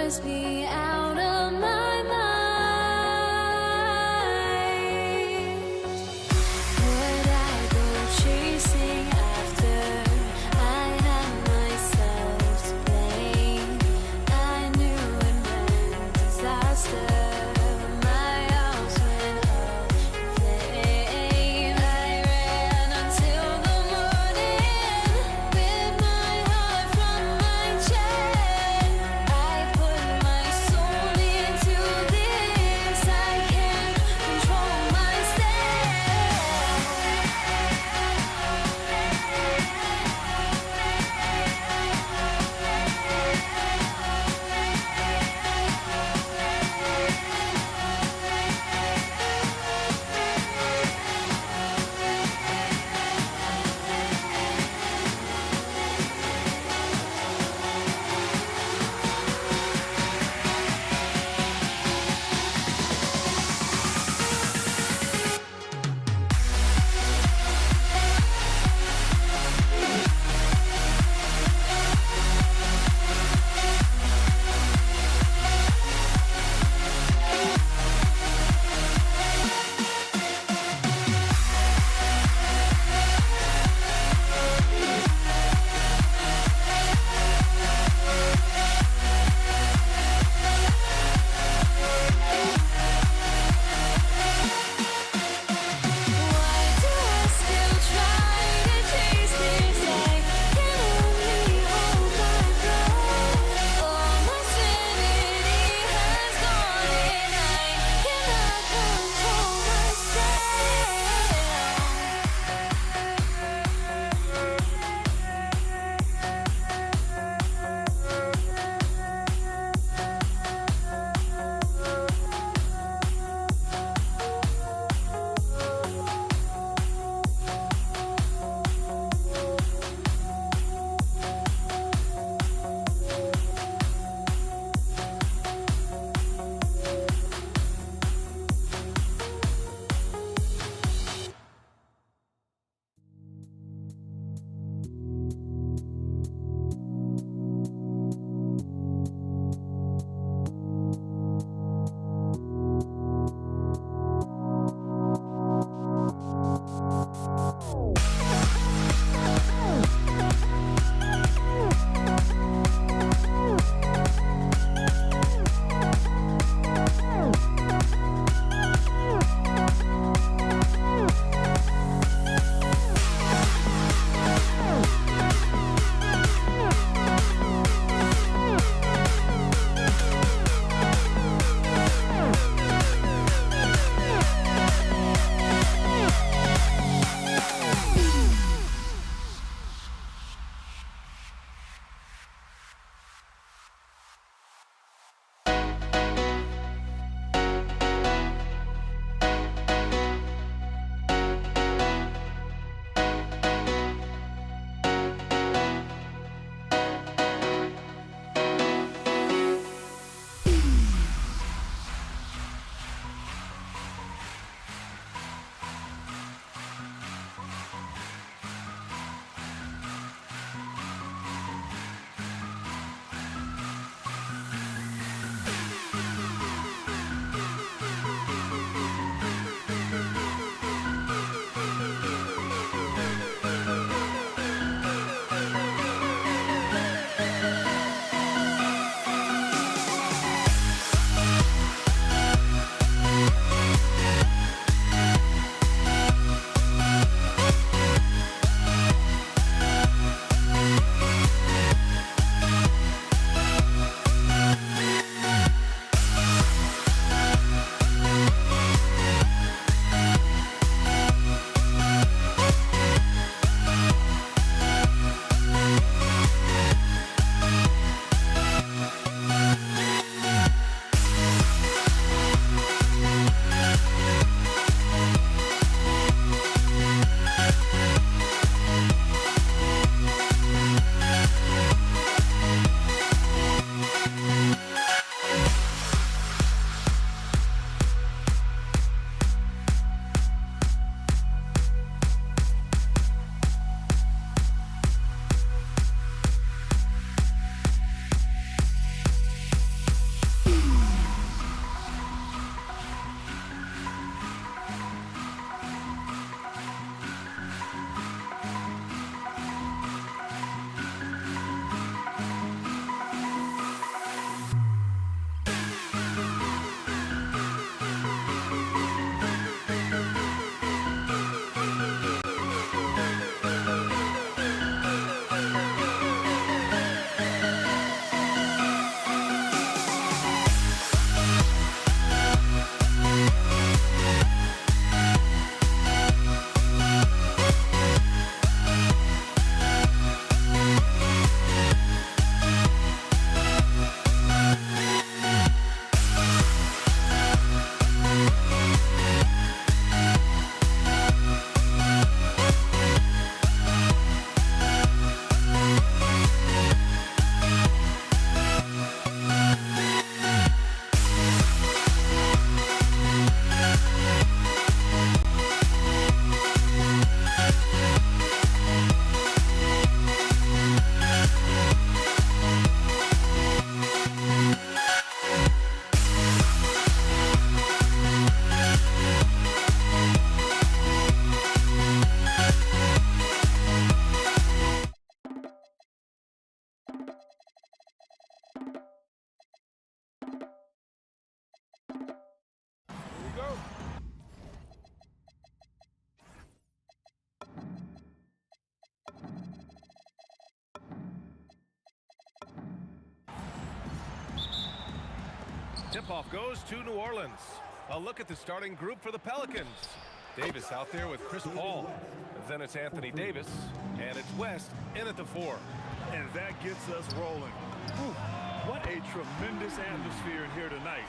must be out of my mind. tip-off goes to New Orleans. A look at the starting group for the Pelicans. Davis out there with Chris Paul. Then it's Anthony Davis, and it's West in at the 4. And that gets us rolling. Whew, what a tremendous atmosphere in here tonight.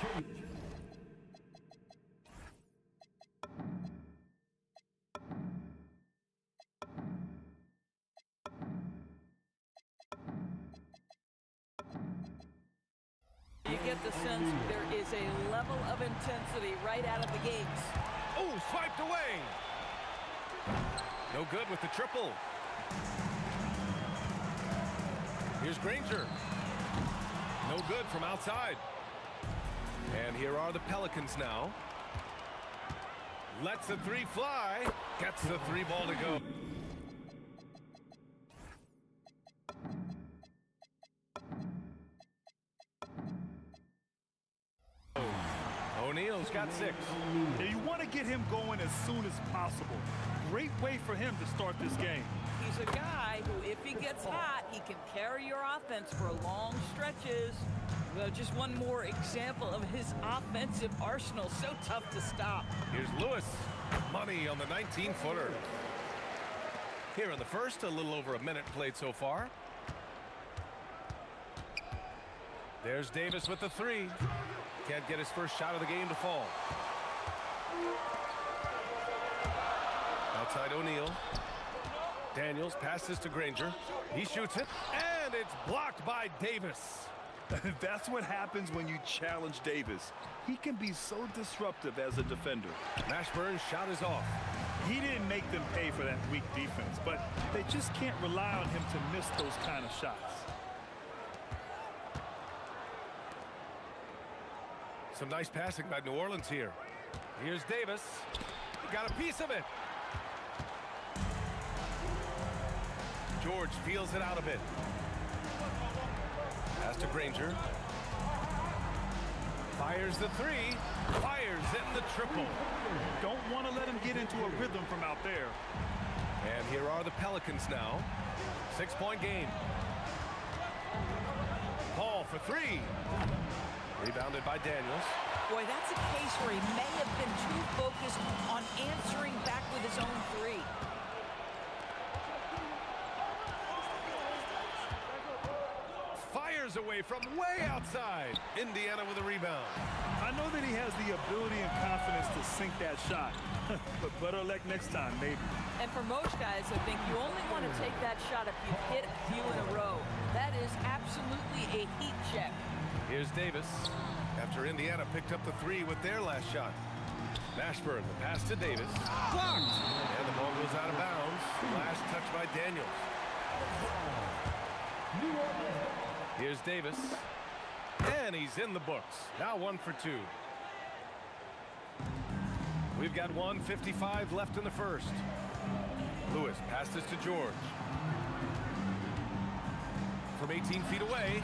You get the sense there is a level of intensity right out of the gates. Oh, swiped away. No good with the triple. Here's Granger. No good from outside. And here are the Pelicans now. Lets the 3 fly. Gets the 3 ball to go. O'Neal's got 6. Yeah, you want to get him going as soon as possible. Great way for him to start this game. He's a guy who, if he gets hot, he can carry your offense for long stretches. Well, just one more example of his offensive arsenal. So tough to stop. Here's Lewis. Money on the 19-footer. Here in the first, a little over a minute played so far. There's Davis with the 3. Can't get his first shot of the game to fall. Outside O'Neal. Daniels passes to Granger. He shoots it, and it's blocked by Davis. That's what happens when you challenge Davis. He can be so disruptive as a defender. Mashburn's shot is off. He didn't make them pay for that weak defense, but they just can't rely on him to miss those kind of shots. Some nice passing by New Orleans here. Here's Davis. He got a piece of it. George feels it out a bit. Pass to Granger. Fires the 3. Fires in the triple. Don't want to let him get into a rhythm from out there. And here are the Pelicans now. 6-point game. Paul for 3. Rebounded by Daniels. Boy, that's a case where he may have been too focused on answering back with his own 3. Fires away from way outside. Indiana with a rebound. I know that he has the ability and confidence to sink that shot. But better luck next time, maybe. And for most guys, I think you only want to take that shot if you hit a few in a row. That is absolutely a heat check. Here's Davis after Indiana picked up the 3 with their last shot. Mashburn, the pass to Davis. Blocked! And the ball goes out of bounds. Last touch by Daniels. Here's Davis. And he's in the books. Now 1 for 2. We've got 1:55 left in the first. Lewis passes to George. From 18 feet away.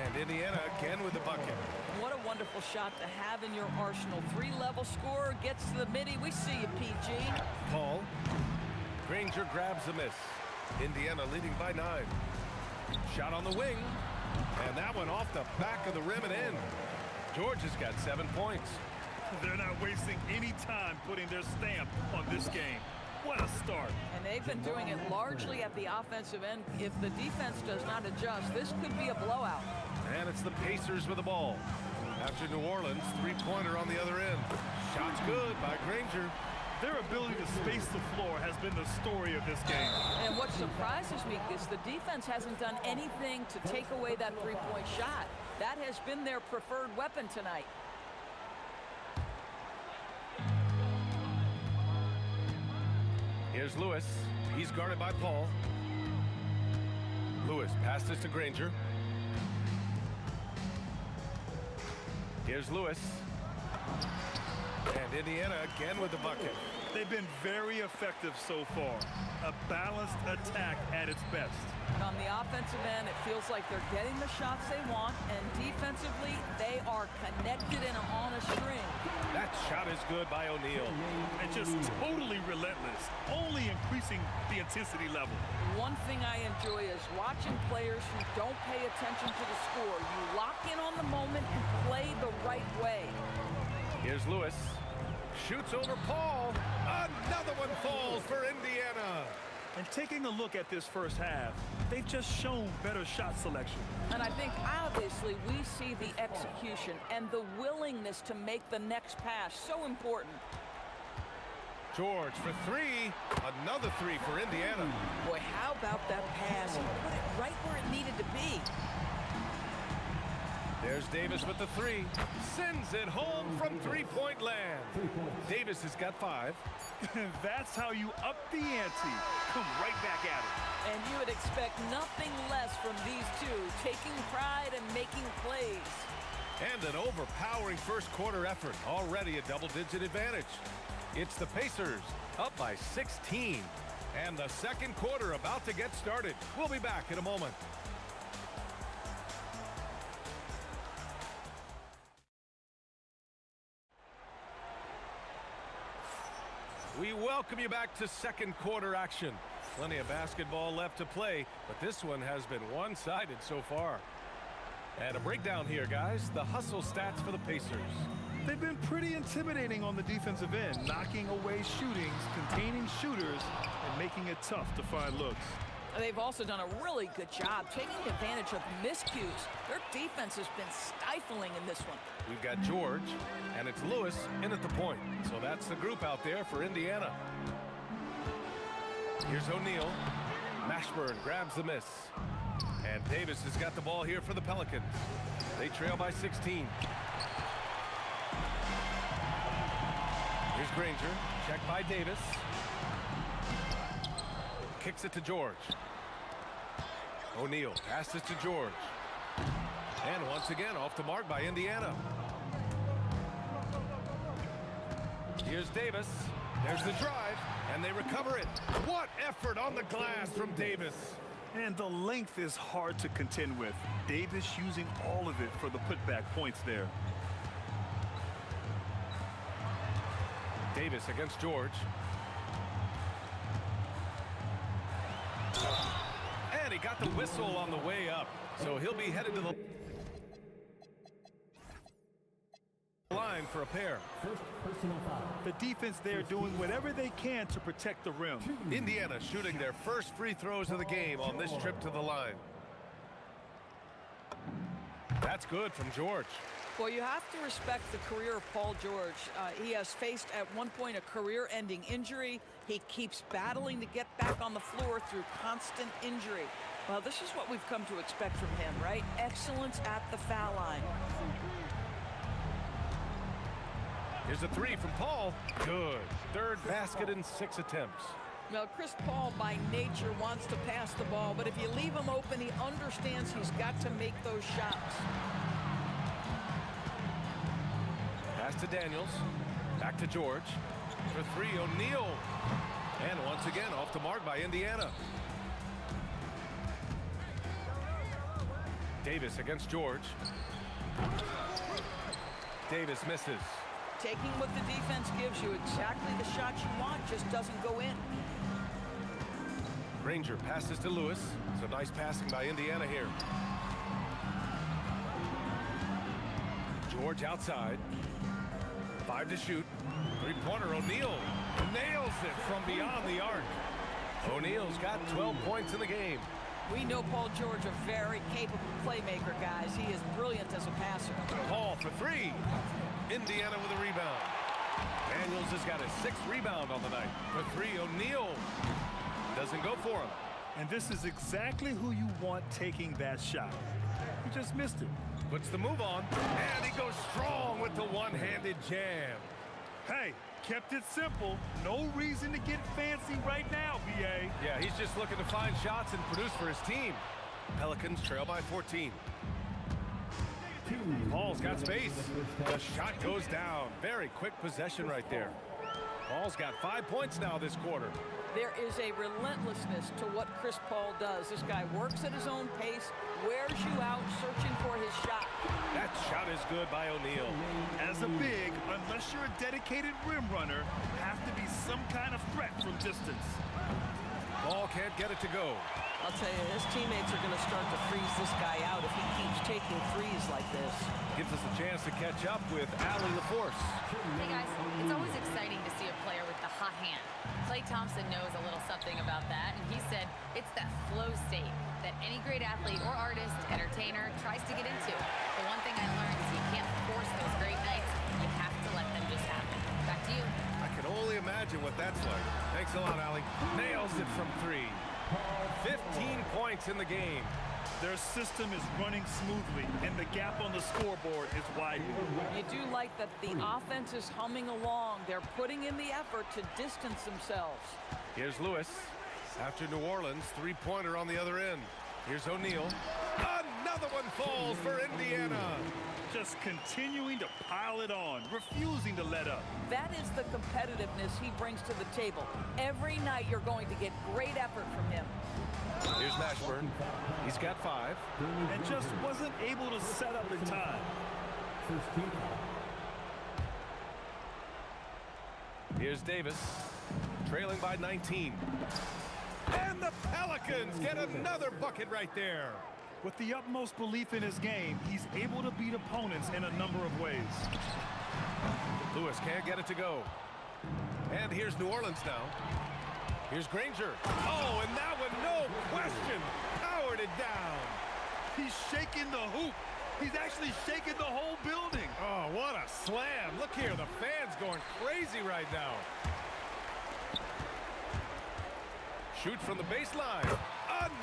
And Indiana again with the bucket. What a wonderful shot to have in your arsenal. 3-level scorer, gets to the midi. We see you, PG. Paul. Granger grabs the miss. Indiana leading by 9. Shot on the wing. And that one off the back of the rim and in. George has got 7 points. They're not wasting any time putting their stamp on this game. What a start. And they've been doing it largely at the offensive end. If the defense does not adjust, this could be a blowout. And it's the Pacers with the ball. After New Orleans, 3-pointer on the other end. Shot's good by Granger. Their ability to space the floor has been the story of this game. And what surprises me is the defense hasn't done anything to take away that 3-point shot. That has been their preferred weapon tonight. Here's Lewis. He's guarded by Paul. Lewis passes to Granger. Here's Lewis. And Indiana again with the bucket. They've been very effective so far. A balanced attack at its best. On the offensive end, it feels like they're getting the shots they want, and defensively, they are connected and on a string. That shot is good by O'Neal. And just totally relentless, only increasing the intensity level. One thing I enjoy is watching players who don't pay attention to the score. You lock in on the moment and play the right way. Here's Lewis. Shoots over Paul. Another one falls for Indiana. And taking a look at this first half, they've just shown better shot selection. And I think obviously we see the execution and the willingness to make the next pass so important. George for three. Another three for Indiana. Boy, how about that pass? He put it right where it needed to be. There's Davis with the three. Sends it home from three-point land. Davis has got 5. That's how you up the ante. Come right back at it. And you would expect nothing less from these two, taking pride and making plays. And an overpowering first quarter effort. Already a double-digit advantage. It's the Pacers up by 16. And the second quarter about to get started. We'll be back in a moment. We welcome you back to second quarter action. Plenty of basketball left to play, but this one has been one-sided so far. And a breakdown here, guys. The hustle stats for the Pacers. They've been pretty intimidating on the defensive end, knocking away shootings, containing shooters, and making it tough to find looks. They've also done a really good job taking advantage of miscues. Their defense has been stifling in this one. We've got George, and it's Lewis in at the point. So that's the group out there for Indiana. Here's O'Neal. Mashburn grabs the miss. And Davis has got the ball here for the Pelicans. They trail by 16. Here's Granger. Checked by Davis. Kicks it to George. O'Neal passes to George. And once again, off the mark by Indiana. Here's Davis. There's the drive, and they recover it. What effort on the glass from Davis. And the length is hard to contend with. Davis using all of it for the putback points there. Davis against George. And he got the whistle on the way up. So he'll be headed to the line for a pair. The defense there doing whatever they can to protect the rim. Indiana shooting their first free throws of the game on this trip to the line. That's good from George. Well, you have to respect the career of Paul George. He has faced at one point a career-ending injury. He keeps battling to get back on the floor through constant injury. Well, this is what we've come to expect from him, right? Excellence at the foul line. Here's a three from Paul. Good. Third basket in 6 attempts. Now, Chris Paul, by nature, wants to pass the ball, but if you leave him open, he understands he's got to make those shots. Pass to Daniels. Back to George. For three, O'Neal. And once again, off the mark by Indiana. Davis against George. Davis misses. Taking what the defense gives you, exactly the shot you want, just doesn't go in. Granger passes to Lewis. So nice passing by Indiana here. George outside. 5 to shoot. Three-pointer, O'Neal nails it from beyond the arc. O'Neal's got 12 points in the game. We know Paul George, a very capable playmaker, guys. He is brilliant as a passer. Paul for three. Indiana with a rebound. Daniels has got his 6th rebound on the night. For three, O'Neal doesn't go for him. And this is exactly who you want taking that shot. He just missed it. Puts the move on, and he goes strong with the one-handed jam. Hey, kept it simple. No reason to get fancy right now, B.A. Yeah, he's just looking to find shots and produce for his team. Pelicans trail by 14. Paul's got space. The shot goes down. Very quick possession right there. Paul's got 5 points now this quarter. There is a relentlessness to what Chris Paul does. This guy works at his own pace, wears you out, searching for his shot. That shot is good by O'Neal. As a big, unless you're a dedicated rim runner, have to be some kind of threat from distance. Paul can't get it to go. I'll tell you, his teammates are going to start to freeze this guy out if he keeps taking threes like this. Gives us a chance to catch up with Allie LaForce. Hey guys, it's always exciting to see a player with the hot hand. Klay Thompson knows a little something about that, and he said it's that flow state that any great athlete or artist, entertainer, tries to get into. The one thing I learned is you can't force those great nights. You have to let them just happen. Back to you. I can only imagine what that's like. Thanks a lot, Allie. Nails it from 3. 15 points in the game. Their system is running smoothly, and the gap on the scoreboard is widening. You do like that the offense is humming along. They're putting in the effort to distance themselves. Here's Lewis. After New Orleans, three-pointer on the other end. Here's O'Neal. Another one falls for Indiana. Just continuing to pile it on, refusing to let up. That is the competitiveness he brings to the table. Every night you're going to get great effort from him. Here's Mashburn. He's got 5. And just wasn't able to set up in time. Here's Davis, trailing by 19. And the Pelicans get another bucket right there. With the utmost belief in his game, he's able to beat opponents in a number of ways. Lewis can't get it to go. And here's New Orleans now. Here's Granger. Oh, and that one, no question, powered it down. He's shaking the hoop. He's actually shaking the whole building. Oh, what a slam. Look here, the fans going crazy right now. Shoot from the baseline.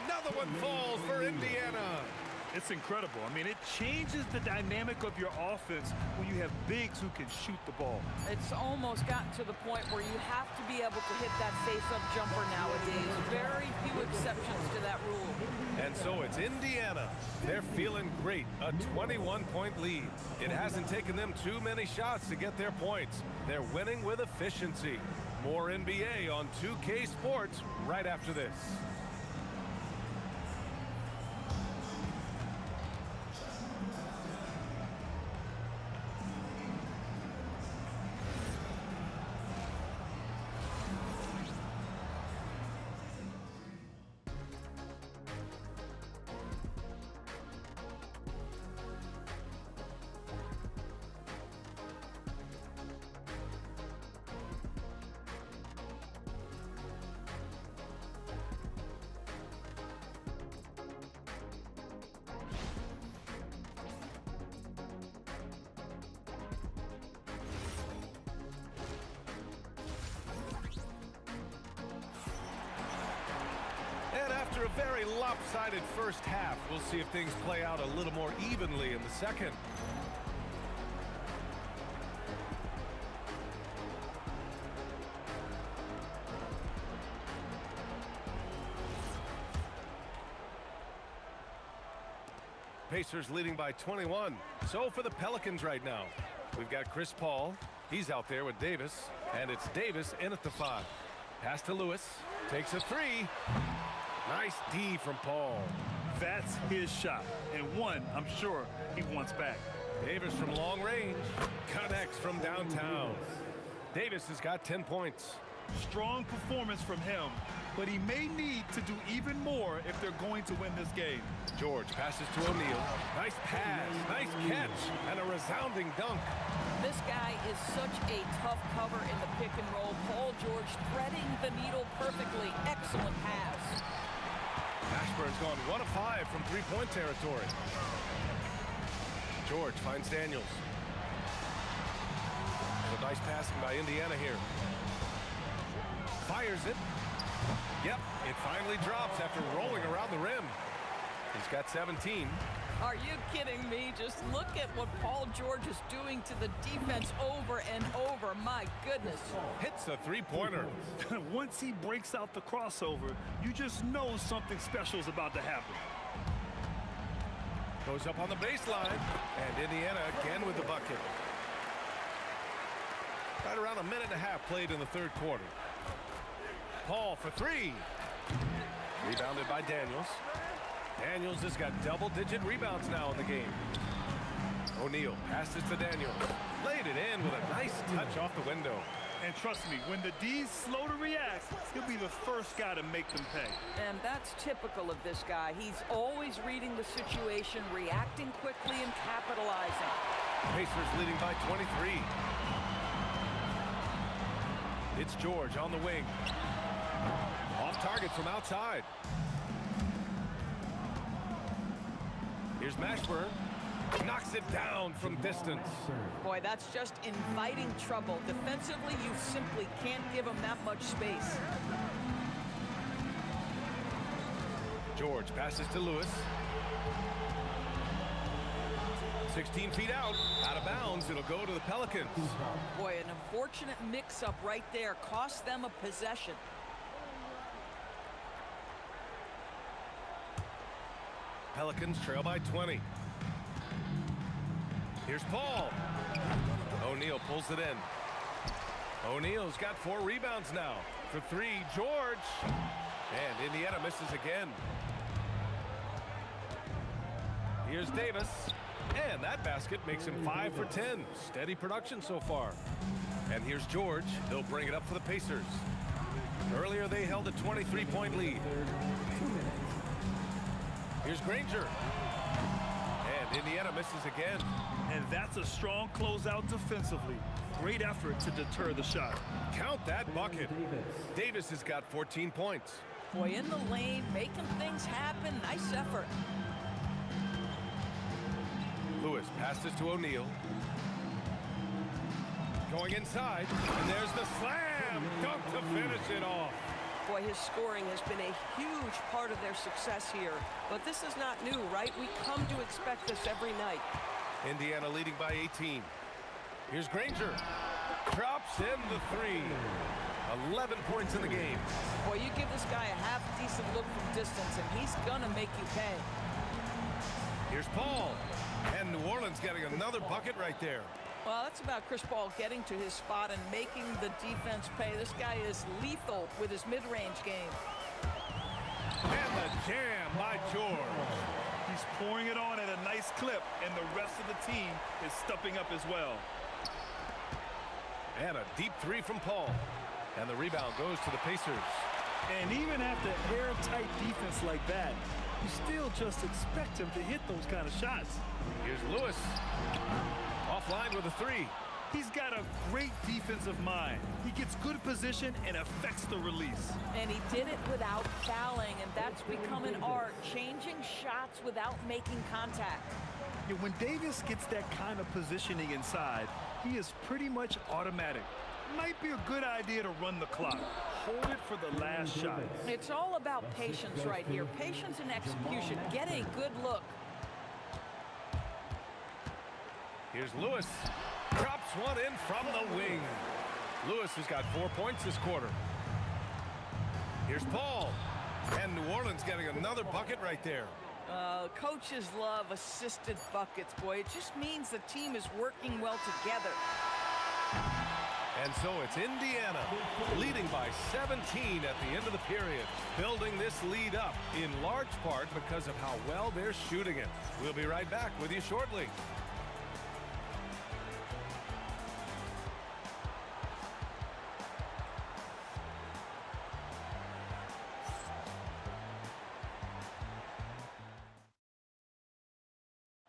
Another one falls for Indiana. It's incredible. I mean, it changes the dynamic of your offense when you have bigs who can shoot the ball. It's almost gotten to the point where you have to be able to hit that face-up jumper nowadays. Very few exceptions to that rule. And so it's Indiana. They're feeling great. A 21-point lead. It hasn't taken them too many shots to get their points. They're winning with efficiency. More NBA on 2K Sports right after this. After a very lopsided first half, we'll see if things play out a little more evenly in the second. Pacers leading by 21. So for the Pelicans right now, we've got Chris Paul. He's out there with Davis, and it's Davis in at the 5. Pass to Lewis. Takes a 3. Nice D from Paul. That's his shot, and one I'm sure he wants back. Davis from long range. Connects from downtown. Davis has got 10 points. Strong performance from him, but he may need to do even more if they're going to win this game. George passes to O'Neal. Nice pass, nice catch, and a resounding dunk. This guy is such a tough cover in the pick and roll. Paul George threading the needle perfectly. Excellent pass. Ashburn's gone 1 of 5 from three-point territory. George finds Daniels. A nice passing by Indiana here. Fires it. Yep, it finally drops after rolling around the rim. He's got 17. Are you kidding me? Just look at what Paul George is doing to the defense over and over. My goodness. Hits a three-pointer. Once he breaks out the crossover, you just know something special is about to happen. Goes up on the baseline. And Indiana again with the bucket. Right around a minute and a half played in the third quarter. Paul for three. Rebounded by Daniels. Daniels has got double-digit rebounds now in the game. O'Neal passes to Daniels. Laid it in with a nice touch off the window. And trust me, when the D's slow to react, he'll be the first guy to make them pay. And that's typical of this guy. He's always reading the situation, reacting quickly, and capitalizing. Pacers leading by 23. It's George on the wing. Off target from outside. Here's Mashburn. Knocks it down from distance. Boy, that's just inviting trouble. Defensively, you simply can't give him that much space. George passes to Lewis. 16 feet out of bounds. It'll go to the Pelicans. Boy, an unfortunate mix-up right there. Cost them a possession. Pelicans trail by 20. Here's Paul. O'Neal pulls it in. O'Neal's got 4 rebounds now. For 3, George. And Indiana misses again. Here's Davis. And that basket makes him 5 for 10. Steady production so far. And here's George. He'll bring it up for the Pacers. Earlier they held a 23-point lead. Here's Granger. And Indiana misses again. And that's a strong closeout defensively. Great effort to deter the shot. Count that bucket. Davis has got 14 points. Boy, in the lane, making things happen. Nice effort. Lewis passes to O'Neal. Going inside, and there's the slam dunk to finish it off. Boy, his scoring has been a huge part of their success here. But this is not new, right? We come to expect this every night. Indiana leading by 18. Here's Granger. Drops in the 3. 11 points in the game. Boy, you give this guy a half-decent look from distance, and he's gonna make you pay. Here's Paul. And New Orleans getting another bucket right there. Well, that's about Chris Paul getting to his spot and making the defense pay. This guy is lethal with his mid-range game. And the jam by George. He's pouring it on at a nice clip, and the rest of the team is stepping up as well. And a deep 3 from Paul. And the rebound goes to the Pacers. And even after airtight defense like that, you still just expect him to hit those kind of shots. Here's Lewis. Offline with a 3. He's got a great defensive mind. He gets good position and affects the release. And he did it without fouling, and that's become an art, changing shots without making contact. And when Davis gets that kind of positioning inside, he is pretty much automatic. Might be a good idea to run the clock. Hold it for the last shot. It's all about patience right here. Patience and execution. Get a good look. Here's Lewis. Drops one in from the wing. Lewis has got 4 points this quarter. Here's Paul. And New Orleans getting another bucket right there. Coaches love assisted buckets, boy. It just means the team is working well together. And so it's Indiana leading by 17 at the end of the period, building this lead up in large part because of how well they're shooting it. We'll be right back with you shortly.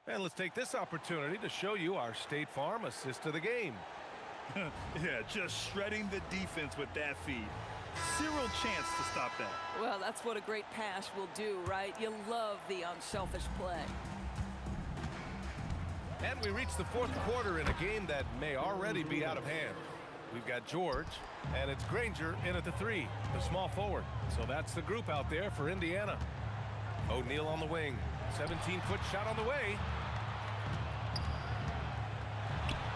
And let's take this opportunity to show you our State Farm assist of the game. Yeah, just shredding the defense with that feed. Zero chance to stop that. Well, that's what a great pass will do, right? You love the unselfish play. And we reach the fourth quarter in a game that may already be out of hand. We've got George, and it's Granger in at the 3, the small forward. So that's the group out there for Indiana. O'Neal on the wing, 17-foot shot on the way.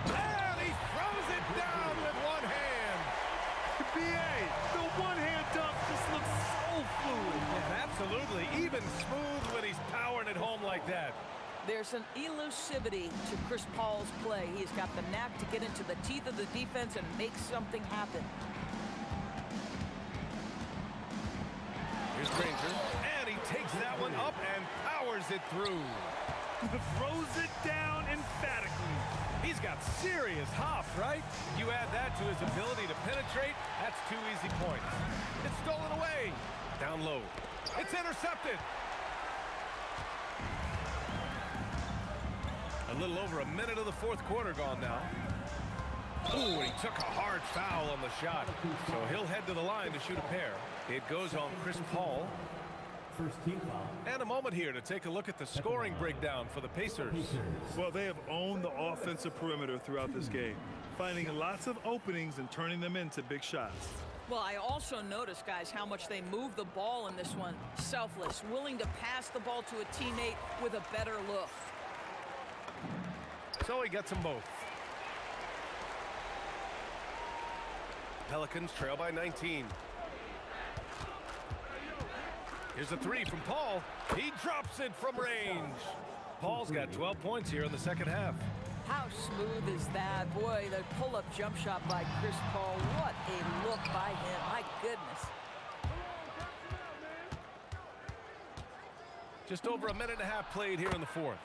And he throws it down with one hand. BA, the one-hand dunk just looks so fluid. And absolutely, even smooth when he's powering it home like that. There's an elusivity to Chris Paul's play. He's got the knack to get into the teeth of the defense and make something happen. Here's Granger, and he takes that one up and powers it through. Throws it down emphatically. He's got serious hops, right? You add that to his ability to penetrate, that's 2 easy points. It's stolen away. Down low. It's intercepted. A little over a minute of the fourth quarter gone now. Ooh, he took a hard foul on the shot. So he'll head to the line to shoot a pair. It goes on Chris Paul. First team foul. And a moment here to take a look at the scoring breakdown for the Pacers. Well, they have owned the offensive perimeter throughout this game, finding lots of openings and turning them into big shots. Well, I also noticed, guys, how much they move the ball in this one. Selfless, willing to pass the ball to a teammate with a better look. So he gets them both. Pelicans trail by 19. Here's a three from Paul. He drops it from range. Paul's got 12 points here in the second half. How smooth is that? Boy, the pull-up jump shot by Chris Paul. What a look by him. My goodness. Just over a minute and a half played here in the fourth.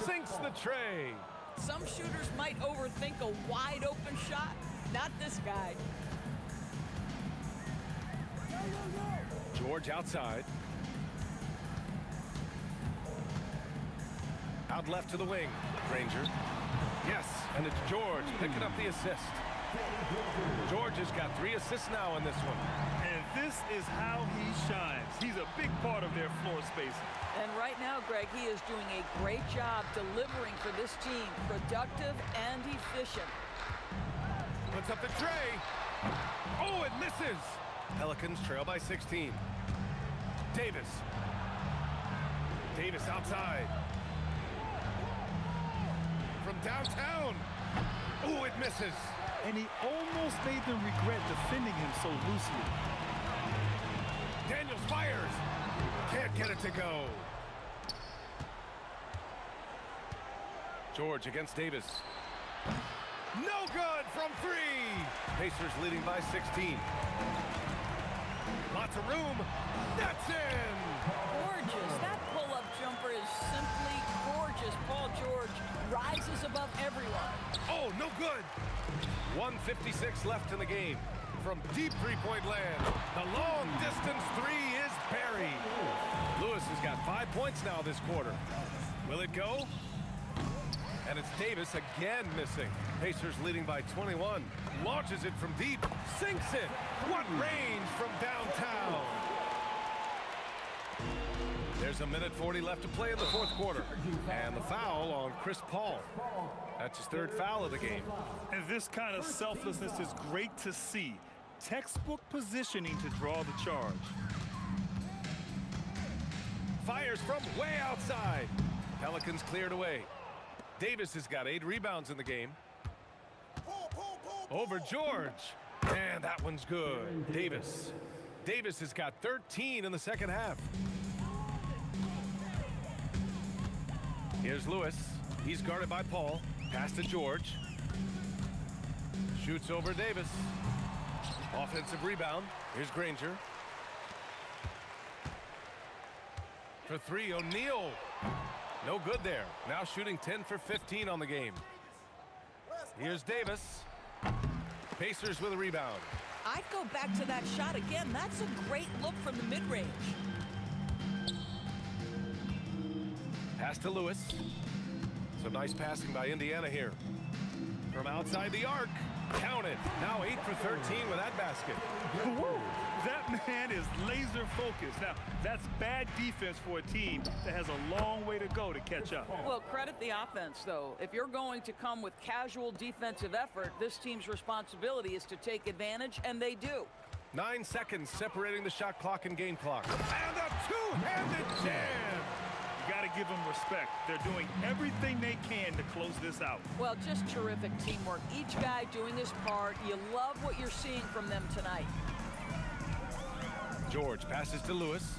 Sinks the tray. Some shooters might overthink a wide-open shot. Not this guy. George outside. Out left to the wing. Granger. Yes, and it's George picking up the assist. George has got 3 assists now in this one. And this is how he shines. He's a big part of their floor spacing. And right now, Greg, he is doing a great job delivering for this team. Productive and efficient. Puts up the tray. Oh, it misses. Pelicans trail by 16. Davis. Davis outside. From downtown. Oh, it misses. And he almost made them regret defending him so loosely. Daniels fires. Can't get it to go. George against Davis. No good from 3. Pacers leading by 16. Lots of room. That's in. Gorgeous. That pull-up jumper is simply gorgeous. Paul George rises above everyone. Oh, no good. 1:56 left in the game. From deep three-point land, the long-distance 3 is buried. Lewis has got 5 points now this quarter. Will it go? And it's Davis again missing. Pacers leading by 21. Launches it from deep. Sinks it. What range from downtown. There's a minute 40 left to play in the fourth quarter. And the foul on Chris Paul. That's his 3rd foul of the game. And this kind of selflessness is great to see. Textbook positioning to draw the charge. Fires from way outside. Pelicans cleared away. Davis has got 8 rebounds in the game. Over George. And that one's good. Davis. Davis has got 13 in the second half. Here's Lewis. He's guarded by Paul. Pass to George. Shoots over Davis. Offensive rebound. Here's Granger. For 3, O'Neal. No good there. Now shooting 10 for 15 on the game. Here's Davis. Pacers with a rebound. I'd go back to that shot again. That's a great look from the mid-range. Pass to Lewis. Some nice passing by Indiana here. From outside the arc. Count it. Now 8 for 13 with that basket. Woo! That man is laser focused. Now, that's bad defense for a team that has a long way to go to catch up. Well, credit the offense, though. If you're going to come with casual defensive effort, this team's responsibility is to take advantage, and they do. 9 seconds separating the shot clock and game clock. And a two-handed jam. You got to give them respect. They're doing everything they can to close this out. Well, just terrific teamwork. Each guy doing his part. You love what you're seeing from them tonight. George passes to Lewis.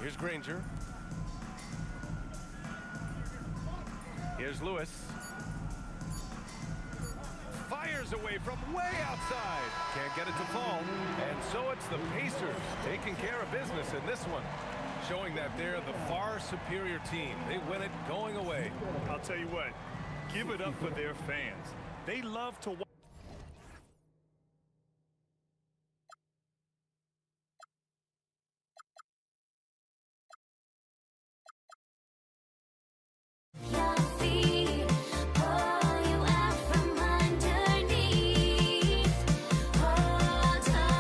Here's Granger. Here's Lewis. Fires away from way outside. Can't get it to fall. And so it's the Pacers taking care of business in this one, showing that they're the far superior team. They win it going away. I'll tell you what, give it up for their fans. They love to watch. Your feet pull you out from underneath. Hold on a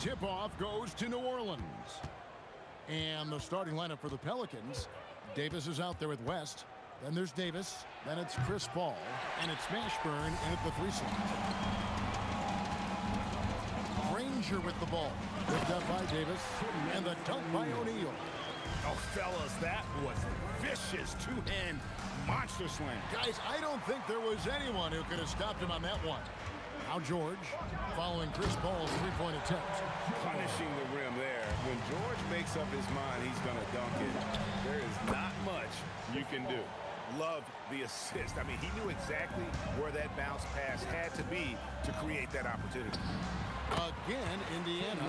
Tip-off goes to New Orleans. And the starting lineup for the Pelicans. Davis is out there with West. Then there's Davis. Then it's Chris Paul. And it's Mashburn in at the 3 slot. Granger with the ball. Picked up by Davis. And the dunk by O'Neal. Oh, fellas, that was vicious two-hand monster slam. Guys, I don't think there was anyone who could have stopped him on that one. Now George following Chris Paul's three-point attempt. Punishing the rim there. When George makes up his mind he's going to dunk it, there is not much you can do. Love the assist. I mean, he knew exactly where that bounce pass had to be to create that opportunity. Again, Indiana.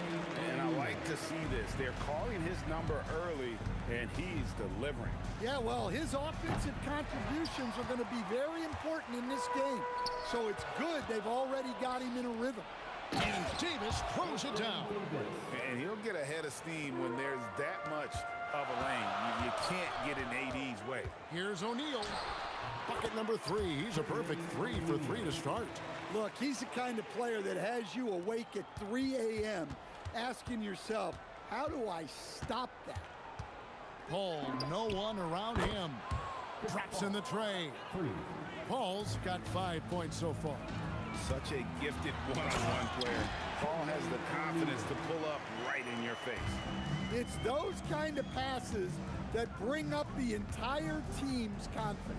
And I like to see this. They're calling his number early, and he's delivering. Yeah, well, his offensive contributions are going to be very important in this game. So it's good they've already got him in a rhythm. And Davis throws it down. And he'll get ahead of steam when there's that much of a lane. You can't get in AD's way. Here's O'Neal. Bucket number 3. He's a perfect 3 for 3 to start. Look, he's the kind of player that has you awake at 3 a.m. asking yourself, how do I stop that? Paul, no one around him. Drops in the tray. Paul's got 5 points so far. Such a gifted one-on-one player. Paul has the confidence to pull up right in your face. It's those kind of passes that bring up the entire team's confidence.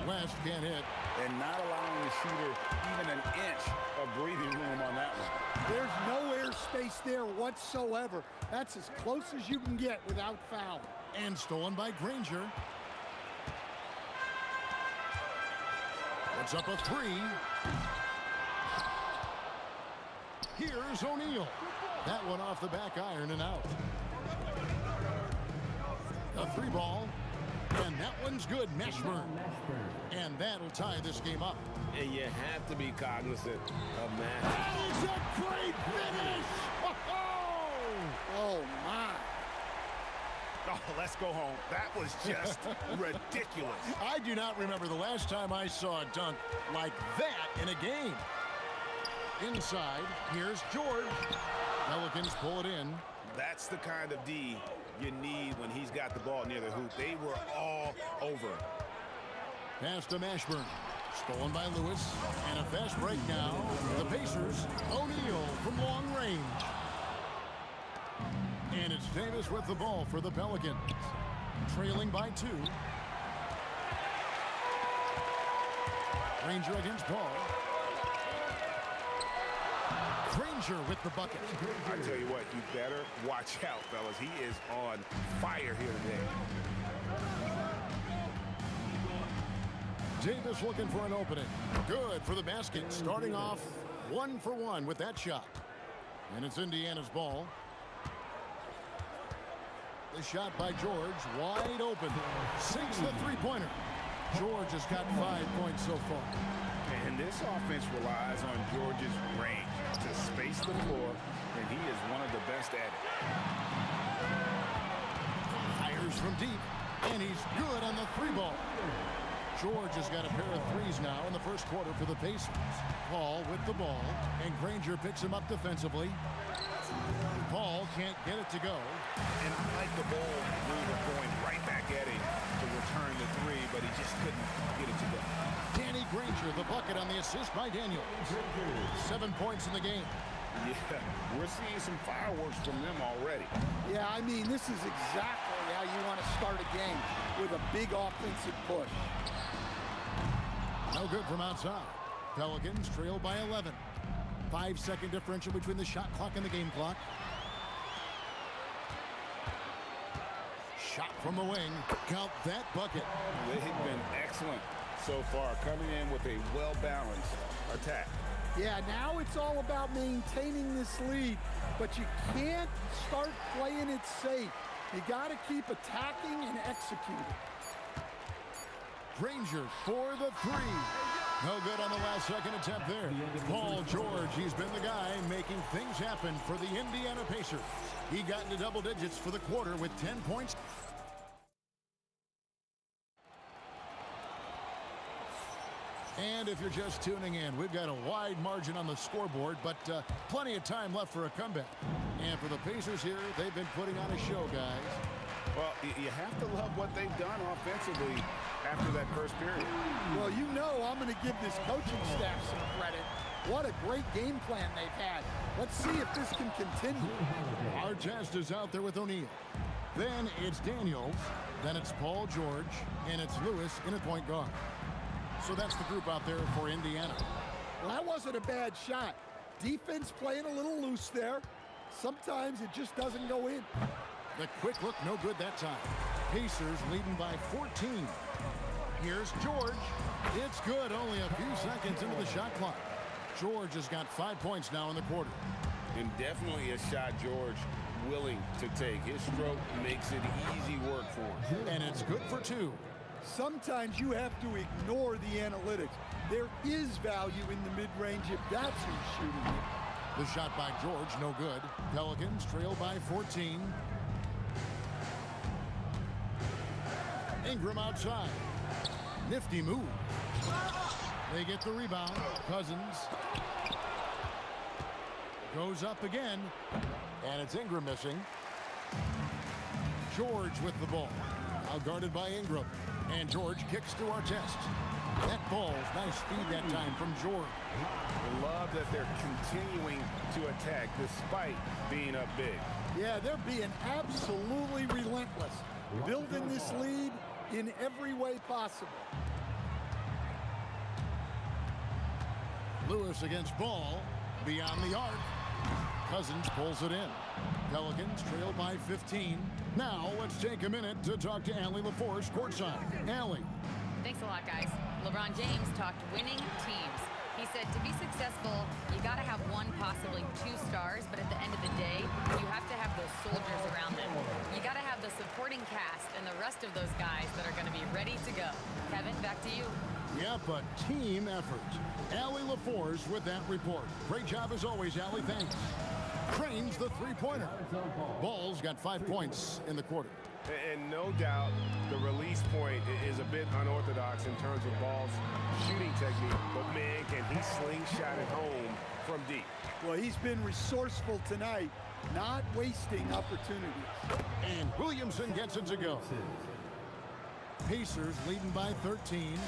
West can't hit. And not allowing the shooter even an inch of breathing room on that one. There's no airspace there whatsoever. That's as close as you can get without foul. And stolen by Granger. It's up a 3. Here's O'Neal. That one off the back iron and out. A 3 ball. And that one's good. Mashburn. And that'll tie this game up. And you have to be cognizant of Matt. That is a great finish! Oh, my. Oh, let's go home. That was just ridiculous. I do not remember the last time I saw a dunk like that in a game. Inside, here's George. Pelicans pull it in. That's the kind of D you need when he's got the ball near the hoop. They were all over. Pass to Mashburn. Stolen by Lewis. And a fast break now. The Pacers. O'Neal from long range. And it's Davis with the ball for the Pelicans. Trailing by 2. Granger against Paul. Granger with the bucket. I tell you what, you better watch out, fellas. He is on fire here today. Davis looking for an opening. Good for the basket. Starting off 1 for 1 with that shot. And it's Indiana's ball. The shot by George, wide open. Sinks the three-pointer. George has got 5 points so far. And this offense relies on George's range to space the floor, and he is one of the best at it. Fires from deep, and he's good on the 3-ball. George has got a pair of 3s now in the first quarter for the Pacers. Paul with the ball, and Granger picks him up defensively. Paul can't get it to go. And I like the ball mover going right back at him to return the 3, but he just couldn't get it to go. Danny Granger, the bucket on the assist by Daniels. 7 points in the game. Yeah, we're seeing some fireworks from them already. Yeah, I mean, this is exactly how you want to start a game, with a big offensive push. No good from outside. Pelicans trail by 11. 5-second differential between the shot clock and the game clock. Shot from the wing. Count that bucket. They have been excellent so far, coming in with a well-balanced attack. Yeah, now it's all about maintaining this lead, but you can't start playing it safe. You got to keep attacking and executing. Granger for the 3. No good on the last second attempt there. Paul George, he's been the guy making things happen for the Indiana Pacers. He got into double digits for the quarter with 10 points. And if you're just tuning in, we've got a wide margin on the scoreboard, but plenty of time left for a comeback. And for the Pacers here, they've been putting on a show, guys. Well, you have to love what they've done offensively after that first period. Well, you know I'm going to give this coaching staff some credit. What a great game plan they've had. Let's see if this can continue. Artest is out there with O'Neal. Then it's Daniels. Then it's Paul George. And it's Lewis in at point guard. So that's the group out there for Indiana. Well, that wasn't a bad shot. Defense playing a little loose there. Sometimes it just doesn't go in. The quick look, no good that time. Pacers leading by 14. Here's George. It's good, only a few seconds into the shot clock. George has got 5 points now in the quarter. And definitely a shot George willing to take. His stroke makes it easy work for him. And it's good for 2. Sometimes you have to ignore the analytics. There is value in the mid-range if that's who's shooting it. The shot by George, no good. Pelicans trail by 14. Ingram outside. Nifty move. They get the rebound. Cousins goes up again. And it's Ingram missing. George with the ball. Out guarded by Ingram. And George kicks to Artest. That ball's nice feed that time from George. I love that they're continuing to attack despite being up big. Yeah, they're being absolutely relentless. Building this lead in every way possible. Lewis against Ball. Beyond the arc. Cousins pulls it in. Pelicans trail by 15. Now let's take a minute to talk to Allie LaForce courtside. Allie. Thanks a lot, guys. LeBron James talked winning teams. He said to be successful, you got to have one, possibly 2 stars, but at the end of the day, you have to have those soldiers around them. You got to have the supporting cast and the rest of those guys that are going to be ready to go. Kevin, back to you. Yep, a team effort. Allie LaForce with that report. Great job as always, Allie. Thanks. Cranes the three-pointer. Ball's got 5 points in the quarter. And no doubt the release point is a bit unorthodox in terms of Ball's shooting technique. But, man, can he slingshot it home from deep. Well, he's been resourceful tonight, not wasting opportunities. And Williamson gets it to go. Pacers leading by 13.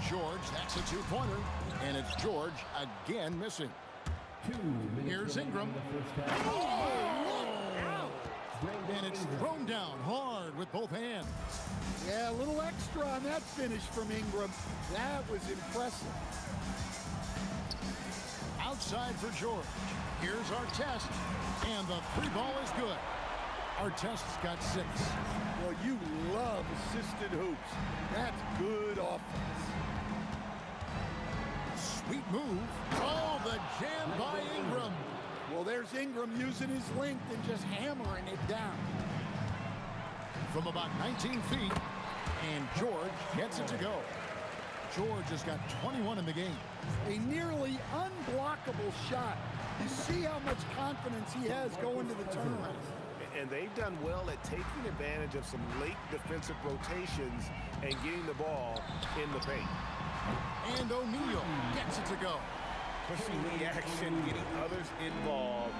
George, that's a two-pointer. And it's George again missing. Here's Ingram. And it's thrown down hard with both hands. Yeah, a little extra on that finish from Ingram. That was impressive. Outside for George. Here's Artest. And the three ball is good. Artest's got 6. Well, you love assisted hoops. That's good offense. Sweet move. Oh, the jam by Ingram. Well, there's Ingram using his length and just hammering it down. From about 19 feet. And George gets it to go. George has got 21 in the game. A nearly unblockable shot. You see how much confidence he has going to the turnaround. And they've done well at taking advantage of some late defensive rotations and getting the ball in the paint. And O'Neal gets it to go. Pushing the action, getting others involved.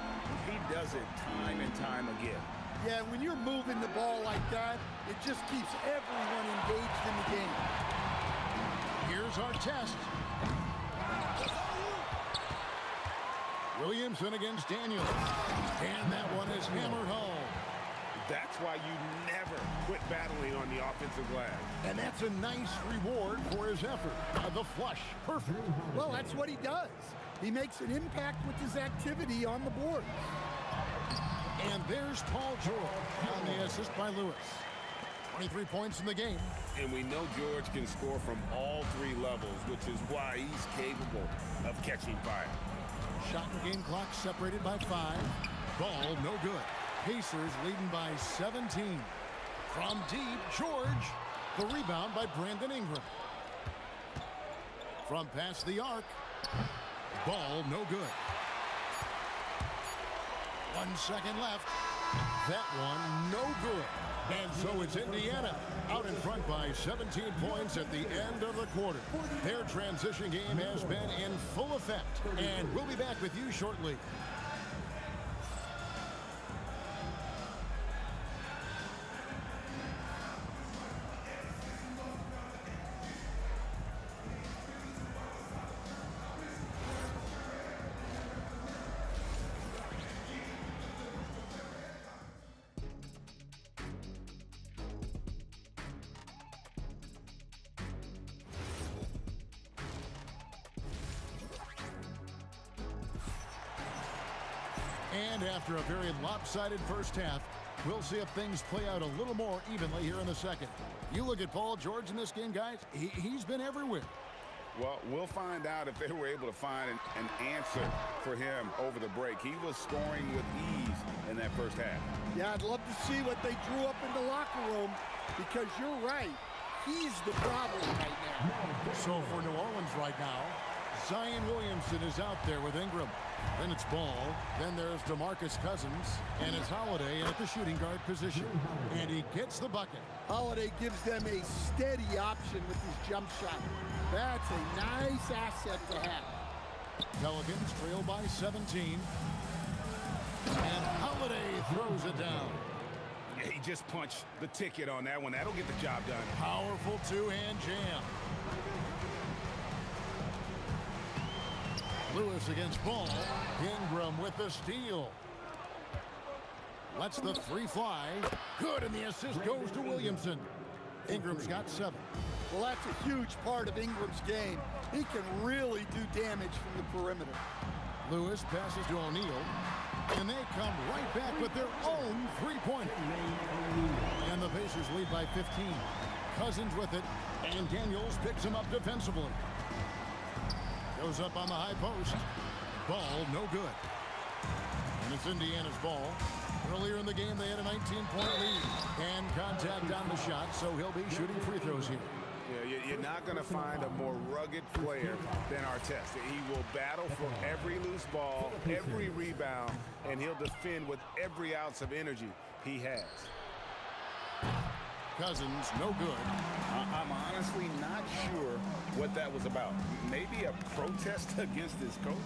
He does it time and time again. Yeah, when you're moving the ball like that, it just keeps everyone engaged in the game. Here's Artest. Williamson against Daniels. And that one is hammered home. That's why you never quit battling on the offensive glass. And that's a nice reward for his effort. The flush. Perfect. Well, that's what he does. He makes an impact with his activity on the board. And there's Paul George on the assist by Lewis. 23 points in the game. And we know George can score from all 3 levels, which is why he's capable of catching fire. Shot and game clock separated by 5. Ball no good. Pacers leading by 17. From deep, George. The rebound by Brandon Ingram. From past the arc. Ball no good. 1 second left. That one no good. And so it's Indiana out in front by 17 points at the end of the quarter. Their transition game has been in full effect, and we'll be back with you shortly. And after a very lopsided first half, we'll see if things play out a little more evenly here in the second. You look at Paul George in this game, guys. He's been everywhere. Well, we'll find out if they were able to find an answer for him over the break. He was scoring with ease in that first half. Yeah, I'd love to see what they drew up in the locker room, because you're right. He's the problem right now. So for New Orleans right now, Zion Williamson is out there with Ingram. Then it's Ball. Then there's DeMarcus Cousins. And it's Holiday at the shooting guard position. And he gets the bucket. Holiday gives them a steady option with his jump shot. That's a nice asset to have. Pelicans trail by 17. And Holiday throws it down. Yeah, he just punched the ticket on that one. That'll get the job done. Powerful two-hand jam. Lewis against Ball. Ingram with the steal. Lets the three fly. Good, and the assist goes to Williamson. Ingram's got 7. Well, that's a huge part of Ingram's game. He can really do damage from the perimeter. Lewis passes to O'Neal. And they come right back with their own three-pointer. And the Pacers lead by 15. Cousins with it. And Daniels picks him up defensively. Goes up on the high post. Ball, no good. And it's Indiana's ball. Earlier in the game, they had a 19-point lead. And contact on the shot, so he'll be shooting free throws here. Yeah, you're not going to find a more rugged player than Artest. He will battle for every loose ball, every rebound, and he'll defend with every ounce of energy he has. Cousins, no good. I'm honestly not sure what that was about. Maybe a protest against his coach?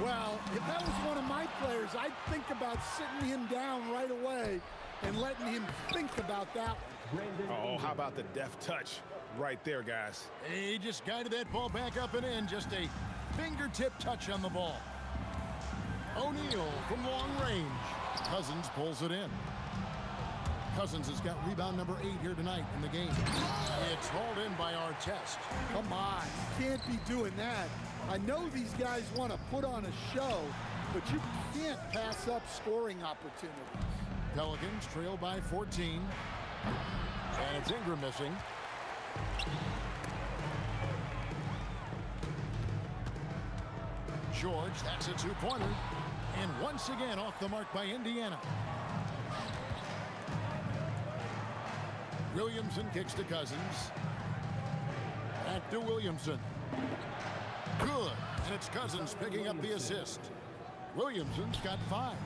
Well, if that was one of my players, I'd think about sitting him down right away and letting him think about that one. Oh, how about the deft touch right there, guys? He just guided that ball back up and in. Just a fingertip touch on the ball. O'Neal from long range. Cousins pulls it in. Cousins has got rebound number 8 here tonight in the game. It's hauled in by Artest. Come on, you can't be doing that. I know these guys want to put on a show, but you can't pass up scoring opportunities. Pelicans trail by 14. And it's Ingram missing. George, that's a two-pointer. And once again off the mark by Indiana. Williamson kicks to Cousins. Back to Williamson. Good. And it's Cousins picking up the assist. Williamson's got 5.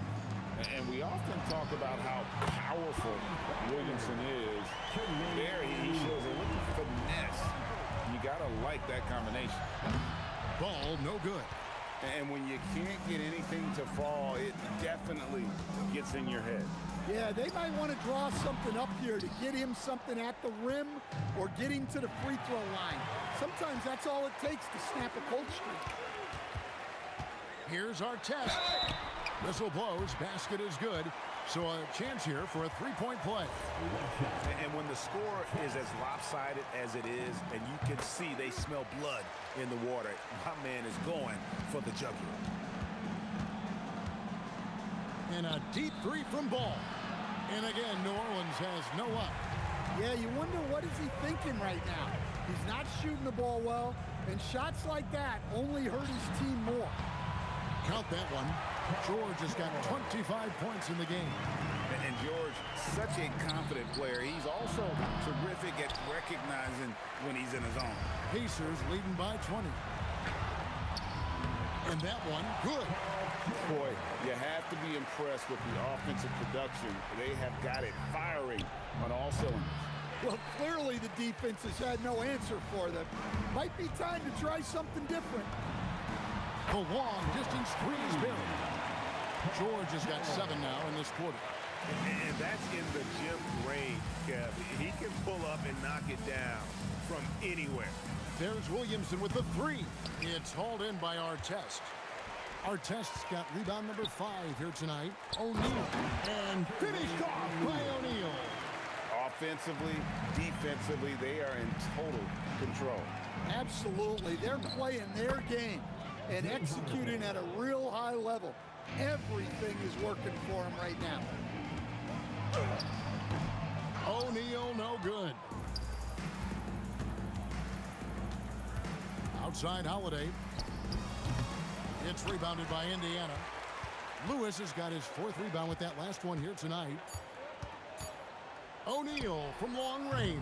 And we often talk about how powerful Williamson is. There he shows a little finesse. You got to like that combination. Ball, no good. And when you can't get anything to fall, it definitely gets in your head. Yeah, they might want to draw something up here to get him something at the rim or get him to the free throw line. Sometimes that's all it takes to snap a cold streak. Here's Artest. Whistle blows. Basket is good. So a chance here for a three-point play. And when the score is as lopsided as it is, and you can see they smell blood in the water, my man is going for the jugular. And a deep three from Ball. And again, New Orleans has no up. Yeah, you wonder what is he thinking right now. He's not shooting the ball well, and shots like that only hurt his team more. Count that one. George has got 25 points in the game. And George, such a confident player. He's also terrific at recognizing when he's in his zone. Pacers leading by 20. And that one, good. Boy, you have to be impressed with the offensive production. They have got it firing on all cylinders. Well, clearly the defense has had no answer for them. Might be time to try something different. The long distance three is buried. George has got 7 now in this quarter. And that's in the gym range, Kev. He can pull up and knock it down from anywhere. There's Williamson with the 3. It's hauled in by Artest. Artest's got rebound number 5 here tonight. O'Neal. And finished off by O'Neal. Offensively, defensively, they are in total control. Absolutely. They're playing their game and executing at a real high level. Everything is working for them right now. O'Neal, no good. Outside Holiday. It's rebounded by Indiana. Lewis has got his 4th rebound with that last one here tonight. O'Neal from long range.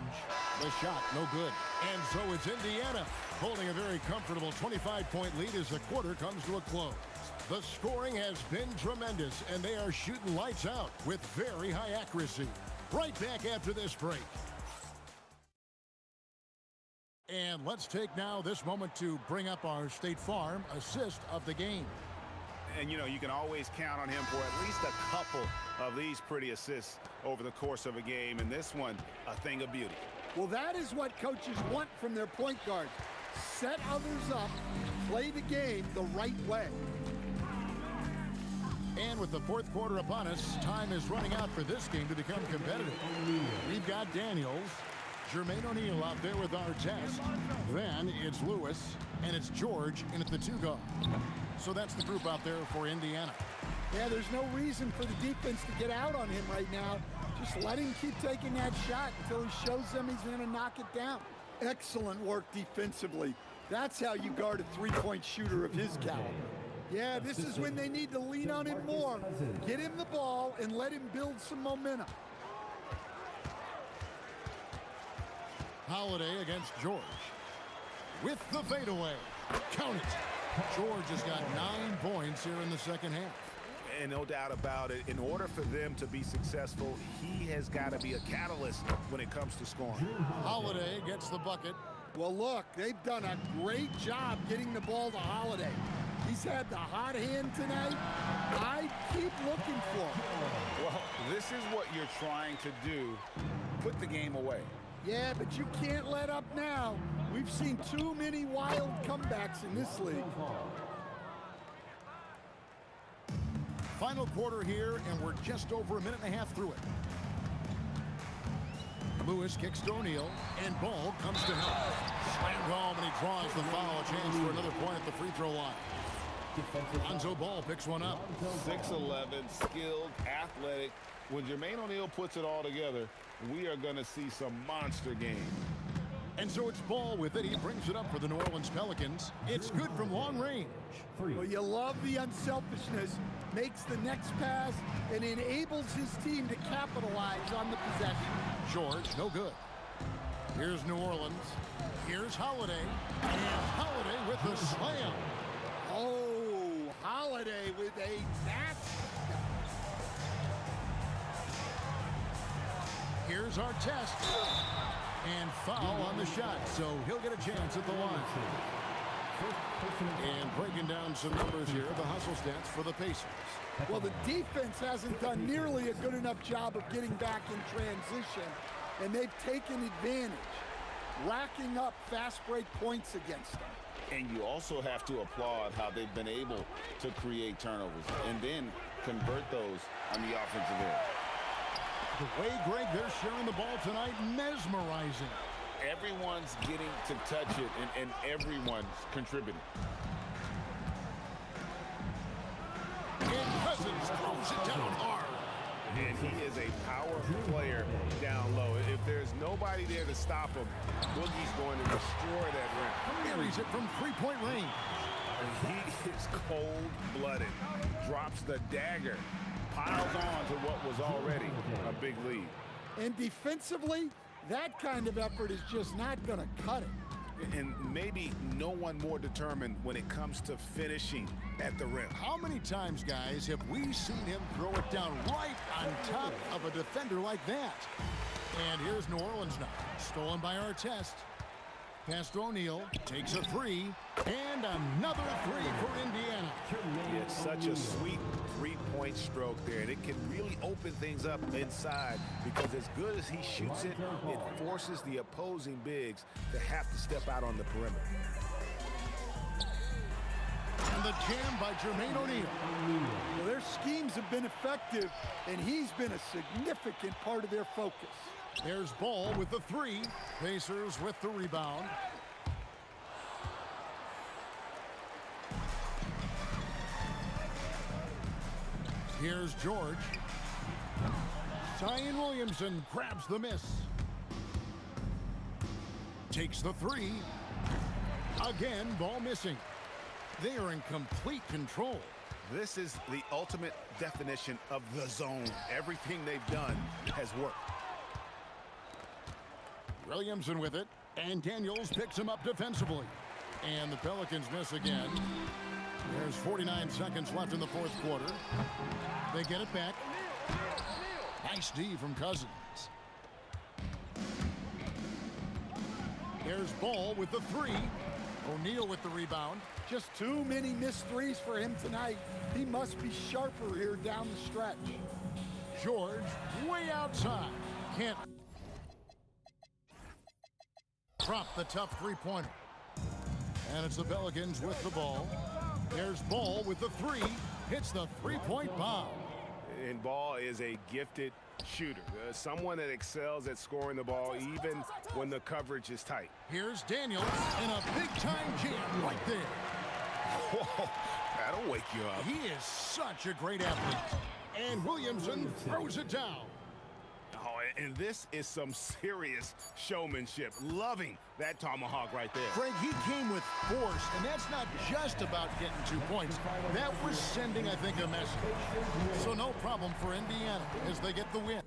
The shot, no good. And so it's Indiana holding a very comfortable 25-point lead as the quarter comes to a close. The scoring has been tremendous, and they are shooting lights out with very high accuracy. Right back after this break. And let's take now this moment to bring up our State Farm assist of the game. And, you know, you can always count on him for at least a couple of these pretty assists over the course of a game. And this one, a thing of beauty. Well, that is what coaches want from their point guards. Set others up, play the game the right way. And with the 4th quarter upon us, time is running out for this game to become competitive. We've got Daniels, Jermaine O'Neal out there with Artest. Then it's Lewis, and it's George in at the 2 guard. So that's the group out there for Indiana. Yeah, there's no reason for the defense to get out on him right now. Just let him keep taking that shot until he shows them he's going to knock it down. Excellent work defensively. That's how you guard a three-point shooter of his caliber. Yeah, this is when they need to lean on him more. Get him the ball and let him build some momentum. Holiday against George. With the fadeaway. Count it. George has got 9 points here in the second half. And no doubt about it, in order for them to be successful, he has got to be a catalyst when it comes to scoring. Holiday gets the bucket. Well, look, they've done a great job getting the ball to Holiday. He's had the hot hand tonight. I keep looking for him. Well, this is what you're trying to do. Put the game away. Yeah, but you can't let up now. We've seen too many wild comebacks in this league. Final quarter here, and we're just over a minute and a half through it. Lewis kicks to O'Neal, and ball comes to help. Slammed home, and he draws the foul. A chance for another point at the free throw line. Lonzo Ball picks one up. 6'11", skilled, athletic. When Jermaine O'Neal puts it all together, we are going to see some monster games. And so it's Ball with it. He brings it up for the New Orleans Pelicans. It's good from long range. Well, you love the unselfishness. Makes the next pass and enables his team to capitalize on the possession. George, no good. Here's New Orleans. Here's Holiday. And Holiday with the slam. Oh, Holiday with a match. Here's Artest. And foul on the shot, so he'll get a chance at the line. And breaking down some numbers here, the hustle stats for the Pacers. Well, the defense hasn't done nearly a good enough job of getting back in transition, and they've taken advantage, racking up fast break points against them. And you also have to applaud how they've been able to create turnovers and then convert those on the offensive end. The way, Greg, they're sharing the ball tonight, mesmerizing. Everyone's getting to touch it, and everyone's contributing. And Cousins throws it down hard. And he is a power player down low. If there's nobody there to stop him, Boogie's going to destroy that rim. Buries it from three-point range. He is cold-blooded, drops the dagger, piles on to what was already a big lead. And defensively, that kind of effort is just not going to cut it. And maybe no one more determined when it comes to finishing at the rim. How many times, guys, have we seen him throw it down right on top of a defender like that? And here's New Orleans now. Stolen by Artest. Pass to O'Neal. Takes a three. And another three for Indiana. It's such a sweet three-point stroke there, and it can really open things up inside because as good as he shoots it, it forces the opposing bigs to have to step out on the perimeter. And the jam by Jermaine O'Neal. Well, their schemes have been effective, and he's been a significant part of their focus. There's Ball with the three. Pacers with the rebound. Here's George. Zion Williamson grabs the miss. Takes the three. Again, ball missing. They are in complete control. This is the ultimate definition of the zone. Everything they've done has worked. Williamson with it, and Daniels picks him up defensively. And the Pelicans miss again. There's 49 seconds left in the fourth quarter. They get it back. Nice D from Cousins. There's Ball with the three. O'Neal with the rebound. Just too many missed threes for him tonight. He must be sharper here down the stretch. George way outside. Can't drop the tough three-pointer. And it's the Pelicans with the ball. There's Ball with the three. Hits the three-point bomb. And Ball is a gifted shooter. Someone that excels at scoring the ball even when the coverage is tight. Here's Daniels in a big-time jam right there. Whoa, that'll wake you up. He is such a great athlete. And Williamson throws it down. Oh, and this is some serious showmanship. Loving that tomahawk right there. Greg, he came with force, and that's not just about getting 2 points. That was sending, I think, a message. So no problem for Indiana as they get the win.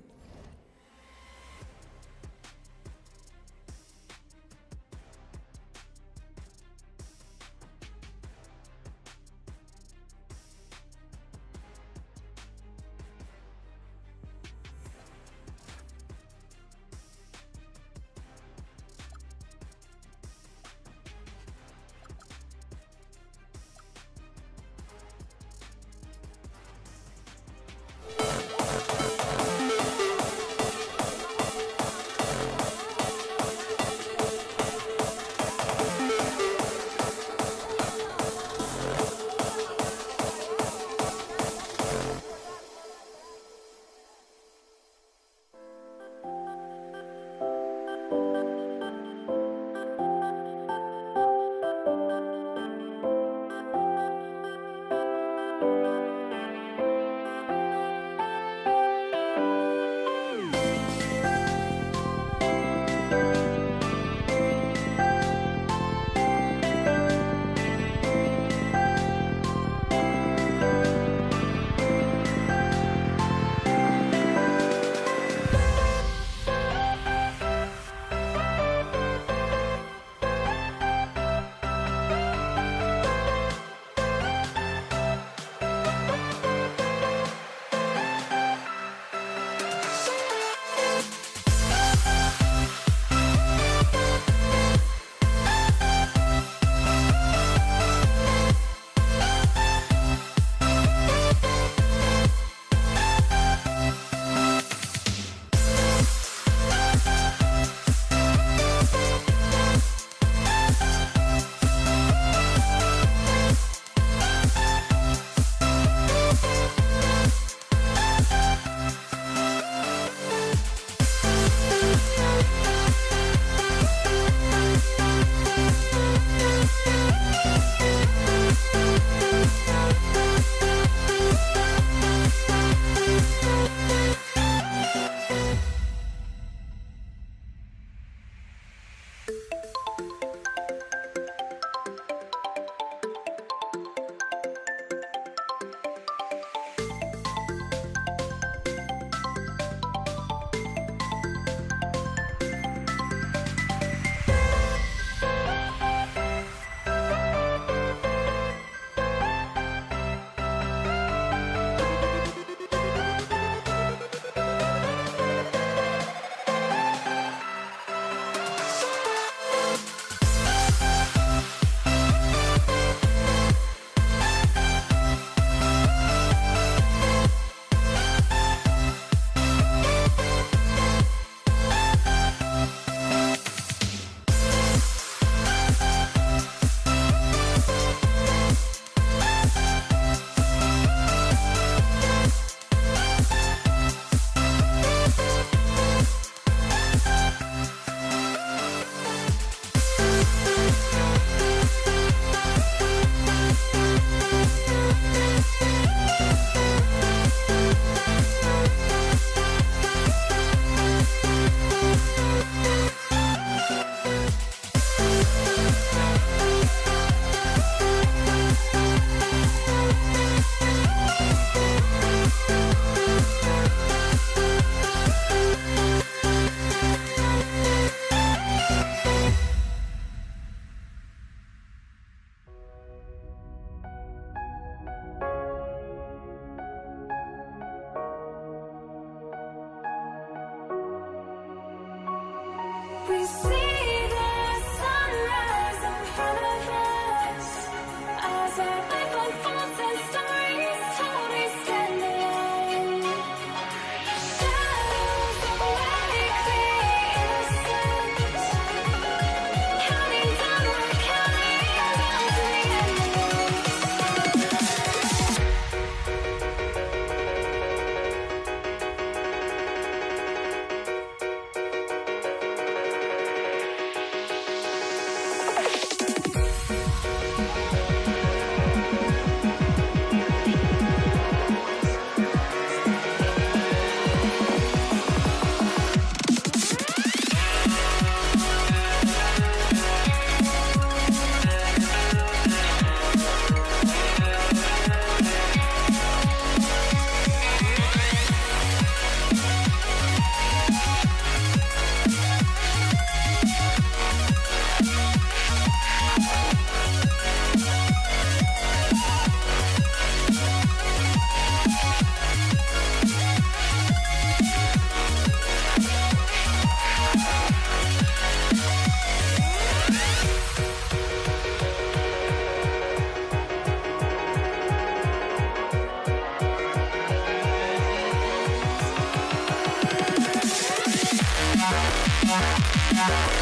Counting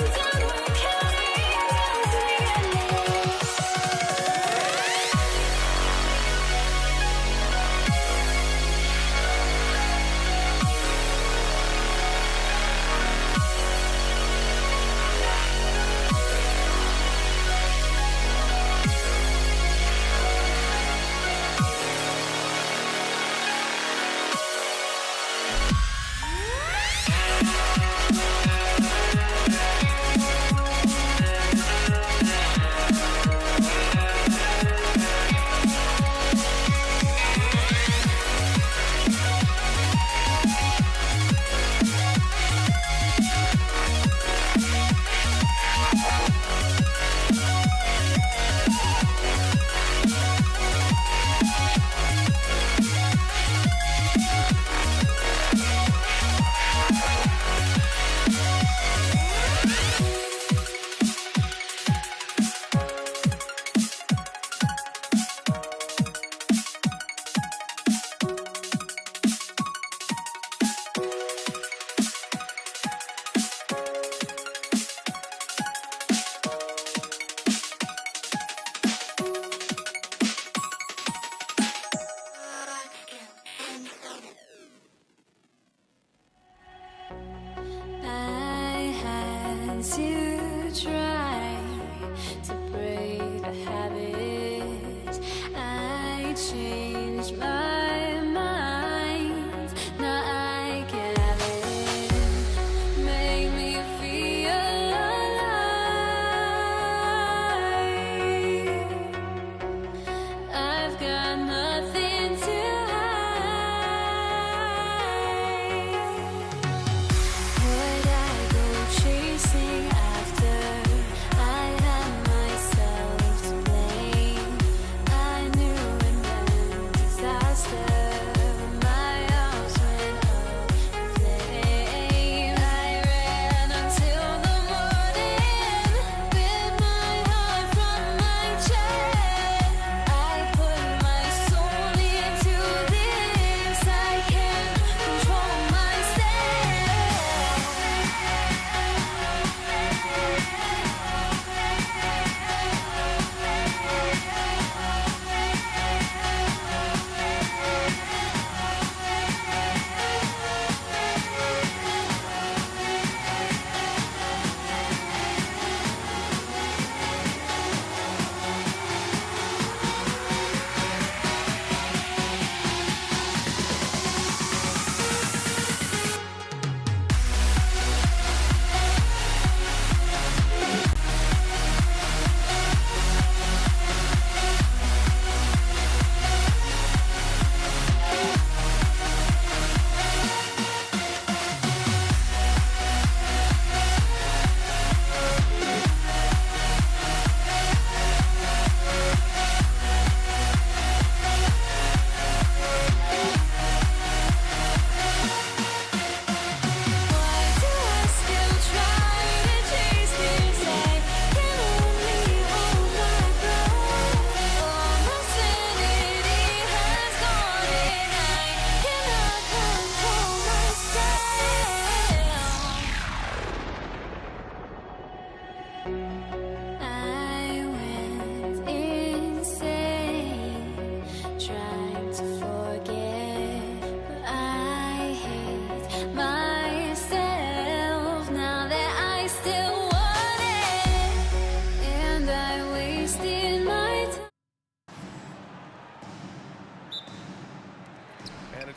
down, we're counting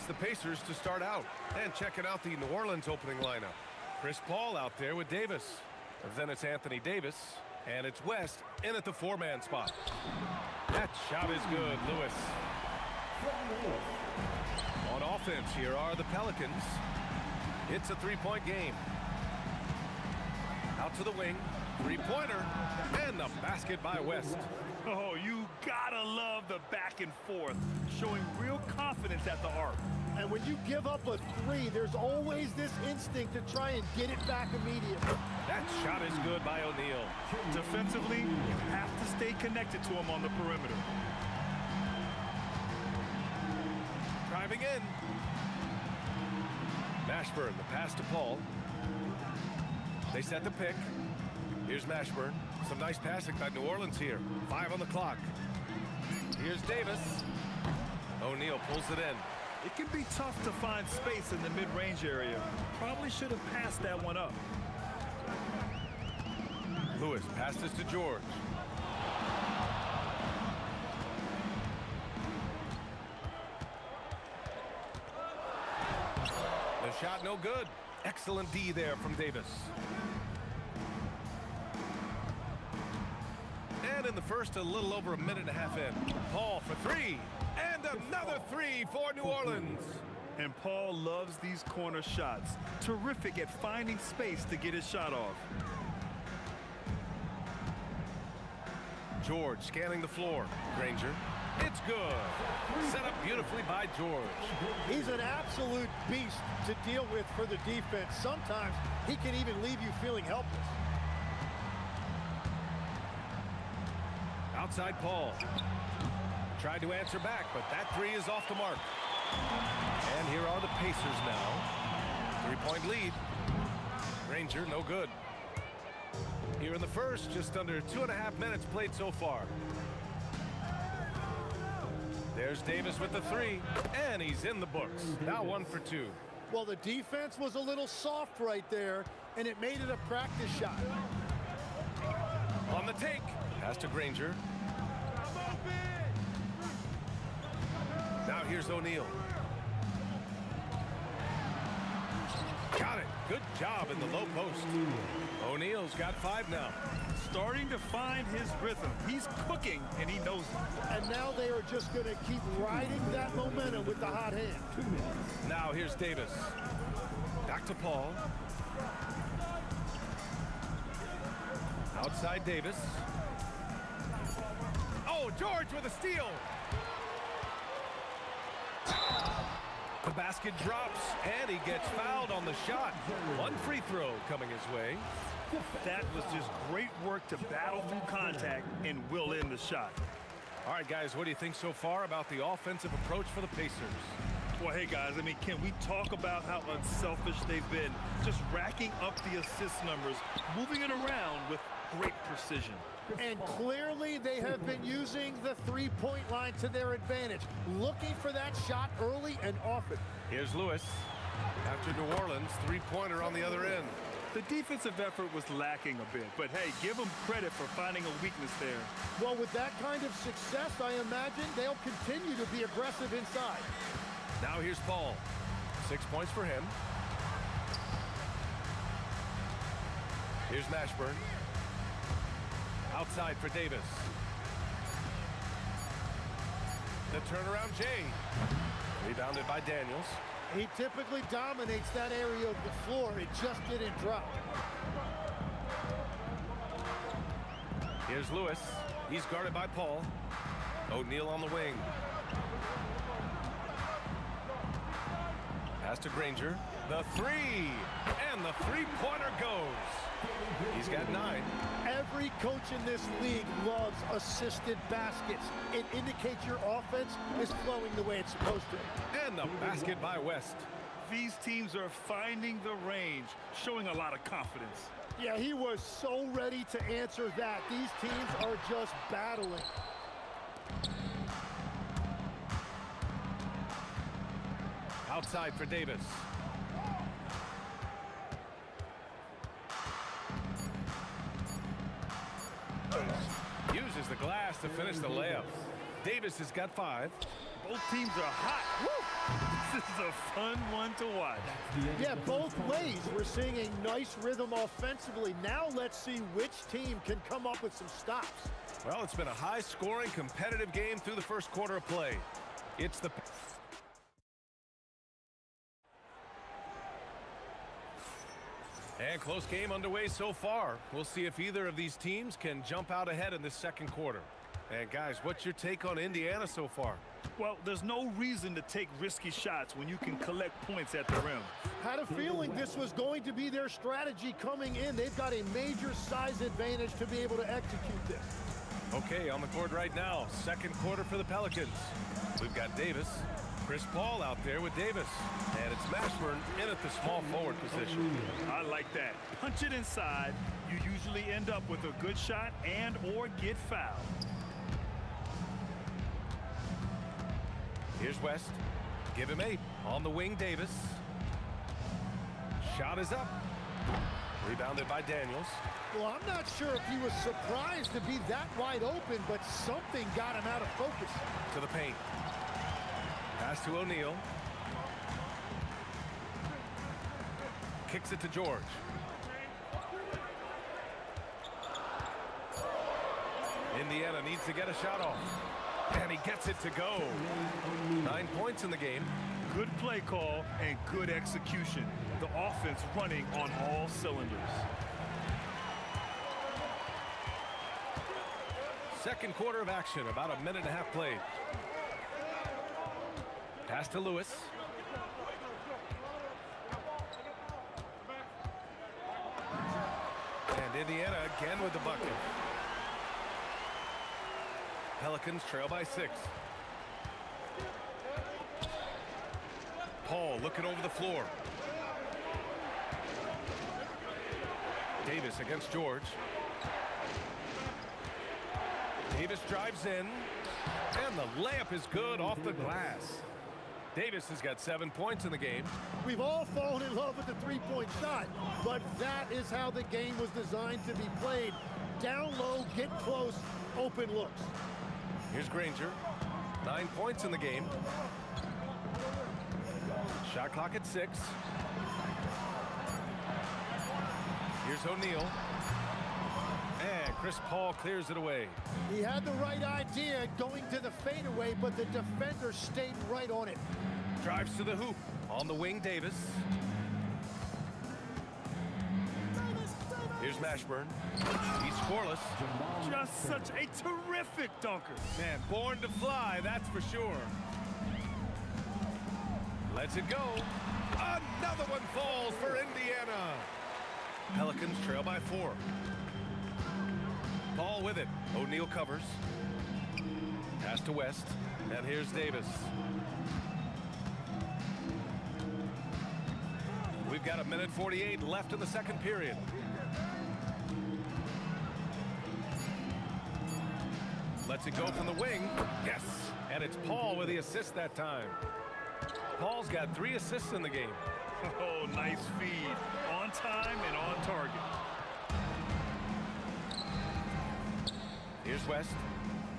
the Pacers to start out. And checking out the New Orleans opening lineup. Chris Paul out there with Davis. Then it's Anthony Davis. And it's West in at the 4-man spot. That shot is good, Lewis. On offense, here are the Pelicans. It's a 3-point game. Out to the wing. 3-pointer. And the basket by West. Oh, you gotta love the back and forth, showing real confidence at the arc. And when you give up a three, there's always this instinct to try and get it back immediately. That shot is good by O'Neal. Defensively, you have to stay connected to him on the perimeter. Driving in. Mashburn, the pass to Paul. They set the pick. Here's Mashburn. Some nice passing by New Orleans here. 5 on the clock. Here's Davis. O'Neal pulls it in. It can be tough to find space in the mid-range area. Probably should have passed that one up. Lewis passes to George. The shot no good. Excellent D there from Davis. And in the first, a little over a minute and a half in. Paul for 3. And another 3 for New Orleans. And Paul loves these corner shots. Terrific at finding space to get his shot off. George scanning the floor. Granger. It's good. Set up beautifully by George. He's an absolute beast to deal with for the defense. Sometimes he can even leave you feeling helpless. Outside Paul. Tried to answer back, but that 3 is off the mark. And here are the Pacers now. 3-point lead. Granger, no good. Here in the first, just under 2.5 minutes played so far. There's Davis with the 3, and he's in the books. Now 1 for 2. Well, the defense was a little soft right there, and it made it a practice shot. On the take. Pass to Granger. Now here's O'Neal. Got it. Good job in the low post. O'Neal's got 5 now. Starting to find his rhythm. He's cooking, and he knows it. And now they are just going to keep riding that momentum with the hot hand. Now here's Davis. Back to Paul. Outside Davis. Oh, George with a steal. The basket drops, and he gets fouled on the shot. 1 free throw coming his way. That was just great work to battle through contact and will in the shot. All right, guys, what do you think so far about the offensive approach for the Pacers? Well, hey, guys, I mean, can we talk about how unselfish they've been? Just racking up the assist numbers, moving it around with great precision. And clearly they have been using the three-point line to their advantage, looking for that shot early and often. Here's Lewis. After New Orleans, 3-pointer on the other end. The defensive effort was lacking a bit, but hey, give them credit for finding a weakness there. Well, with that kind of success, I imagine they'll continue to be aggressive inside. Now here's Paul. 6 points for him. Here's Mashburn. Outside for Davis. The turnaround Jay. Rebounded by Daniels. He typically dominates that area of the floor. It just didn't drop. Here's Lewis. He's guarded by Paul. O'Neal on the wing. Pass to Granger. The 3. And the 3-pointer goes. He's got 9. Every coach in this league loves assisted baskets. It indicates your offense is flowing the way it's supposed to. And the basket by West. These teams are finding the range, showing a lot of confidence. Yeah, he was so ready to answer that. These teams are just battling. Outside for Davis. Uses the glass to finish the layup. Davis has got 5. Both teams are hot. Woo! This is a fun one to watch. Yeah, both ways. We're seeing a nice rhythm offensively. Now let's see which team can come up with some stops. Well, it's been a high-scoring, competitive game through the first quarter of play. It's the... And close game underway so far. We'll see if either of these teams can jump out ahead in this second quarter. And guys, what's your take on Indiana so far? Well, there's no reason to take risky shots when you can collect points at the rim. Had a feeling this was going to be their strategy coming in. They've got a major size advantage to be able to execute this. Okay, on the court right now, second quarter for the Pelicans. We've got Davis, Chris Paul out there with Davis, and it's Mashburn in at the small forward position. I like that. Punch it inside. You usually end up with a good shot and or get fouled. Here's West. Give him 8. On the wing, Davis. Shot is up. Rebounded by Daniels. Well, I'm not sure if he was surprised to be that wide open, but something got him out of focus. To the paint. Pass to O'Neal. Kicks it to George. Indiana needs to get a shot off. And he gets it to go. 9 points in the game. Good play call and good execution. The offense running on all cylinders. Second quarter of action, about a minute and a half played. Pass to Lewis. And Indiana again with the bucket. Pelicans trail by 6. Paul looking over the floor. Davis against George. Davis drives in, and the layup is good off the glass. Davis has got 7 points in the game. We've all fallen in love with the three-point shot, but that is how the game was designed to be played. Down low, get close, open looks. Here's Granger. 9 points in the game. Shot clock at 6. Here's O'Neal. And Chris Paul clears it away. He had the right idea going to the fadeaway, but the defender stayed right on it. Drives to the hoop. On the wing, Davis. Here's Mashburn. He's scoreless. Just such a terrific dunker. Man, born to fly, that's for sure. Lets it go. Another one falls for Indiana. Pelicans trail by 4. Ball with it. O'Neal covers. Pass to West. And here's Davis. We've got a minute 48 left in the second period. Lets it go from the wing. Yes. And it's Paul with the assist that time. Paul's got 3 assists in the game. Oh, nice feed. On time and on target. Here's West.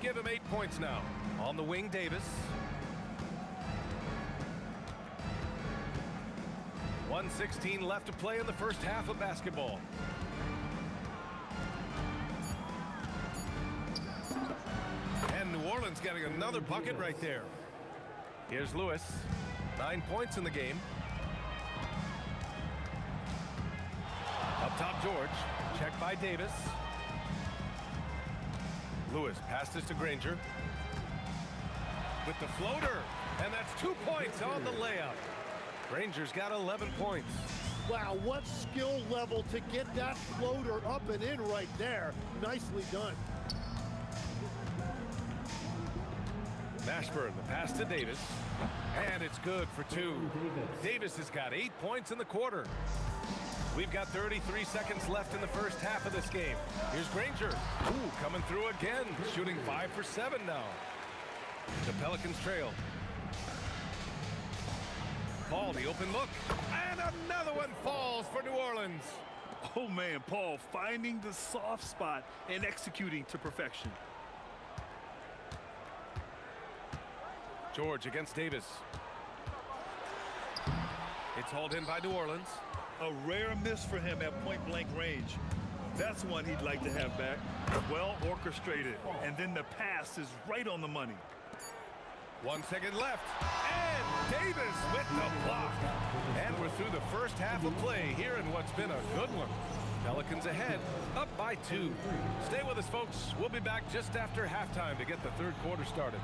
Give him 8 points now. On the wing, Davis. 1:16 left to play in the first half of basketball. And New Orleans getting another bucket right there. Here's Lewis. 9 points in the game. Up top, George. Checked by Davis. Lewis passes to Granger. With the floater. And that's 2 points on the layup. Granger's got 11 points. Wow, what skill level to get that floater up and in right there. Nicely done. Mashburn, the pass to Davis. And it's good for 2. Davis has got 8 points in the quarter. We've got 33 seconds left in the first half of this game. Here's Granger. Ooh, coming through again. Shooting 5 for 7 now. The Pelicans trail. Paul, the open look. And another one falls for New Orleans. Oh, man, Paul finding the soft spot and executing to perfection. George against Davis. It's hauled in by New Orleans. A rare miss for him at point-blank range. That's one he'd like to have back. Well orchestrated. And then the pass is right on the money. 1 second left. And Davis with the block. And we're through the first half of play here in what's been a good one. Pelicans ahead, up by 2. Stay with us, folks. We'll be back just after halftime to get the third quarter started.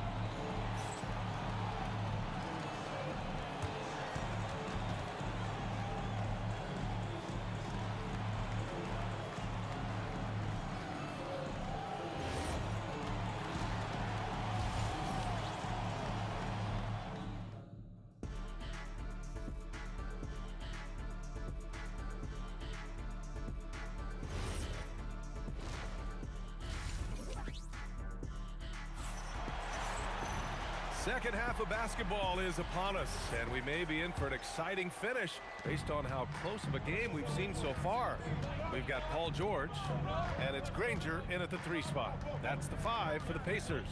Second half of basketball is upon us, and we may be in for an exciting finish based on how close of a game we've seen so far. We've got Paul George, and it's Granger in at the 3 spot. That's the 5 for the Pacers.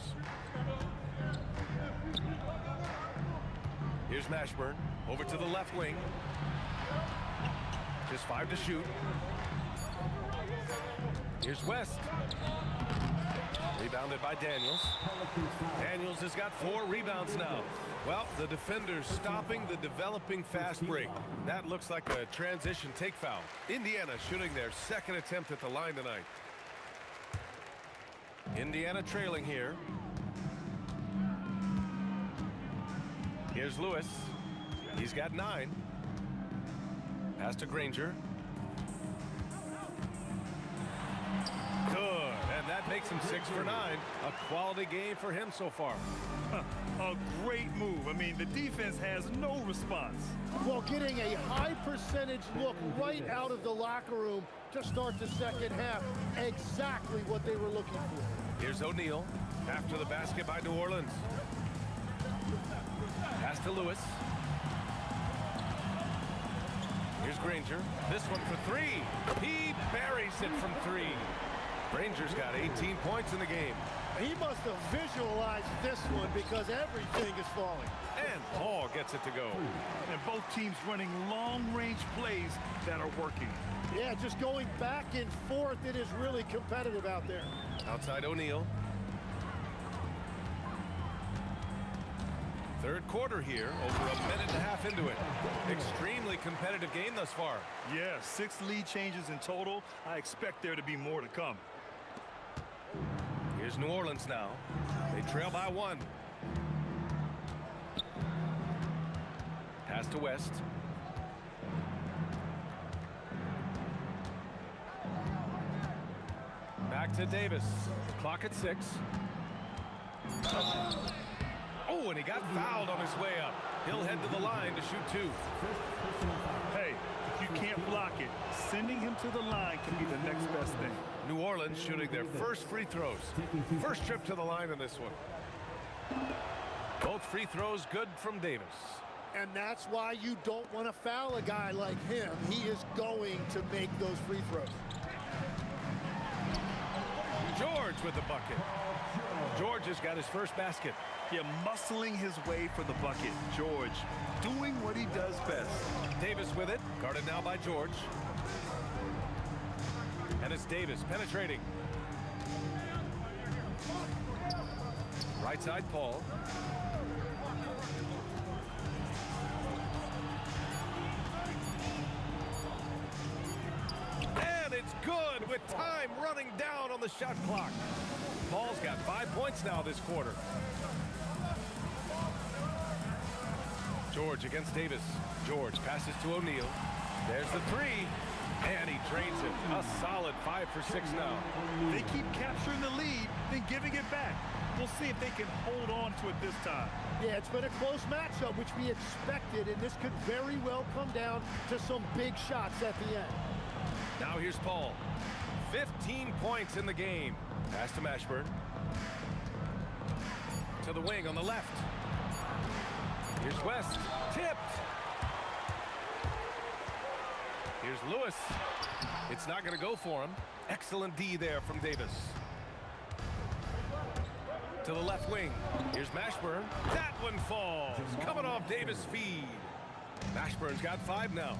Here's Mashburn over to the left wing. Just 5 to shoot. Here's West. Rebounded by Daniels. Daniels has got 4 rebounds now. Well, the defenders stopping the developing fast break. That looks like a transition take foul. Indiana shooting their second attempt at the line tonight. Indiana trailing here. Here's Lewis. He's got 9. Pass to Granger. Good, and that makes him 6 for 9. A quality game for him so far. A great move. I mean, the defense has no response. Well, getting a high percentage look right out of the locker room to start the second half. Exactly what they were looking for. Here's O'Neal after the basket by New Orleans. Pass to Lewis. Here's Granger. This one for 3. He buries it from 3. Granger's got 18 points in the game. He must have visualized this one because everything is falling. And Paul gets it to go. And both teams running long-range plays that are working. Yeah, just going back and forth. It is really competitive out there. Outside O'Neal. Third quarter here, over a minute and a half into it. Extremely competitive game thus far. Yeah, 6 lead changes in total. I expect there to be more to come. Here's New Orleans now. They trail by 1. Pass to West. Back to Davis. Clock at 6. Oh, and he got fouled on his way up. He'll head to the line to shoot 2. Hey, if you can't block it, sending him to the line can be the next best thing. New Orleans shooting their first free throws. First trip to the line in this one. Both free throws good from Davis. And that's why you don't want to foul a guy like him. He is going to make those free throws. George with the bucket. George has got his first basket. Yeah, muscling his way for the bucket. George doing what he does best. Davis with it. Guarded now by George. And it's Davis penetrating. Right side, Paul. And it's good with time running down on the shot clock. Paul's got 5 points now this quarter. George against Davis. George passes to O'Neal. There's the 3. And he drains it. A solid 5 for 6 now. They keep capturing the lead, then giving it back. We'll see if they can hold on to it this time. Yeah, it's been a close matchup, which we expected, and this could very well come down to some big shots at the end. Now here's Paul. 15 points in the game. Pass to Mashburn. To the wing on the left. Here's West. Tipped. Here's Lewis. It's not going to go for him. Excellent D there from Davis. To the left wing. Here's Mashburn. That one falls. Coming off Davis' feed. Mashburn's got 5 now.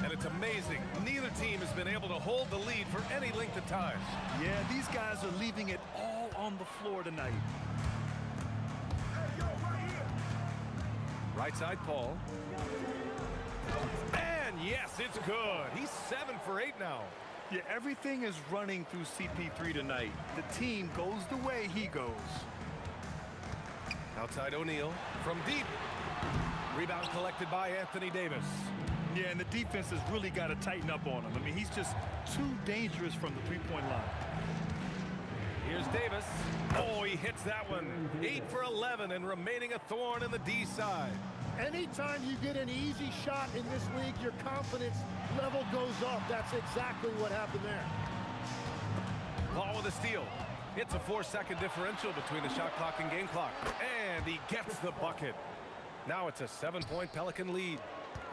And it's amazing. Neither team has been able to hold the lead for any length of time. Yeah, these guys are leaving it all on the floor tonight. Right side, Paul. And yes, it's good. He's 7 for 8 now. Yeah, everything is running through CP3 tonight. The team goes the way he goes. Outside O'Neal from deep. Rebound collected by Anthony Davis. Yeah, and the defense has really got to tighten up on him. I mean, he's just too dangerous from the three-point line. Here's Davis. Oh, he hits that one. 8 for 11 and remaining a thorn in the D side. Anytime you get an easy shot in this league, your confidence level goes up. That's exactly what happened there. Paul with a steal. It's a 4-second differential between the shot clock and game clock. And he gets the bucket. Now it's a 7-point Pelican lead.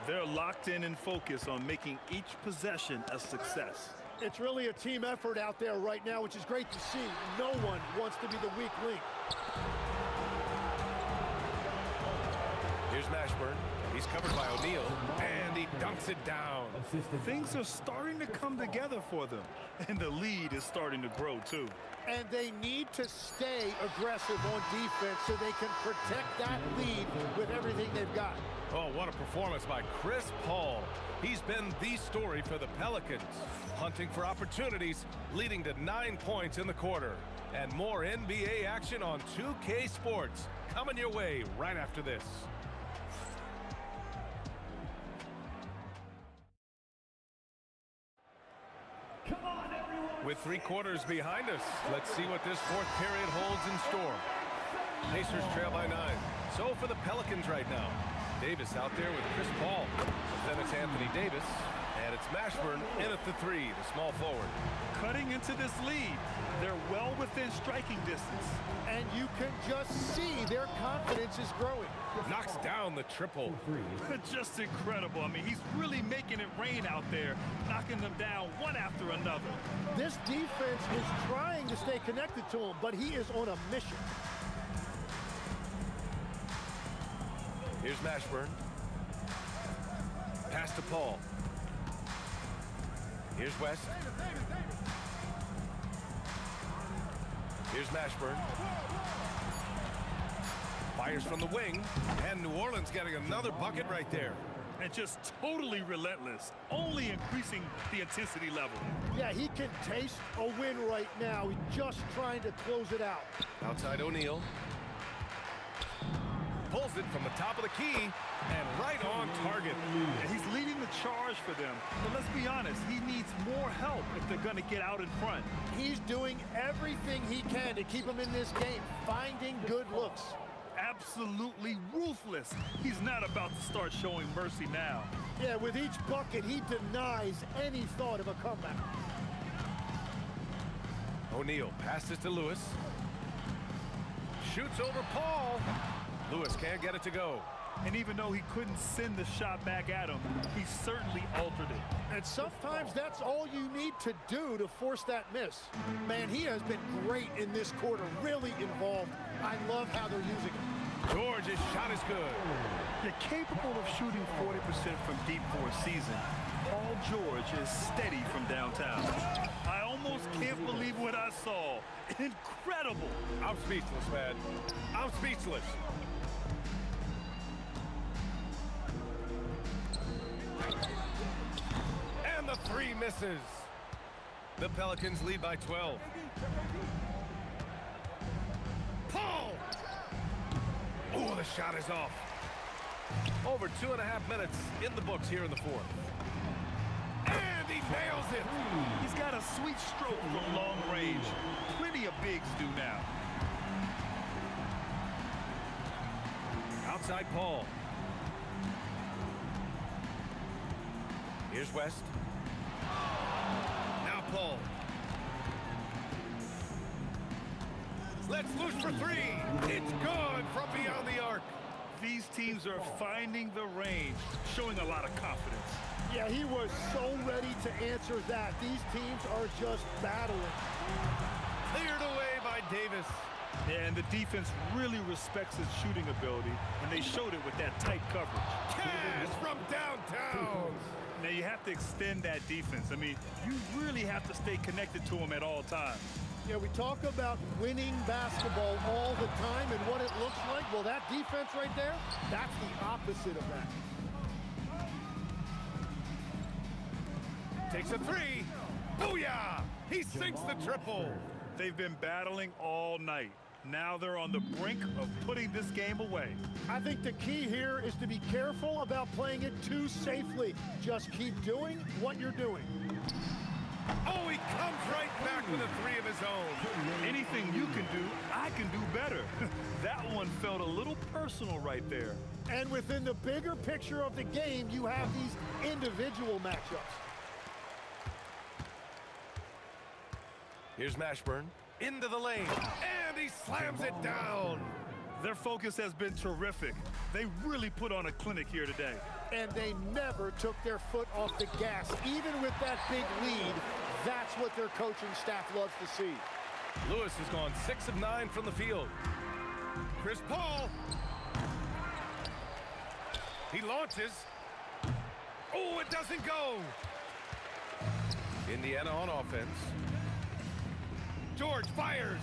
They're locked in and focused on making each possession a success. It's really a team effort out there right now, which is great to see. No one wants to be the weak link. Here's Mashburn. He's covered by O'Neal, and he dunks it down. Things are starting to come together for them, and the lead is starting to grow, too. And they need to stay aggressive on defense so they can protect that lead with everything they've got. Oh, what a performance by Chris Paul. He's been the story for the Pelicans, hunting for opportunities, leading to 9 points in the quarter. And more NBA action on 2K Sports coming your way right after this. With 3 quarters behind us, let's see what this 4th period holds in store. Pacers trail by 9. So for the Pelicans right now. Davis out there with Chris Paul. Then it's Anthony Davis. And it's Mashburn in at the 3, the small forward. Cutting into this lead. They're well within striking distance. And you can just see their confidence is growing. Knocks down the triple. Just incredible. I mean, he's really making it rain out there, knocking them down one after another. This defense is trying to stay connected to him, but he is on a mission. Here's Mashburn. Pass to Paul. Here's West. Here's Mashburn. Fires from the wing. And New Orleans getting another bucket right there. And just totally relentless, only increasing the intensity level. Yeah, he can taste a win right now. He's just trying to close it out. Outside O'Neal. Pulls it from the top of the key and right on target. He's leading the charge for them. But let's be honest, he needs more help if they're going to get out in front. He's doing everything he can to keep them in this game, finding good looks. Absolutely ruthless. He's not about to start showing mercy now. Yeah, with each bucket, he denies any thought of a comeback. O'Neal passes to Lewis. Shoots over Paul. Lewis can't get it to go. And even though he couldn't send the shot back at him, he certainly altered it. And sometimes that's all you need to do to force that miss. Man, he has been great in this quarter, really involved. I love how they're using him. George's shot is good. You're capable of shooting 40% from deep for a season. Paul George is steady from downtown. I almost can't believe what I saw. Incredible. I'm speechless, man. I'm speechless. And the 3 misses. The Pelicans lead by 12. Paul! Oh, the shot is off. Over 2.5 minutes in the books here in the 4th. And he nails it. He's got a sweet stroke from long range. Plenty of bigs do now. Outside Paul. Here's West. Now Paul. Let's loose for 3. It's good from beyond the arc. These teams are finding the range, showing a lot of confidence. Yeah, he was so ready to answer that. These teams are just battling. Cleared away by Davis. Yeah, and the defense really respects his shooting ability, and they showed it with that tight coverage. Cash from downtown. Now you have to extend that defense. I mean, you really have to stay connected to him at all times. Yeah, we talk about winning basketball all the time and what it looks like. Well, that defense right there, that's the opposite of that. Takes a three. Booyah! He sinks the triple. They've been battling all night. Now they're on the brink of putting this game away. I think the key here is to be careful about playing it too safely. Just keep doing what you're doing. Oh, he comes right back with a three of his own. Anything you can do, I can do better. That one felt a little personal right there. And within the bigger picture of the game, you have these individual matchups. Here's Mashburn into the lane, and he slams it down. Their focus has been terrific. They really put on a clinic here today. And they never took their foot off the gas. Even with that big lead, that's what their coaching staff loves to see. Lewis has gone 6 of 9 from the field. Chris Paul. He launches. Oh, it doesn't go. Indiana on offense. George fires.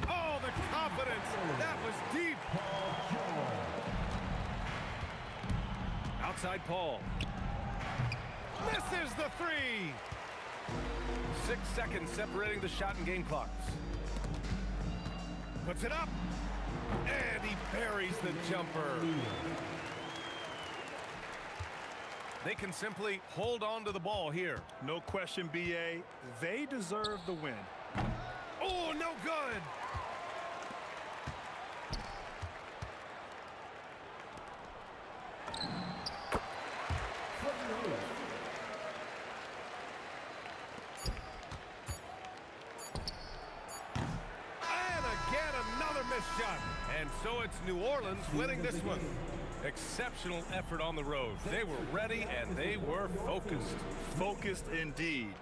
Oh, the confidence. That was deep. Outside Paul. Misses the three. 6 seconds separating the shot and game clocks. Puts it up. And he buries the jumper. They can simply hold on to the ball here. No question, B.A. They deserve the win. Oh, no good. And again, another missed shot. And so it's New Orleans winning this one. Exceptional effort on the road. They were ready and they were focused. Focused indeed.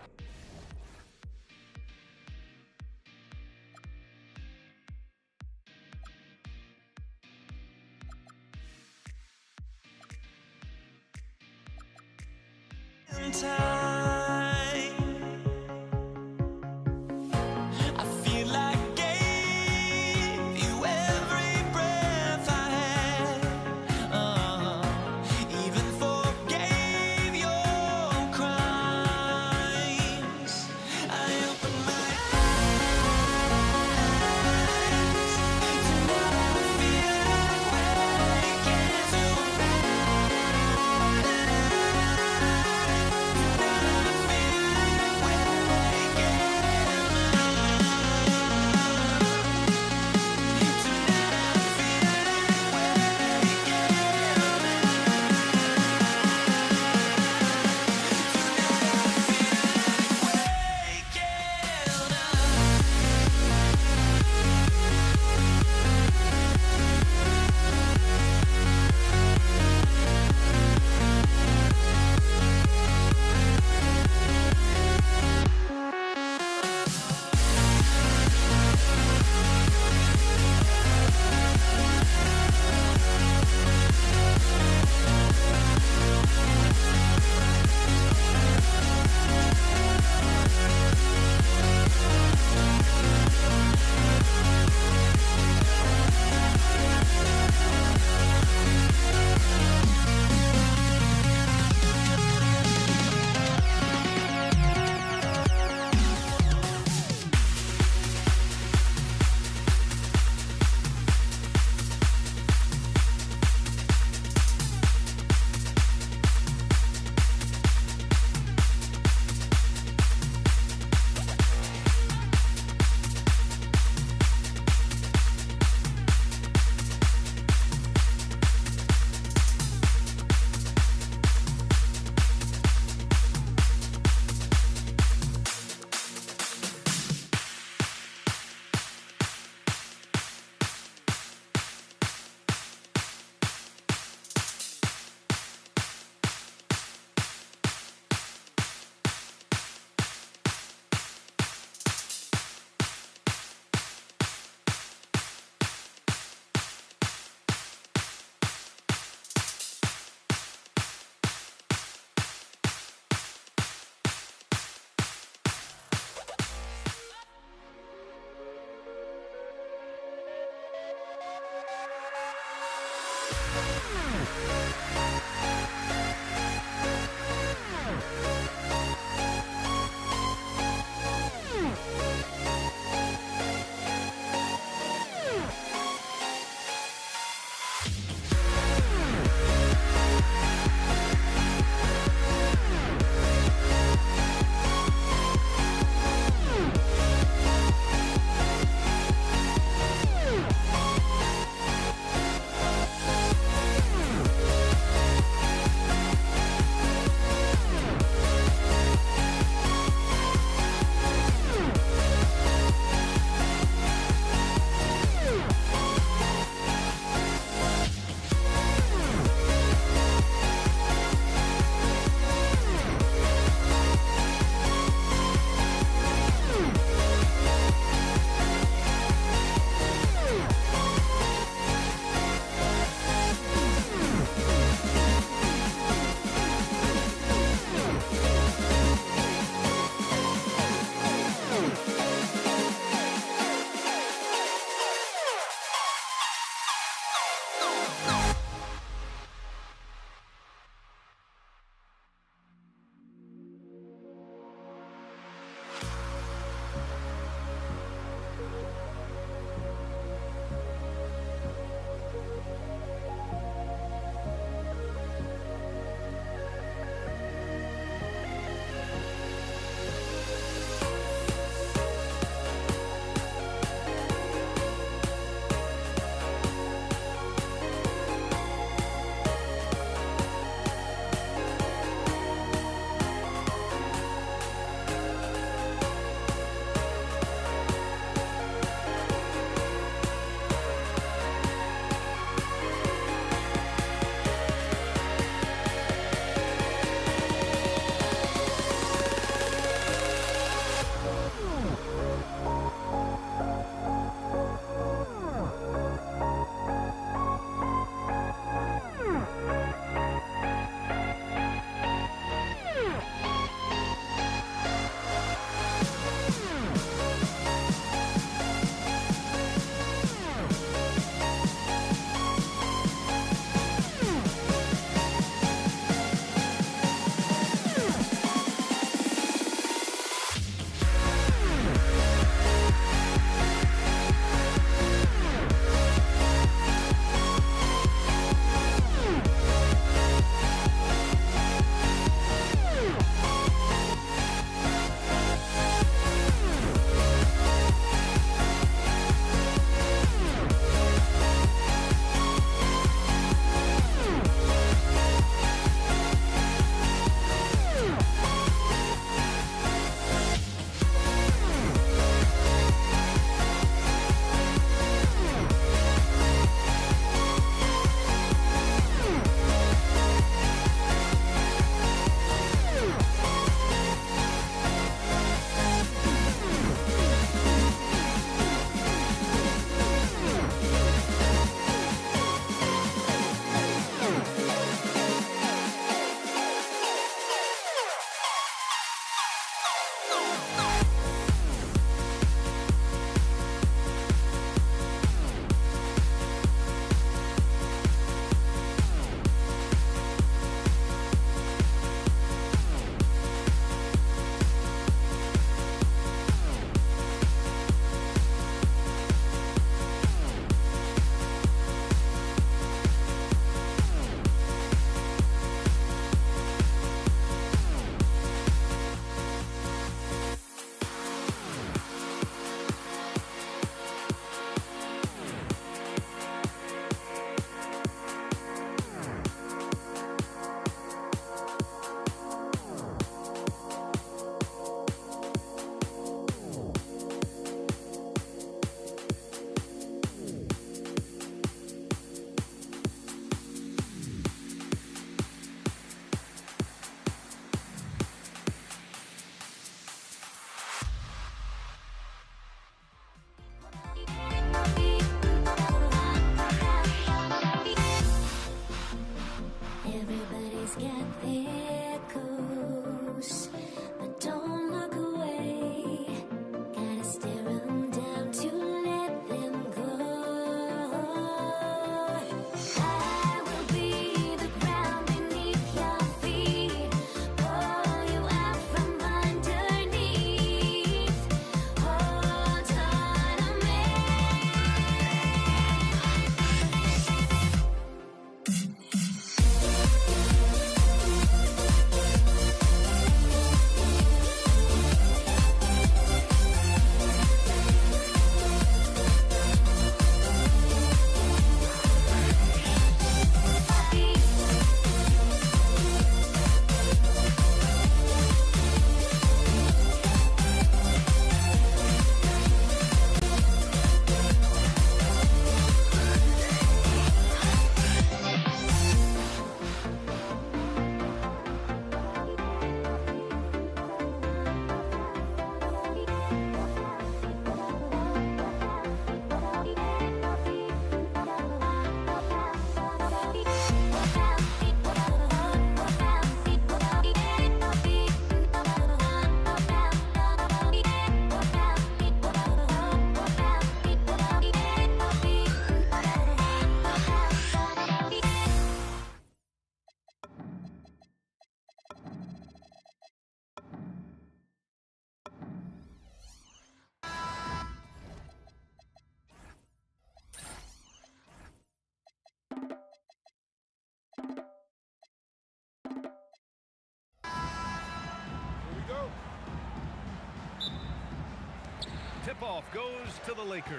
tip-off goes to the Lakers.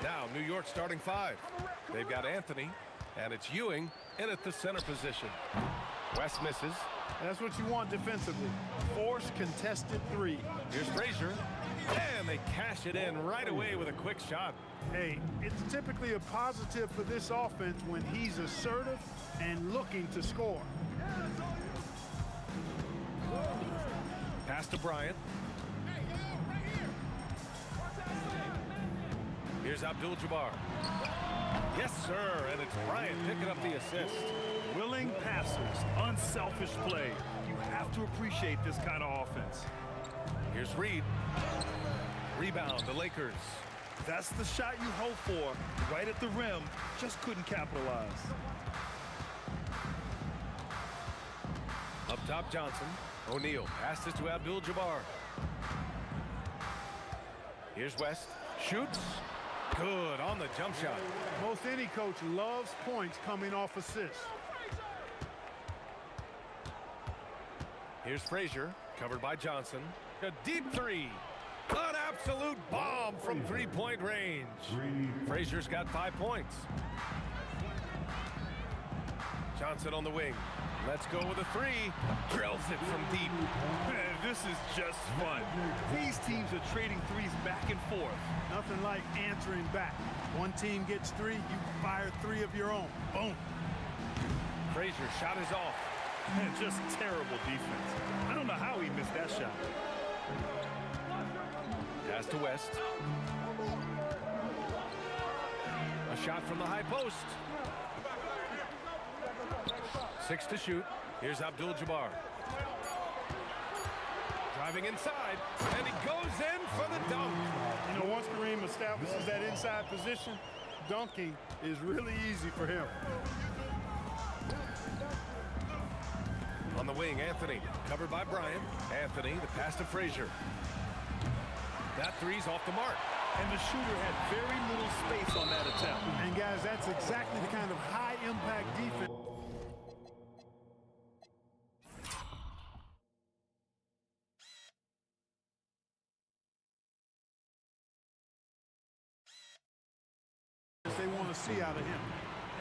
Now New York starting 5. They've got Anthony, and it's Ewing in at the center position. West misses. That's what you want defensively. Force contested 3. Here's Frazier, and they cash it in right away with a quick shot. Hey, it's typically a positive for this offense when he's assertive and looking to score. Pass to Bryant. Here's Abdul-Jabbar. Yes, sir, and it's Bryant picking up the assist. Willing passers, unselfish play. You have to appreciate this kind of offense. Here's Reed. Rebound, the Lakers. That's the shot you hope for, right at the rim. Just couldn't capitalize. Up top, Johnson. O'Neal passes to Abdul-Jabbar. Here's West. Shoots. Good on the jump shot. Most any coach loves points coming off assists. Here's Frazier, covered by Johnson. A deep 3. An absolute bomb from three-point range. Frazier's got 5 points. Johnson on the wing. Let's go with a 3. Drills it from deep. Man, this is just fun. These teams are trading threes back and forth. Nothing like answering back. One team gets 3, you fire 3 of your own. Boom. Frazier's shot is off. Man, just terrible defense. I don't know how he missed that shot. Pass to West. A shot from the high post. 6 to shoot. Here's Abdul-Jabbar. Driving inside, and he goes in for the dunk. You know, once Kareem establishes that inside position, dunking is really easy for him. On the wing, Anthony, covered by Bryant. Anthony, the pass to Frazier. That 3's off the mark. And the shooter had very little space on that attempt. And guys, that's exactly the kind of high-impact defense. They want to see out of him.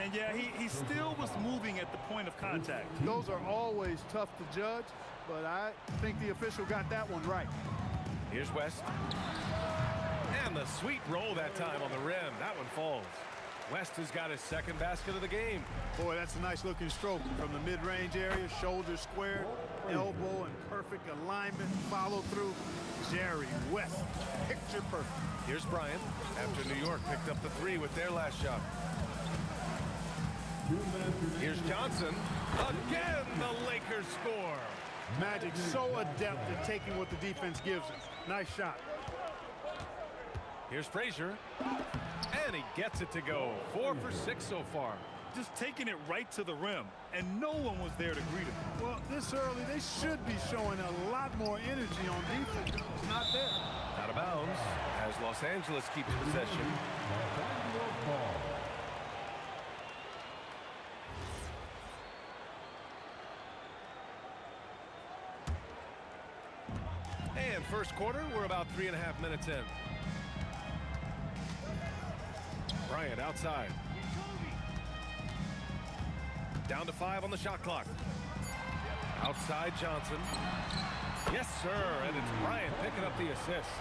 And yeah, he still was moving at the point of contact. Those are always tough to judge, but I think the official got that one right. Here's West. And the sweet roll that time on the rim. That one falls. West has got his second basket of the game. Boy, that's a nice looking stroke from the mid-range area. Shoulder square, elbow in perfect alignment, follow through. Jerry West, picture perfect. Here's Bryant after New York picked up the 3 with their last shot. Here's Johnson. Again, the Lakers score. Magic so adept at taking what the defense gives him. Nice shot. Here's Frazier. And he gets it to go. 4 for 6 so far. Just taking it right to the rim, and no one was there to greet him. Well, this early, they should be showing a lot more energy on defense. It's not there. Out of bounds as Los Angeles keeps possession. And first quarter, we're about 3.5 minutes in. Bryant outside. Down to 5 on the shot clock. Outside Johnson. Yes, sir, and it's Bryant picking up the assist.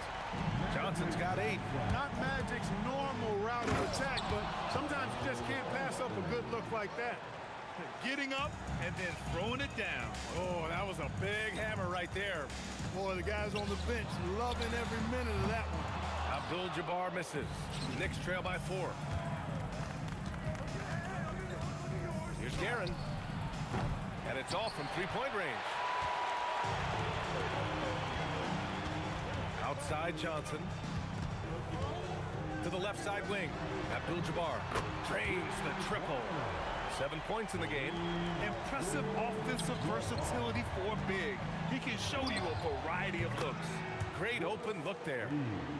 Johnson's got 8. Not Magic's normal route of attack, but sometimes you just can't pass up a good look like that. Getting up and then throwing it down. Oh, that was a big hammer right there. Boy, the guys on the bench loving every minute of that one. Abdul-Jabbar misses. Knicks trail by 4. Here's Guerin. And it's off from three-point range. Outside Johnson. To the left side wing. Abdul-Jabbar drains the triple. 7 points in the game. Impressive offensive versatility for big. He can show you a variety of looks. Great open look there.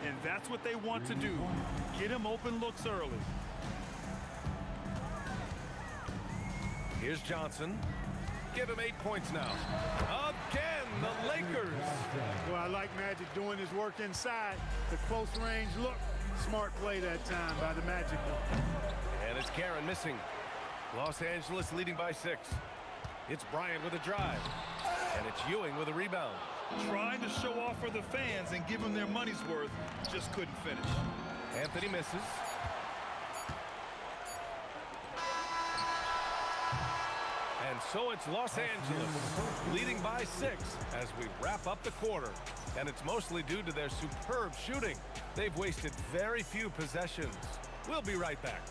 And that's what they want to do. Get him open looks early. Here's Johnson. Give him 8 points now. Again, the Lakers. Well, I like Magic doing his work inside. The close range look. Smart play that time by the Magic. And it's Karen missing. Los Angeles leading by 6. It's Bryant with a drive. And it's Ewing with a rebound. Trying to show off for the fans and give them their money's worth. Just couldn't finish. Anthony misses. And so it's Los Angeles leading by 6 as we wrap up the quarter. And it's mostly due to their superb shooting. They've wasted very few possessions. We'll be right back.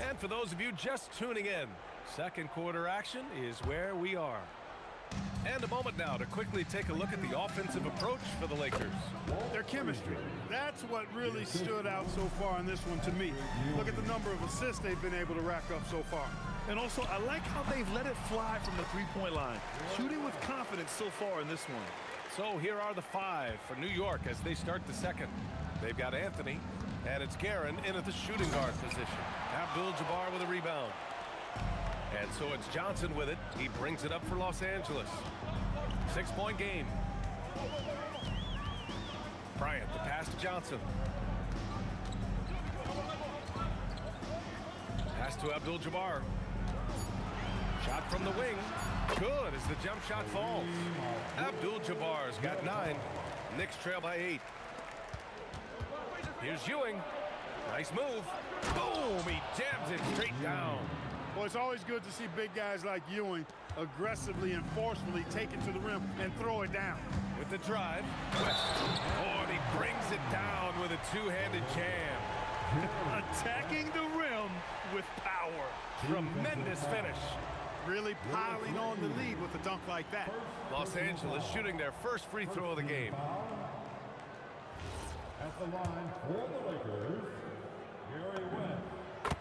And for those of you just tuning in, second quarter action is where we are. And a moment now to quickly take a look at the offensive approach for the Lakers. Their chemistry. That's what really stood out so far in this one to me. Look at the number of assists they've been able to rack up so far. And also, I like how they've let it fly from the three-point line. Shooting with confidence so far in this one. So here are the 5 for New York as they start the second. They've got Anthony, and it's Guerin in at the shooting guard position. Abdul-Jabbar with a rebound. And so it's Johnson with it. He brings it up for Los Angeles. 6-point game. Bryant, the pass to Johnson. Pass to Abdul-Jabbar. Shot from the wing. Good as the jump shot falls. Abdul-Jabbar's got 9. Knicks trail by 8. Here's Ewing. Nice move. Boom! He jams it straight down. Well, it's always good to see big guys like Ewing aggressively and forcefully take it to the rim and throw it down. With the drive, West. Oh, and he brings it down with a two-handed jam. Attacking the rim with power. Tremendous finish. Really piling on the lead with a dunk like that. Los Angeles shooting their first free throw of the game. At the line for the Lakers, Gary West.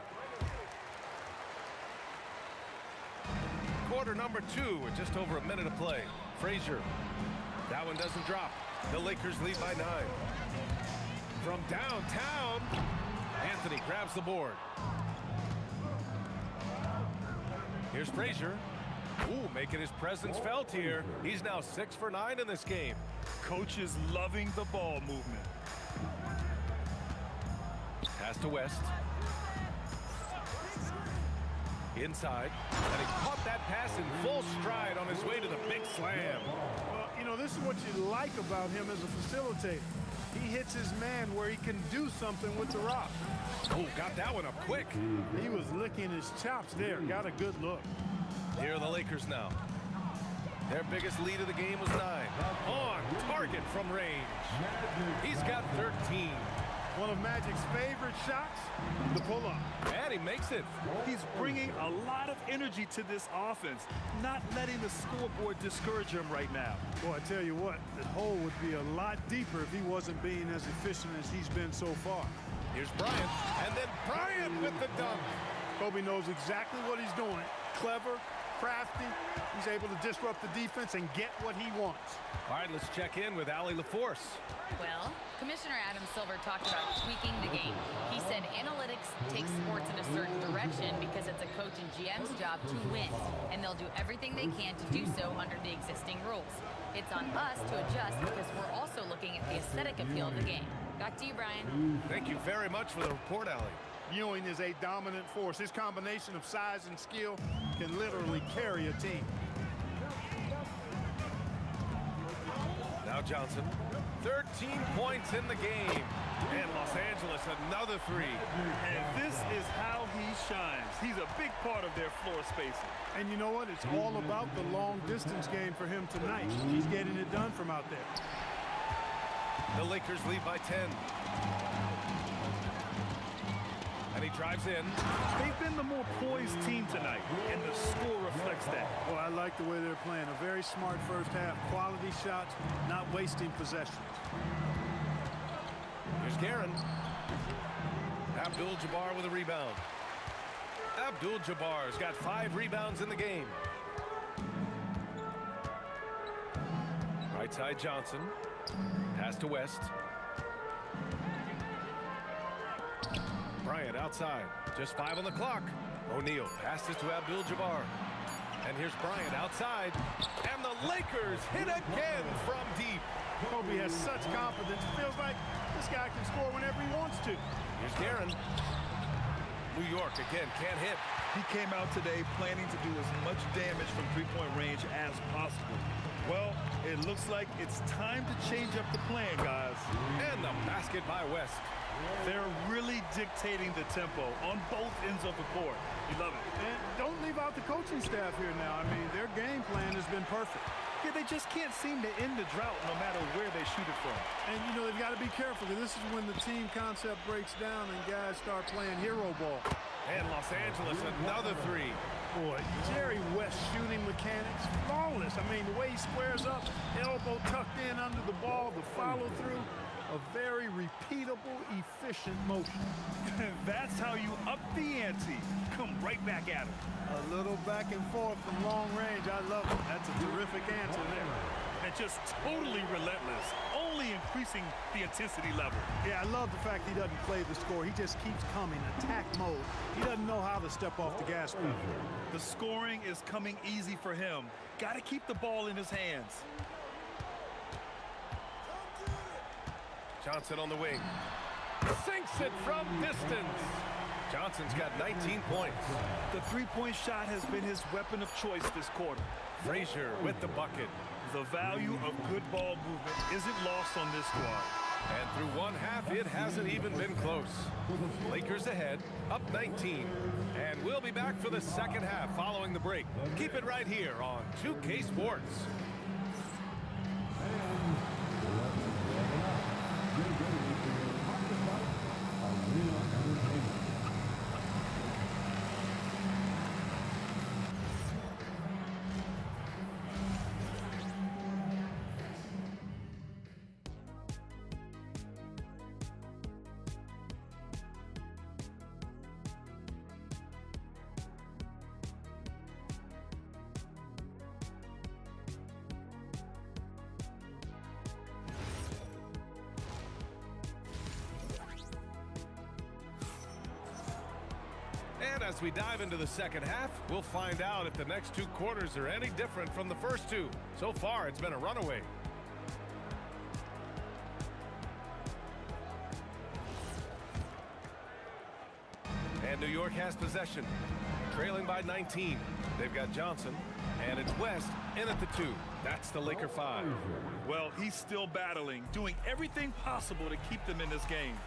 Quarter number 2 with just over a minute to play. Frazier. That one doesn't drop. The Lakers lead by 9. From downtown, Anthony grabs the board. Here's Frazier. Ooh, making his presence felt here. He's now 6 for 9 in this game. Coach is loving the ball movement. Pass to West. Inside. And he caught that pass in full stride on his way to the big slam. Well, you know, this is what you like about him as a facilitator. He hits his man where he can do something with the rock. Oh, got that one up quick. He was licking his chops there. Got a good look. Here are the Lakers now. Their biggest lead of the game was 9. On target from range. He's got 13. One of Magic's favorite shots, the pull-up. And he makes it. He's bringing a lot of energy to this offense, not letting the scoreboard discourage him right now. Boy, I tell you what, the hole would be a lot deeper if he wasn't being as efficient as he's been so far. Here's Bryant, and then Bryant with the dunk. Kobe knows exactly what he's doing. Clever, crafty. He's able to disrupt the defense and get what he wants. All right, let's check in with Allie LaForce. Well, Commissioner Adam Silver talked about tweaking the game. He said analytics take sports in a certain direction because it's a coach and GM's job to win, and they'll do everything they can to do so under the existing rules. It's on us to adjust because we're also looking at the aesthetic appeal of the game. Back to you, Brian. Thank you very much for the report, Allie. Ewing is a dominant force. His combination of size and skill can literally carry a team. Now Johnson, 13 points in the game. And Los Angeles, another 3. And this is how he shines. He's a big part of their floor spacing. And you know what? It's all about the long distance game for him tonight. He's getting it done from out there. The Lakers lead by 10. And he drives in. They've been the more poised team tonight, and the score reflects that. Well, I like the way they're playing. A very smart first half. Quality shots, not wasting possessions. Here's Guerin. Abdul-Jabbar with a rebound. Abdul-Jabbar's got 5 rebounds in the game. Right side Johnson. Pass to West. Bryant outside. Just 5 on the clock. O'Neal passes to Abdul-Jabbar. And here's Bryant outside. And the Lakers hit again from deep. Kobe has such confidence. Feels like this guy can score whenever he wants to. Here's Guerin. New York again can't hit. He came out today planning to do as much damage from three-point range as possible. Well, it looks like it's time to change up the plan, guys. And the basket by West. They're really dictating the tempo on both ends of the court. You love it. And don't leave out the coaching staff here now. I mean, their game plan has been perfect. Yeah, they just can't seem to end the drought no matter where they shoot it from. And, you know, they've got to be careful, because this is when the team concept breaks down and guys start playing hero ball. And Los Angeles, another three. Boy, Jerry West shooting mechanics, flawless. I mean, the way he squares up, elbow tucked in under the ball, the follow through, a very repeatable, efficient motion. That's how you up the ante. Come right back at him. A little back and forth from long range. I love it. That's a terrific answer there. And just totally relentless, only increasing the intensity level. Yeah, I love the fact he doesn't play the score. He just keeps coming, attack mode. He doesn't know how to step off the gas pedal. The scoring is coming easy for him. Got to keep the ball in his hands. Johnson on the wing. Sinks it from distance. Johnson's got 19 points. The three-point shot has been his weapon of choice this quarter. Frazier with the bucket. The value of good ball movement isn't lost on this squad. And through one half, it hasn't even been close. Lakers ahead, up 19. And we'll be back for the second half following the break. Keep it right here on 2K Sports. And as we dive into the second half, we'll find out if the next two quarters are any different from the first two. So far, it's been a runaway. And New York has possession, trailing by 19. They've got Johnson, and it's West in at the 2. That's the Laker 5. Well, he's still battling, doing everything possible to keep them in this game.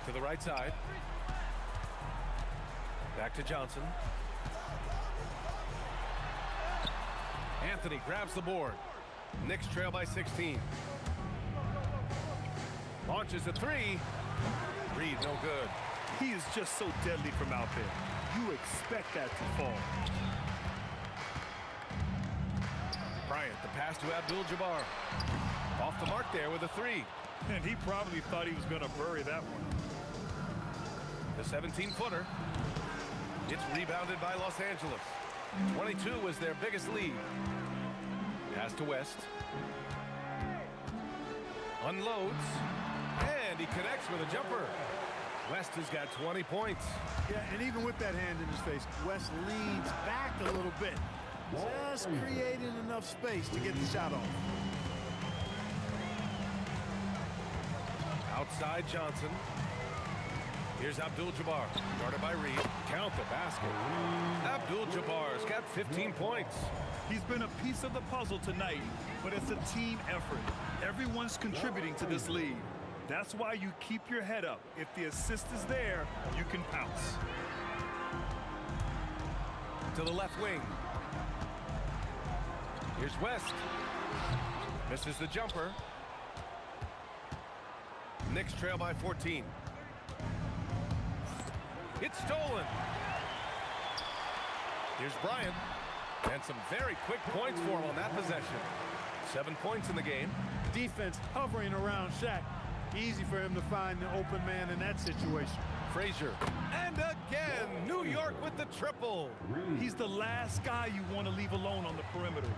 To the right side. Back to Johnson. Anthony grabs the board. Knicks trail by 16. Launches a 3. Reed no good. He is just so deadly from out there. You expect that to fall. Bryant, the pass to Abdul-Jabbar. Off the mark there with a 3. And he probably thought he was going to bury that one. The 17-footer. It's rebounded by Los Angeles. 22 was their biggest lead. Pass to West. Unloads. And he connects with a jumper. West has got 20 points. Yeah, and even with that hand in his face, West leans back a little bit. Just creating enough space to get the shot off. Outside Johnson. Here's Abdul-Jabbar, guarded by Reed. Count the basket. Abdul-Jabbar's got 15 points. He's been a piece of the puzzle tonight, but it's a team effort. Everyone's contributing to this lead. That's why you keep your head up. If the assist is there, you can pounce. To the left wing. Here's West. Misses the jumper. Knicks trail by 14. It's stolen. Here's Bryant. And some very quick points for him on that possession. 7 points in the game. Defense hovering around Shaq. Easy for him to find the open man in that situation. Frazier. And again, New York with the triple. He's the last guy you want to leave alone on the perimeter.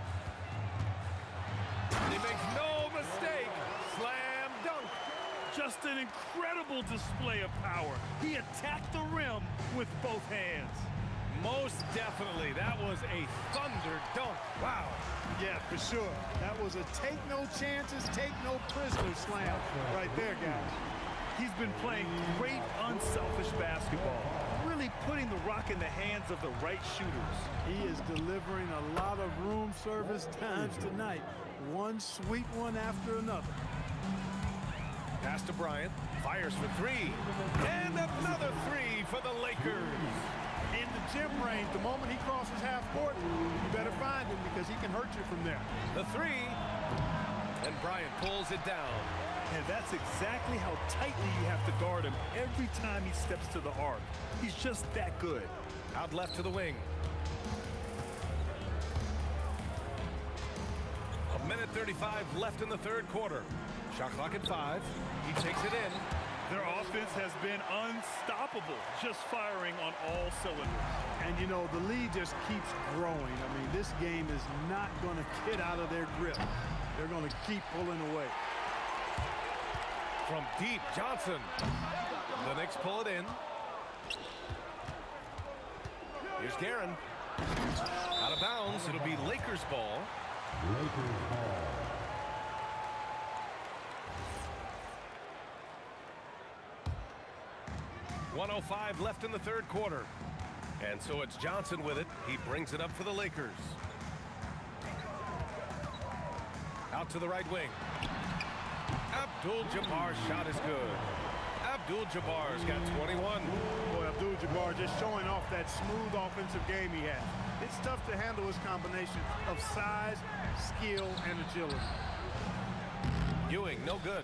He makes no mistake. Slam dunk. Just an incredible display of power. He attacked the rim with both hands. Most definitely. That was a thunder dunk. Wow. Yeah, for sure. That was a take no chances, take no prisoners slam right there, guys. He's been playing great unselfish basketball, really putting the rock in the hands of the right shooters. He is delivering a lot of room service times tonight. One sweet one after another. Pass to Bryant. Fires for three. And another three for the Lakers. In the gym range, the moment he crosses half court, you better find him because he can hurt you from there. The three. And Bryant pulls it down. And that's exactly how tightly you have to guard him every time he steps to the arc. He's just that good. Out left to the wing. A minute 35 left in the third quarter. Shot clock at 5. He takes it in. Their offense has been unstoppable, just firing on all cylinders. And, you know, the lead just keeps growing. I mean, this game is not going to get out of their grip. They're going to keep pulling away. From deep, Johnson. The Knicks pull it in. Here's Guerin. Out of bounds. It'll be Lakers ball. Lakers ball. .105 left in the third quarter. And so it's Johnson with it. He brings it up for the Lakers. Out to the right wing. Abdul-Jabbar's shot is good. Abdul-Jabbar's got 21. Boy, Abdul-Jabbar just showing off that smooth offensive game he has. It's tough to handle his combination of size, skill, and agility. Ewing, no good.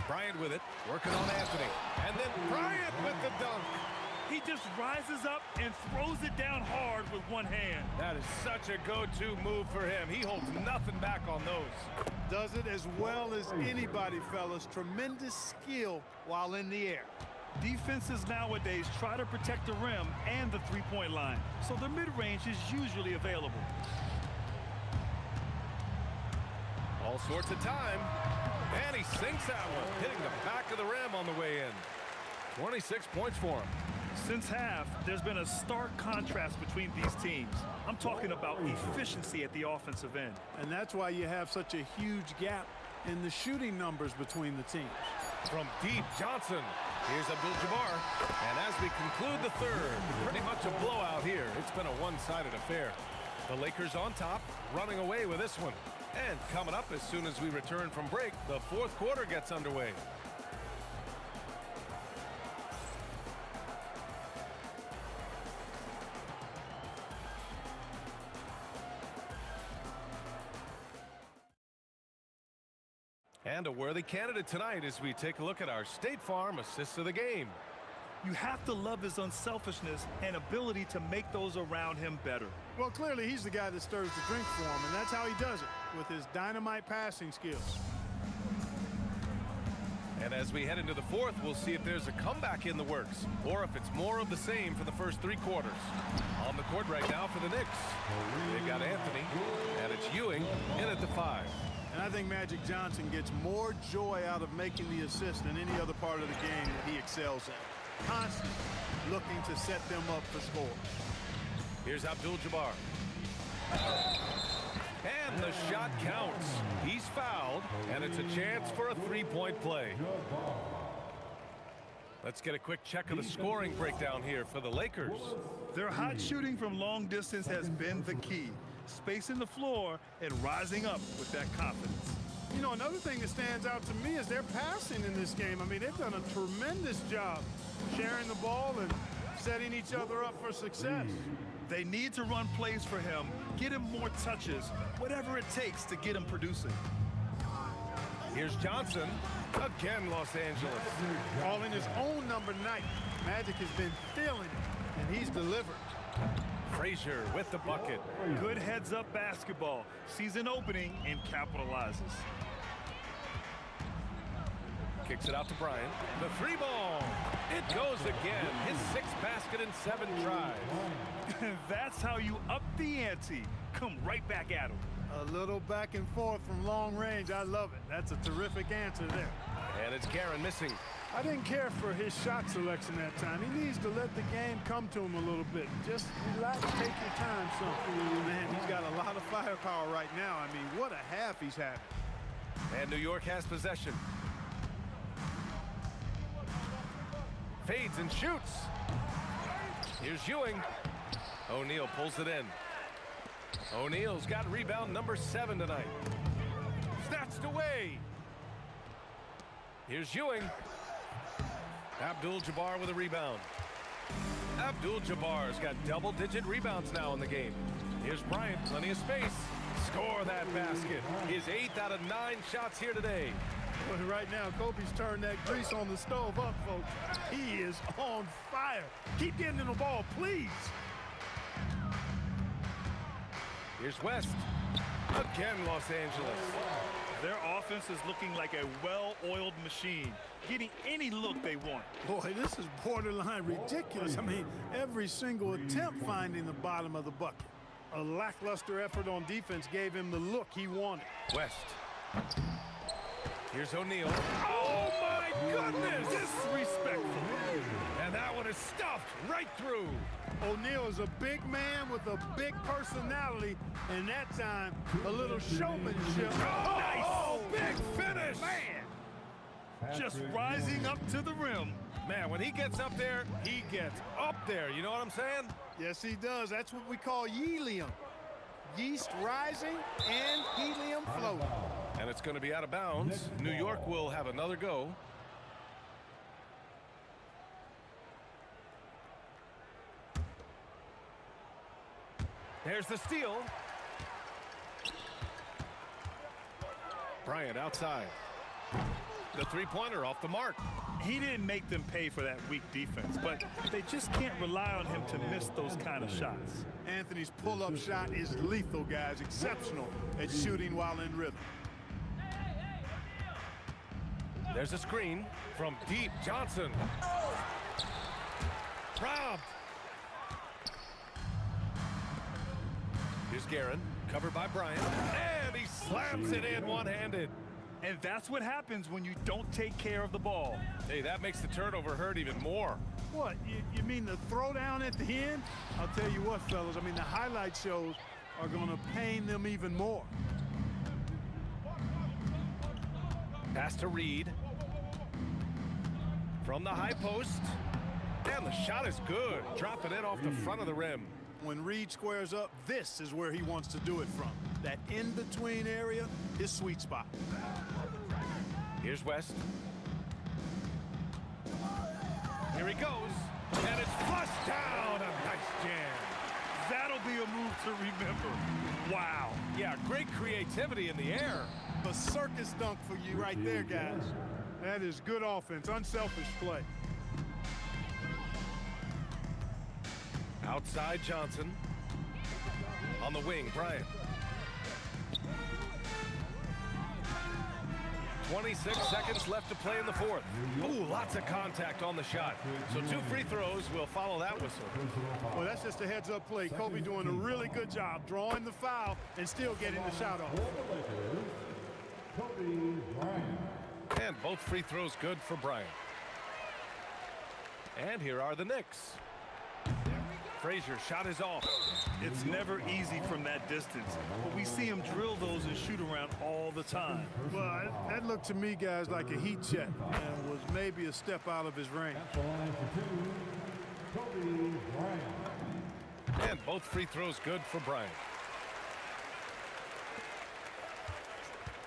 Bryant with it, working on Anthony. And then Bryant with the dunk. He just rises up and throws it down hard with one hand. That is such a go-to move for him. He holds nothing back on those. Does it as well as anybody, fellas. Tremendous skill while in the air. Defenses nowadays try to protect the rim and the three-point line, so the mid-range is usually available. All sorts of time. And he sinks that one, hitting the back of the rim on the way in. 26 points for him. Since half, there's been a stark contrast between these teams. I'm talking about efficiency at the offensive end. And that's why you have such a huge gap in the shooting numbers between the teams. From deep, Johnson. Here's Abdul-Jabbar. And as we conclude the third, pretty much a blowout here. It's been a one-sided affair. The Lakers on top, running away with this one. And coming up as soon as we return from break, the fourth quarter gets underway. And a worthy candidate tonight as we take a look at our State Farm assists of the game. You have to love his unselfishness and ability to make those around him better. Well, clearly he's the guy that stirs the drink for him, and that's how he does it, with his dynamite passing skills. And as we head into the fourth, we'll see if there's a comeback in the works, or if it's more of the same for the first three quarters. On the court right now for the Knicks, they've got Anthony, and it's Ewing in at the 5. And I think Magic Johnson gets more joy out of making the assist than any other part of the game that he excels in. Constantly looking to set them up for scores. Here's Abdul-Jabbar. And the shot counts. He's fouled, and it's a chance for a three-point play. Let's get a quick check of the scoring breakdown here for the Lakers. Their hot shooting from long distance has been the key. Spacing the floor and rising up with that confidence. You know, another thing that stands out to me is their passing in this game. I mean, they've done a tremendous job sharing the ball and setting each other up for success. They need to run plays for him, get him more touches, whatever it takes to get him producing. Here's Johnson, again Los Angeles. Calling his own number 9. Magic has been feeling it, and he's delivered. Frazier with the bucket. Good heads-up basketball. Season opening and capitalizes. Kicks it out to Bryant. The three ball. It goes again. His 6th pass basket in 7 tries. That's how you up the ante. Come right back at him. A little back and forth from long range. I love it. That's a terrific answer there. And it's Guerin missing. I didn't care for his shot selection that time. He needs to let the game come to him a little bit. Just relax, take your time, son. Man, he's got a lot of firepower right now. I mean, what a half he's having. And New York has possession. Fades and shoots. Here's Ewing. O'Neal pulls it in. O'Neal's got rebound number 7 tonight. Snatched away. Here's Ewing. Abdul-Jabbar with a rebound. Abdul-Jabbar's got double-digit rebounds now in the game. Here's Bryant, plenty of space. Score that basket. His 8th out of 9 shots here today. But right now, Kobe's turned that grease on the stove up, folks. He is on fire. Keep getting him the ball, please. Here's West. Again, Los Angeles. Their offense is looking like a well-oiled machine, getting any look they want. Boy, this is borderline ridiculous. I mean, every single attempt finding the bottom of the bucket. A lackluster effort on defense gave him the look he wanted. West. Here's O'Neal. Oh, my goodness! Disrespectful. And that one is stuffed right through. O'Neal is a big man with a big personality, and that time, a little showmanship. Oh, nice! Oh, big finish! Man, just rising up to the rim. Man, when he gets up there, he gets up there. You know what I'm saying? Yes, he does. That's what we call helium. Yeast rising and helium floating. And it's going to be out of bounds. New York will have another go. There's the steal. Bryant outside. The three-pointer off the mark. He didn't make them pay for that weak defense, but they just can't rely on him to miss those kind of shots. Anthony's pull-up shot is lethal, guys. Exceptional at shooting while in rhythm. There's a screen from deep. Johnson. Robbed. Here's Guerin, covered by Bryant, and he slams it in one-handed. And that's what happens when you don't take care of the ball. Hey, that makes the turnover hurt even more. What, you mean the throwdown at the end? I'll tell you what, fellas, I mean, the highlight shows are going to pain them even more. Pass to Reed. From the high post. And the shot is good. Dropping it off the front of the rim. When Reed squares up, this is where he wants to do it from. That in-between area, his sweet spot. Here's West. Here he goes. And it's flushed down. A nice jam. That'll be a move to remember. Wow. Yeah, great creativity in the air. A circus dunk for you right there, guys. That is good offense, unselfish play. Outside Johnson. On the wing, Bryant. 26 seconds left to play in the fourth. Ooh, lots of contact on the shot. So 2 free throws will follow that whistle. Well, that's just a heads-up play. Kobe doing a really good job drawing the foul and still getting the shot off. And both free throws good for Bryant. And here are the Knicks. Frazier shot is off. It's never easy from that distance, but we see him drill those and shoot around all the time. Well, that looked to me, guys, like a heat check and was maybe a step out of his range. And both free throws good for Bryant.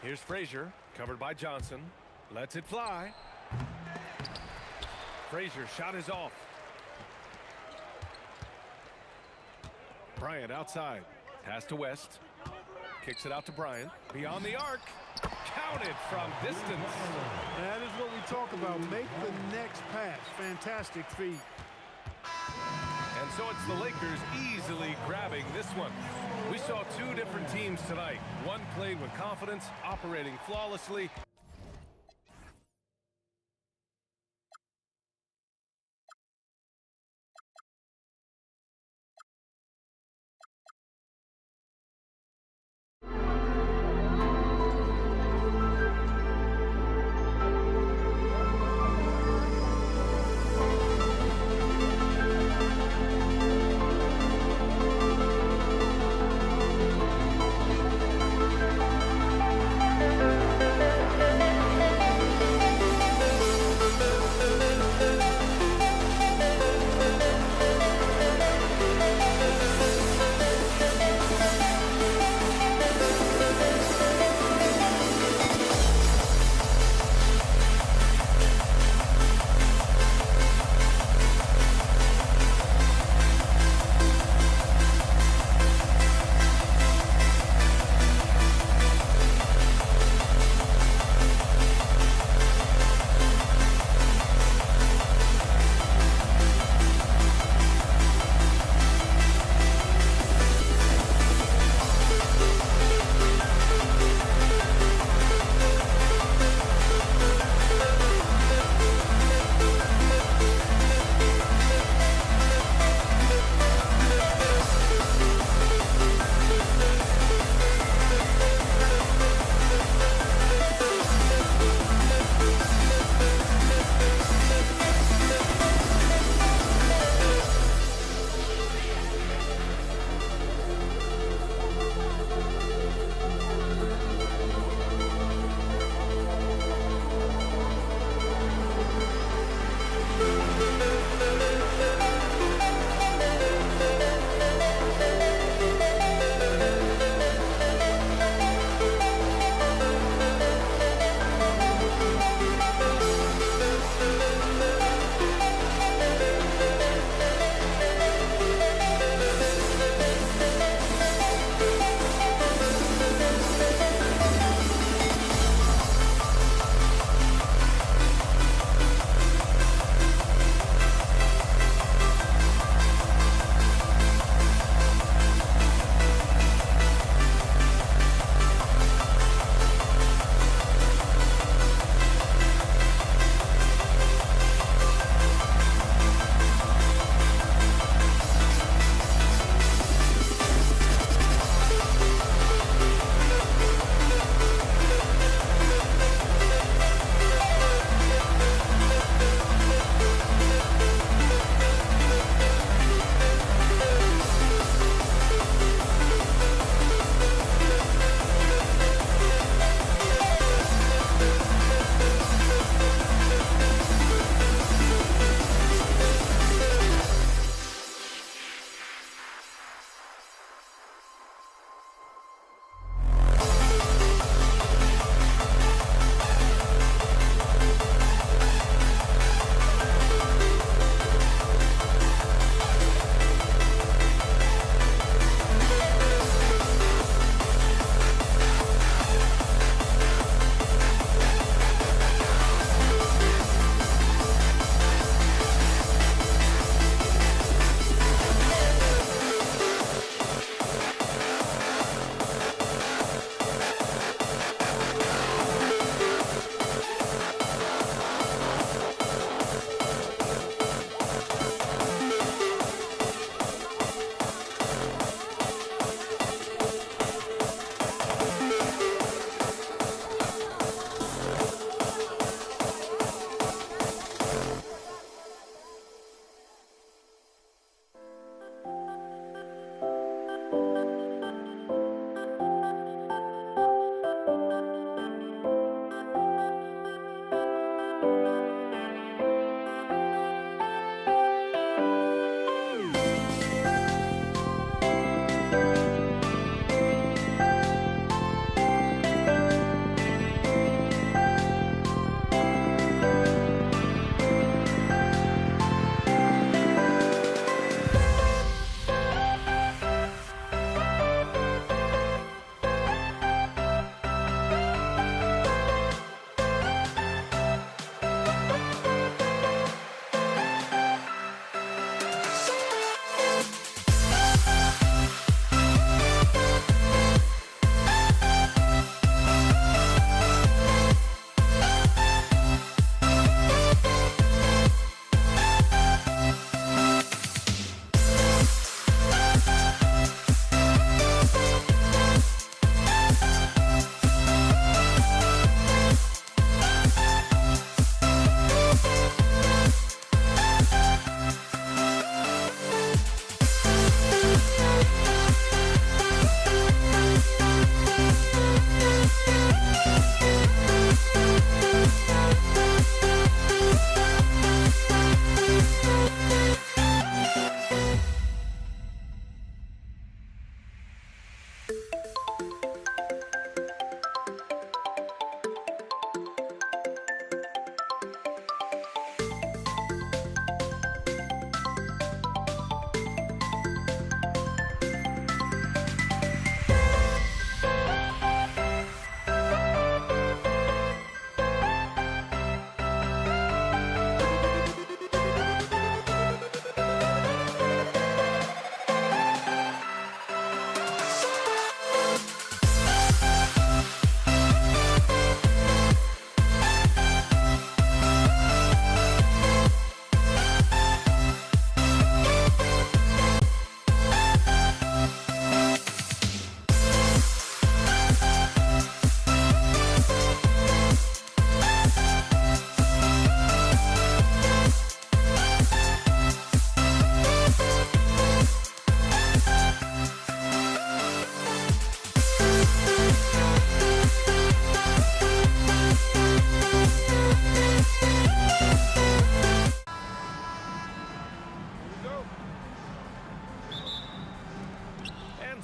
Here's Frazier, covered by Johnson. Lets it fly. Frazier shot is off. Bryant outside. Pass to West. Kicks it out to Bryant. Beyond the arc. Counted from distance. That is what we talk about. Make the next pass. Fantastic feed. And so it's the Lakers easily grabbing this one. We saw 2 different teams tonight. One played with confidence, operating flawlessly.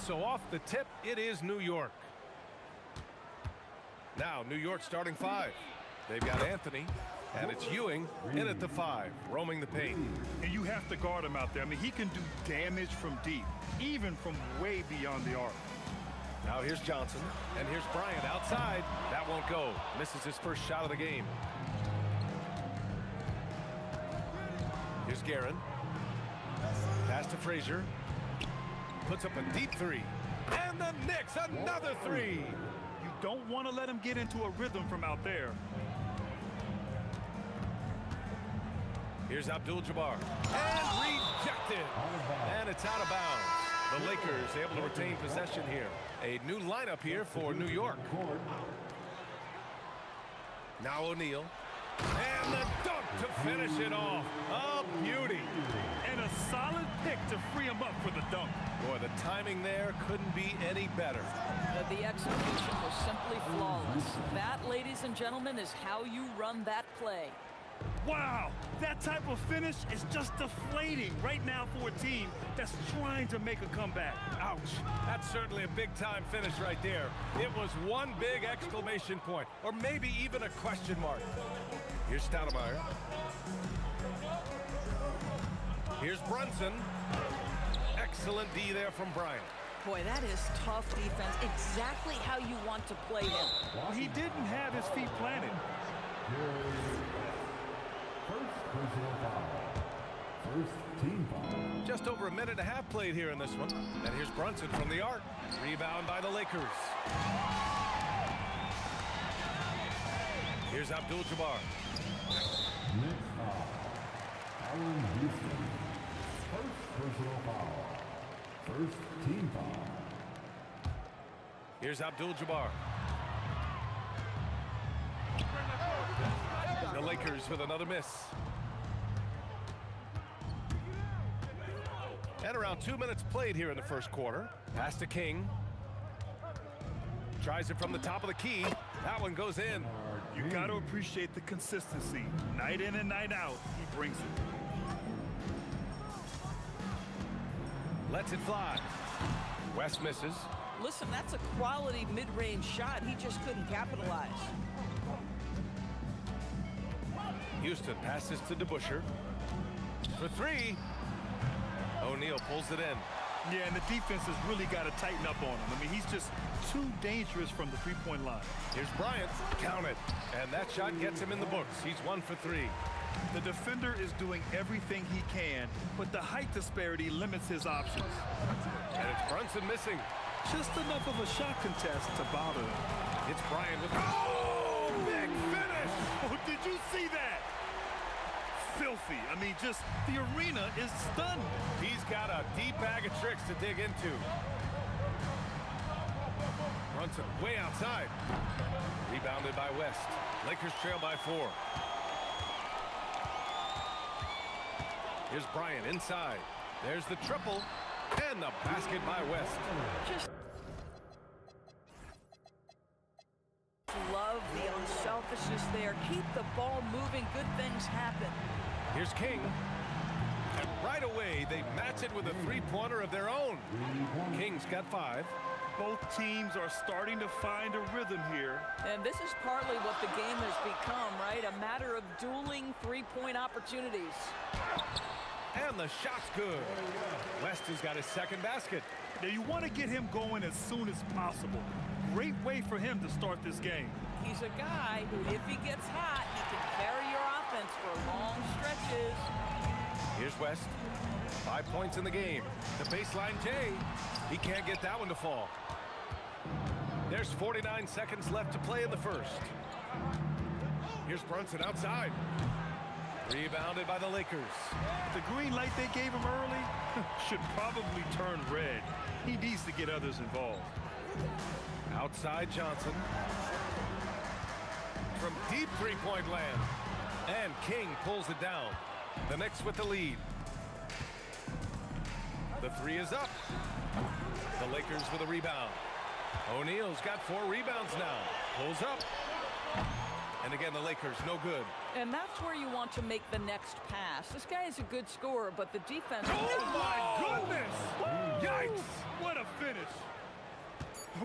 So off the tip, it is New York. Now, New York starting 5. They've got Anthony, and it's Ewing in at the 5, roaming the paint. And you have to guard him out there. I mean, he can do damage from deep, even from way beyond the arc. Now here's Johnson, and here's Bryant outside. That won't go. Misses his first shot of the game. Here's Guerin. Pass to Frazier. Puts up a deep 3. And the Knicks, another 3. You don't want to let him get into a rhythm from out there. Here's Abdul-Jabbar. And rejected. And it's out of bounds. The Lakers able to retain possession here. A new lineup here for New York. Now O'Neal. And the dunk to finish it off. A beauty. And a solid pick to free him up for the dunk. Boy, the timing there couldn't be any better. The execution was simply flawless. That, ladies and gentlemen, is how you run that play. Wow, that type of finish is just deflating right now for a team that's trying to make a comeback. Ouch. That's certainly a big-time finish right there. It was one big exclamation point, or maybe even a question mark. Here's Stoudemire. Here's Brunson. Excellent D there from Bryant. Boy, that is tough defense. Exactly how you want to play him. Well, he didn't have his feet planted. First personal foul. First team foul. Just over a minute and a half played here in this one. And here's Brunson from the arc. Rebound by the Lakers. Here's Abdul-Jabbar. Next foul. Allen Houston. First personal foul. First team foul. Here's Abdul-Jabbar. The Lakers with another miss. And around 2 minutes played here in the first quarter. Pass to King. Tries it from the top of the key. That one goes in. You got to appreciate the consistency. Night in and night out, he brings it. Lets it fly. West misses. Listen, that's a quality mid-range shot. He just couldn't capitalize. Houston passes to DeBusschere. For 3. O'Neal pulls it in. Yeah, and the defense has really got to tighten up on him. I mean, he's just too dangerous from the three-point line. Here's Bryant. Count it. And that shot gets him in the books. He's 1 for 3. The defender is doing everything he can, but the height disparity limits his options. And it's Brunson missing. Just enough of a shot contest to bother him. It's Bryant with... Oh, big finish! Oh, did you see that? Filthy. I mean, just the arena is stunned. He's got a deep bag of tricks to dig into. Brunson way outside. Rebounded by West. Lakers trail by 4. Here's Bryant inside. There's the triple. And the basket by West. Just love the unselfishness there. Keep the ball moving. Good things happen. Here's King. And right away, they match it with a three-pointer of their own. King's got 5. Both teams are starting to find a rhythm here. And this is partly what the game has become, right? A matter of dueling three-point opportunities. And the shot's good. West has got his second basket. Now, you want to get him going as soon as possible. Great way for him to start this game. He's a guy who, if he gets hot, he can carry your offense for long stretches. Here's West. 5 points in the game. The baseline J. He can't get that one to fall. There's 49 seconds left to play in the first. Here's Brunson outside. Rebounded by the Lakers. The green light they gave him early should probably turn red. He needs to get others involved. Outside Johnson. From deep three-point land. And King pulls it down. The Knicks with the lead. The 3 is up. The Lakers with a rebound. O'Neal's got 4 rebounds now. Pulls up. And again, the Lakers, no good. And that's where you want to make the next pass. This guy is a good scorer, but the defense... Oh, my goodness! Yikes! What a finish.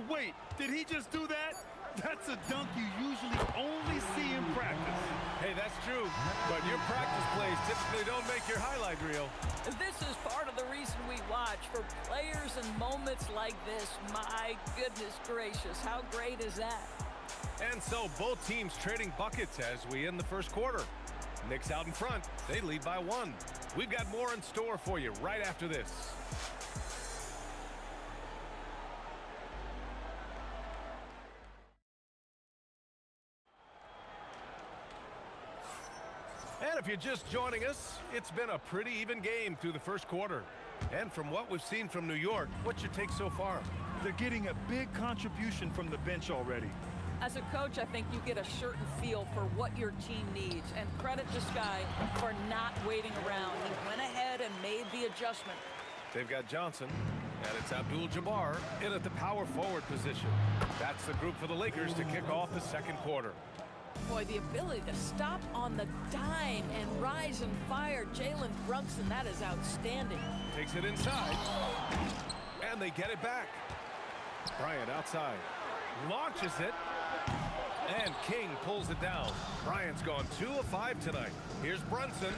Wait, did he just do that? That's a dunk you usually only see in practice. Hey, that's true, but your practice plays typically don't make your highlight reel. This is part of the reason we watch. For players and moments like this, my goodness gracious, how great is that? And so both teams trading buckets as we end the first quarter. Knicks out in front. They lead by 1. We've got more in store for you right after this. And if you're just joining us, it's been a pretty even game through the first quarter. And from what we've seen from New York, what's your take so far? They're getting a big contribution from the bench already. As a coach, I think you get a certain feel for what your team needs. And credit this guy for not waiting around. He went ahead and made the adjustment. They've got Johnson, and it's Abdul-Jabbar in at the power forward position. That's the group for the Lakers to kick off the second quarter. Boy, the ability to stop on the dime and rise and fire. Jalen Brunson, that is outstanding. Takes it inside, and they get it back. Bryant outside, launches it, and King pulls it down. Bryant's gone 2 of 5 tonight. Here's Brunson.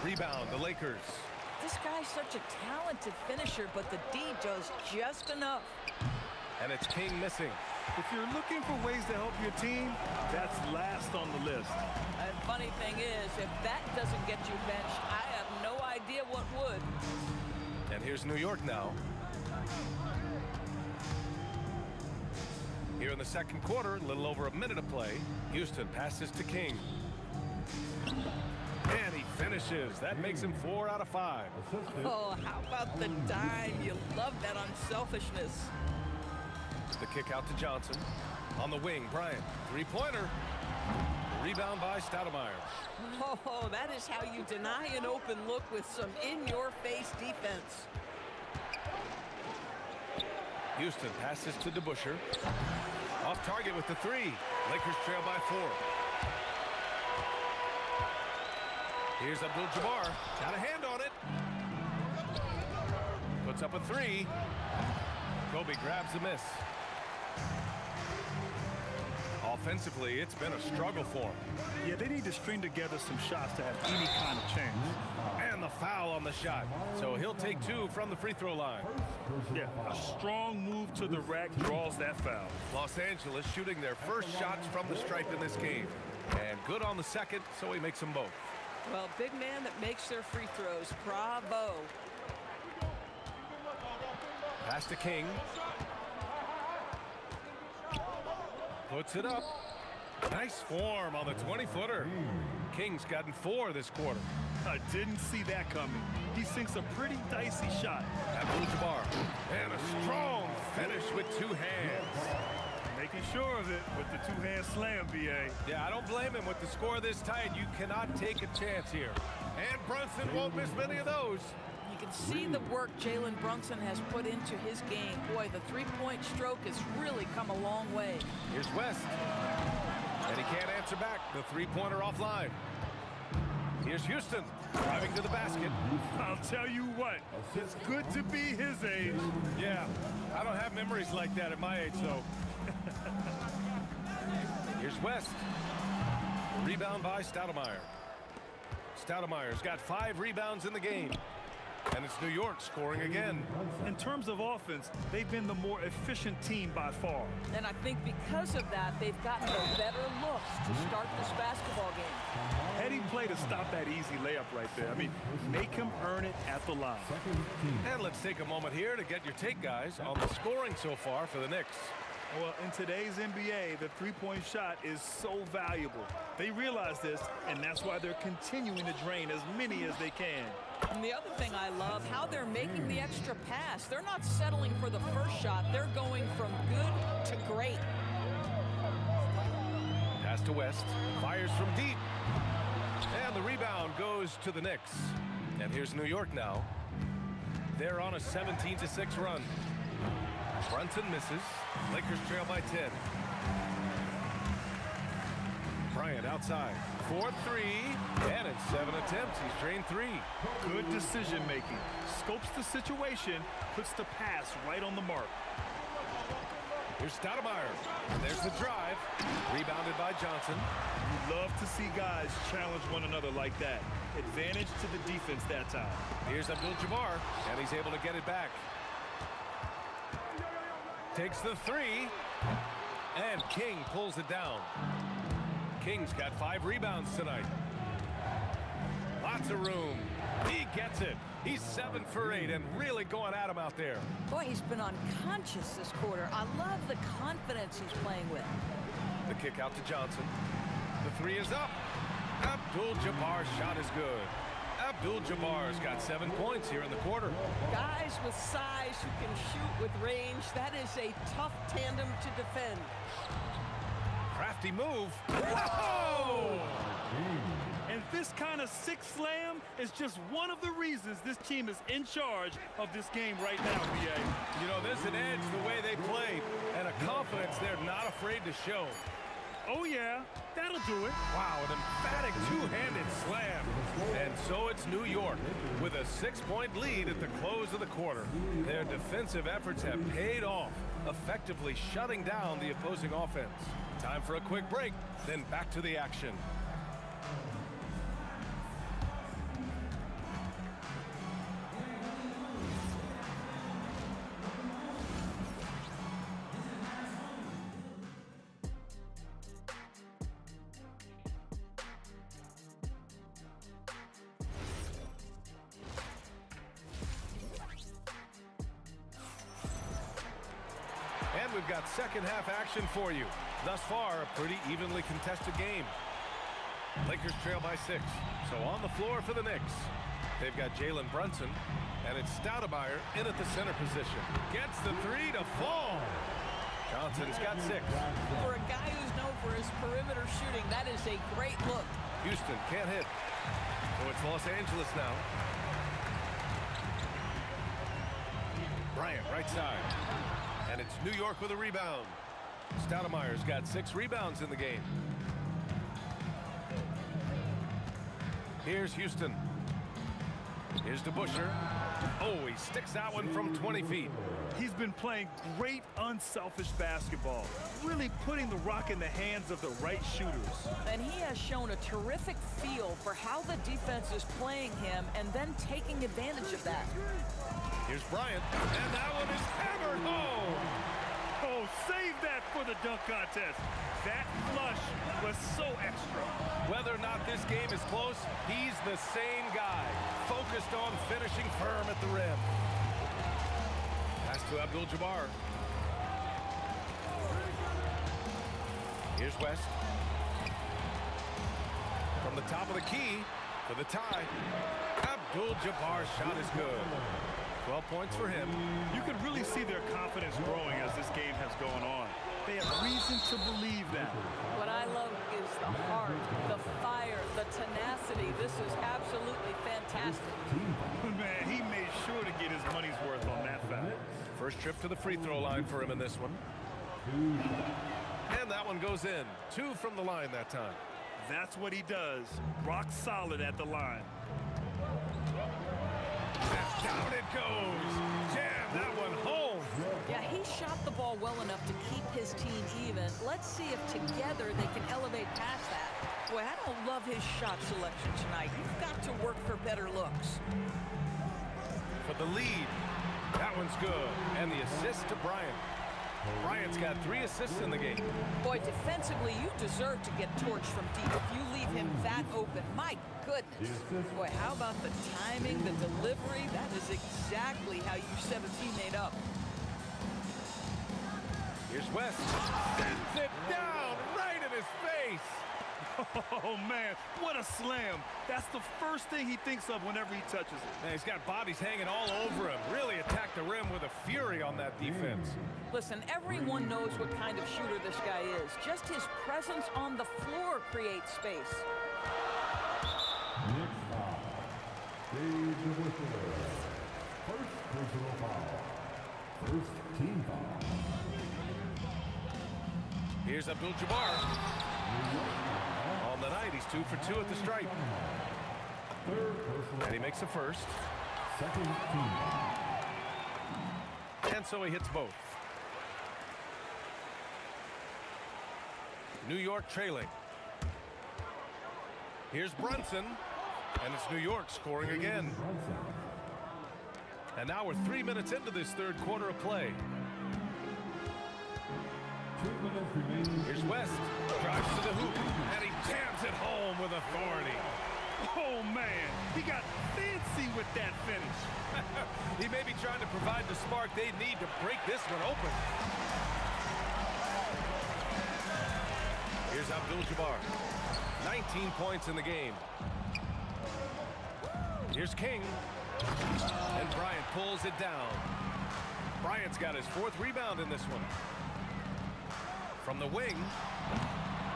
Rebound, the Lakers. This guy's such a talented finisher, but the D does just enough. And it's King missing. If you're looking for ways to help your team, that's last on the list. And funny thing is, if that doesn't get you benched, I have no idea what would. And here's New York now. Here in the second quarter, a little over a minute of play. Houston passes to King. And he finishes. That makes him 4 out of 5. Oh, how about the dime? You love that unselfishness. The kick out to Johnson. On the wing, Bryant. Three-pointer. Rebound by Stoudemire. Oh, that is how you deny an open look with some in-your-face defense. Houston passes to DeBusschere. Off target with the 3. Lakers trail by 4. Here's Abdul-Jabbar. Got a hand on it. Puts up a 3. Kobe grabs the miss. Offensively, it's been a struggle for him. Yeah, they need to string together some shots to have any kind of change. And the foul on the shot. So he'll take 2 from the free throw line. Yeah, a strong move to the rack draws that foul. Los Angeles shooting their first shots from the stripe in this game. And good on the second, so he makes them both. Well, big man that makes their free throws. Bravo. Pass to King. Puts it up. Nice form on the 20-footer. King's gotten 4 this quarter. I didn't see that coming. He sinks a pretty dicey shot. Abdul-Jabbar. And a strong finish with 2 hands. Making sure of it with the 2-hand slam, B.A. Yeah, I don't blame him with the score this tight. You cannot take a chance here. And Brunson won't miss many of those. You can see the work Jalen Brunson has put into his game. Boy, the three-point stroke has really come a long way. Here's West. And he can't answer back. The three-pointer offline. Here's Houston driving to the basket. I'll tell you what, it's good to be his age. Yeah, I don't have memories like that at my age, so. Here's West. Rebound by Stoudemire. Stoudemire's got 5 rebounds in the game. And it's New York scoring again. In terms of offense, they've been the more efficient team by far. And I think because of that, they've gotten the better looks to start this basketball game. Heady play to stop that easy layup right there. I mean, make him earn it at the line. And let's take a moment here to get your take, guys, on the scoring so far for the Knicks. Well, in today's NBA, the three-point shot is so valuable. They realize this, and that's why they're continuing to drain as many as they can. And the other thing I love, how they're making the extra pass. They're not settling for the first shot. They're going from good to great. Pass to West. Fires from deep. And the rebound goes to the Knicks. And here's New York now. They're on a 17-6 run. Brunson misses. Lakers trail by 10. Bryant outside. 4-3, and in 7 attempts, he's drained 3. Good decision making. Scopes the situation, puts the pass right on the mark. Here's Stoudemire. And there's the drive. Rebounded by Johnson. You love to see guys challenge one another like that. Advantage to the defense that time. Here's Abdul-Jabbar, and he's able to get it back. Takes the 3, and King pulls it down. King's got 5 rebounds tonight. Lots of room. He gets it. He's 7 for 8 and really going at him out there. Boy, he's been unconscious this quarter. I love the confidence he's playing with. The kick out to Johnson. The 3 is up. Abdul-Jabbar's shot is good. Abdul-Jabbar's got 7 points here in the quarter. Guys with size who can shoot with range, that is a tough tandem to defend. Crafty move. Whoa! And this kind of sick slam is just one of the reasons this team is in charge of this game right now, B.A. You know, there's an edge the way they play and a confidence they're not afraid to show. Oh, yeah, that'll do it. Wow, an emphatic two-handed slam. And so it's New York with a 6-point lead at the close of the quarter. Their defensive efforts have paid off, effectively shutting down the opposing offense. Time for a quick break, then back to the action. And we've got second half action for you. Thus far, a pretty evenly contested game. Lakers trail by 6. So on the floor for the Knicks. They've got Jalen Brunson, and it's Stoudemire in at the center position. Gets the 3 to fall. Johnson's got 6. For a guy who's known for his perimeter shooting, that is a great look. Houston can't hit. So it's Los Angeles now. Bryant, right side. And it's New York with a rebound. Stoudemire's got 6 rebounds in the game. Here's Houston. Here's DeBusschere. Oh, he sticks that one from 20 feet. He's been playing great, unselfish basketball, really putting the rock in the hands of the right shooters. And he has shown a terrific feel for how the defense is playing him and then taking advantage of that. Here's Bryant, and that one is hammered home. Oh, save that for the dunk contest. That flush was so extra. Whether or not this game is close, he's the same guy, focused on finishing firm at the rim. Pass to Abdul-Jabbar. Here's West. From the top of the key for the tie. Abdul-Jabbar's shot is good. 12 points for him. You can really see their confidence growing as this game has gone on. They have reason to believe that. What I love is the heart, the fire, the tenacity. This is absolutely fantastic. Man, he made sure to get his money's worth on that foul. First trip to the free throw line for him in this one. And that one goes in. 2 from the line that time. That's what he does. Rock solid at the line. And down it goes. Jam that one home. Yeah, he shot the ball well enough to keep his team even. Let's see if together they can elevate past that. Boy, I don't love his shot selection tonight. You've got to work for better looks. For the lead. That one's good. And the assist to Bryant. Bryant's got 3 assists in the game. Boy, defensively, you deserve to get torched from deep if you leave him that open. My goodness. Boy, how about the timing, the delivery? That is exactly how you set a teammate up. Here's West. Sends it down right in his face. Oh, man, what a slam. That's the first thing he thinks of whenever he touches it. Man, he's got bodies hanging all over him. Really attacked the rim with a fury on that defense. Listen, everyone knows what kind of shooter this guy is. Just his presence on the floor creates space. Next foul. Dave DeBusschere. First personal foul. First team foul. Here's Abdul-Jabbar. tonight, he's 2 for 2 at the stripe. And he makes the first. Second team. And so he hits both. New York trailing. Here's Brunson. And it's New York scoring again. And now we're 3 minutes into this third quarter of play. 2 minutes remaining. Here's West. Drives to the hoop. And he jams it home with authority. Oh, man. He got fancy with that finish. He may be trying to provide the spark they need to break this one open. Here's Abdul-Jabbar. 19 points in the game. Here's King. And Bryant pulls it down. Bryant's got his 4th rebound in this one. From the wing.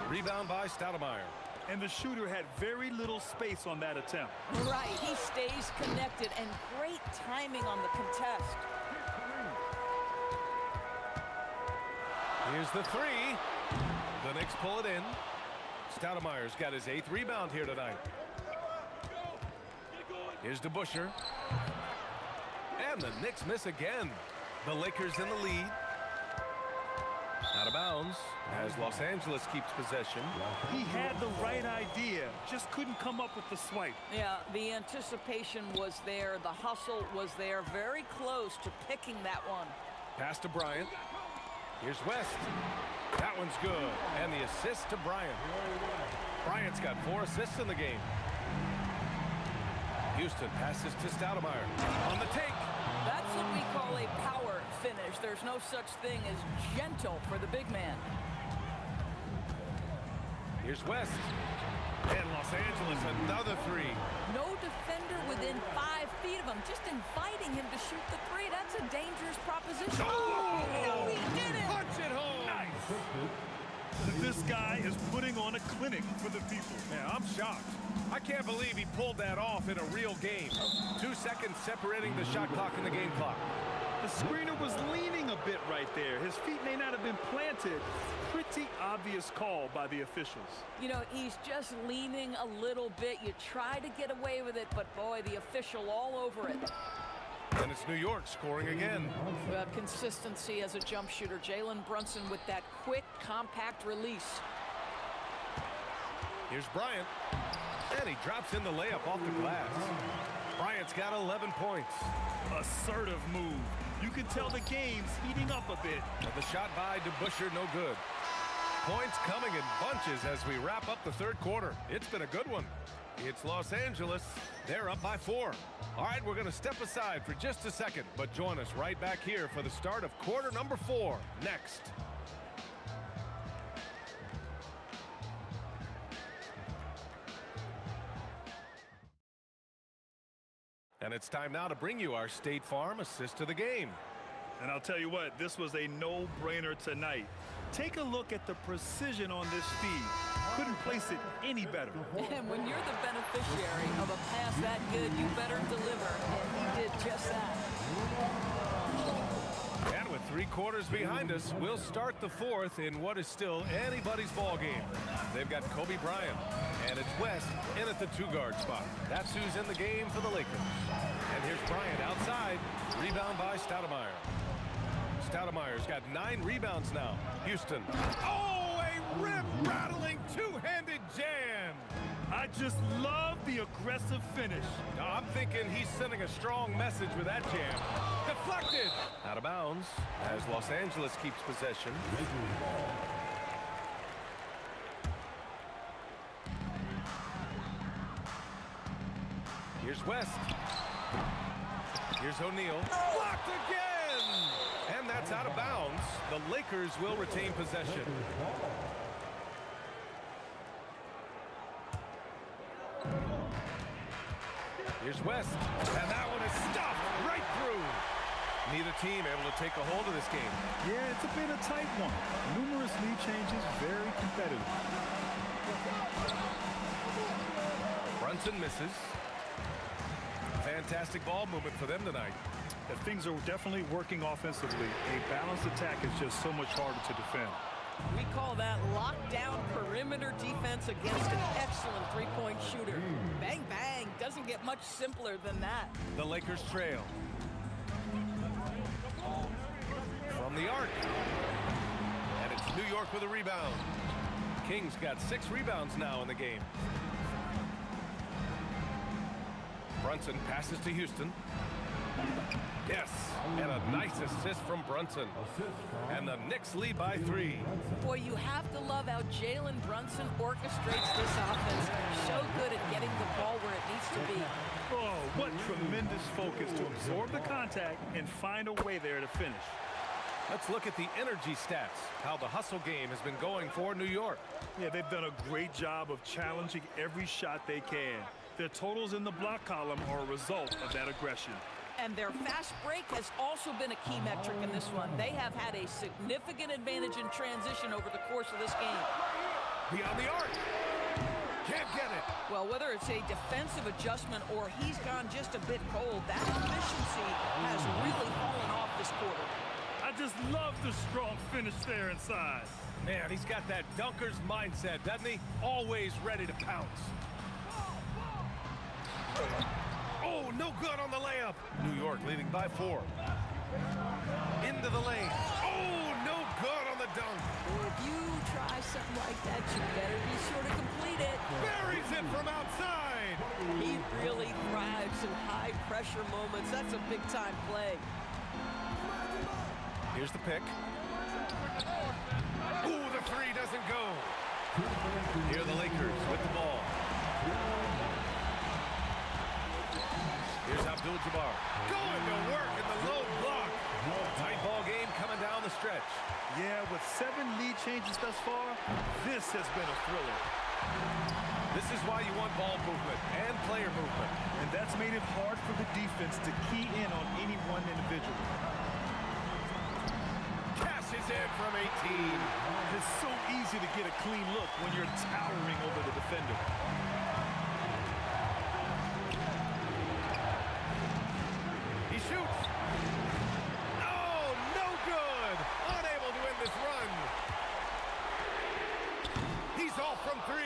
Rebound by Stoudemire. And the shooter had very little space on that attempt. Right, he stays connected, and great timing on the contest. Here's the 3. The Knicks pull it in. Stoudemire's got his 8th rebound here tonight. Here's DeBusschere. And the Knicks miss again. The Lakers in the lead. Out of bounds as Los Angeles keeps possession. He had the right idea, just couldn't come up with the swipe. Yeah, the anticipation was there. The hustle was there. Very close to picking that one. Pass to Bryant. Here's West. That one's good. And the assist to Bryant. Bryant's got 4 assists in the game. Houston passes to Stoudemire. On the take. That's what we call a power finish. There's no such thing as gentle for the big man. Here's West. And Los Angeles, another 3. No defender within 5 feet of him, just inviting him to shoot the 3. That's a dangerous proposition. Oh! No, he did it! Punch it home! Nice. This guy is putting on a clinic for the people. Yeah, I'm shocked. I can't believe he pulled that off in a real game. 2 seconds separating the shot clock and the game clock. The screener was leaning a bit right there. His feet may not have been planted. Pretty obvious call by the officials. You know, he's just leaning a little bit. You try to get away with it, but boy, the official all over it. And it's New York scoring again. Consistency as a jump shooter. Jalen Brunson with that quick, compact release. Here's Bryant. And he drops in the layup off the glass. Bryant's got 11 points. Assertive move. You can tell the game's heating up a bit. But the shot by DeBusschere, no good. Points coming in bunches as we wrap up the third quarter. It's been a good one. It's Los Angeles. They're up by 4. All right, we're going to step aside for just a second, but join us right back here for the start of quarter number 4 next. And it's time now to bring you our State Farm assist to the game. And I'll tell you what, this was a no-brainer tonight. Take a look at the precision on this feed. Couldn't place it any better. And when you're the beneficiary of a pass that good, you better deliver. And he did just that. And with 3 quarters behind us, we'll start the 4th in what is still anybody's ball game. They've got Kobe Bryant, and it's West in at the 2-guard spot. That's who's in the game for the Lakers. And here's Bryant outside. Rebound by Stoudemire. Stoudemire's got 9 rebounds now. Houston. Oh, a rim-rattling 2-handed jam. I just love the aggressive finish. Now, I'm thinking he's sending a strong message with that jam. Deflected. Out of bounds as Los Angeles keeps possession. Here's West. Here's O'Neal. Blocked again! And that's out of bounds. The Lakers will retain possession. Here's West. And that one is stuffed right through. Neither team able to take a hold of this game. Yeah, it's a bit of a tight one. Numerous lead changes, very competitive. Brunson misses. Fantastic ball movement for them tonight. Things are definitely working offensively. A balanced attack is just so much harder to defend. We call that lockdown perimeter defense against an excellent three-point shooter. Bang, bang. Doesn't get much simpler than that. The Lakers trail. From the arc. And it's New York with a rebound. Kings got 6 rebounds now in the game. Brunson passes to Houston. Yes, and a nice assist from Brunson. And the Knicks lead by 3. Boy, you have to love how Jalen Brunson orchestrates this offense. So good at getting the ball where it needs to be. Oh, what tremendous focus to absorb the contact and find a way there to finish. Let's look at the energy stats, how the hustle game has been going for New York. Yeah, they've done a great job of challenging every shot they can. Their totals in the block column are a result of that aggression. And their fast break has also been a key metric in this one. They have had a significant advantage in transition over the course of this game. Beyond the arc. Can't get it. Well, whether it's a defensive adjustment or he's gone just a bit cold, that efficiency has really fallen off this quarter. I just love the strong finish there inside. Man, he's got that dunker's mindset, doesn't he? Always ready to pounce. Oh, no good on the layup. New York leading by 4. Into the lane. Oh, no good on the dunk. If you try something like that, you better be sure to complete it. Buries it from outside. He really thrives in high-pressure moments. That's a big-time play. Here's the pick. Ooh, the 3 doesn't go. Here are the Lakers with the ball. Here's Abdul-Jabbar. Going to work in the low block. Tight ball game coming down the stretch. Yeah, with 7 lead changes thus far, this has been a thriller. This is why you want ball movement and player movement. And that's made it hard for the defense to key in on any one individual. Cashes in from 18. It's so easy to get a clean look when you're towering over the defender. He shoots. Oh, no good. Unable to win this run. He's off from 3.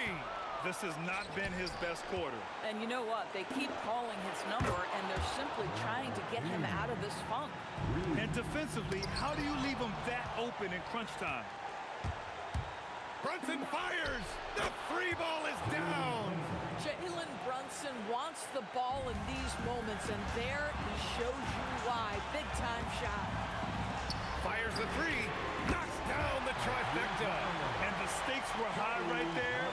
This has not been his best quarter. And you know what? They keep calling his number, and they're simply trying to get him out of this funk. And defensively, how do you leave him that open in crunch time? Brunson fires. The 3 ball is down. Jalen Brunson wants the ball in these moments, and there he shows you why. Big-time shot. Fires the 3. Knocks down the trifecta. And the stakes were high right there.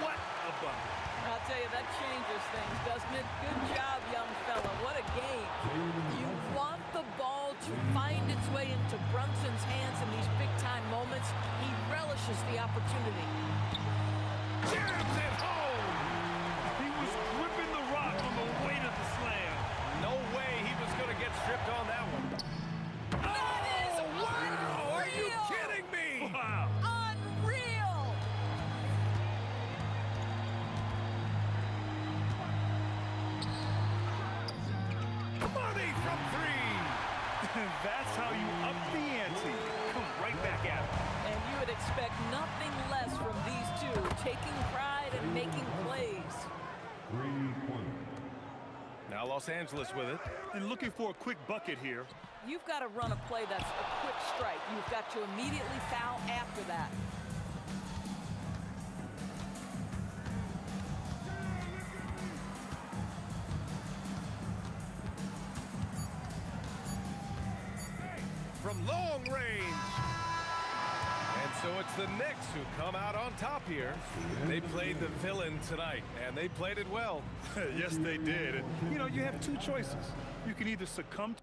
What a bucket. I'll tell you, that changes things, doesn't it? Good job, young fella. What a game. You want the ball to find its way into Brunson's hands in these big-time moments. He relishes the opportunity. Jams it home. He was gripping the rock on the weight of the slam. No way he was going to get stripped on that one. That is Wow! Are you kidding me? Wow. unreal! Money from 3. That's how you up the ante. Come right back at him. And you would expect nothing less from these two, taking pride and making plays. 3 points. Now Los Angeles with it. And looking for a quick bucket here. You've got to run a play that's a quick strike. You've got to immediately foul after that. From long range. And so it's the Knicks who come out on top here. They played the villain tonight, and they played it well. Yes, they did. And, you know, you have 2 choices. You can either succumb to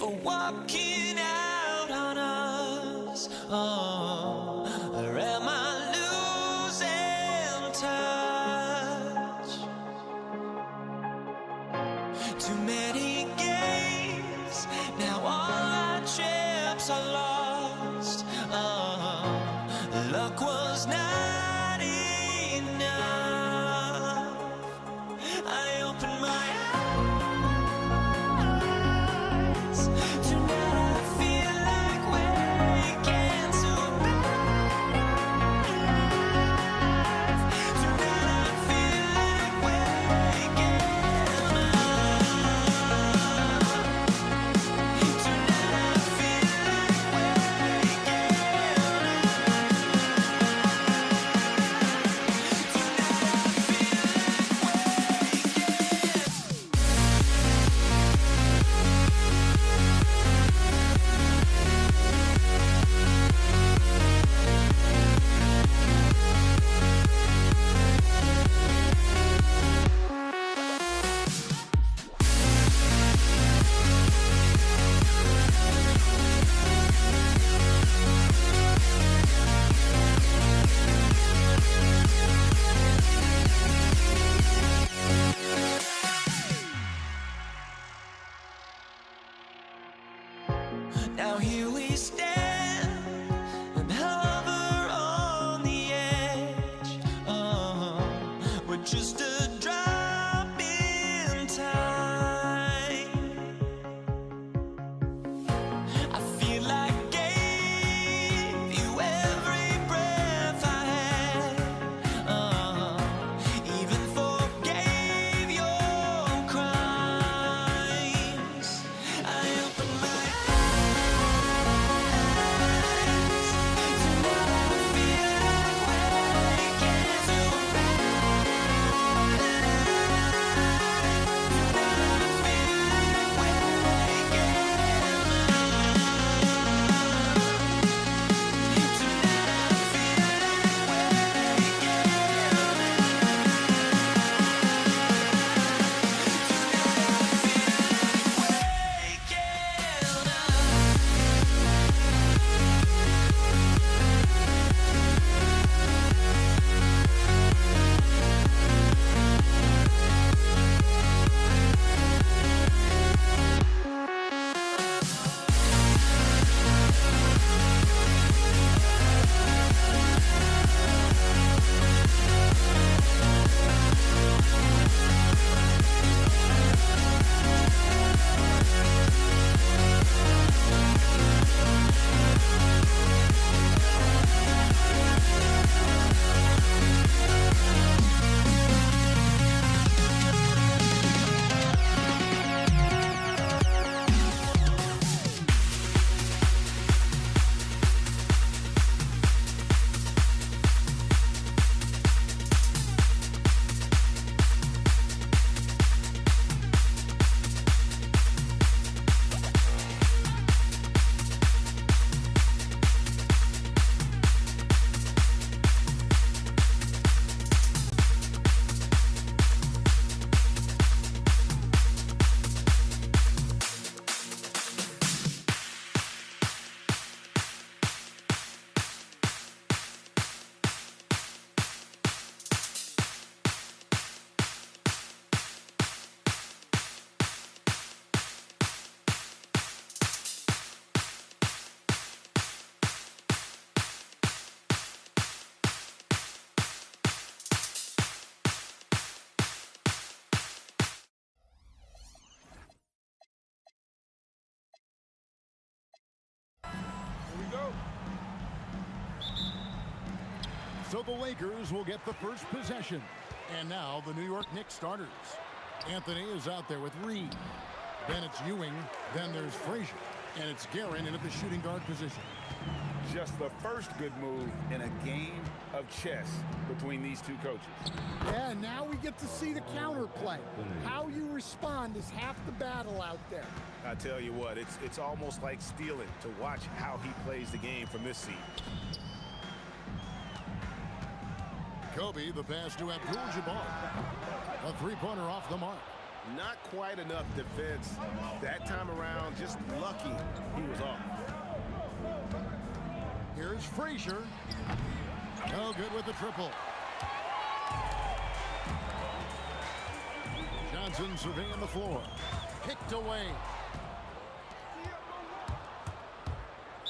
are walking out on us. Oh, or am I losing touch? Too many games, now all our chips are lost. Oh, luck was not enough. I opened my eyes. Tonight I feel like waking to life. Tonight I feel like waking up. Tonight I feel like waking Now here we stand and hover on the edge. Oh, we're just a drop in time. I feel like I gave you every breath I had. Even forgave your crimes. I opened my So the Lakers will get the first possession. And now the New York Knicks starters. Anthony is out there with Reed. Then it's Ewing. Then there's Frazier. And it's Guerin in at the shooting guard position. Just the first good move in a game of chess between these two coaches. Yeah, now we get to see the counterplay. How you respond is half the battle out there. I tell you what, it's almost like stealing to watch how he plays the game from this seat. Kobe, the pass to Abdul-Jabbar. A three-pointer off the mark. Not quite enough defense. That time around, just lucky he was off. Here's Frazier. No good with the triple. Johnson surveying the floor. Kicked away.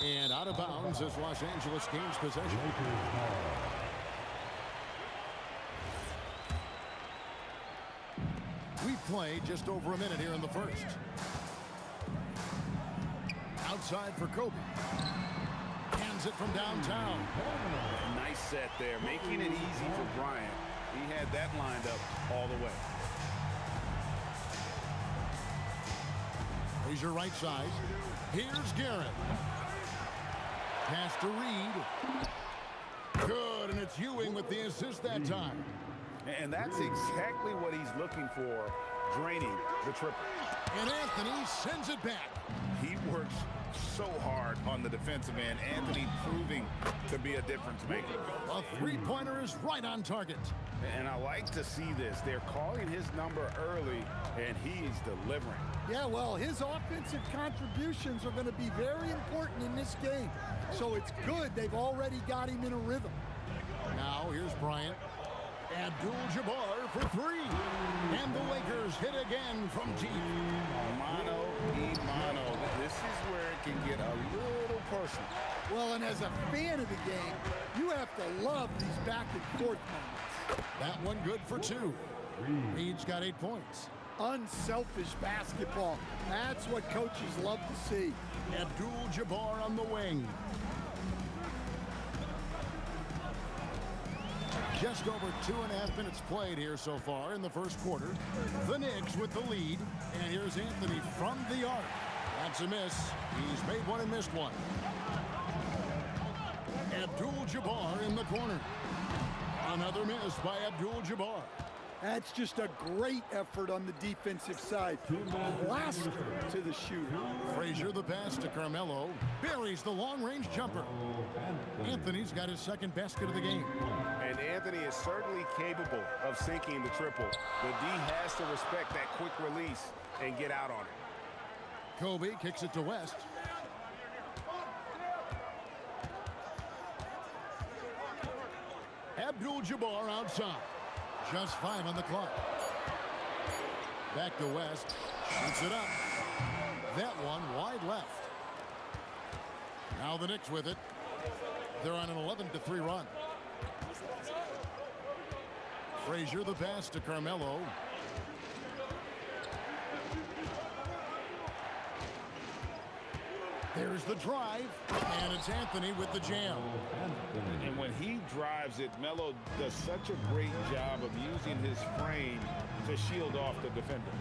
And out of bounds as Los Angeles gains possession. We play just over a minute here in the first. Outside for Kobe. Hands it from downtown. Nice set there, making it easy for Bryant. He had that lined up all the way. Frazier right side. Here's Garrett. Pass to Reed. Good, and it's Ewing with the assist that time. And that's exactly what he's looking for, draining the triple. And Anthony sends it back. He works so hard on the defensive end. Anthony proving to be a difference maker. A three-pointer is right on target. And I like to see this. They're calling his number early, and he's delivering. Yeah, well, his offensive contributions are going to be very important in this game. So it's good they've already got him in a rhythm. Now here's Bryant. Abdul-Jabbar for three. And the Lakers hit again from deep. Mano y mano. This is where it can get a little personal. Well, and as a fan of the game, you have to love these back and forth moments. That one good for two. Reed's got 8 points. Unselfish basketball. That's what coaches love to see. Abdul-Jabbar on the wing. Just over 2.5 minutes played here so far in the first quarter. The Knicks with the lead. And here's Anthony from the arc. That's a miss. He's made one and missed one. Abdul-Jabbar in the corner. Another miss by Abdul-Jabbar. That's just a great effort on the defensive side. Plaster to the shooter. Frazier the pass to Carmelo. Buries the long-range jumper. Anthony's got his second basket of the game. And Anthony is certainly capable of sinking the triple. The D has to respect that quick release and get out on it. Kobe kicks it to West. Abdul-Jabbar outside. Just 5 on the clock. Back to West. Shoots it up. That one wide left. Now the Knicks with it. They're on an 11-3 run. Frazier the pass to Carmelo. There's the drive, and it's Anthony with the jam. And when he drives it, Melo does such a great job of using his frame to shield off the defender.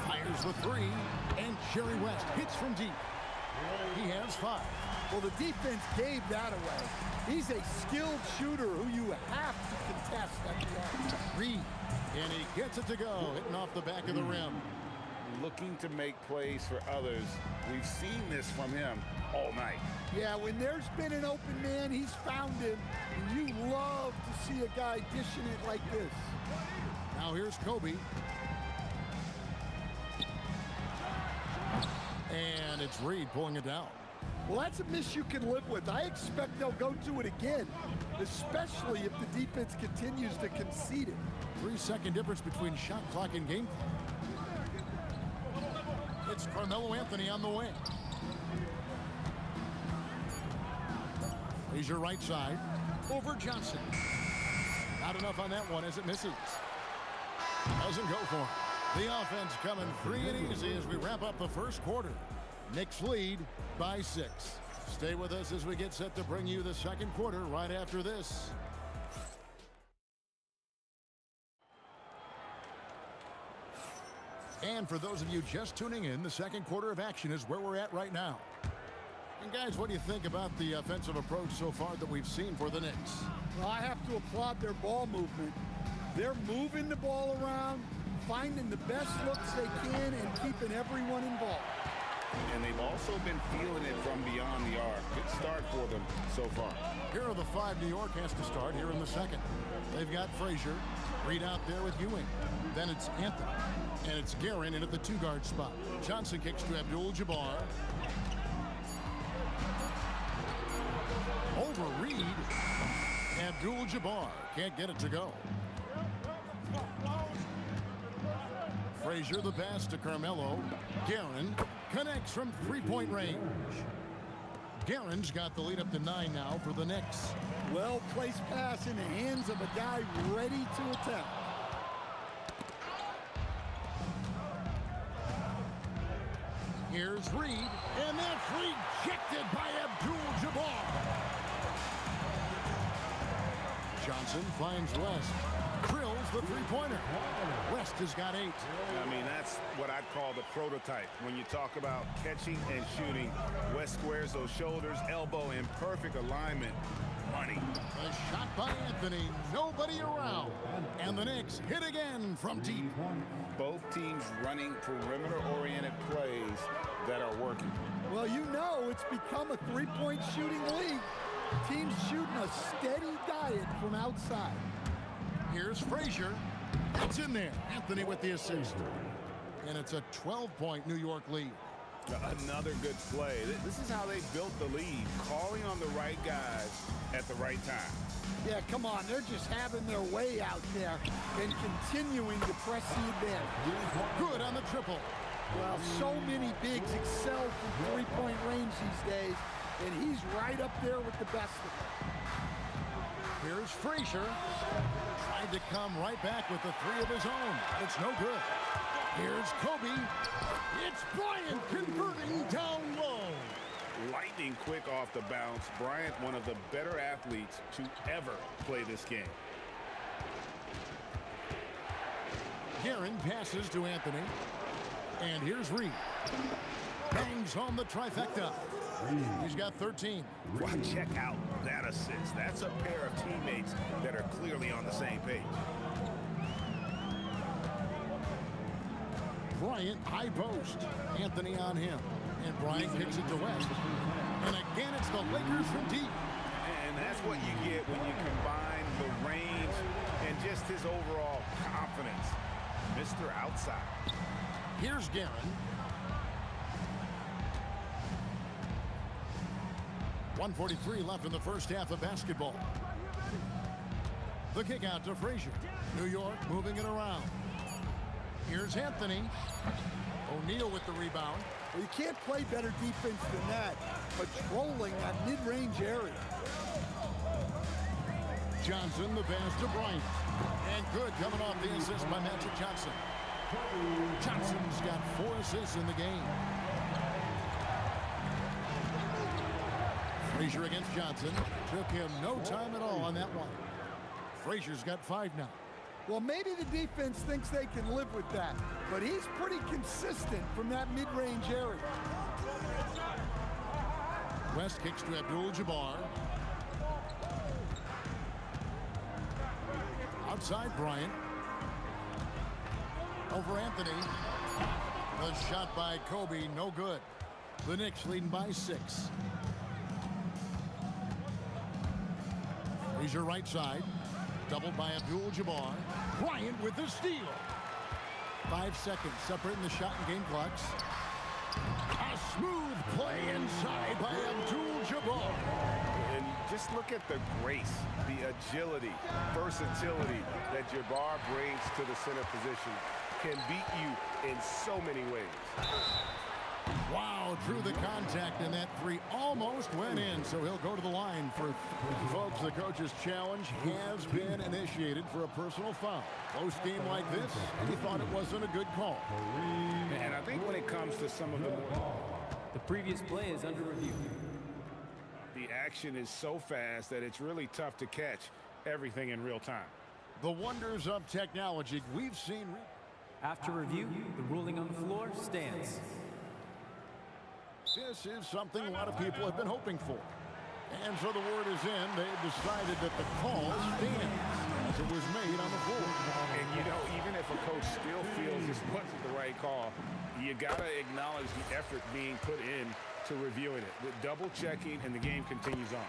Fires the three, and Jerry West hits from deep. He has 5. Well, the defense gave that away. He's a skilled shooter who you have to contest at the arc. Reed, and he gets it to go, hitting off the back of the rim. Looking to make plays for others. We've seen this from him all night. Yeah, when there's been an open man, he's found him. And you love to see a guy dishing it like this. Now here's Kobe. And it's Reed pulling it down. Well, that's a miss you can live with. I expect they'll go to it again, especially if the defense continues to concede it. 3-second difference between shot clock and game clock. It's Carmelo Anthony on the wing. He's your right side. Over Johnson. Not enough on that one as it misses. Doesn't go for it. The offense coming free and easy as we wrap up the first quarter. Knicks lead by 6. Stay with us as we get set to bring you the second quarter right after this. And for those of you just tuning in, the second quarter of action is where we're at right now. And guys, what do you think about the offensive approach so far that we've seen for the Knicks? Well, I have to applaud their ball movement. They're moving the ball around, finding the best looks they can, and keeping everyone involved. And they've also been feeling it from beyond the arc. Good start for them so far. Here are the 5 New York has to start here in the second. They've got Frazier. Reed out there with Ewing. Then it's Anthony. And it's Guerin in at the 2-guard spot. Johnson kicks to Abdul-Jabbar. Over Reed. Abdul-Jabbar can't get it to go. Frazier the pass to Carmelo. Guerin connects from 3-point range. Guerin's got the lead up to 9 now for the Knicks. Well-placed pass in the hands of a guy ready to attack. Here's Reed, and that's rejected by Abdul-Jabbar. Johnson finds West. Drills the three-pointer. West has got 8. I mean, that's what I'd call the prototype. When you talk about catching and shooting, West squares those shoulders, elbow in perfect alignment. Money. A shot by Anthony. Nobody around. And the Knicks hit again from deep. Both teams running perimeter-oriented plays that are working. Well, you know it's become a three-point shooting league. Teams shooting a steady diet from outside. Here's Frazier. It's in there. Anthony with the assist. And it's a 12-point New York lead. Another good play. This is how they built the lead, calling on the right guys at the right time. Yeah, come on. They're just having their way out there and continuing to press the advantage. Good on the triple. Well, so many bigs excel from three-point range these days, and he's right up there with the best of them. Here's Frazier. Tried to come right back with the 3 of his own. It's no good. Here's Kobe. It's Bryant converting down low. Lightning quick off the bounce. Bryant, one of the better athletes to ever play this game. Guerin passes to Anthony. And here's Reed. Bangs home the trifecta. He's got 13. Well, check out that assist. That's a pair of teammates that are clearly on the same page. Bryant high post. Anthony on him. And Bryant kicks it to West. And again, it's the Lakers from deep. And that's what you get when you combine the range and just his overall confidence. Mr. Outside. Here's Guerin. .143 left in the first half of basketball. The kick out to Frazier. New York moving it around. Here's Anthony. O'Neal with the rebound. Well, you can't play better defense than that, patrolling that mid-range area. Johnson, the pass to Bryant. And good coming off the assist by Magic Johnson. Johnson's got 4 assists in the game. Frazier against Johnson. Took him no time at all on that one. Frazier's got 5 now. Well, maybe the defense thinks they can live with that, but he's pretty consistent from that mid-range area. West kicks to Abdul-Jabbar. Outside Bryant. Over Anthony. The shot by Kobe, no good. The Knicks leading by 6. Frazier right side. Doubled by Abdul-Jabbar. Bryant with the steal. 5 seconds separating the shot and game clocks. A smooth play inside by Abdul-Jabbar. And just look at the grace, the agility, versatility that Jabbar brings to the center position. Can beat you in so many ways. Wow, through the contact, and that 3 almost went in, so he'll go to the line for... Folks, the coach's challenge has been initiated for a personal foul. Close game like this, he thought it wasn't a good call. And I think when it comes to some of the more... The previous play is under review. The action is so fast that it's really tough to catch everything in real time. The wonders of technology we've seen... After review, the ruling on the floor stands. This is something a lot of people have been hoping for. And so the word is in. They've decided that the call stands as it was made on the floor. And, you know, even if a coach still feels this wasn't the right call, you got to acknowledge the effort being put in to reviewing it. With double checking, and the game continues on.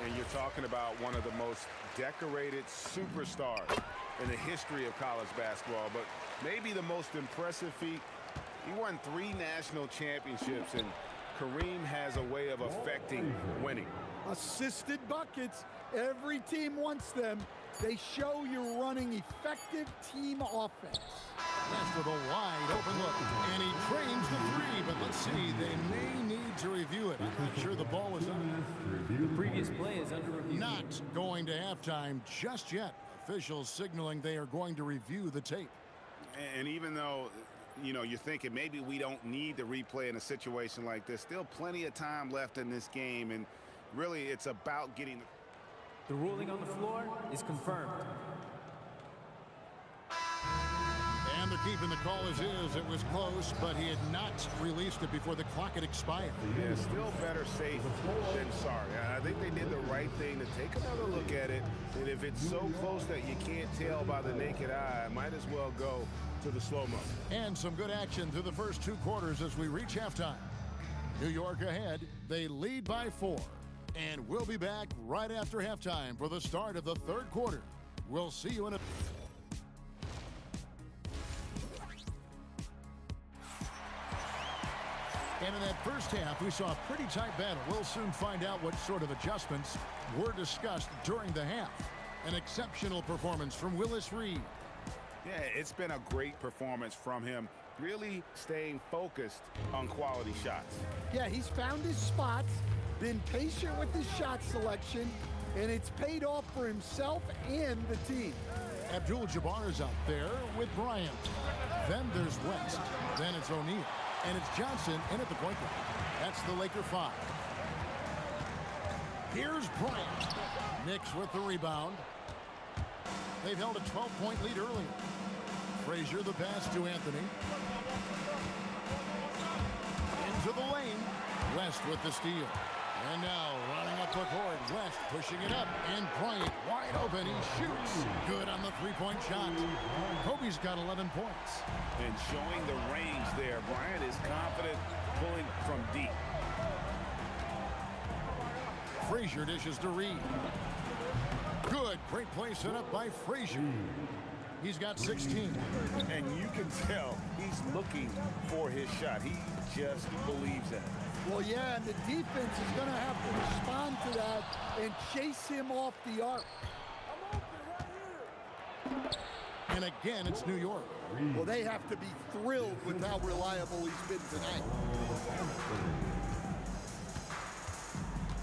And you're talking about one of the most decorated superstars in the history of college basketball, but maybe the most impressive feat, he won 3 national championships, and Kareem has a way of affecting winning. Assisted buckets. Every team wants them. They show you're running effective team offense. West with a wide open look, and he trains the 3, but let's see, they may need to review it. I'm not sure the ball was on. The previous play is under review. Not going to halftime just yet. Officials signaling they are going to review the tape. And even though, you know, you're thinking maybe we don't need the replay in a situation like this, still plenty of time left in this game, and really it's about getting The ruling on the floor is confirmed. And they're keeping the call as is. It was close, but he had not released it before the clock had expired. Yeah, still better safe than sorry. I think they did the right thing to take another look at it. And if it's so close that you can't tell by the naked eye, might as well go to the slow-mo. And some good action through the first 2 quarters as we reach halftime. New York ahead. They lead by 4. And we'll be back right after halftime for the start of the 3rd quarter. We'll see you in a... And in that first half, we saw a pretty tight battle. We'll soon find out what sort of adjustments were discussed during the half. An exceptional performance from Willis Reed. Yeah, it's been a great performance from him, really staying focused on quality shots. Yeah, he's found his spots, been patient with his shot selection, and it's paid off for himself and the team. Abdul-Jabbar is out there with Bryant. Then there's West. Then it's O'Neal. And it's Johnson in at the point guard. That's the Laker 5. Here's Bryant. Knicks with the rebound. They've held a 12-point lead earlier. Frazier the pass to Anthony. Into the lane. West with the steal. And now running up the court. West pushing it up. And Bryant wide open. He shoots. Good on the 3-point shot. Kobe's got 11 points. And showing the range there. Bryant is confident pulling from deep. Frazier dishes to Reed. Good. Great play set up by Frazier. He's got 16. And you can tell he's looking for his shot. He just believes that. Well, yeah, and the defense is going to have to respond to that and chase him off the arc. And again, it's New York. Well, they have to be thrilled with how reliable he's been tonight.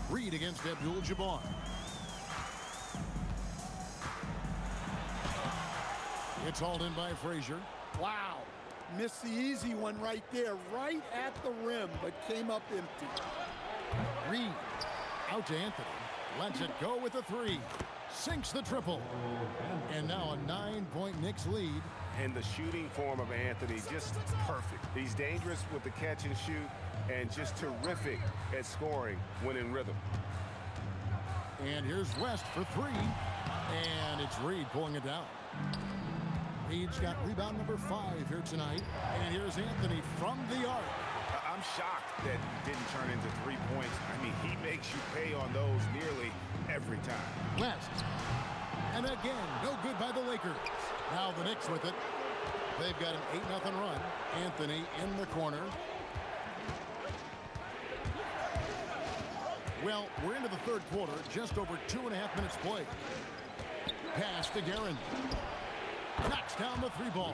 Reed against Abdul-Jabbar. It's hauled in by Frazier. Wow. Missed the easy one right there, right at the rim, but came up empty. Reed out to Anthony. Lets it go with a 3. Sinks the triple. And now a 9-point Knicks lead. And the shooting form of Anthony, just perfect. He's dangerous with the catch and shoot and just terrific at scoring when in rhythm. And here's West for 3. And it's Reed pulling it down. Reed's got rebound number 5 here tonight. And here's Anthony from the arc. I'm shocked that didn't turn into 3 points. I mean, he makes you pay on those nearly every time. West. And again, no good by the Lakers. Now the Knicks with it. They've got an 8-0 run. Anthony in the corner. Well, we're into the 3rd quarter. Just over 2.5 minutes played. Pass to Guerin. Knocks down the 3-ball.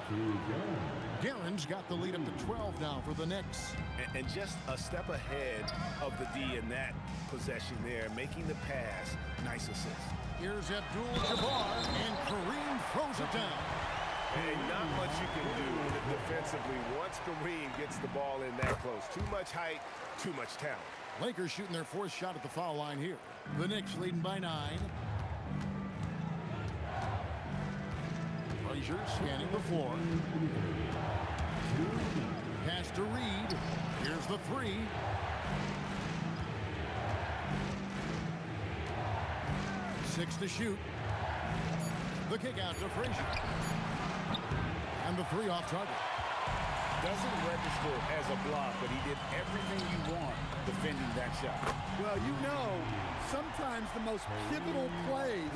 Guerin's got the lead up to 12 now for the Knicks. And just a step ahead of the D in that possession there, making the pass. Nice assist. Here's Abdul-Jabbar, and Kareem throws it down. And not much you can do defensively once Kareem gets the ball in that close. Too much height, too much talent. Lakers shooting their 4th shot at the foul line here. The Knicks leading by 9. Frazier scanning the floor. Pass to Reed. Here's the 3. Six to shoot. The kick out to Frazier. And the 3 off target. Doesn't register as a block, but he did everything you want defending that shot. Well, you know, sometimes the most pivotal plays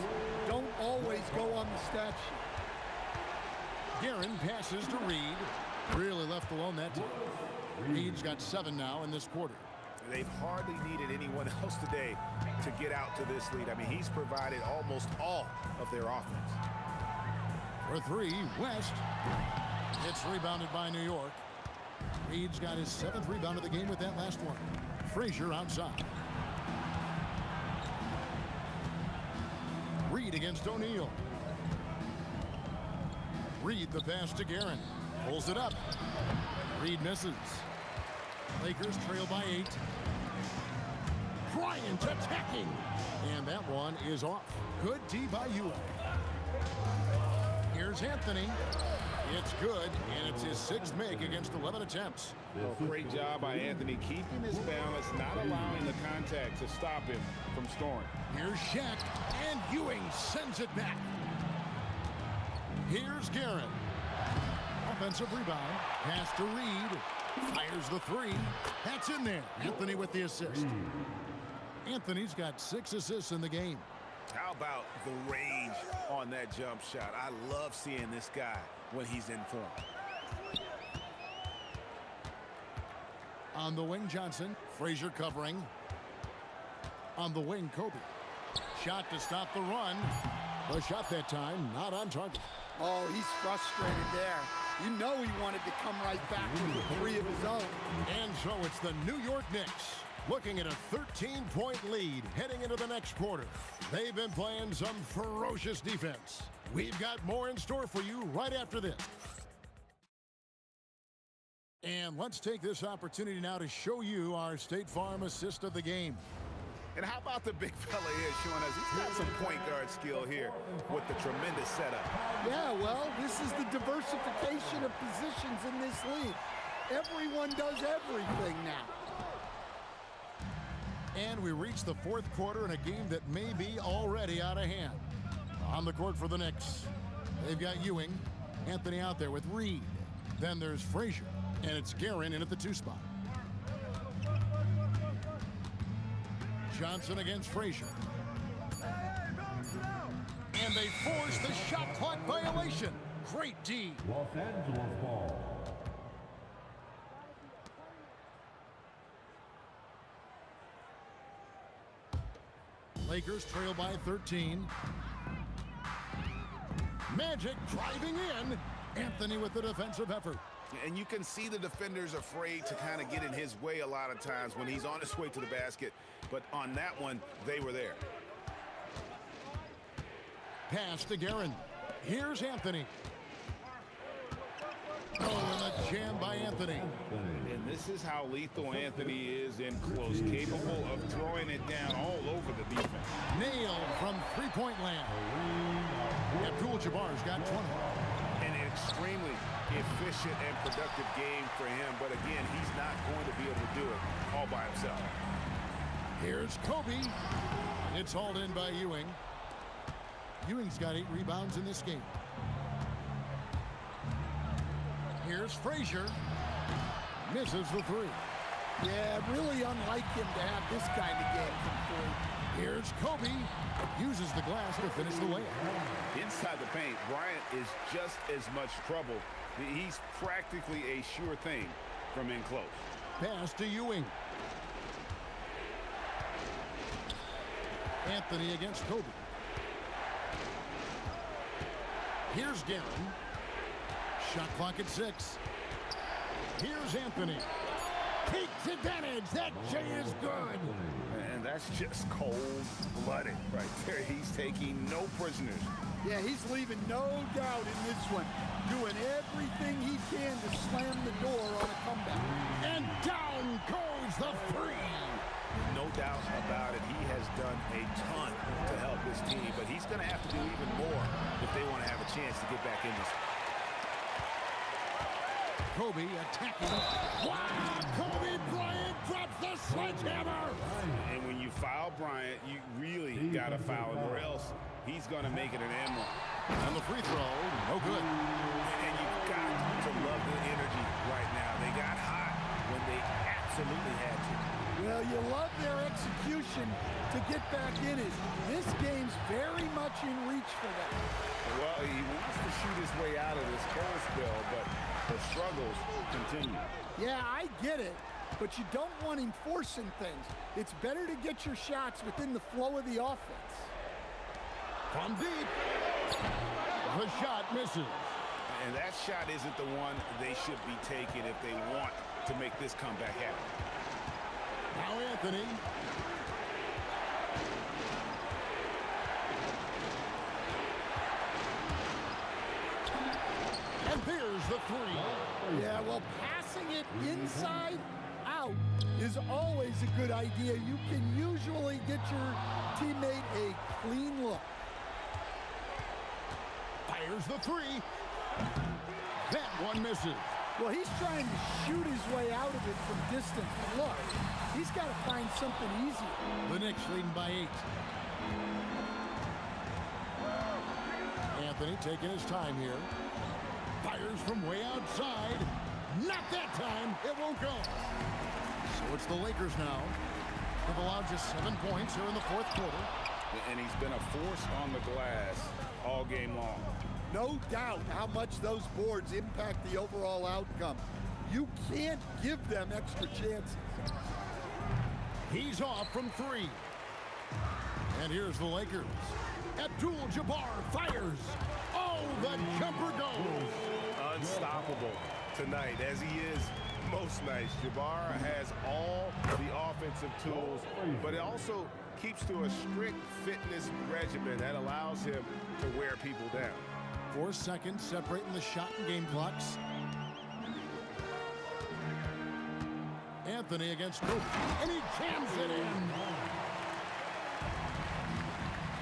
don't always go on the stat sheet. Guerin passes to Reed. Really left alone that time. Reed's got 7 now in this quarter. They've hardly needed anyone else today to get out to this lead. I mean, he's provided almost all of their offense. For 3, West. It's rebounded by New York. Reed's got his 7th rebound of the game with that last one. Frazier outside. Reed against O'Neal. Reed the pass to Guerin. Pulls it up. Reed misses. Lakers trail by 8. Bryant attacking. And that one is off. Good D by Ewing. Here's Anthony. It's good, and it's his 6th make against 11 attempts. Oh, great job by Anthony keeping his balance, not allowing the contact to stop him from scoring. Here's Shaq, and Ewing sends it back. Here's Guerin. Offensive rebound. Pass to Reed. Fires the 3. That's in there. Anthony with the assist. Anthony's got 6 assists in the game. How about the range on that jump shot? I love seeing this guy when he's in form. On the wing, Johnson. Frazier covering. On the wing, Kobe. Shot to stop the run. The shot that time not on target. Oh, he's frustrated there. You know he wanted to come right back with a 3 of his own. And so it's the New York Knicks looking at a 13-point lead heading into the next quarter. They've been playing some ferocious defense. We've got more in store for you right after this. And let's take this opportunity now to show you our State Farm assist of the game. And how about the big fella here showing us he's got some point guard skill here with the tremendous setup. Yeah, well, this is the diversification of positions in this league. Everyone does everything now. And we reach the 4th quarter in a game that may be already out of hand. On the court for the Knicks, they've got Ewing, Anthony out there with Reed. Then there's Frazier, and it's Guerin in at the 2 spot. Johnson against Frazier. And they force the shot clock violation. Great D. Los Angeles ball. Lakers trail by 13. Magic driving in. Anthony with the defensive effort. And you can see the defenders afraid to kind of get in his way a lot of times when he's on his way to the basket. But on that one, they were there. Pass to Guerin. Here's Anthony. Oh, and a jam by Anthony. And this is how lethal Anthony is in close, capable of throwing it down all over the defense. Nailed from 3-point land. Abdul-Jabbar's got 20. An extremely efficient and productive game for him, but again, he's not going to be able to do it all by himself. Here's Kobe. It's hauled in by Ewing. Ewing's got 8 rebounds in this game. Here's Frazier. Misses the 3. Yeah, really unlike him to have this kind of game from 3. Here's Kobe. Uses the glass to finish the layup. Inside the paint, Bryant is just as much trouble. He's practically a sure thing from in close. Pass to Ewing. Anthony against Kobe. Here's Guerin. Shot clock at 6. Here's Anthony. Takes advantage. That J is good. And that's just cold-blooded right there. He's taking no prisoners. Yeah, he's leaving no doubt in this one. Doing everything he can to slam the door on a comeback. And down goes the 3. No doubt about it. He has done a ton to help his team, but he's going to have to do even more if they want to have a chance to get back in this. Kobe attacking. Wow! Kobe Bryant drops the sledgehammer! And when you foul Bryant, you really got to foul him, or else he's going to make it an M1. And the free throw, no good. And you've got to love the energy right now. They got hot when they absolutely had to. Well, you love their execution to get back in it. This game's very much in reach for them. Well, he wants to shoot his way out of this cold spell, but the struggles continue. Yeah, I get it, but you don't want him forcing things. It's better to get your shots within the flow of the offense. From deep, the shot misses. And that shot isn't the one they should be taking if they want to make this comeback happen. Now Anthony. And there's the three. Yeah, well, passing it inside out is always a good idea. You can usually get your teammate a clean look. Fires the three. That one misses. Well, he's trying to shoot his way out of it from distance. Look, he's got to find something easier. The Knicks leading by 8. Anthony taking his time here. Fires from way outside. Not that time. It won't go. So it's the Lakers now. They've allowed just 7 points here in the fourth quarter. And he's been a force on the glass all game long. No doubt how much those boards impact the overall outcome. You can't give them extra chances. He's off from 3. And here's the Lakers. Abdul-Jabbar fires. Oh, the jumper goes. Unstoppable tonight, as he is most nights. Jabbar has all the offensive tools, but it also keeps to a strict fitness regimen that allows him to wear people down. 4 seconds separating the shot and game clocks. Anthony against Kobe, and he jams it in.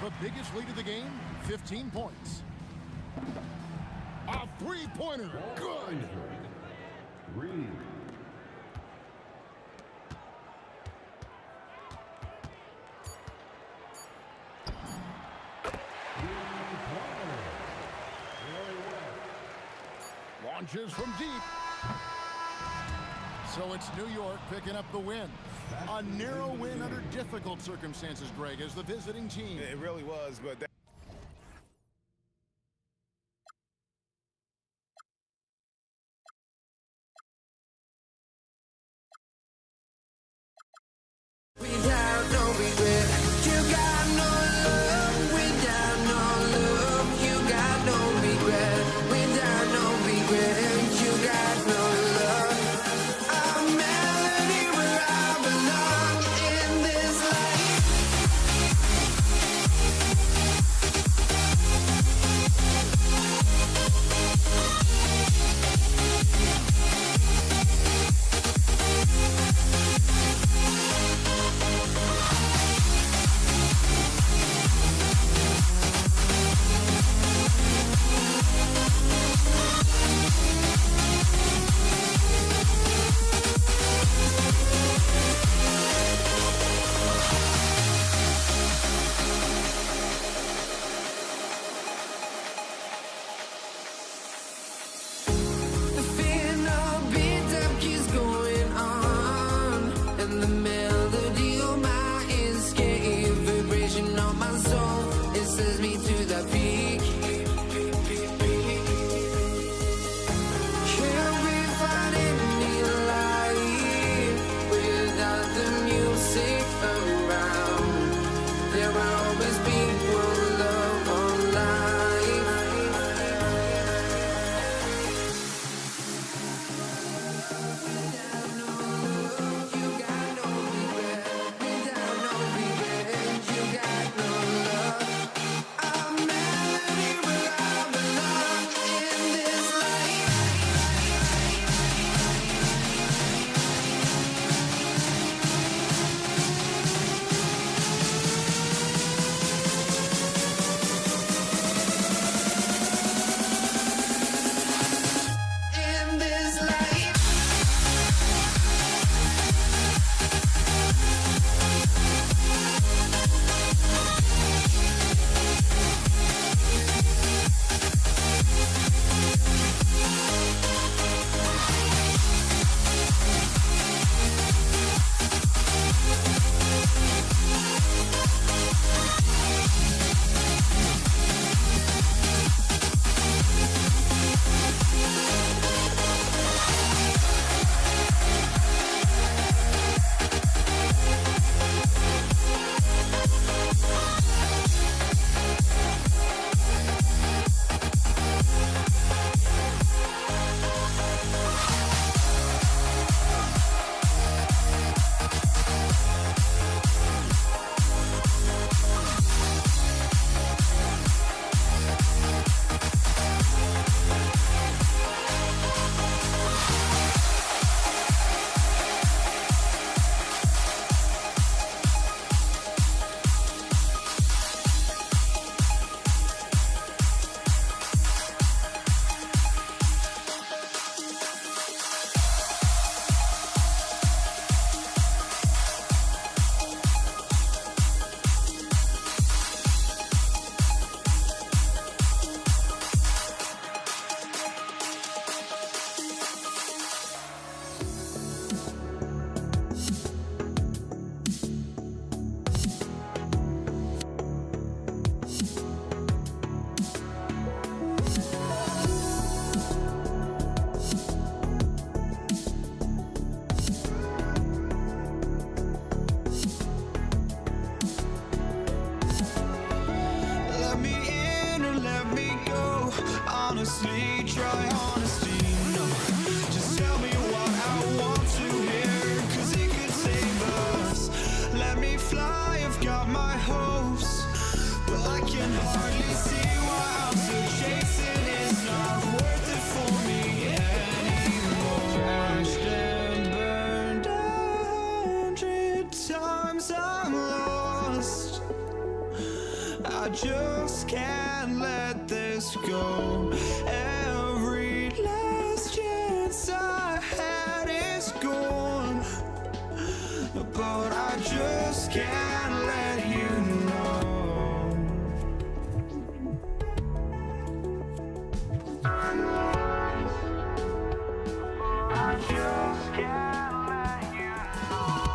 The biggest lead of the game, 15 points. A three-pointer, good. Launches from deep. So it's New York picking up the win. A narrow win under difficult circumstances, Greg, as the visiting team. It really was, but that Without no regret, you got no love. Without no love, you got no regret. Without no regret, you got no love. A melody where I belong in this life. just can't let this go. Every last chance I had is gone, but I just can't let you know. I just can't let you know.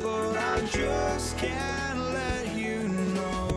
But I just can't let you know.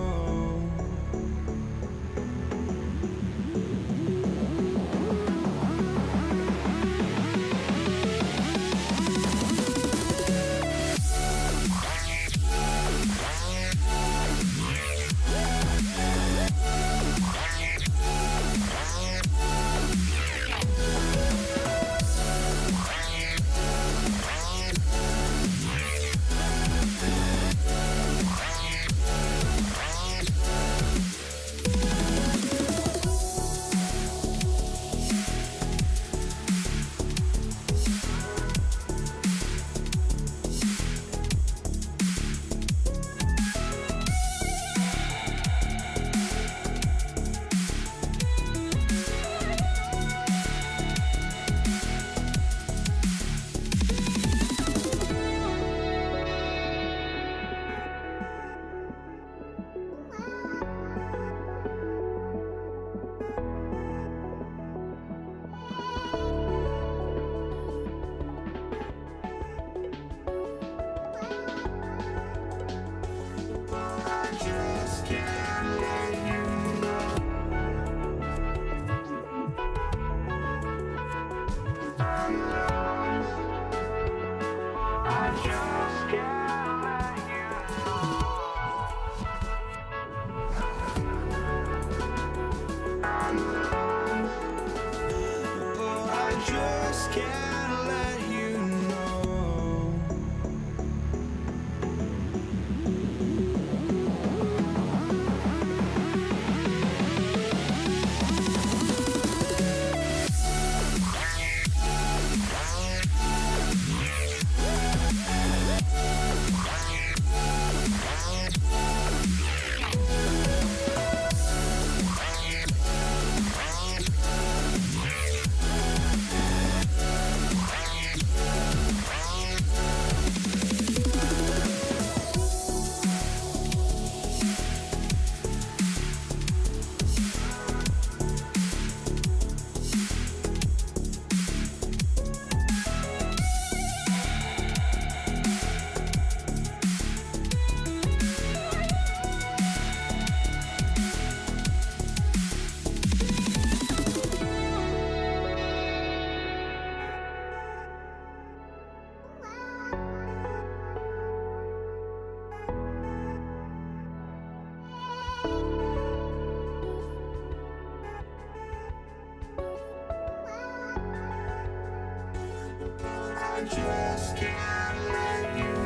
I just can't let you know.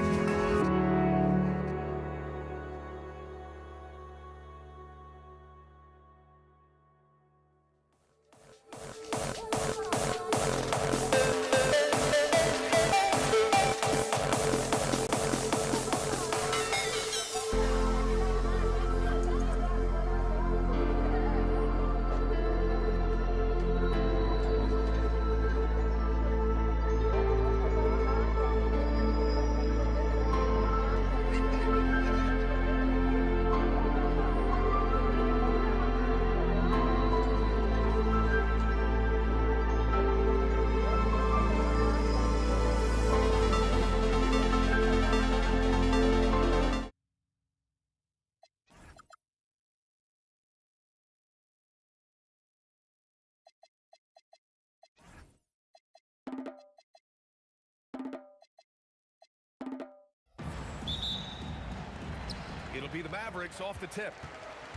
It'll be the Mavericks off the tip.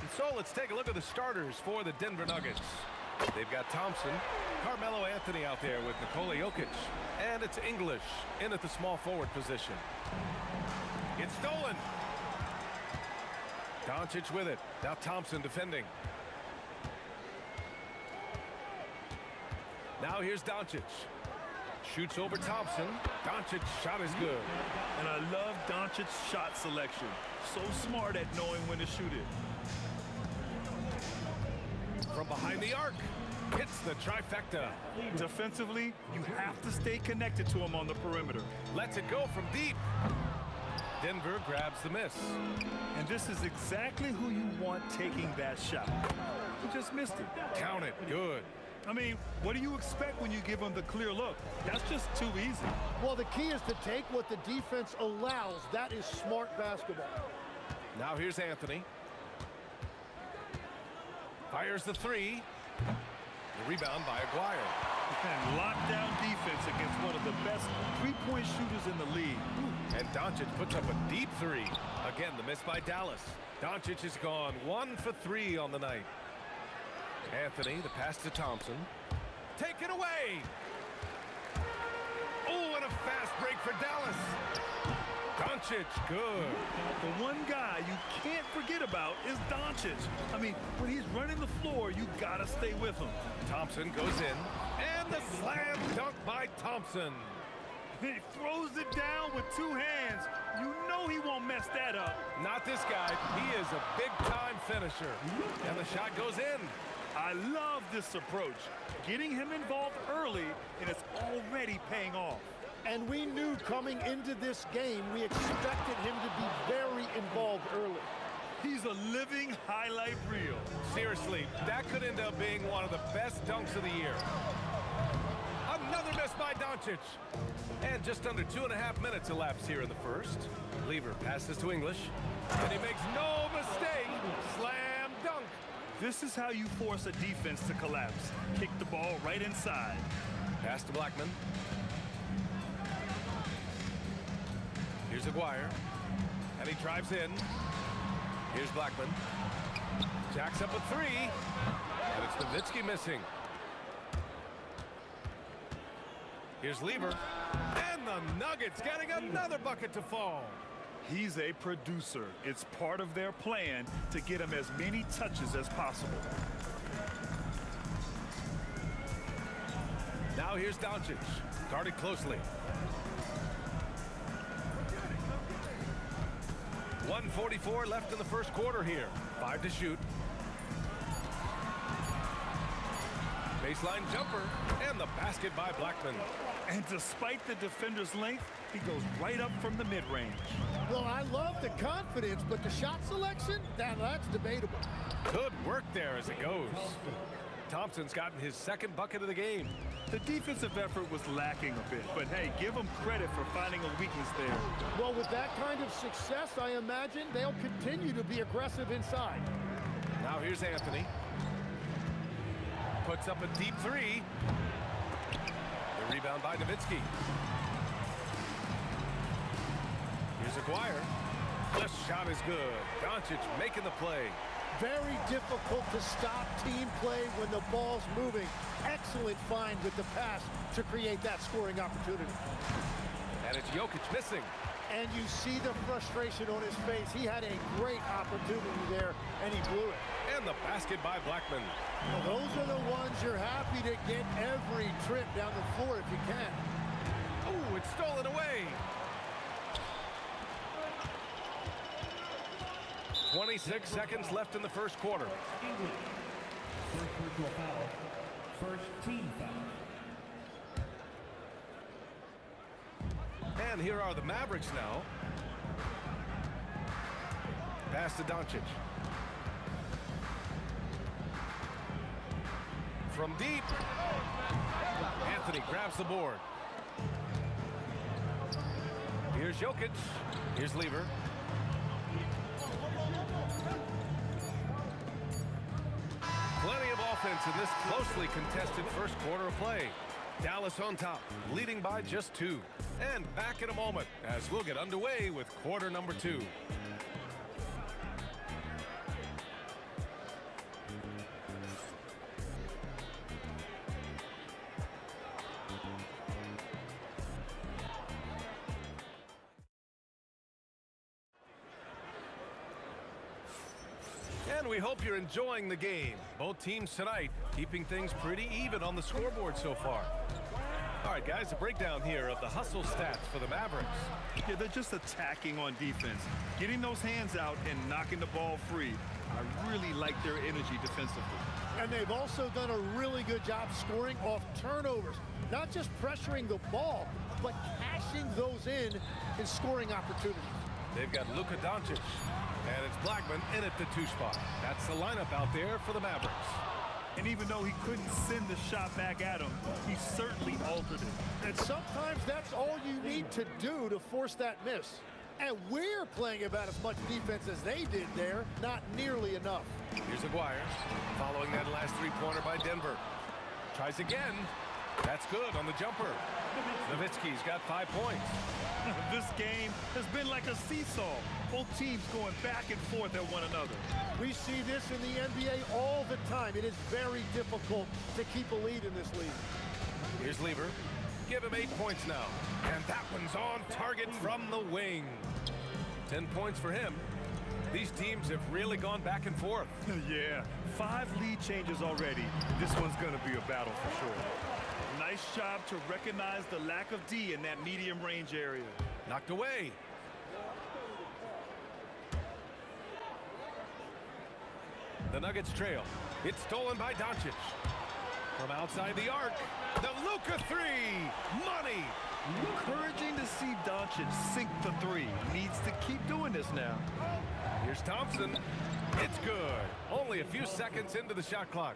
And so let's take a look at the starters for the Denver Nuggets. They've got Thompson, Carmelo Anthony out there with Nikola Jokic, and it's English in at the small forward position. It's stolen. Doncic with it. Now Thompson defending. Now here's Doncic. Shoots over Thompson. Doncic's shot is good. And I love Doncic's shot selection. So smart at knowing when to shoot it. From behind the arc. Hits the trifecta. Defensively, you have to stay connected to him on the perimeter. Lets it go from deep. Denver grabs the miss. And this is exactly who you want taking that shot. He just missed it. Count it. Good. I mean, what do you expect when you give him the clear look? That's just too easy. Well, the key is to take what the defense allows. That is smart basketball. Now here's Anthony. Fires the three. The rebound by Aguirre. And lockdown defense against one of the best three-point shooters in the league. And Doncic puts up a deep three. Again, the miss by Dallas. Doncic has gone 1 for 3 on the night. Anthony, the pass to Thompson. Take it away. Oh, and a fast break for Dallas. Doncic, good. The one guy you can't forget about is Doncic. I mean, when he's running the floor, you gotta stay with him. Thompson goes in, and the slam dunk by Thompson. He throws it down with two hands. You know he won't mess that up. Not this guy. He is a big-time finisher. And the shot goes in. I love this approach. Getting him involved early, and it's already paying off. And we knew coming into this game, we expected him to be very involved early. He's a living highlight reel. Seriously, that could end up being one of the best dunks of the year. Another miss by Doncic. And just under 2.5 minutes elapsed here in the first. Lever passes to English. And he makes no mistake. Slam dunk. This is how you force a defense to collapse. Kick the ball right inside. Pass to Blackman. Here's Aguirre. And he drives in. Here's Blackman. Jacks up a three. And it's Nowitzki missing. Here's Lever. And the Nuggets getting another bucket to fall. He's a producer. It's part of their plan to get him as many touches as possible. Now here's Doncic. Guarded closely. 1:44 left in the first quarter here. 5 to shoot. Baseline jumper. And the basket by Blackman. And despite the defender's length, he goes right up from the mid-range. Well, I love the confidence, but the shot selection, that's debatable. Good work there as it goes. Thompson's gotten his second bucket of the game. The defensive effort was lacking a bit, but hey, give him credit for finding a weakness there. Well, with that kind of success, I imagine they'll continue to be aggressive inside. Now here's Anthony. Puts up a deep three. The rebound by Nowitzki. Here's Aguirre. The shot is good. Doncic making the play. Very difficult to stop team play when the ball's moving. Excellent find with the pass to create that scoring opportunity. And it's Jokic missing. And you see the frustration on his face. He had a great opportunity there, and he blew it. And the basket by Blackman. Well, those are the ones you're happy to get every trip down the floor if you can. Oh, it's stolen away. 26 seconds left in the first quarter. First personal foul. First team foul. And here are the Mavericks now. Pass to Doncic. From deep. Anthony grabs the board. Here's Jokic. Here's Lever. Plenty of offense in this closely contested first quarter of play. Dallas on top, leading by just 2. And back in a moment as we'll get underway with quarter number 2. And we hope you're enjoying the game. Both teams tonight keeping things pretty even on the scoreboard so far. All right, guys, a breakdown here of the hustle stats for the Mavericks. Yeah, they're just attacking on defense, getting those hands out and knocking the ball free. I really like their energy defensively. And they've also done a really good job scoring off turnovers. Not just pressuring the ball, but cashing those in and scoring opportunities. They've got Luka Doncic, and it's Blackman in at the 2 spot. That's the lineup out there for the Mavericks. And even though he couldn't send the shot back at him, he certainly altered it. And sometimes that's all you need to do to force that miss. And we're playing about as much defense as they did there, not nearly enough. Here's Aguirre, following that last 3-pointer by Denver. Tries again. That's good on the jumper. Nowitzki's got 5 points. This game has been like a seesaw. Both teams going back and forth at one another. We see this in the NBA all the time. It is very difficult to keep a lead in this league. Here's Lever. Give him 8 points now. And that one's on target from the wing. 10 points for him. These teams have really gone back and forth. Yeah, 5 lead changes already. This one's going to be a battle for sure. Nice job to recognize the lack of D in that medium range area. Knocked away. The Nuggets trail. It's stolen by Doncic. From outside the arc, the Luka 3. Money. Encouraging to see Doncic sink the 3. Needs to keep doing this now. Here's Thompson. It's good. Only a few seconds into the shot clock.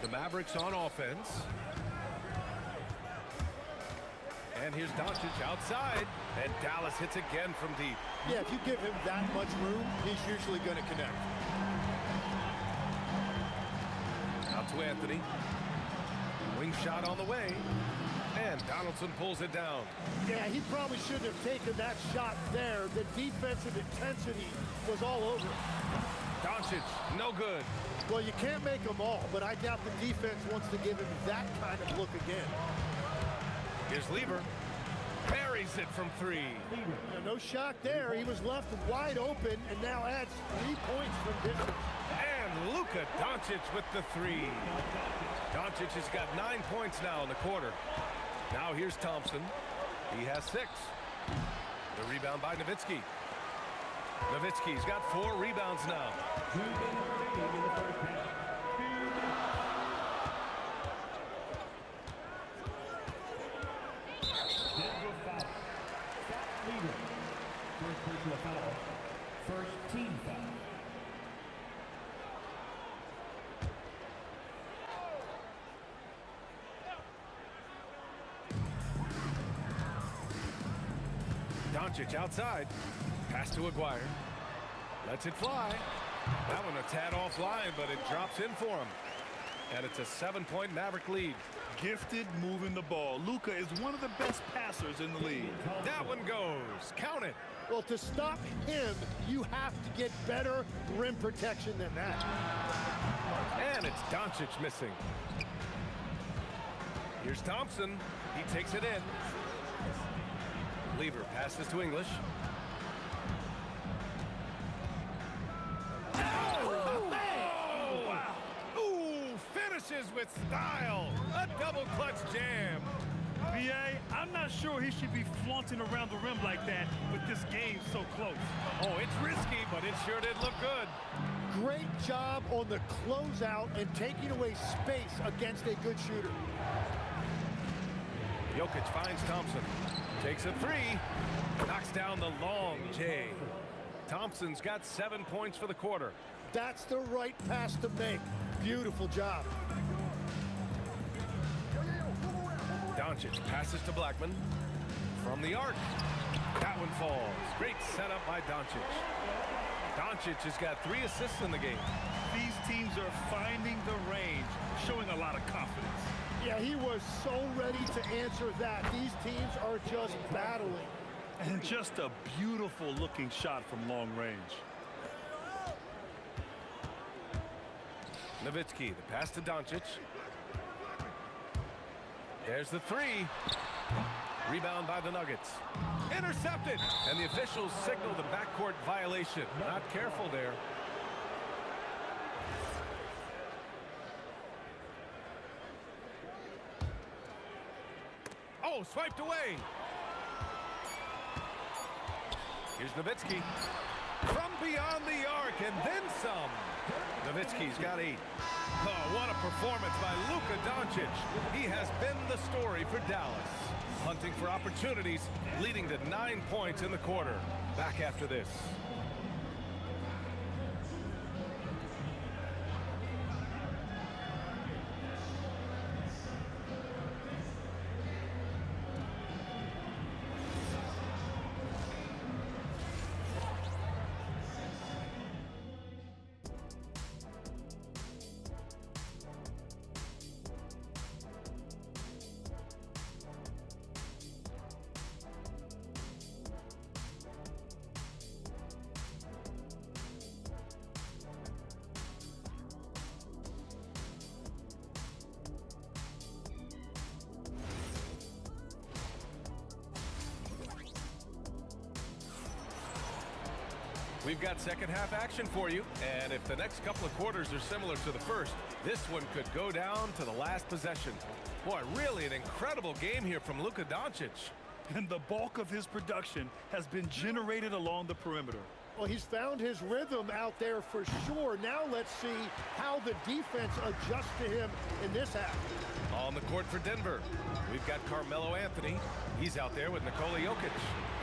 The Mavericks on offense. And here's Doncic outside. And Dallas hits again from deep. Yeah, if you give him that much room, he's usually going to connect. Out to Anthony. Wing shot on the way. And Donaldson pulls it down. Yeah, he probably shouldn't have taken that shot there. The defensive intensity was all over it. Doncic, no good. Well, you can't make them all, but I doubt the defense wants to give him that kind of look again. Here's Lever. Buries it from 3. Yeah, no shot there. He was left wide open and now adds 3 points from distance. And Luka Doncic with the 3. Doncic has got 9 points now in the quarter. Now here's Thompson. He has 6. The rebound by Nowitzki. Nowitzki's got 4 rebounds now. First team foul. Doncic outside. Pass to Aguirre. Lets it fly. That one a tad offline, but it drops in for him. And it's a 7-point Maverick lead. Gifted moving the ball. Luka is one of the best passers in the league. That one goes. Count it. Well, to stop him, you have to get better rim protection than that. And it's Doncic missing. Here's Thompson. He takes it in. Lever passes to English. Oh, wow. Ooh, finishes with style. A double clutch jam. B.A., I'm not sure he should be flaunting around the rim like that with this game so close. Oh, it's risky, but it sure did look good. Great job on the closeout and taking away space against a good shooter. Jokic finds Thompson. Takes a 3. Knocks down the long J. Thompson's got 7 points for the quarter. That's the right pass to make. Beautiful job. Doncic passes to Blackman. From the arc. That one falls. Great setup by Doncic. Doncic has got 3 assists in the game. These teams are finding the range, showing a lot of confidence. Yeah, he was so ready to answer that. These teams are just battling. And just a beautiful looking shot from long range. Nowitzki, the pass to Doncic. There's the 3. Rebound by the Nuggets. Intercepted. And the officials signal the backcourt violation. Not careful there. Oh, swiped away. Here's Nowitzki. From beyond the arc, and then some. Nowitzki's got 8. Oh, what a performance by Luka Doncic. He has been the story for Dallas. Hunting for opportunities, leading to 9 points in the quarter. Back after this. We've got second half action for you, and if the next couple of quarters are similar to the first, this one could go down to the last possession. Boy, really an incredible game here from Luka Doncic. And the bulk of his production has been generated along the perimeter. Well, he's found his rhythm out there for sure. Now let's see how the defense adjusts to him in this half. On the court for Denver, we've got Carmelo Anthony. He's out there with Nikola Jokic.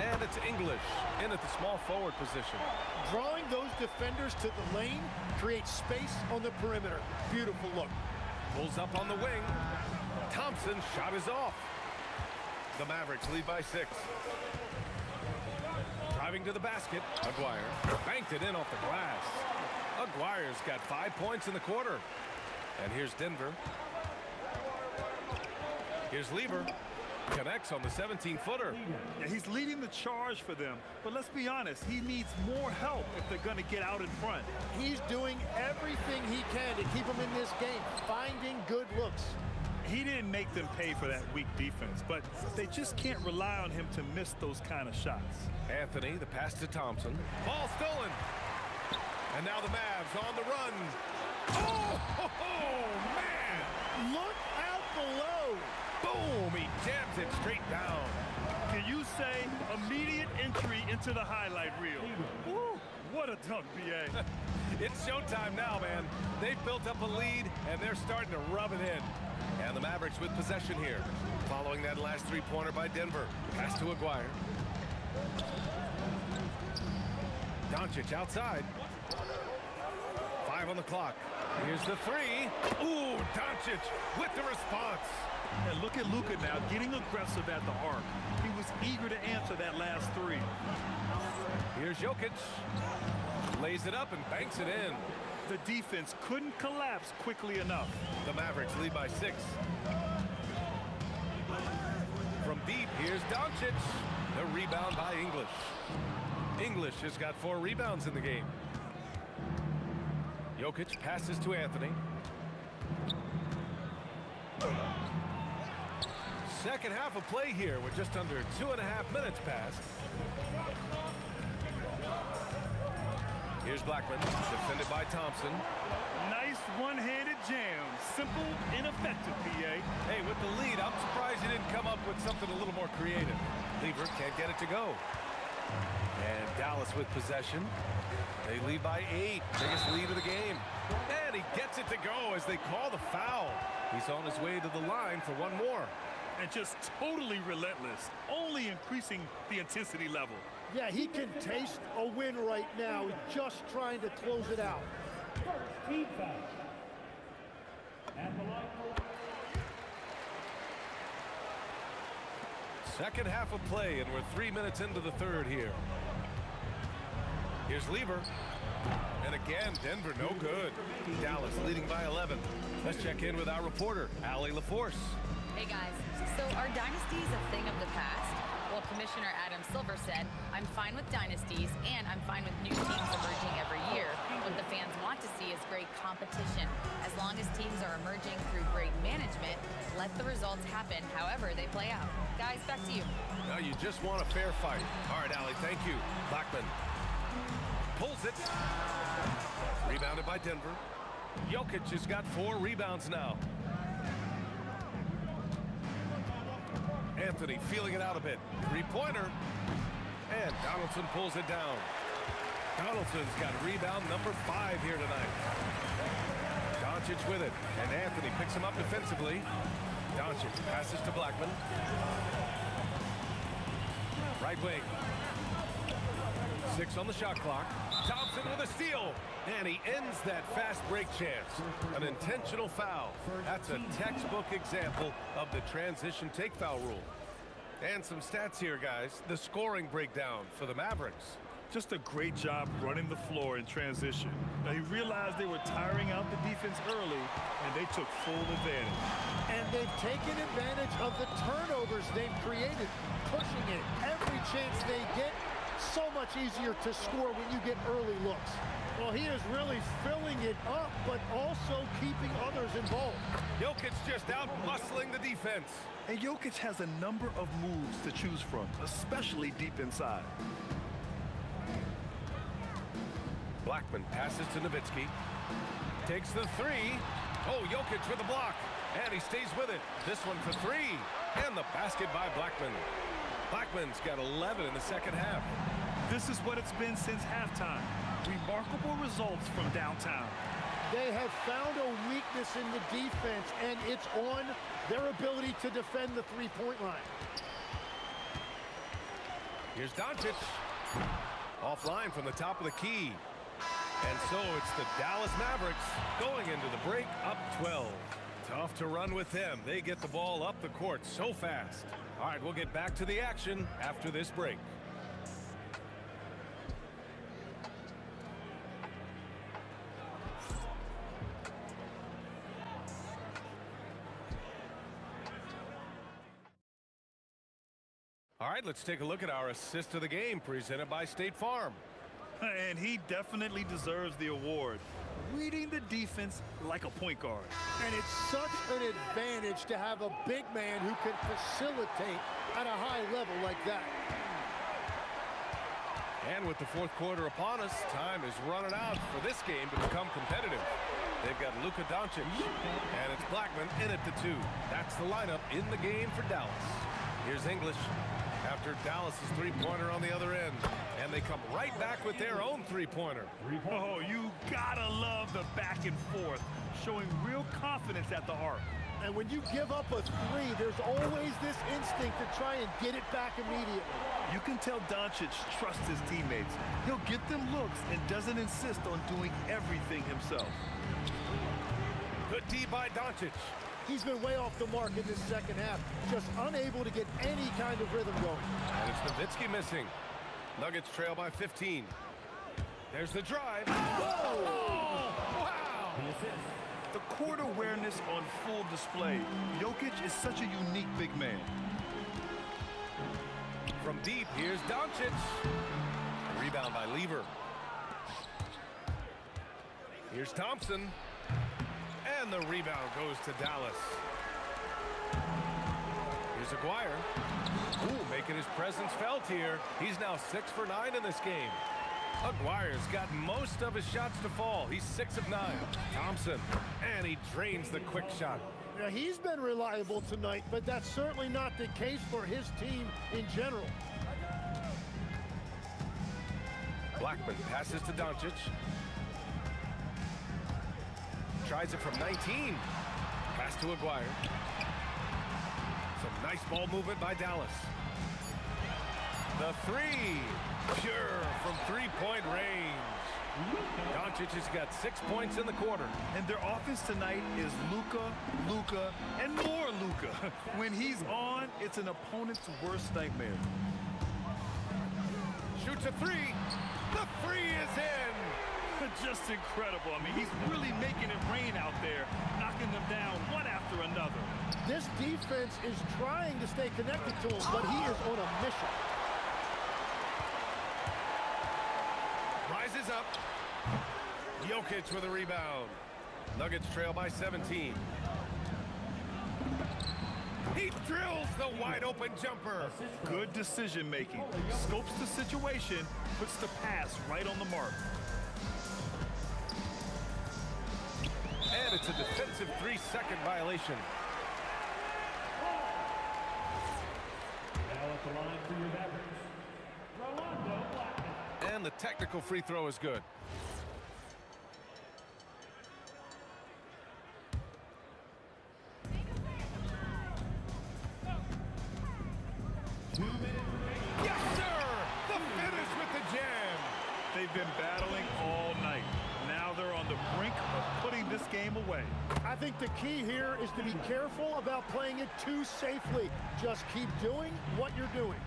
And it's English in at the small forward position. Drawing those defenders to the lane creates space on the perimeter. Beautiful look. Pulls up on the wing. Thompson's shot is off. The Mavericks lead by 6. Driving to the basket, Aguirre banked it in off the glass. Aguirre's got 5 points in the quarter. And here's Denver. Here's Lever. Connects on the 17-footer. Yeah, he's leading the charge for them, but let's be honest, he needs more help if they're going to get out in front. He's doing everything he can to keep them in this game, finding good looks. He didn't make them pay for that weak defense, but they just can't rely on him to miss those kind of shots. Anthony, the pass to Thompson. Ball stolen. And now the Mavs on the run. Oh, man! Look out below. Boom! He jams it straight down. Can you say immediate entry into the highlight reel? Woo, what a dunk, B.A. It's showtime now, man. They've built up a lead, and they're starting to rub it in. And the Mavericks with possession here. Following that last three-pointer by Denver. Pass to Aguirre. Doncic outside. 5 on the clock. Here's the 3. Ooh, Doncic with the response. And look at Luka now getting aggressive at the arc. He was eager to answer that last 3. Here's Jokic. Lays it up and banks it in. The defense couldn't collapse quickly enough. The Mavericks lead by 6. From deep, here's Doncic. The rebound by English. English has got 4 rebounds in the game. Jokic passes to Anthony. Second half of play here with just under 2.5 minutes passed. Here's Blackman, defended by Thompson. Nice one-handed jam. Simple and effective, P.A. Hey, with the lead, I'm surprised you didn't come up with something a little more creative. Lever can't get it to go. And Dallas with possession. They lead by 8. Biggest lead of the game. And he gets it to go as they call the foul. He's on his way to the line for one more. And just totally relentless, only increasing the intensity level. Yeah, he can taste a win right now, just trying to close it out. Team foul. At the line. Second half of play, and we're 3 minutes into the third here. Here's Lever. And again, Denver no good. Dallas leading by 11. Let's check in with our reporter, Allie LaForce. Hey guys, so are dynasties a thing of the past? Well, Commissioner Adam Silver said, I'm fine with dynasties and I'm fine with new teams emerging every year. What the fans want to see is great competition. As long as teams are emerging through great management, let the results happen however they play out. Guys, back to you. Now you just want a fair fight. All right, Allie, thank you. Blackman pulls it. Rebounded by Denver. Jokic has got 4 rebounds now. Anthony feeling it out a bit. Three-pointer. And Donaldson pulls it down. Donaldson's got rebound number 5 here tonight. Doncic with it. And Anthony picks him up defensively. Doncic passes to Blackman. Right wing. 6 on the shot clock. Thompson with a steal. And he ends that fast break chance. An intentional foul. That's a textbook example of the transition take foul rule. And some stats here, guys. The scoring breakdown for the Mavericks. Just a great job running the floor in transition. Now, he realized they were tiring out the defense early, and they took full advantage. And they've taken advantage of the turnovers they've created, pushing it every chance they get. So much easier to score when you get early looks. Well, he is really filling it up, but also keeping others involved. Jokic just out muscling the defense. And Jokic has a number of moves to choose from, especially deep inside. Blackman passes to Nowitzki. Takes the 3. Oh, Jokic with a block. And he stays with it. This one for 3. And the basket by Blackman. Blackman's got 11 in the second half. This is what it's been since halftime. Remarkable results from downtown. They have found a weakness in the defense, and it's on their ability to defend the three-point line. Here's Doncic. Offline from the top of the key. And so it's the Dallas Mavericks going into the break up 12. Tough to run with them. They get the ball up the court so fast. All right, we'll get back to the action after this break. All right, let's take a look at our assist of the game presented by State Farm. And he definitely deserves the award. Reading the defense like a point guard. And it's such an advantage to have a big man who can facilitate at a high level like that. And with the fourth quarter upon us, time is running out for this game to become competitive. They've got Luka Doncic, and it's Blackman in at the 2. That's the lineup in the game for Dallas. Here's English after Dallas' three-pointer on the other end. And they come right back with their own three-pointer. Oh, you gotta love the back and forth, showing real confidence at the arc. And when you give up a 3, there's always this instinct to try and get it back immediately. You can tell Doncic trusts his teammates. He'll get them looks and doesn't insist on doing everything himself. Good D by Doncic. He's been way off the mark in this second half, just unable to get any kind of rhythm going. And it's Nowitzki missing. Nuggets trail by 15. There's the drive. Whoa! Oh, wow! The court awareness on full display. Jokic is such a unique big man. From deep, here's Doncic. Rebound by Lever. Here's Thompson. And the rebound goes to Dallas. Here's Aguirre. Ooh, making his presence felt here. He's now 6 for 9 in this game. Aguirre's got most of his shots to fall. He's 6 of 9. Thompson, and he drains the quick shot. Now, he's been reliable tonight, but that's certainly not the case for his team in general. Blackman passes to Doncic. Tries it from 19. Pass to Aguirre. Some nice ball movement by Dallas. The 3. Pure from three-point range. Doncic has got 6 points in the quarter. And their offense tonight is Luka, and more Luka. When he's on, it's an opponent's worst nightmare. Shoots a 3. The 3 is in. Just incredible. I mean, he's really making it rain out there, knocking them down one after another. This defense is trying to stay connected to him, but he is on a mission. Rises up. Jokic with a rebound. Nuggets trail by 17. He drills the wide open jumper. Good decision making. Scopes the situation, puts the pass right on the mark. And it's a defensive 3-second violation. technical free throw is good. Yes, sir! The finish with the jam. They've been battling all night. Now they're on the brink of putting this game away. I think the key here is to be careful about playing it too safely. Just keep doing what you're doing.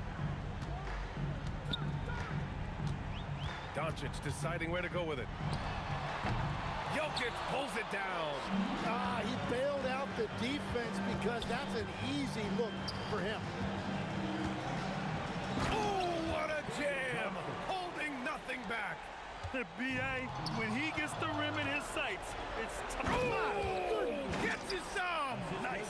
Doncic deciding where to go with it. Jokic pulls it down. He bailed out the defense because that's an easy look for him. Oh, what a jam! Holding nothing back. B.A., when he gets the rim in his sights, it's tough. Oh, get you some! Nice.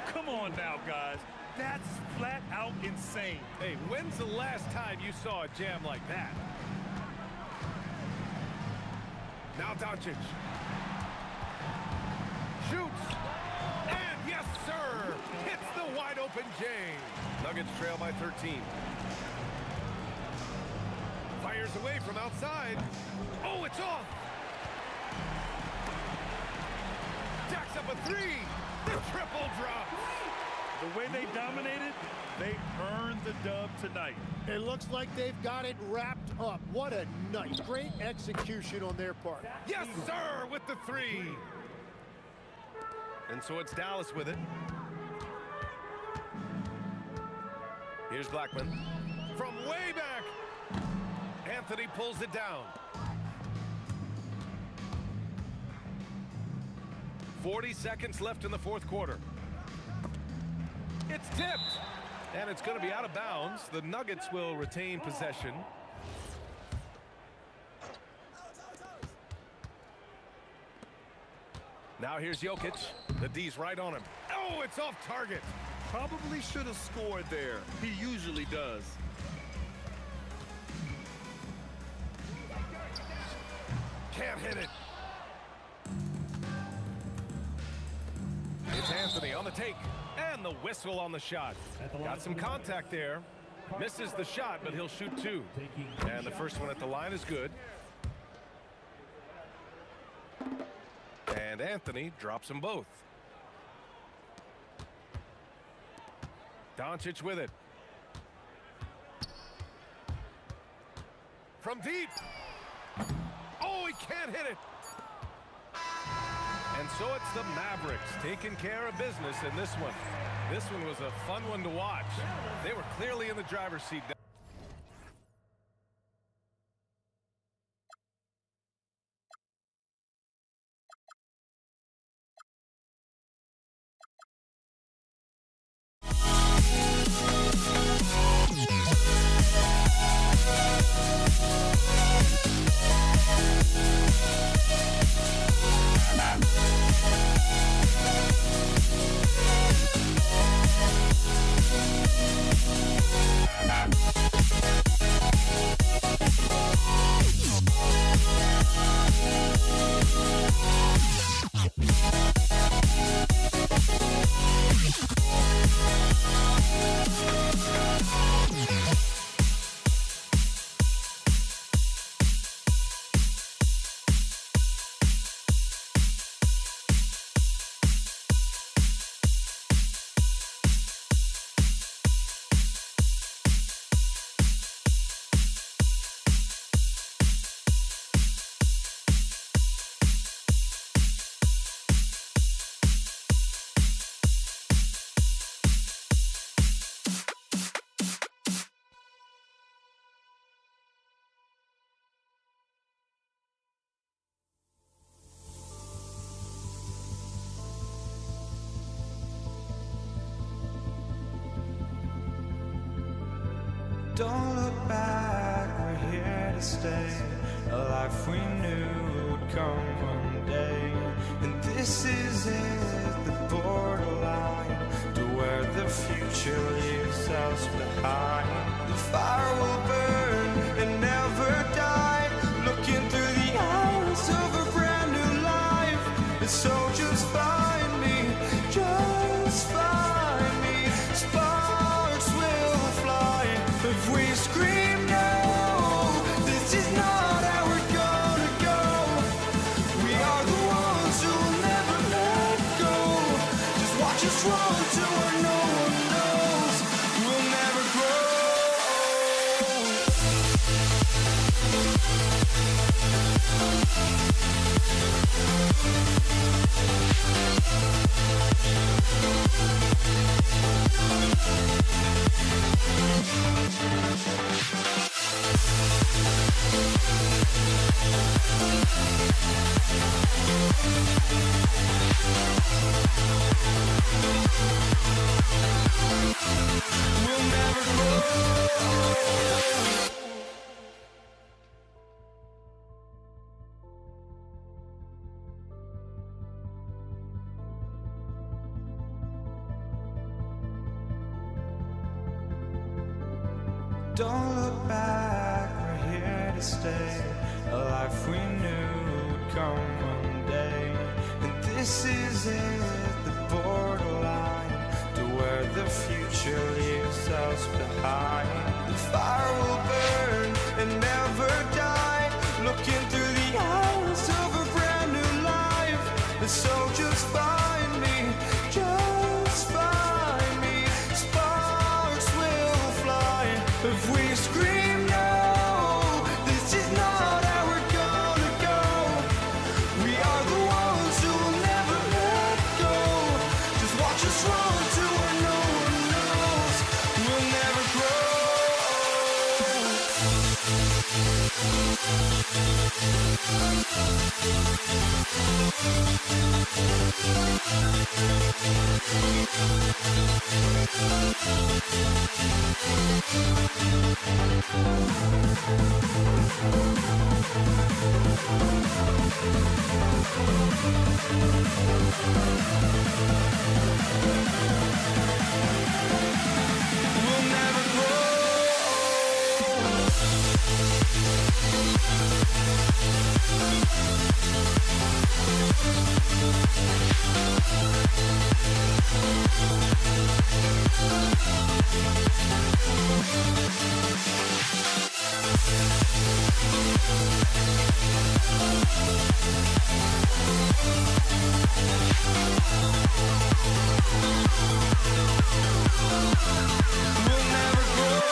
Come on now, guys. That's flat out insane. Hey, when's the last time you saw a jam like that? Now Doncic. Shoots. And yes, sir! Hits the wide open James. Nuggets trail by 13. Fires away from outside. Oh, it's off. Jacks up a three. The triple drop. The way they dominated, they earned the dub tonight. It looks like they've got it wrapped up. What a night. Great execution on their part. Yes, sir, with the three. And so it's Dallas with it. Here's Blackman. From way back. Anthony pulls it down. 40 seconds left in the fourth quarter. It's tipped. And it's going to be out of bounds. The Nuggets will retain possession. Now here's Jokic. The D's right on him. Oh, it's off target. Probably should have scored there. He usually does. Can't hit it. It's Anthony on the take. And the whistle on the shot. Got some contact there. Misses the shot, but he'll shoot two. And the first one at the line is good. And Anthony drops them both. Doncic with it. From deep. Oh, he can't hit it. And so it's the Mavericks taking care of business in this one. This one was a fun one to watch. They were clearly in the driver's seat. Don't look back, we're here to stay. A life we knew would come one day. And this is it, the borderline to where the future leaves us behind. The fire will burn and never die, looking through the eyes of a brand new life. And so just find me, just find me. Sparks will fly if we scream no. wrong to where no one knows. We'll never grow. We'll never grow. Don't look back, we're here to stay. A life we knew would come one day. And this is it, the borderline to where the future leaves us behind. The fire will burn and never die, looking through the eyes of a brand new life. And so just find me, just find me. Sparks will fly if we scream no. This is not how we're gonna go. We are the ones who will never let go. Just watch us run to where no one knows. We'll never grow. We'll never grow. We'll never grow.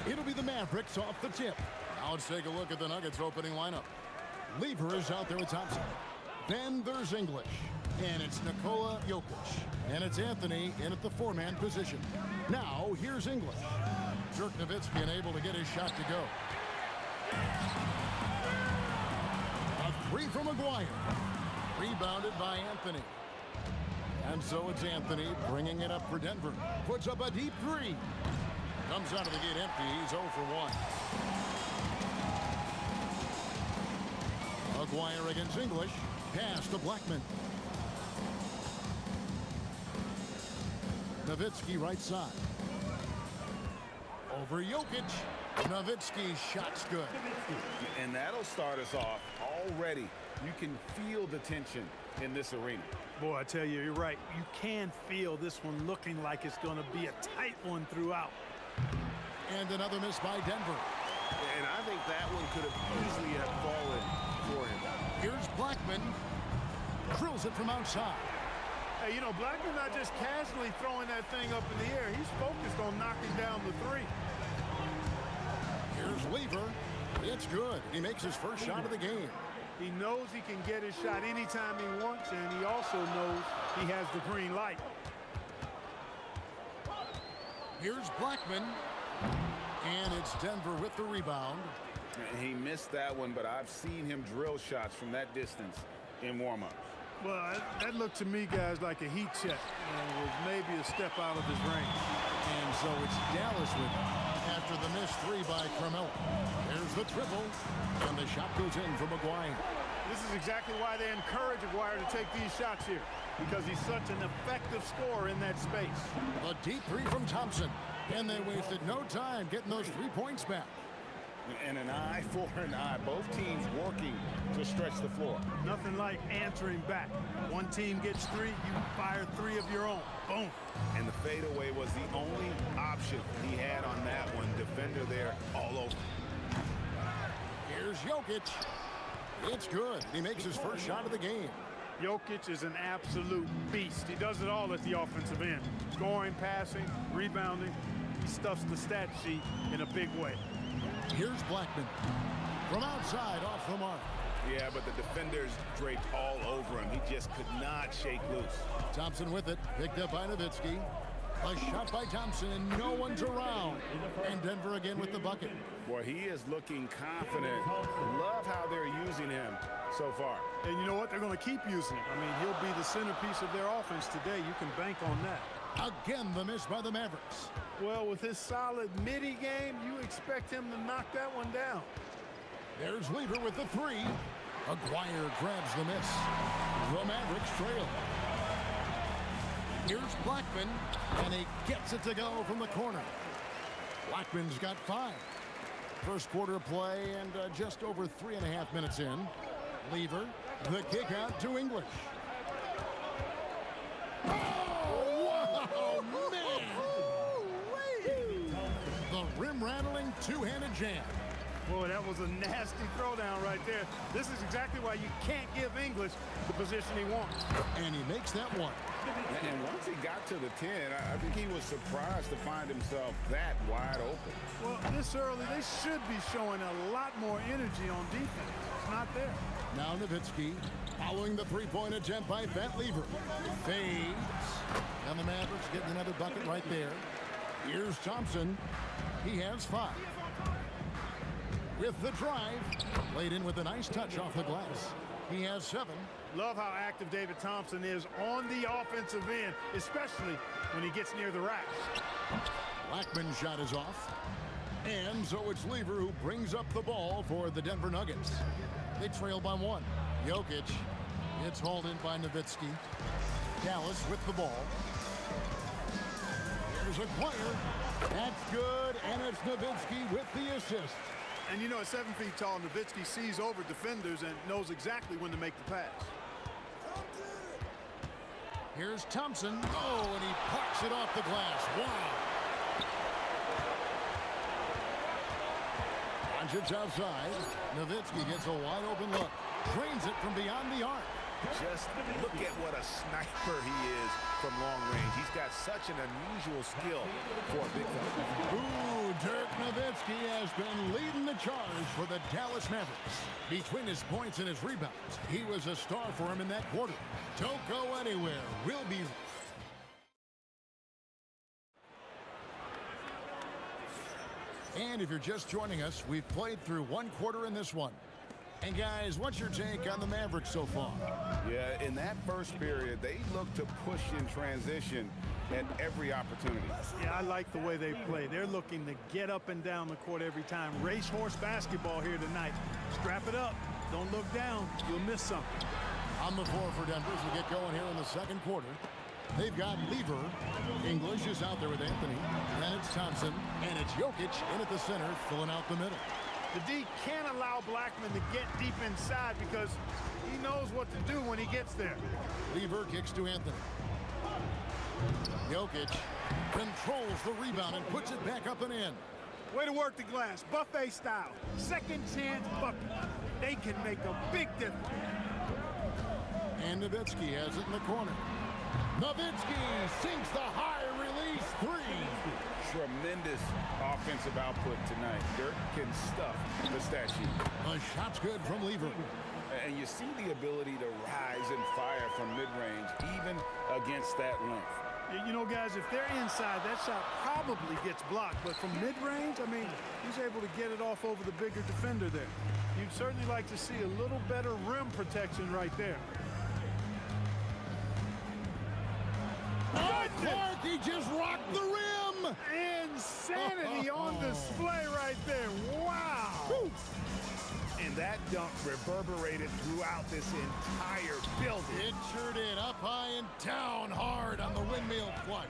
It'll be the Mavericks off the tip. Now let's take a look at the Nuggets opening lineup. Lever is out there with Thompson. Then there's English. And it's Nikola Jokic. And it's Anthony in at the four-man position. Now here's English. Dirk Nowitzki unable to get his shot to go. A three from Maguire. Rebounded by Anthony. And so it's Anthony bringing it up for Denver. Puts up a deep three. Comes out of the gate empty. He's 0 for 1. Maguire against English. Pass to Blackman. Nowitzki right side. Over Jokic. Nowitzki's shot's good. And that'll start us off already. You can feel the tension in this arena. Boy, I tell you, you're right. You can feel this one looking like it's going to be a tight one throughout. And another miss by Denver. And I think that one could have easily have fallen for him. Here's Blackman. Drills it from outside. Hey, you know, Blackman's not just casually throwing that thing up in the air. He's focused on knocking down the three. Here's Lever. It's good. He makes his first shot of the game. He knows he can get his shot anytime he wants, and he also knows he has the green light. Here's Blackman. And it's Denver with the rebound. He missed that one, but I've seen him drill shots from that distance in warm-ups. Well, that looked to me, guys, like a heat check. Was maybe a step out of his range. And so it's Dallas with it after the missed three by Carmelo. There's the triple, and the shot goes in for Maguire. This is exactly why they encourage Maguire to take these shots here, because he's such an effective scorer in that space. A deep three from Thompson, and they wasted no time getting those 3 points back. And an eye for an eye. Both teams working to stretch the floor. Nothing like answering back. One team gets three, you fire three of your own. Boom. And the fadeaway was the only option he had on that one. Defender there all over. Here's Jokic. It's good. He makes his first shot of the game. Jokic is an absolute beast. He does it all at the offensive end. Scoring, passing, rebounding. He stuffs the stat sheet in a big way. Here's Blackman. From outside, off the mark. Yeah, but the defenders draped all over him. He just could not shake loose. Thompson with it. Picked up by Nowitzki. A shot by Thompson, and no one's around. And Denver again with the bucket. Boy, he is looking confident. Love how they're using him so far. And you know what? They're going to keep using him. I mean, he'll be the centerpiece of their offense today. You can bank on that. Again, the miss by the Mavericks. Well, with his solid midi game, you expect him to knock that one down. There's Lever with the three. Maguire grabs the miss. The Mavericks trail. Here's Blackman, and he gets it to go from the corner. Blackman's got 5. First quarter play and just over 3.5 minutes in. Lever, the kick out to English. Oh, man! The rim-rattling two-handed jam. Boy, that was a nasty throwdown right there. This is exactly why you can't give English the position he wants. And he makes that one. And once he got to the 10, I think he was surprised to find himself that wide open. Well, this early, they should be showing a lot more energy on defense. It's not there. Now Nowitzki following the three-point attempt by Pat Lever. Fades. And the Mavericks getting another bucket right there. Here's Thompson. He has 5. With the drive, laid in with a nice touch off the glass. He has 7. Love how active David Thompson is on the offensive end, especially when he gets near the rack. Blackman's shot is off. And so it's Lever who brings up the ball for the Denver Nuggets. They trail by 1. Jokic. It's hauled in by Nowitzki. Dallas with the ball. Here's Maguire. That's good, and it's Nowitzki with the assist. And you know, at 7 feet tall, Nowitzki sees over defenders and knows exactly when to make the pass. Here's Thompson. Oh, and he parks it off the glass. Wow. It's outside. Nowitzki gets a wide open look. Drains it from beyond the arc. Just look at what a sniper he is from long range. He's got such an unusual skill for a big fella. Ooh, Dirk Nowitzki has been leading the charge for the Dallas Mavericks. Between his points and his rebounds, he was a star for him in that quarter. Don't go anywhere. We'll be... And if you're just joining us, we've played through one quarter in this one. And guys, what's your take on the Mavericks so far? Yeah, in that first period, they looked to push in transition at every opportunity. Yeah, I like the way they play. They're looking to get up and down the court every time. Racehorse basketball here tonight. Strap it up. Don't look down. You'll miss something. On the floor for Denver as we get going here in the second quarter. They've got Lever. English is out there with Anthony. And it's Thompson. And it's Jokic in at the center, filling out the middle. The D can't allow Blackman to get deep inside because he knows what to do when he gets there. Lever kicks to Anthony. Jokic controls the rebound and puts it back up and in. Way to work the glass, buffet style. Second chance bucket. They can make a big difference. And Nowitzki has it in the corner. Nowitzki sinks the high release three. Tremendous offensive output tonight. Dirk can stuff the stat sheet. A shot's good from Lever. And you see the ability to rise and fire from mid-range, even against that length. You know, guys, if they're inside, that shot probably gets blocked. But from mid-range, I mean, he's able to get it off over the bigger defender there. You'd certainly like to see a little better rim protection right there. Clark, he just rocked the rim. Insanity on display right there. Wow. Woo. And that dunk reverberated throughout this entire building. It sure did. Up high and down hard on the windmill flush.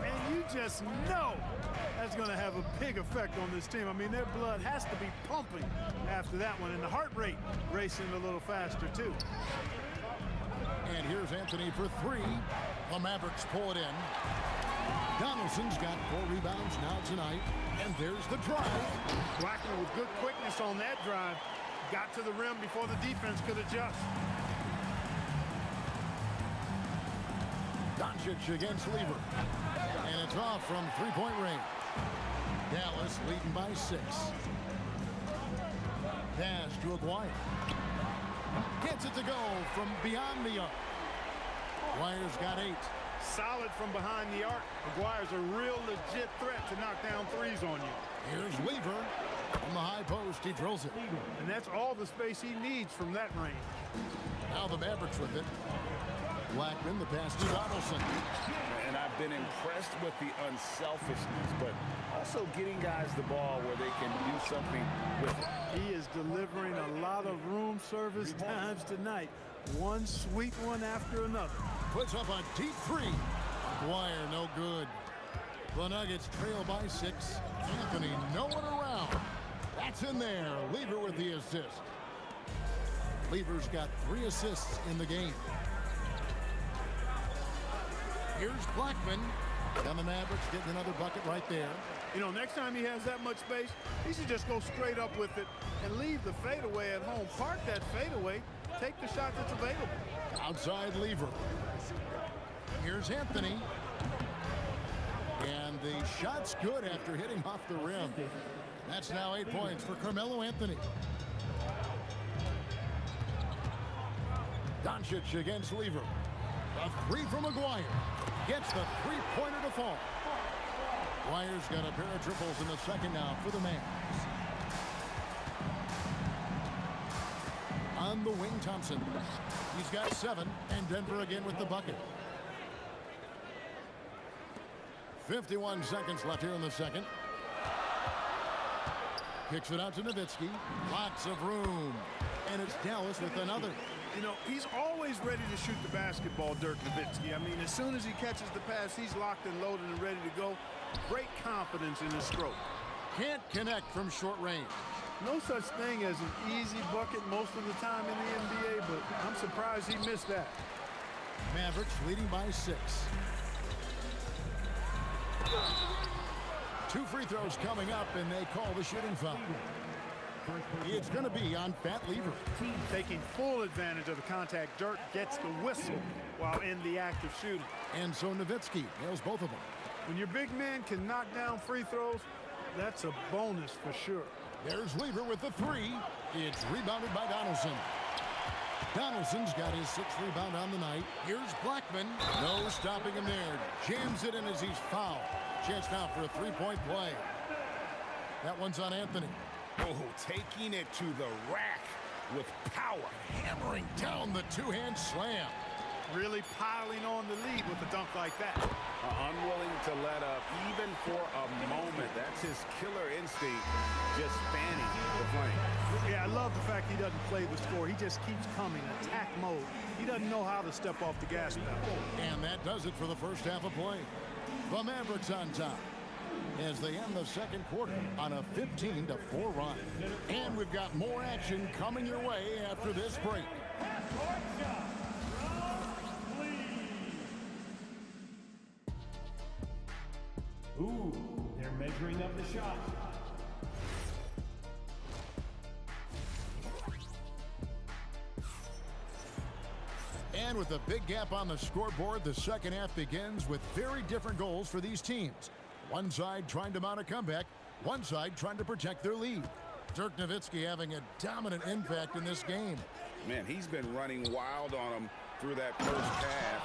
And you just know that's going to have a big effect on this team. I mean, their blood has to be pumping after that one, and the heart rate racing a little faster, too. And here's Anthony for three. The Mavericks pull it in. Donaldson's got 4 rebounds now tonight. And there's the drive. Blackman with good quickness on that drive. Got to the rim before the defense could adjust. Doncic against Lever. And it's off from three-point range. Dallas leading by 6. Pass to Aguirre. Gets it to go from beyond the arc. Aguirre's got 8. Solid from behind the arc. Aguirre's a real legit threat to knock down threes on you. Here's Lever. From the high post, he drills it. And that's all the space he needs from that range. Now the Mavericks with it. Blackman, the pass to Donaldson. And I've been impressed with the unselfishness, but also getting guys the ball where they can do something with it. He is delivering a lot of room service times tonight. One sweet one after another. Puts up a deep 3. Aguirre, no good. The Nuggets trail by 6. Anthony, no one around. That's in there. Lever with the assist. Lever's got 3 assists in the game. Here's Blackman. And the Mavericks getting another bucket right there. You know, next time he has that much space, he should just go straight up with it and leave the fadeaway at home. Park that fadeaway. Take the shot that's available. Outside Lever. Here's Anthony. And the shot's good after hitting off the rim. That's now 8 points for Carmelo Anthony. Doncic against Lever. A 3 from Aguirre. Gets the three-pointer to fall. Aguirre's got a pair of triples in the second now for the Mavs. On the wing, Thompson. He's got 7, and Denver again with the bucket. 51 seconds left here in the second. Kicks it out to Nowitzki. Lots of room. And it's Dallas with another. You know, he's always ready to shoot the basketball, Dirk Nowitzki. I mean, as soon as he catches the pass, he's locked and loaded and ready to go. Great confidence in his stroke. Can't connect from short range. No such thing as an easy bucket most of the time in the NBA, but I'm surprised he missed that. Mavericks leading by 6. 2 free throws coming up, and they call the shooting foul. It's going to be on Pat Lever. Taking full advantage of the contact. Dirk gets the whistle while in the act of shooting. And so Nowitzki nails both of them. When your big man can knock down free throws, that's a bonus for sure. There's Lever with the three. It's rebounded by Donaldson. Donaldson's got his 6th rebound on the night. Here's Blackman. No stopping him there. Jams it in as he's fouled. Chance now for a three-point play. That one's on Anthony. Oh, taking it to the rack with power. Hammering down the two-hand slam. Really piling on the lead with a dunk like that. Unwilling to let up even for a moment. That's his killer instinct, just fanning the flame. Yeah, I love the fact he doesn't play the score. He just keeps coming, attack mode. He doesn't know how to step off the gas pedal. And that does it for the first half of play. The Mavericks on top as they end the second quarter on a 15-4 run. And we've got more action coming your way after this break. Ooh, they're measuring up the shot. And with a big gap on the scoreboard, the second half begins with very different goals for these teams. One side trying to mount a comeback, one side trying to protect their lead. Dirk Nowitzki having a dominant impact in this game. Man, he's been running wild on him through that first half.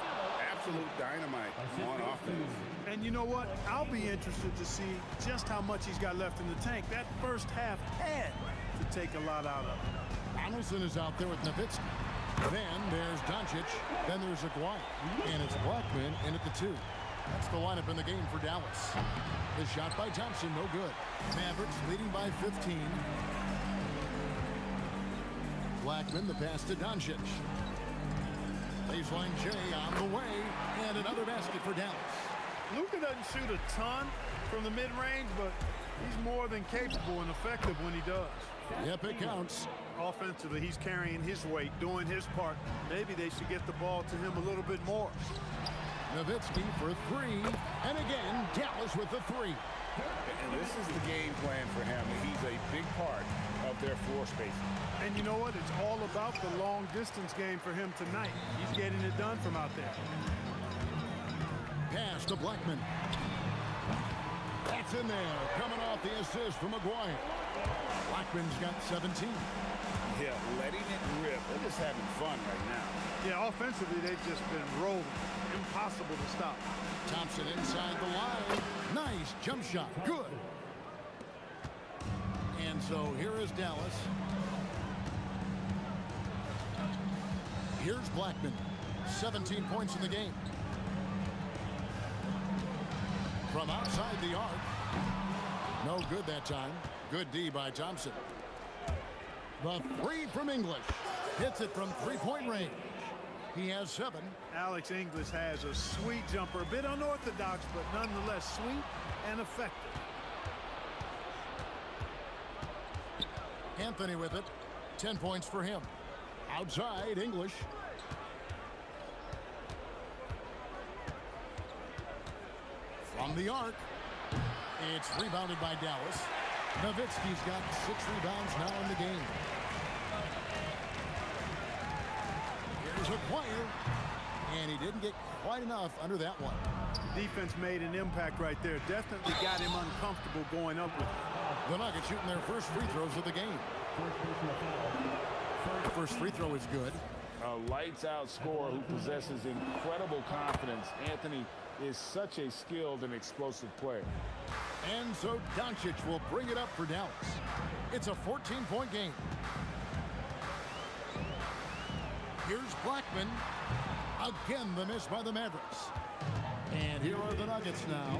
Absolute dynamite on offense. And you know what? I'll be interested to see just how much he's got left in the tank. That first half had to take a lot out of him. Donaldson is out there with Nowitzki. Then there's Doncic. Then there's Aguirre. And it's Blackman in at the 2. That's the lineup in the game for Dallas. The shot by Thompson, no good. Mavericks leading by 15. Blackman, the pass to Doncic. Baseline J on the way. And another basket for Dallas. Luka doesn't shoot a ton from the mid-range, but he's more than capable and effective when he does. Yep, it counts. Offensively, he's carrying his weight, doing his part. Maybe they should get the ball to him a little bit more. Nowitzki for 3. And again, Dallas with the 3. And this is the game plan for him. He's a big part of their floor spacing. And you know what? It's all about the long-distance game for him tonight. He's getting it done from out there. Pass to Blackman. That's in there. Coming off the assist from Aguirre. Blackman's got 17. Yeah, letting it rip. They're just having fun right now. Yeah, offensively, they've just been rolling. Impossible to stop. Thompson inside the line. Nice jump shot. Good. And so here is Dallas. Here's Blackman. 17 points in the game. From outside the arc. No good that time. Good D by Thompson. The 3 from English. Hits it from three-point range. He has 7. Alex English has a sweet jumper. A bit unorthodox, but nonetheless sweet and effective. Anthony with it. 10 points for him. Outside, English. From the arc. It's rebounded by Dallas. Nowitzki's got 6 rebounds now in the game. Here's Aguirre. And he didn't get quite enough under that one. Defense made an impact right there. Definitely got him uncomfortable going up with it. The Nuggets shooting their first free throws of the game. First free throw is good. A lights-out scorer who possesses incredible confidence. Anthony is such a skilled and explosive player. And so Doncic will bring it up for Dallas. It's a 14-point game. Here's Blackman. Again, the miss by the Mavericks. And here are the Nuggets now.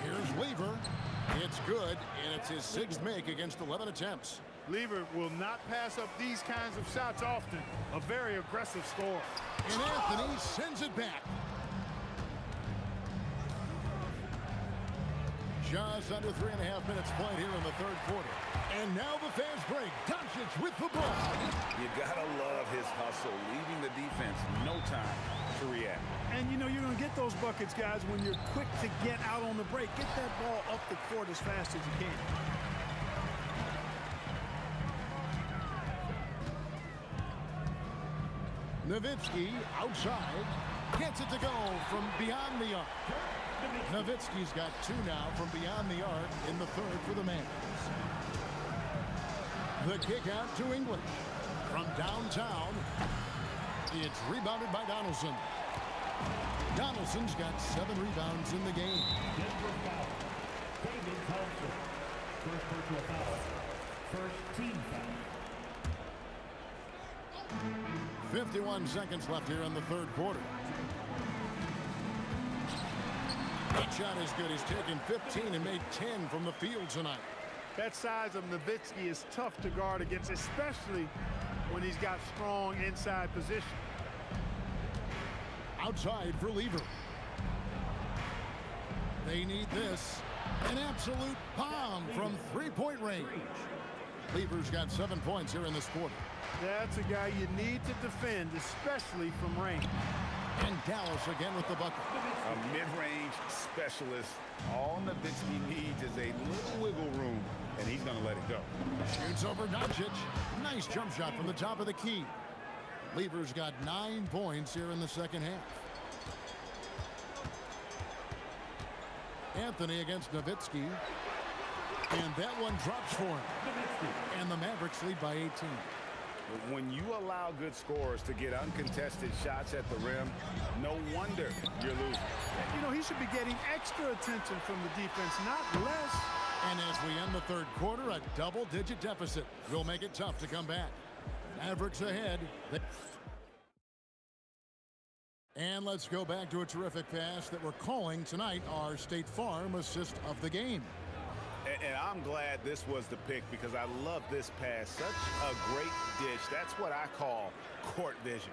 Here's Lever. It's good, and it's his 6th make against 11 attempts. Lever will not pass up these kinds of shots often. A very aggressive scorer. And Anthony sends it back. Just under 3.5 minutes played here in the third quarter. And now the fast break. Doncic with the ball. You gotta love his hustle, leaving the defense no time to react. And And, you know, you're going to get those buckets, guys, when you're quick to get out on the break. Get that ball up the court as fast as you can. Nowitzki outside. Gets it to go from beyond the arc. Nowitzki's got 2 now from beyond the arc in the third for the Mavs. The kick out to English. From downtown, it's rebounded by Donaldson. Donaldson's got 7 rebounds in the game. David Thompson. First personal foul. First team foul. 51 seconds left here in the third quarter. That shot is good. He's taken 15 and made 10 from the field tonight. That size of Nowitzki is tough to guard against, especially when he's got strong inside position. Outside for Lever. They need this. An absolute bomb from three-point range. Lever's got 7 points here in this quarter. That's a guy you need to defend, especially from range. And Dallas again with the bucket. A mid-range specialist. All Nowitzki needs is a little wiggle room, and he's going to let it go. Shoots over Doncic. Nice jump shot from the top of the key. Lever's got 9 points here in the second half. Anthony against Nowitzki. And that one drops for him. And the Mavericks lead by 18. When you allow good scorers to get uncontested shots at the rim, no wonder you're losing. You know, he should be getting extra attention from the defense, not less. And as we end the third quarter, a double-digit deficit will make it tough to come back. Mavericks ahead. And let's go back to a terrific pass that we're calling tonight our State Farm assist of the game. And I'm glad this was the pick because I love this pass. Such a great dish. That's what I call court vision.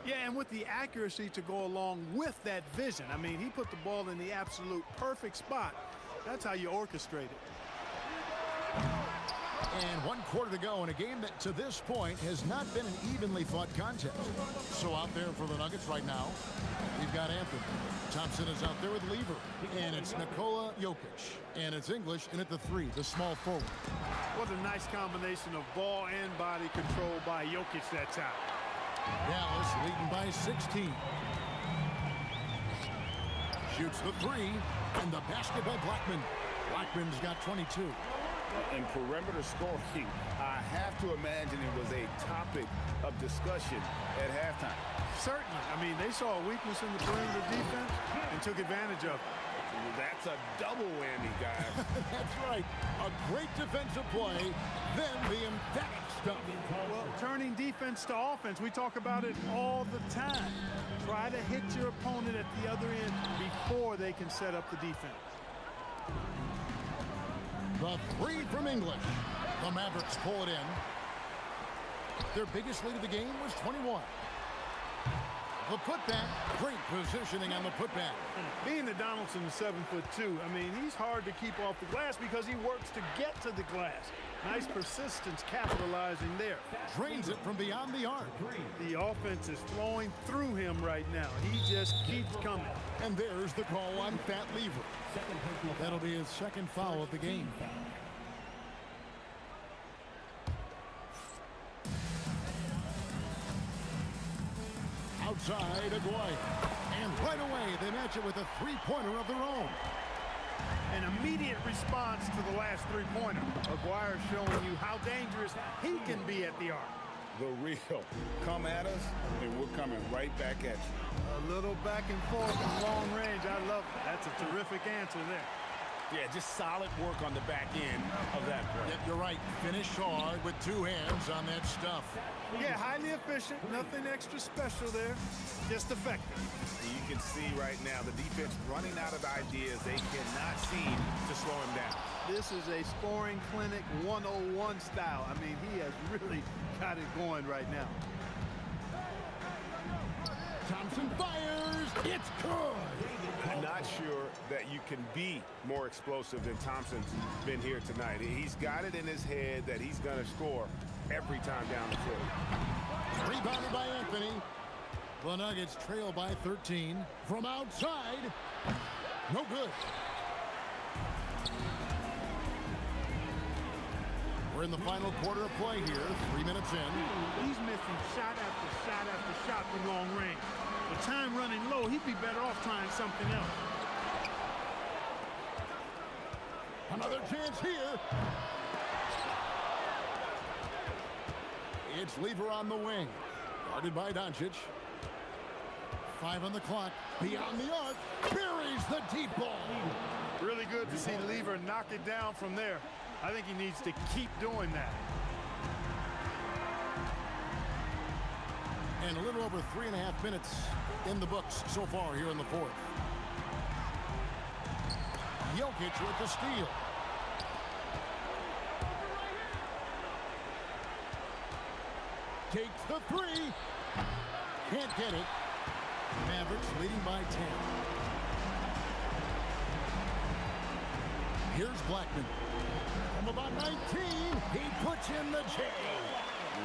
Yeah, and with the accuracy to go along with that vision. I mean, he put the ball in the absolute perfect spot. That's how you orchestrate it. And 1 quarter to go in a game that to this point has not been an evenly fought contest. So out there for the Nuggets right now, we've got Anthony. Thompson is out there with Lever. And it's Nikola Jokic. And it's English in at the 3, the small forward. What a nice combination of ball and body control by Jokic that time. Dallas leading by 16. Shoots the 3. And the basket by Blackman. Blackman's got 22. In perimeter scoring, I have to imagine it was a topic of discussion at halftime. Certainly. I mean, they saw a weakness in the perimeter defense and took advantage of it. That's a double whammy, guys. That's right. A great defensive play, then the emphatic stuff. Well, turning defense to offense, we talk about it all the time. Try to hit your opponent at the other end before they can set up the defense. The 3 from English. The Mavericks pull it in. Their biggest lead of the game was 21. The putback, great positioning on the putback. Being that Donaldson is 7'2", I mean, he's hard to keep off the glass because he works to get to the glass. Nice persistence capitalizing there. Drains it from beyond the arc. The offense is flowing through him right now. He just keeps coming. And there's the call on Pat Lever. That'll be his second foul of the game. Outside, Aguirre. And right away, they match it with a three-pointer of their own. An immediate response to the last three-pointer. Aguirre showing you how dangerous he can be at the arc. The real. Come at us, and we're coming right back at you. A little back and forth in long range. I love it. That's a terrific answer there. Yeah, just solid work on the back end of that play. Yep, you're right. Finish hard with 2 hands on that stuff. Yeah, highly efficient. Nothing extra special there. Just effective. You can see right now the defense running out of ideas. They cannot seem to slow him down. This is a scoring clinic 101 style. I mean, he has really got it going right now. Thompson fires. It's good. I'm not sure that you can be more explosive than Thompson's been here tonight. He's got it in his head that he's going to score every time down the floor. Rebounded by Anthony. The Nuggets trail by 13 from outside. No good. We're in the final quarter of play here, 3 minutes in. He's missing shot after shot after shot from long range. With time running low, he'd be better off trying something else. Another chance here. It's Lever on the wing. Guarded by Doncic. 5 on the clock. Beyond the arc. Buries the deep ball. Really good to see Lever knock it down from there. I think he needs to keep doing that. And a little over 3.5 minutes in the books so far here in the fourth. Jokic with the steal. Takes the three. Can't get it. Mavericks leading by 10. Here's Blackman. From about 19, he puts in the J.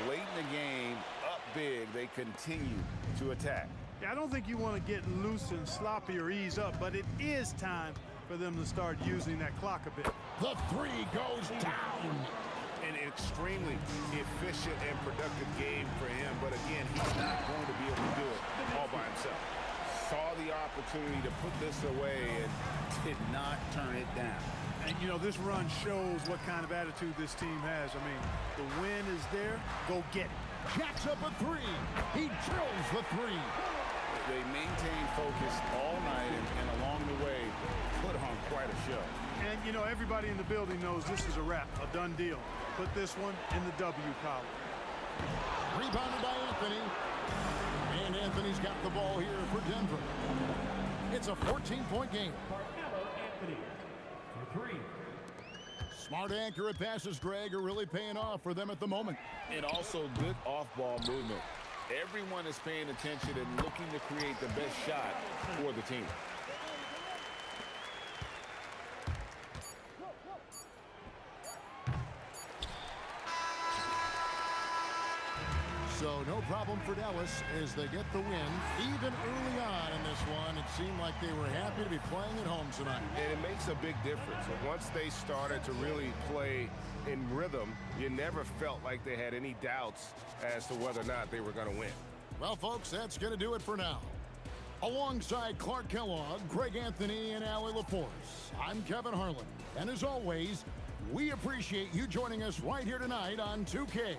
Late in the game, up big, they continue to attack. Yeah, I don't think you want to get loose and sloppy or ease up, but it is time for them to start using that clock a bit. The three goes down. An extremely efficient and productive game for him, but again, he's not going to be able to do it all by himself. Saw the opportunity to put this away and did not turn it down. And, you know, this run shows what kind of attitude this team has. I mean, the win is there. Go get it. Jacks up a three. He drills the three. They maintain focus all night and along the way put on quite a show. And, you know, everybody in the building knows this is a wrap, a done deal. Put this one in the W column. Rebounded by Anthony. And Anthony's got the ball here for Denver. It's a 14-point game. Anthony for 3. Smart, accurate passes, Greg, are really paying off for them at the moment. And also good off-ball movement. Everyone is paying attention and looking to create the best shot for the team. So no problem for Dallas as they get the win. Even early on in this one, it seemed like they were happy to be playing at home tonight. And it makes a big difference. Once they started to really play in rhythm, you never felt like they had any doubts as to whether or not they were going to win. Well, folks, that's going to do it for now. Alongside Clark Kellogg, Greg Anthony, and Allie LaForce, I'm Kevin Harlan. And as always, we appreciate you joining us right here tonight on 2K.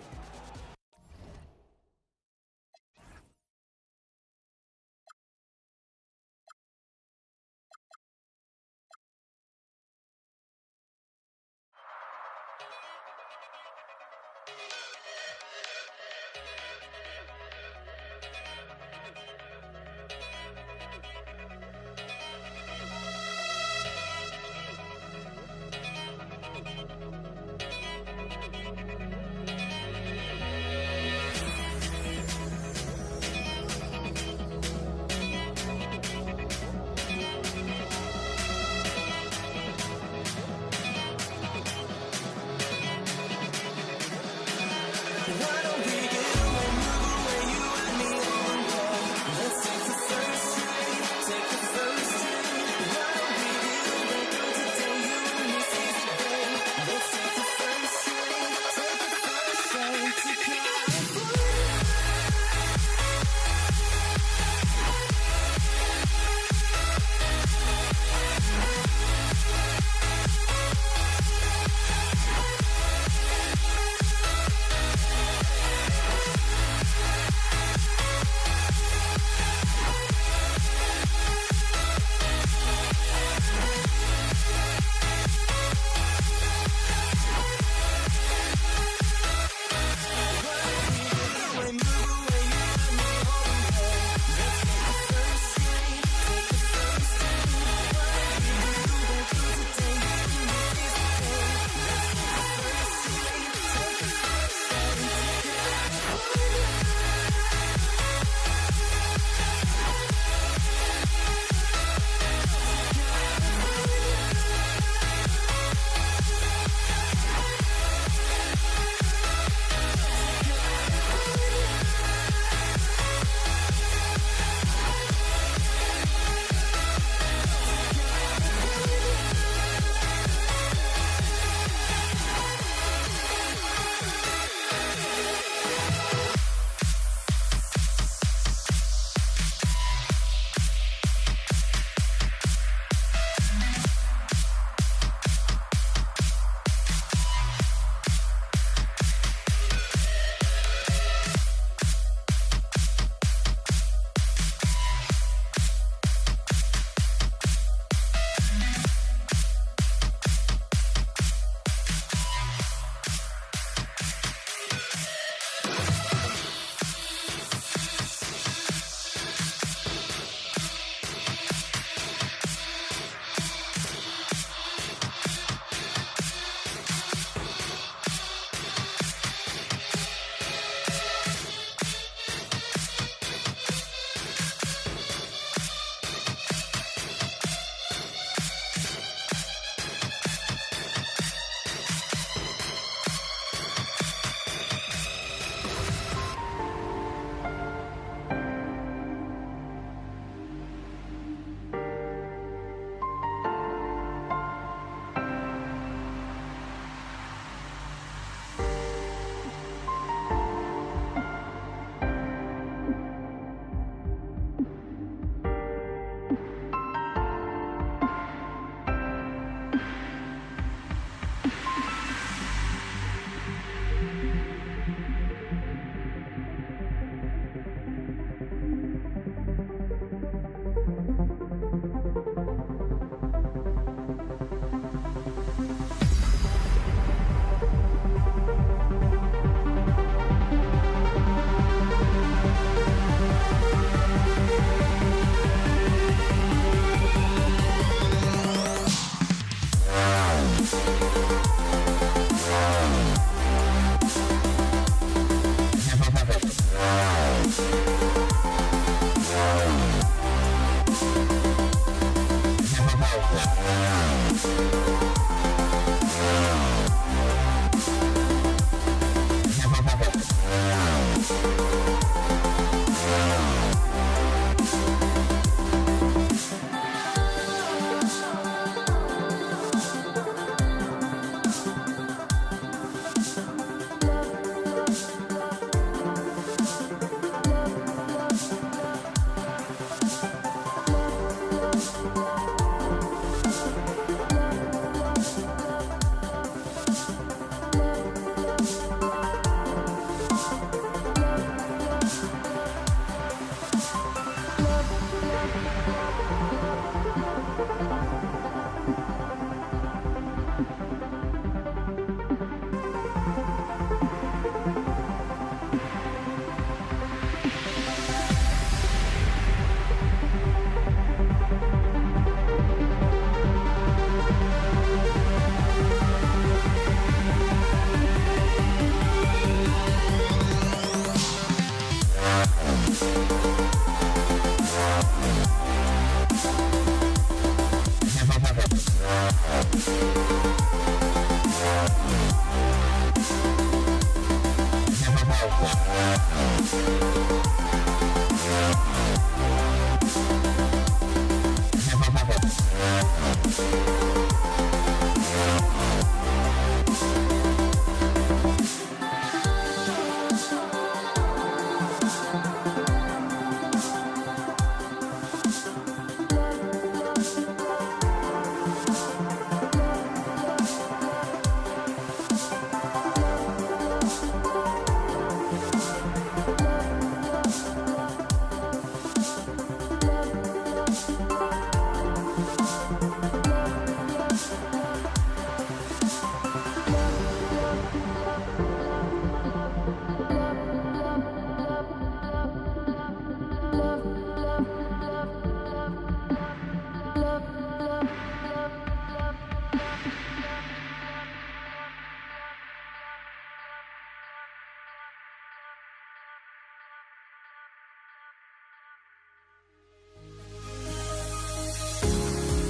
What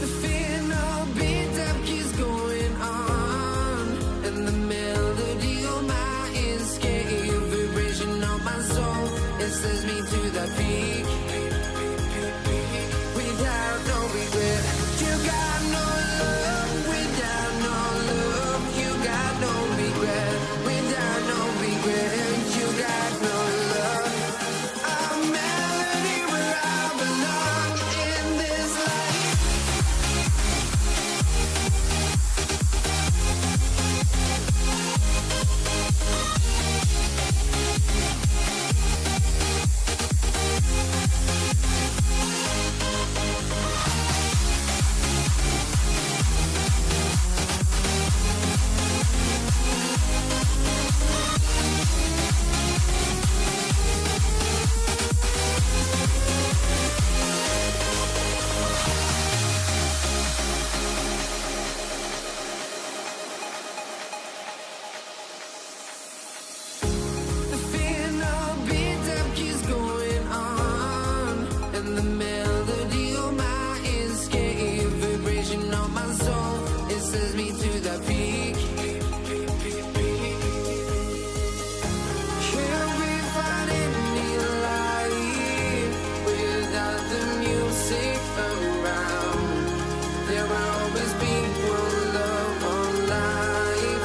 The final beat-up keeps going on, and the melody on my escape, vibration on my soul, it sends me to the peak. Without no regret, you got no love. Without no love, you got no regret. Without no regret, you got no love. A melody where I belong in this life. The final beat-up keeps going on, and the melody on my escape, vibration on my soul, it sends me to the peak. Can't we find any light without the music around? There will always be one love on life.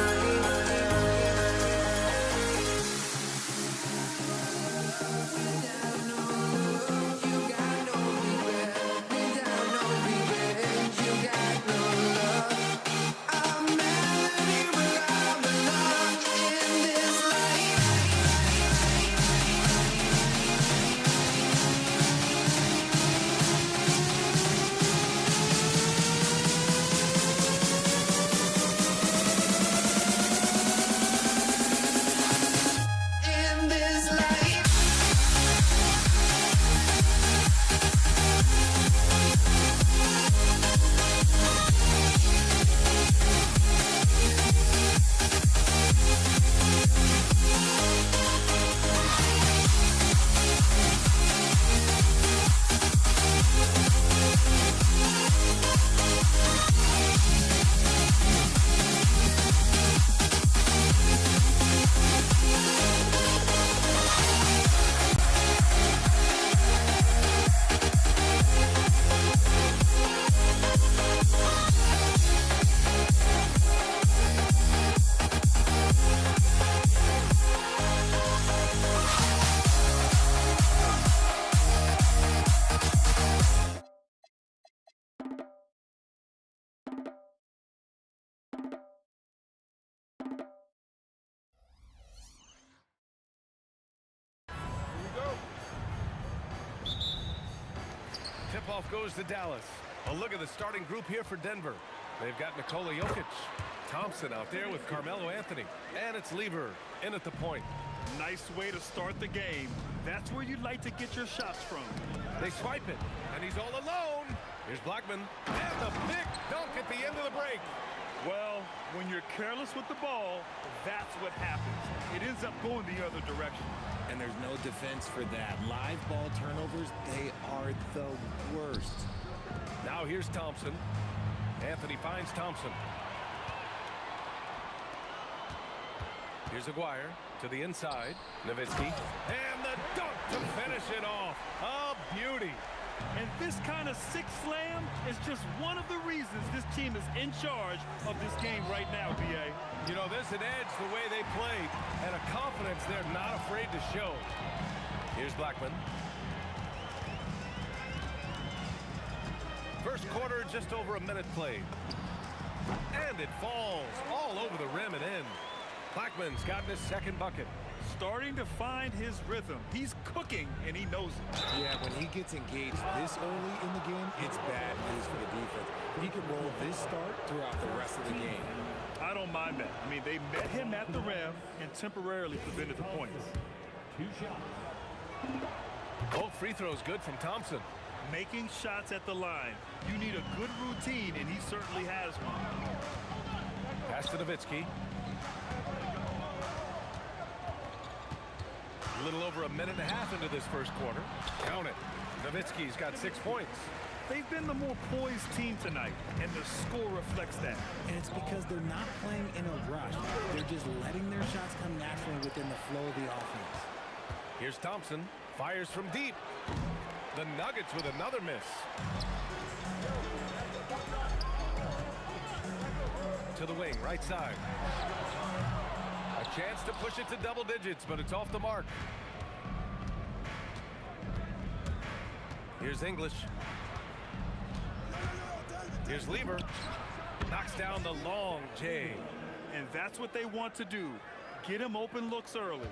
Without no love, you got no Tip-off goes to Dallas. A look at the starting group here for Denver. They've got Nikola Jokic, Thompson out there with Carmelo Anthony, and it's Lever in at the point. Nice way to start the game. That's where you'd like to get your shots from. They swipe it, and he's all alone. Here's Blackman, and the big dunk at the end of the break. Well, when you're careless with the ball, that's what happens. It ends up going the other direction. And there's no defense for that. Live ball turnovers, they are the worst. Now here's Thompson. Anthony finds Thompson. Here's Aguirre to the inside. Nowitzki. And the dunk to finish it off. A beauty. And this kind of sick slam is just one of the reasons this team is in charge of this game right now, B.A. You know, there's an edge the way they played and a confidence they're not afraid to show. Here's Blackman. First quarter, just over a minute played. And it falls all over the rim and in. Blackman's gotten his second bucket. Starting to find his rhythm. He's cooking, and he knows it. Yeah, when he gets engaged this early in the game, it's bad news for the defense. He can roll this start throughout the rest of the game. I don't mind that. I mean, they met him at the rim and temporarily prevented the points. 2 shots. Both free throws good from Thompson. Making shots at the line. You need a good routine, and he certainly has one. Pass to Nowitzki. A little over a minute and a half into this first quarter. Count it. Nowitzki's got 6 points. They've been the more poised team tonight, and the score reflects that. And it's because they're not playing in a rush. They're just letting their shots come naturally within the flow of the offense. Here's Thompson. Fires from deep. The Nuggets with another miss. To the wing, right side. A chance to push it to double digits, but it's off the mark. Here's English. Here's Lever. Knocks down the long J. And that's what they want to do. Get him open looks early.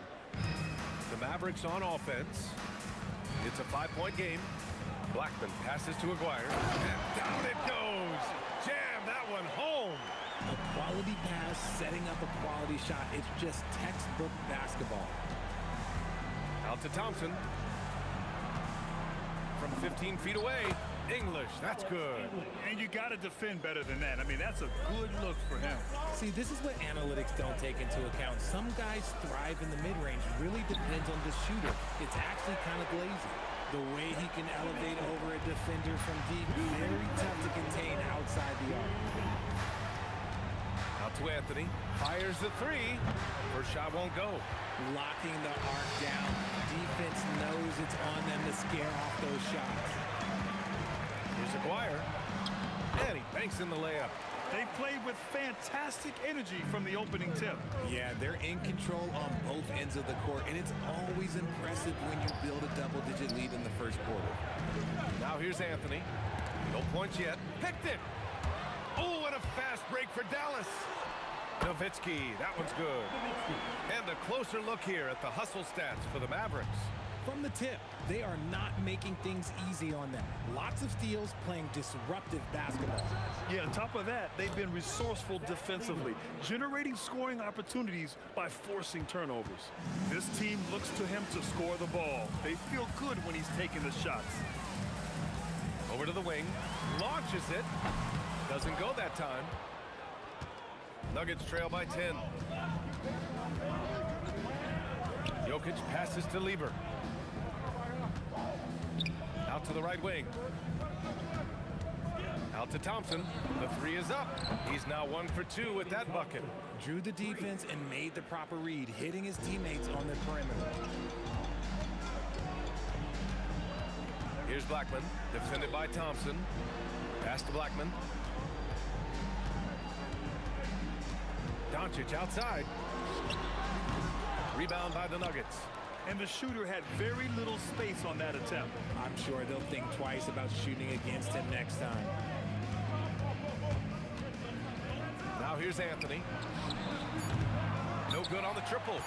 The Mavericks on offense. It's a 5-point game. Blackman passes to Aguirre. And down it goes. Jam that one home. A quality pass, setting up a quality shot. It's just textbook basketball. Out to Thompson. From 15 feet away. English, that's good. And you got to defend better than that. I mean, that's a good look for him. See, this is what analytics don't take into account. Some guys thrive in the mid-range. Really depends on the shooter. It's actually kind of lazy. The way he can elevate over a defender from deep, very tough to contain outside the arc. Out to Anthony. Fires the three. First shot won't go. Locking the arc down. Defense knows it's on them to scare off those shots. Here's Aguirre. And he banks in the layup. They played with fantastic energy from the opening tip. Yeah, they're in control on both ends of the court, and it's always impressive when you build a double-digit lead in the first quarter. Now here's Anthony. No points yet. Picked it. Oh, and a fast break for Dallas. Nowitzki, that one's good. And a closer look here at the hustle stats for the Mavericks. From the tip, they are not making things easy on them. Lots of steals, playing disruptive basketball. Yeah, on top of that, they've been resourceful defensively, generating scoring opportunities by forcing turnovers. This team looks to him to score the ball. They feel good when he's taking the shots. Over to the wing, launches it. Doesn't go that time. Nuggets trail by 10. Jokic passes to Lever. Out to the right wing. Out to Thompson. The three is up. He's now 1 for 2 with that bucket. Drew the defense and made the proper read, hitting his teammates on the perimeter. Here's Blackman, defended by Thompson. Pass to Blackman. Doncic outside. Rebound by the Nuggets. And the shooter had very little space on that attempt. I'm sure they'll think twice about shooting against him next time. Now here's Anthony. No good on the triple.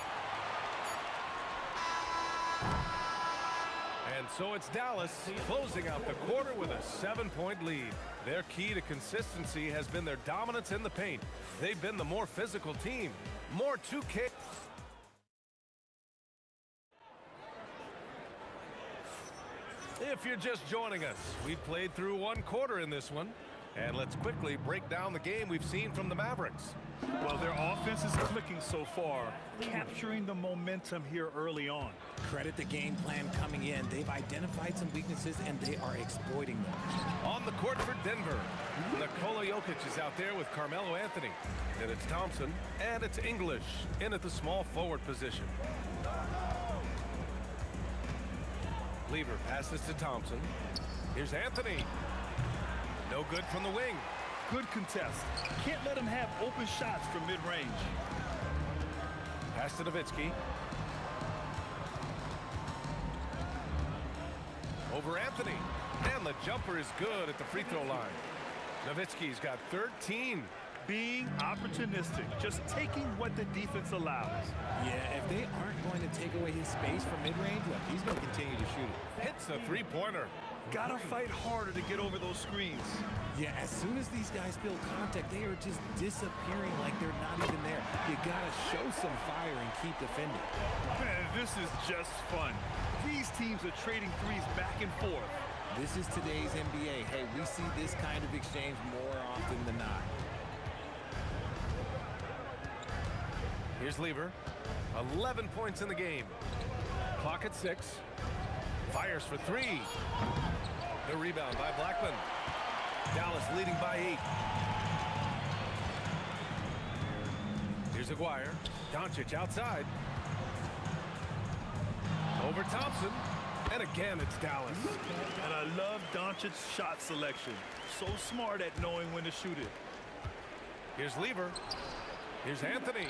And so it's Dallas closing out the quarter with a 7-point lead. Their key to consistency has been their dominance in the paint. They've been the more physical team. More 2K. If you're just joining us, we've played through one quarter in this one. And let's quickly break down the game we've seen from the Mavericks. Well, their offense is clicking so far, capturing the momentum here early on. Credit the game plan coming in. They've identified some weaknesses, and they are exploiting them. On the court for Denver, Nikola Jokic is out there with Carmelo Anthony. And it's Thompson, and it's English in at the small forward position. Lever passes to Thompson. Here's Anthony. No good from the wing. Good contest. Can't let him have open shots from mid-range. Pass to Nowitzki. Over Anthony. And the jumper is good at the free throw line. Nowitzki's got 13. Being opportunistic, just taking what the defense allows. Yeah, if they aren't going to take away his space from mid-range, look, he's going to continue to shoot it. Hits a three-pointer. Gotta fight harder to get over those screens. Yeah, as soon as these guys feel contact, they are just disappearing like they're not even there. You gotta show some fire and keep defending. Man, this is just fun. These teams are trading threes back and forth. This is today's NBA. Hey, we see this kind of exchange more often than not. Here's Lever. 11 points in the game. Clock at 6. Fires for 3. The rebound by Blackman. Dallas leading by 8. Here's Aguirre. Doncic outside. Over Thompson. And again, it's Dallas. And I love Doncic's shot selection. So smart at knowing when to shoot it. Here's Lever. Here's Anthony.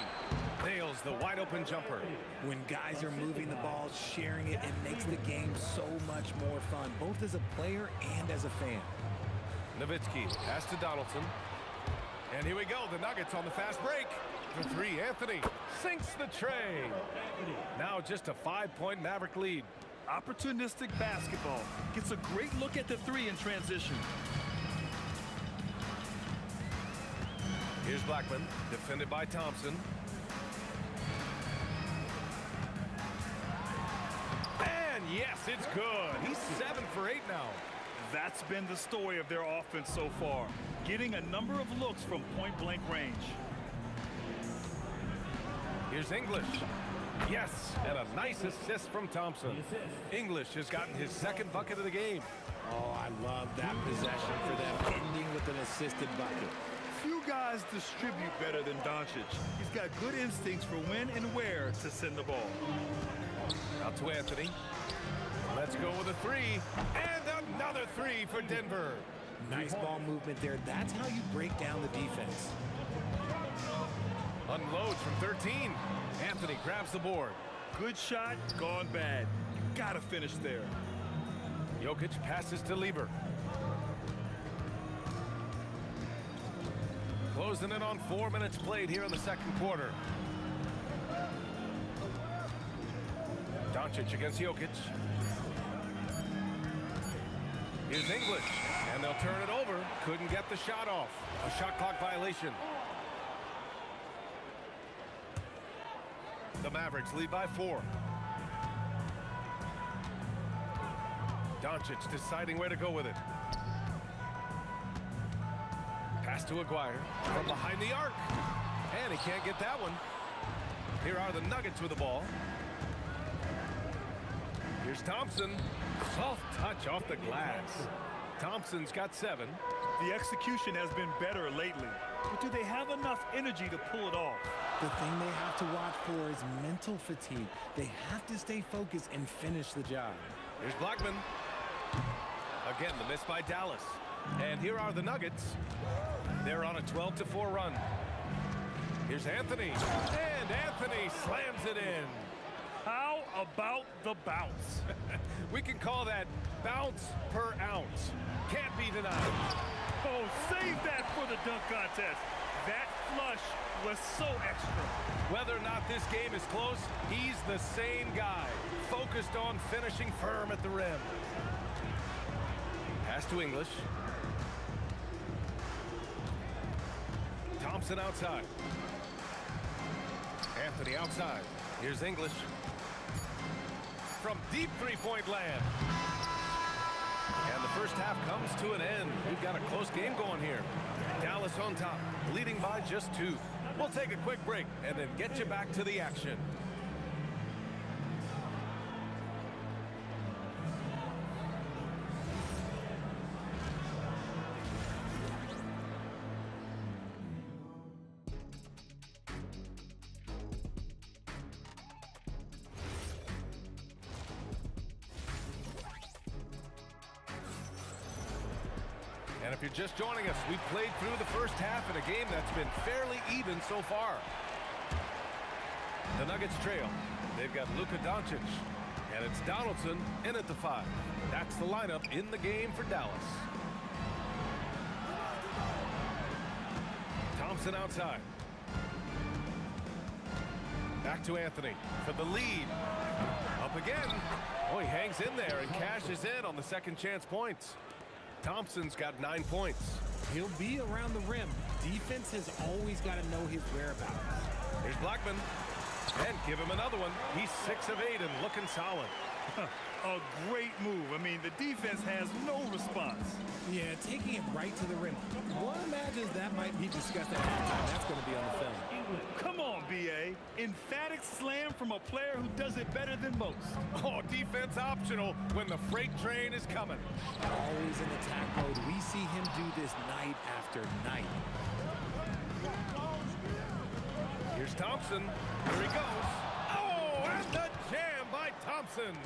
Nails the wide open jumper. When guys are moving the ball, sharing it, it makes the game so much more fun, both as a player and as a fan. Nowitzki pass to Donaldson. And here we go. The Nuggets on the fast break. For 3, Anthony sinks the tray. Now just a 5-point Maverick lead. Opportunistic basketball. Gets a great look at the 3 in transition. Here's Blackman, defended by Thompson. And yes, it's good. He's 7 for 8 now. That's been the story of their offense so far. Getting a number of looks from point-blank range. Here's English. Yes, and a nice assist from Thompson. English has gotten his 2nd bucket of the game. Oh, I love that possession for them, ending with an assisted bucket. Few guys distribute better than Doncic. He's got good instincts for when and where to send the ball. Out to Anthony. Let's go with a 3. And another 3 for Denver. Nice ball movement there. That's how you break down the defense. Unloads from 13. Anthony grabs the board. Good shot, gone bad. Gotta finish there. Jokic passes to Lever. Closing in on 4 minutes played here in the 2nd quarter. Doncic against Jokic. Here's English, and they'll turn it over. Couldn't get the shot off. A shot clock violation. The Mavericks lead by 4. Doncic deciding where to go with it. Pass to Aguirre from behind the arc. And he can't get that one. Here are the Nuggets with the ball. Here's Thompson. Soft touch off the glass. Thompson's got 7. The execution has been better lately. But do they have enough energy to pull it off? The thing they have to watch for is mental fatigue. They have to stay focused and finish the job. Here's Blackman. Again, the miss by Dallas. And here are the Nuggets. They're on a 12-4 run. Here's Anthony. And Anthony slams it in. How about the bounce? We can call that bounce per ounce. Can't be denied. Oh, save that for the dunk contest. That flush was so extra. Whether or not this game is close, he's the same guy, focused on finishing firm at the rim. Pass to English. Thompson outside. Anthony outside. Here's English. From deep three-point land. And the first half comes to an end. We've got a close game going here. Dallas on top, leading by just 2. We'll take a quick break and then get you back to the action. And if you're just joining us, we've played through the first half in a game that's been fairly even so far. The Nuggets trail. They've got Luka Doncic, and it's Donaldson in at the 5. That's the lineup in the game for Dallas. Thompson outside. Back to Anthony for the lead. Up again. Oh, he hangs in there and cashes in on the second chance points. Thompson's got 9 points. He'll be around the rim. Defense has always got to know his whereabouts. Here's Blackman. And give him another one. He's 6 of 8 and looking solid. A great move. I mean, the defense has no response. Yeah, taking it right to the rim. One imagines that might be discussed at halftime. That's going to be on the film. Come on, B.A. Emphatic slam from a player who does it better than most. Oh, defense optional when the freight train is coming. Always in attack mode. We see him do this night after night. Here's Thompson. Here he goes. Oh, and the jam by Thompson.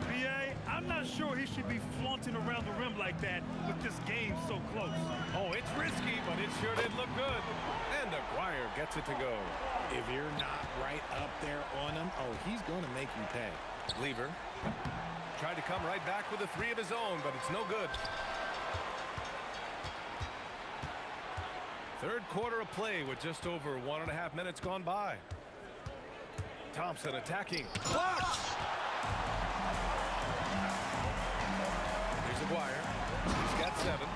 B.A., I'm not sure he should be flaunting around the rim like that with this game so close. Oh, it's risky, but it sure did look good. And Aguirre gets it to go. If you're not right up there on him, oh, he's going to make you pay. Lever tried to come right back with a 3 of his own, but it's no good. Third quarter of play with just over 1.5 minutes gone by. Thompson attacking. Blocked! Here's Aguirre. He's got 7.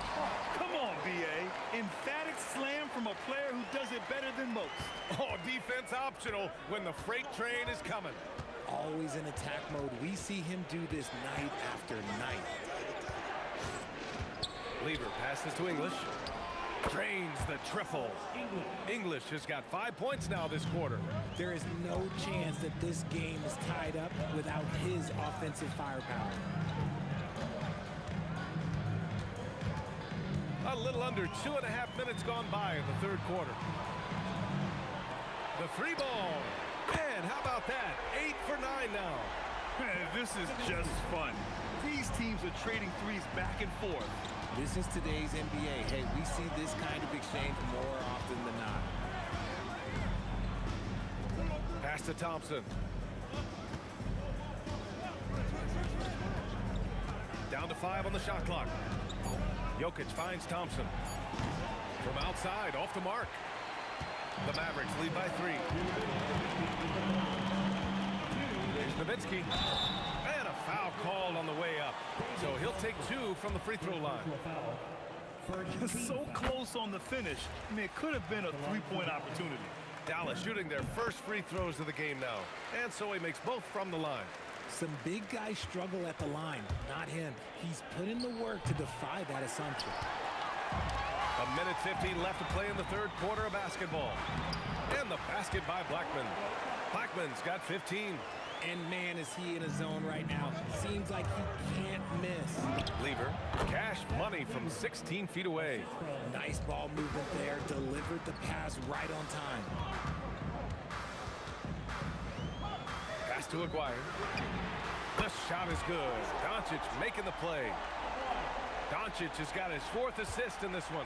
Come on, B.A. Emphatic slam from a player who does it better than most. Oh, defense optional when the freight train is coming. Always in attack mode. We see him do this night after night. Lever passes to English. Drains the triple. English has got 5 points now this quarter. There is no chance that this game is tied up without his offensive firepower. A little under 2.5 minutes gone by in the third quarter. The 3 ball. And how about that? 8 for 9 now. This is just fun. These teams are trading threes back and forth. This is today's NBA. Hey, we see this kind of exchange more often than not. Pass to Thompson. Down to 5 on the shot clock. Jokic finds Thompson. From outside, off the mark. The Mavericks lead by 3. Here's Nowitzki. And a foul called on the way up. So he'll take 2 from the free throw line. So close on the finish. I mean, it could have been a 3-point opportunity. Dallas shooting their first free throws of the game now. And so he makes both from the line. Some big guys struggle at the line, not him. He's put in the work to defy that assumption. 1:50 left to play in the third quarter of basketball. And the basket by Blackman. Blackman's got 15. And man, is he in a zone right now. Seems like he can't miss. Lever, cash money from 16 feet away. Nice ball movement there. Delivered the pass right on time. Pass to Aguirre. The shot is good. Doncic making the play. Doncic has got his 4th assist in this one.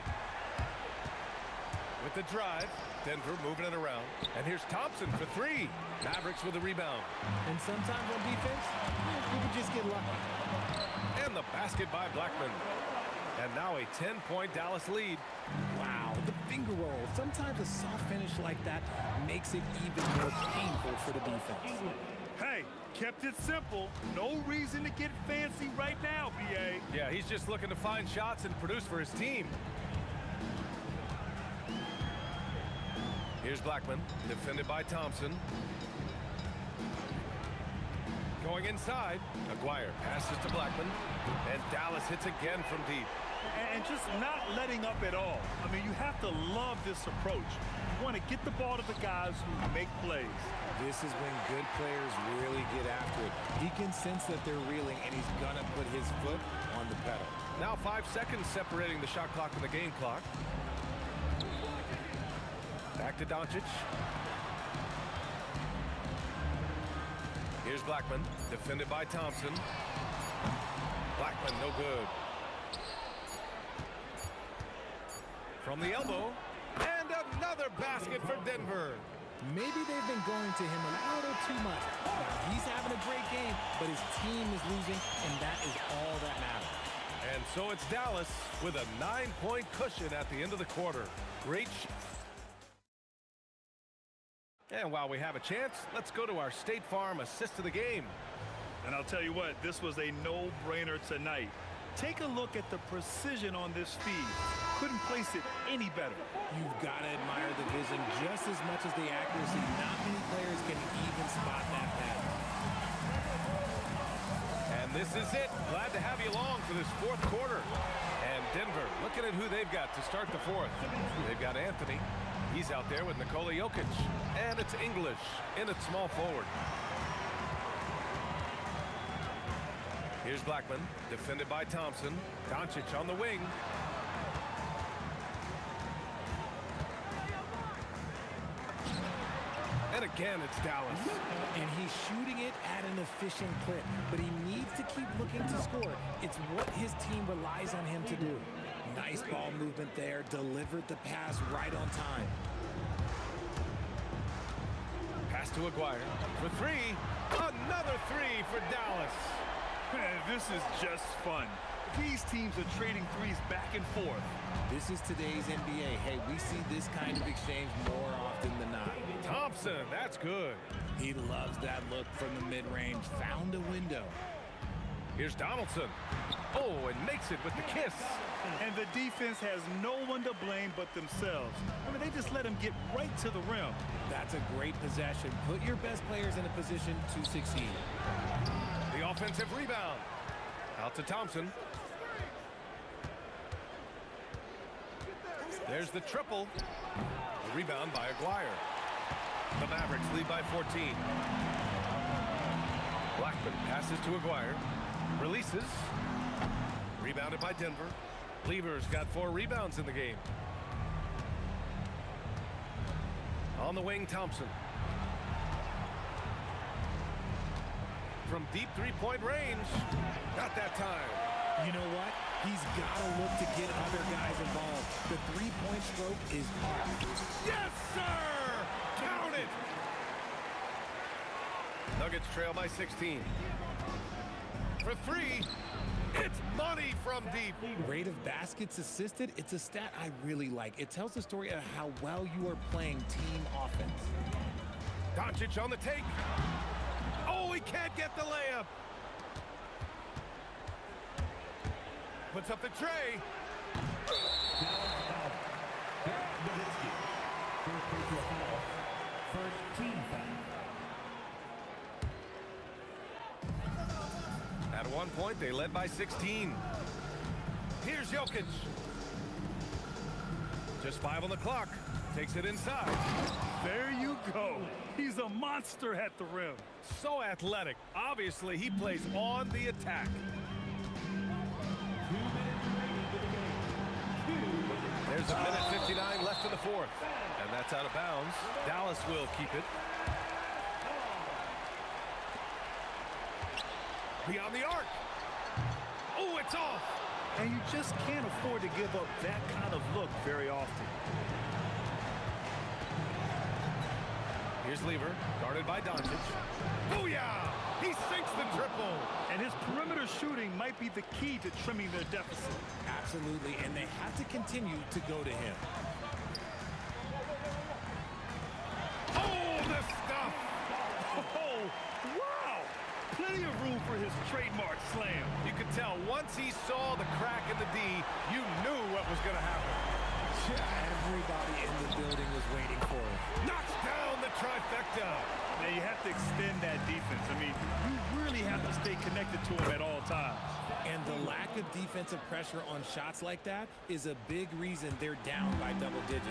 With the drive, Denver moving it around. And here's Thompson for 3. Mavericks with a rebound. And sometimes on defense, you can just get lucky. And the basket by Blackman. And now a a 10-point Dallas lead. Wow, the finger roll. Sometimes a soft finish like that makes it even more painful for the defense. Hey, kept it simple. No reason to get fancy right now, B.A. Yeah, he's just looking to find shots and produce for his team. Here's Blackman, defended by Thompson. Going inside, Aguirre passes to Blackman, and Dallas hits again from deep. And just not letting up at all. I mean, you have to love this approach. You want to get the ball to the guys who make plays. This is when good players really get after it. He can sense that they're reeling, and he's going to put his foot on the pedal. Now 5 seconds separating the shot clock and the game clock. Back to Doncic. Here's Blackman, defended by Thompson. Blackman, no good. From the elbow, and another basket for Denver. Maybe they've been going to him a little too much. Now, he's having a great game, but his team is losing, and that is all that matters. And so it's Dallas with a 9-point cushion at the end of the quarter. Great. And while we have a chance, let's go to our State Farm assist of the game. And I'll tell you what, this was a no-brainer tonight. Take a look at the precision on this feed. Couldn't place it any better. You've got to admire the vision just as much as the accuracy. Not many players can even spot that pass. And this is it. Glad to have you along for this fourth quarter. And Denver, looking at who they've got to start the fourth. They've got Anthony. He's out there with Nikola Jokic. And it's English in at small forward. Here's Blackman, defended by Thompson. Doncic on the wing. And again, it's Dallas. And he's shooting it at an efficient clip, but he needs to keep looking to score. It's what his team relies on him to do. Nice ball movement there, delivered the pass right on time. Pass to Aguirre for three. Another three for Dallas. Man, this is just fun. These teams are trading threes back and forth. This is today's NBA. Hey, we see this kind of exchange more often than not. Thompson, that's good. He loves that look from the mid-range. Found a window. Here's Donaldson. Oh, and makes it with the kiss. And the defense has no one to blame but themselves. I mean, they just let him get right to the rim. That's a great possession. Put your best players in a position to succeed. The offensive rebound. Out to Thompson. There's the triple. The rebound by Aguirre. The Mavericks lead by 14. Blackman passes to Aguirre. Releases. Rebounded by Denver. Lever's got 4 rebounds in the game. On the wing, Thompson. From deep three-point range. Not that time. You know what? He's got to look to get other guys involved. The three-point stroke is off. Yes, sir! Count it! Nuggets trail by 16. For three, it's money from deep. Rate of baskets assisted, it's a stat I really like. It tells the story of how well you are playing team offense. Doncic on the take. Oh, he can't get the layup. Puts up the tray. First team foul. At one point, they led by 16. Here's Jokic. Just 5 on the clock. Takes it inside. There you go. He's a monster at the rim. So athletic. Obviously, he plays on the attack. There's a minute 59 left in the fourth. And that's out of bounds. Dallas will keep it. Beyond the arc. Oh, it's off. And you just can't afford to give up that kind of look very often. Here's Lever, guarded by Doncic. Booyah! He sinks the triple. And his perimeter shooting might be the key to trimming their deficit. Absolutely, and they have to continue to go to him. Oh, the stuff! Oh, wow! Plenty of room for his trademark slam. You could tell once he saw the crack in the D, you knew what was going to happen. Everybody in the building was waiting for it. Knocks down the trifecta. Now, you have to extend that defense. I mean, you really have to stay connected to him at all times. And the lack of defensive pressure on shots like that is a big reason they're down by double digits.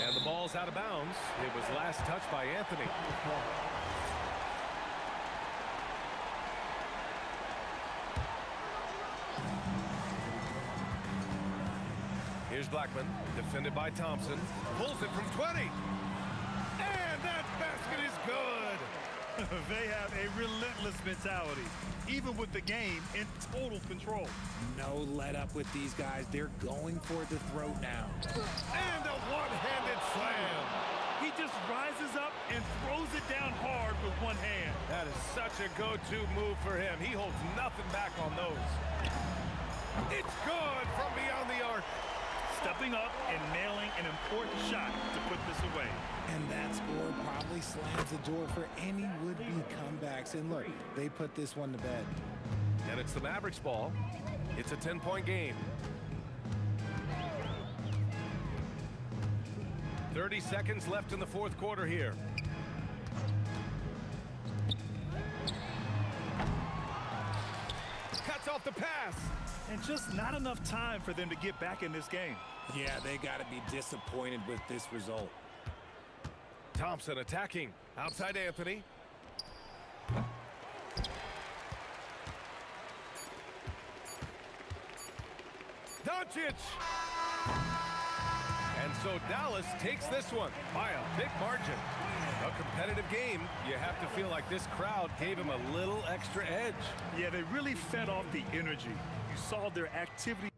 And the ball's out of bounds. It was last touched by Anthony. Here's Blackman, defended by Thompson. Pulls it from 20. And that basket is good. They have a relentless mentality, even with the game in total control. No let up with these guys. They're going for the throat now. And a one-handed slam. He just rises up and throws it down hard with one hand. That is such a go-to move for him. He holds nothing back on those. It's good from beyond the arc. Stepping up and nailing an important shot to put this away. And that score probably slams the door for any would-be comebacks. And look, they put this one to bed. And it's the Mavericks ball. It's a 10-point game. 30 seconds left in the fourth quarter here. Cuts off the pass. And just not enough time for them to get back in this game. Yeah, they got to be disappointed with this result. Thompson attacking. Outside Anthony. Doncic. And so Dallas takes this one by a big margin. A competitive game. You have to feel like this crowd gave him a little extra edge. Yeah, they really fed off the energy. You saw their activity.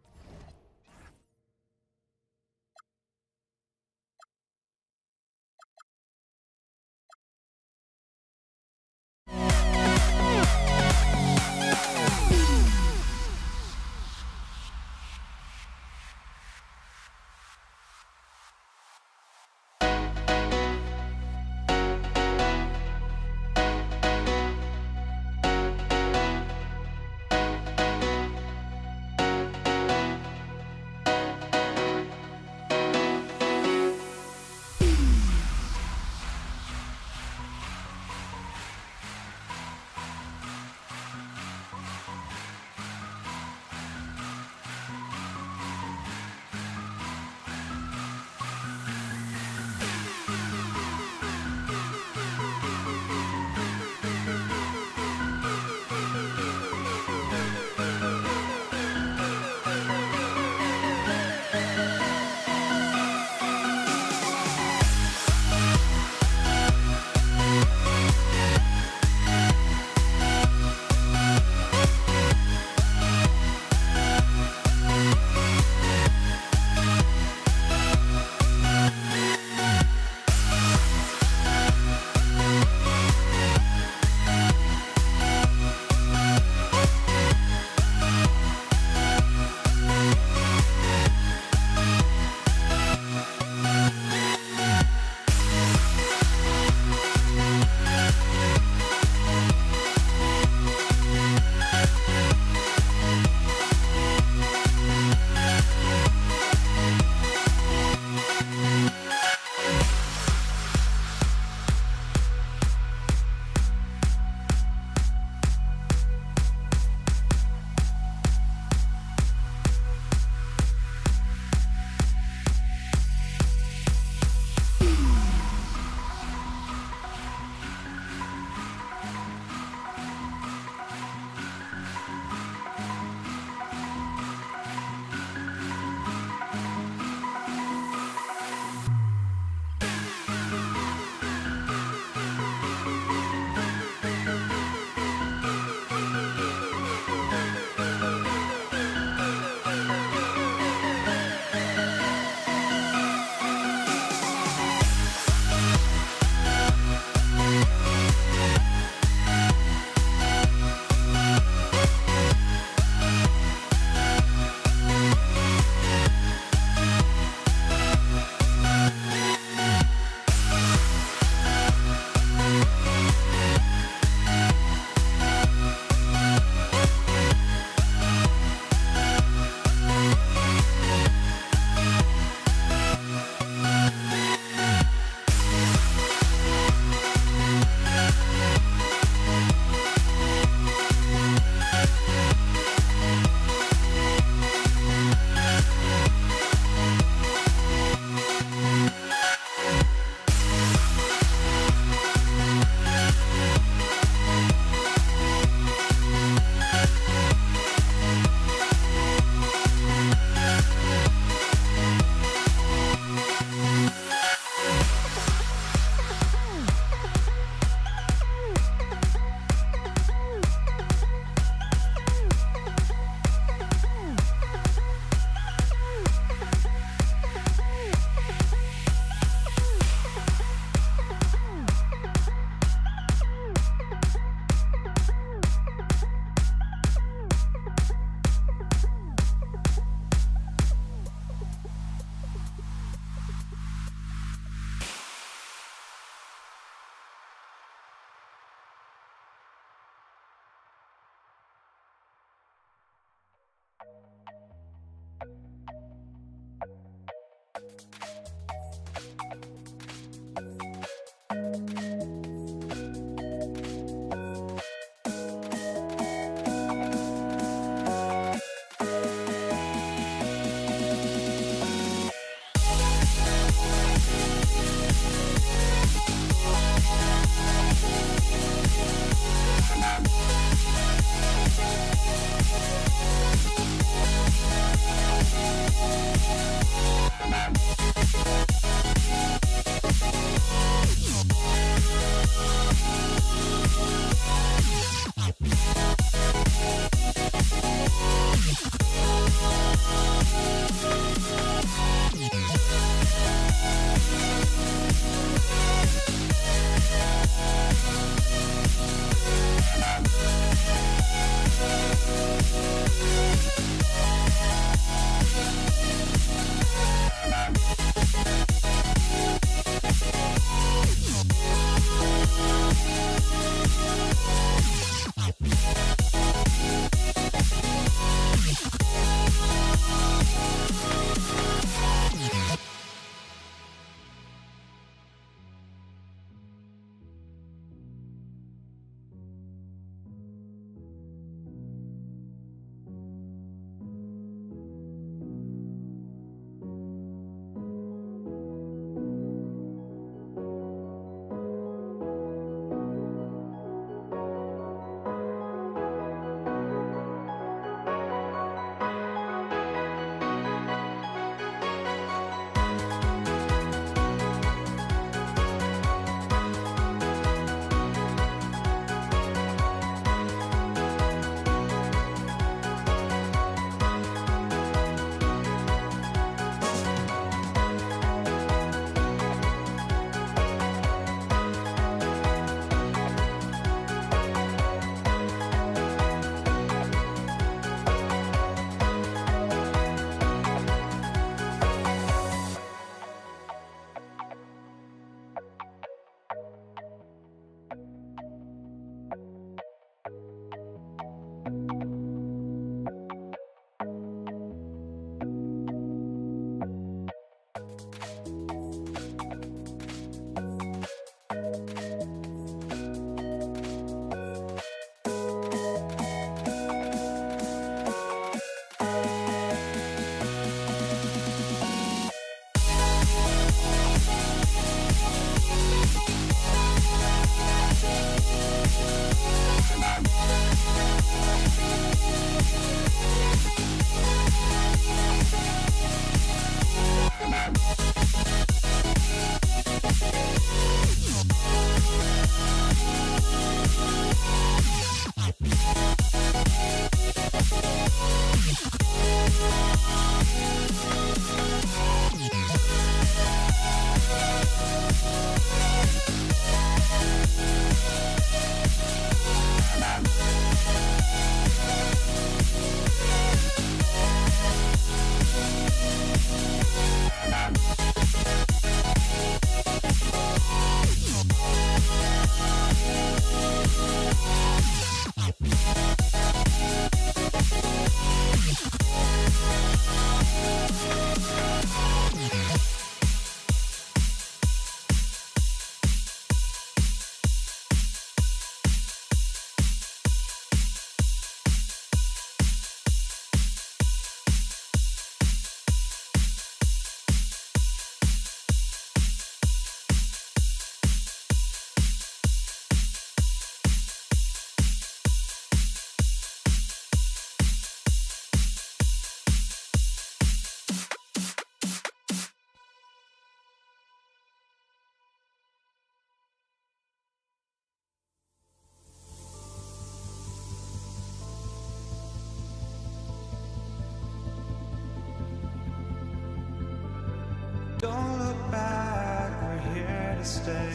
stay,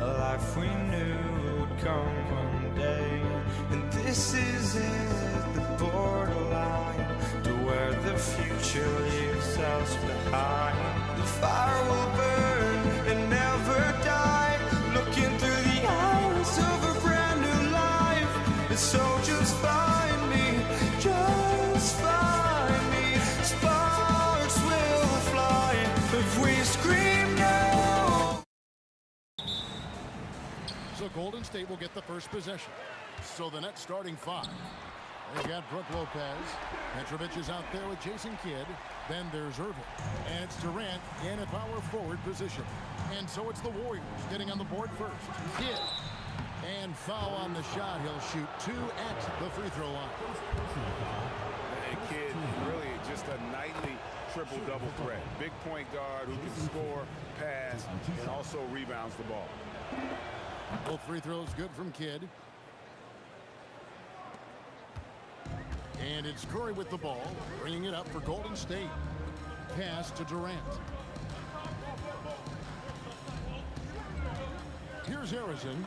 a life we knew would come one day. And this is it, the borderline to where the future leaves us behind. The fire will burn and never die, looking through the eyes of a brand new life. So just find me, just find me. Sparks will fly if we scream no. So Golden State will get the first possession. So the Nets starting 5. They've got Brook Lopez. Petrovic is out there with Jason Kidd. Then there's Irving. And it's Durant in a power forward position. And so it's the Warriors getting on the board first. Kidd. And foul on the shot. He'll shoot 2 at the free throw line. And Kidd, really just a nightly triple-double threat. Big point guard who can score, pass, and also rebounds the ball. Both free throws good from Kidd. And it's Curry with the ball, bringing it up for Golden State. Pass to Durant. Here's Harrison.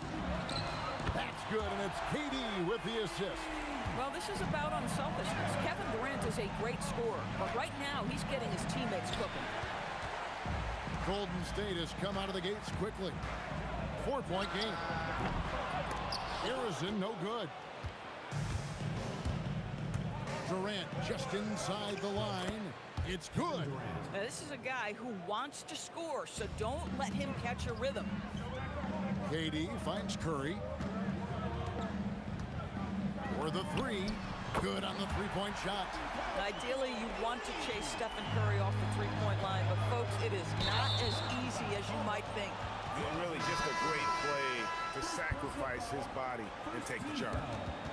That's good, and it's KD with the assist. Well, this is about unselfishness. Kevin Durant is a great scorer, but right now he's getting his teammates cooking. Golden State has come out of the gates quickly. 4-point game. Harrison, no good. Durant just inside the line. It's good. Now, this is a guy who wants to score, so don't let him catch a rhythm. KD finds Curry. For the 3. Good on the 3-point shot. Ideally, you want to chase Stephen Curry off the 3-point line, but folks, it is not as easy as you might think. And really just a great play to sacrifice his body and take the charge.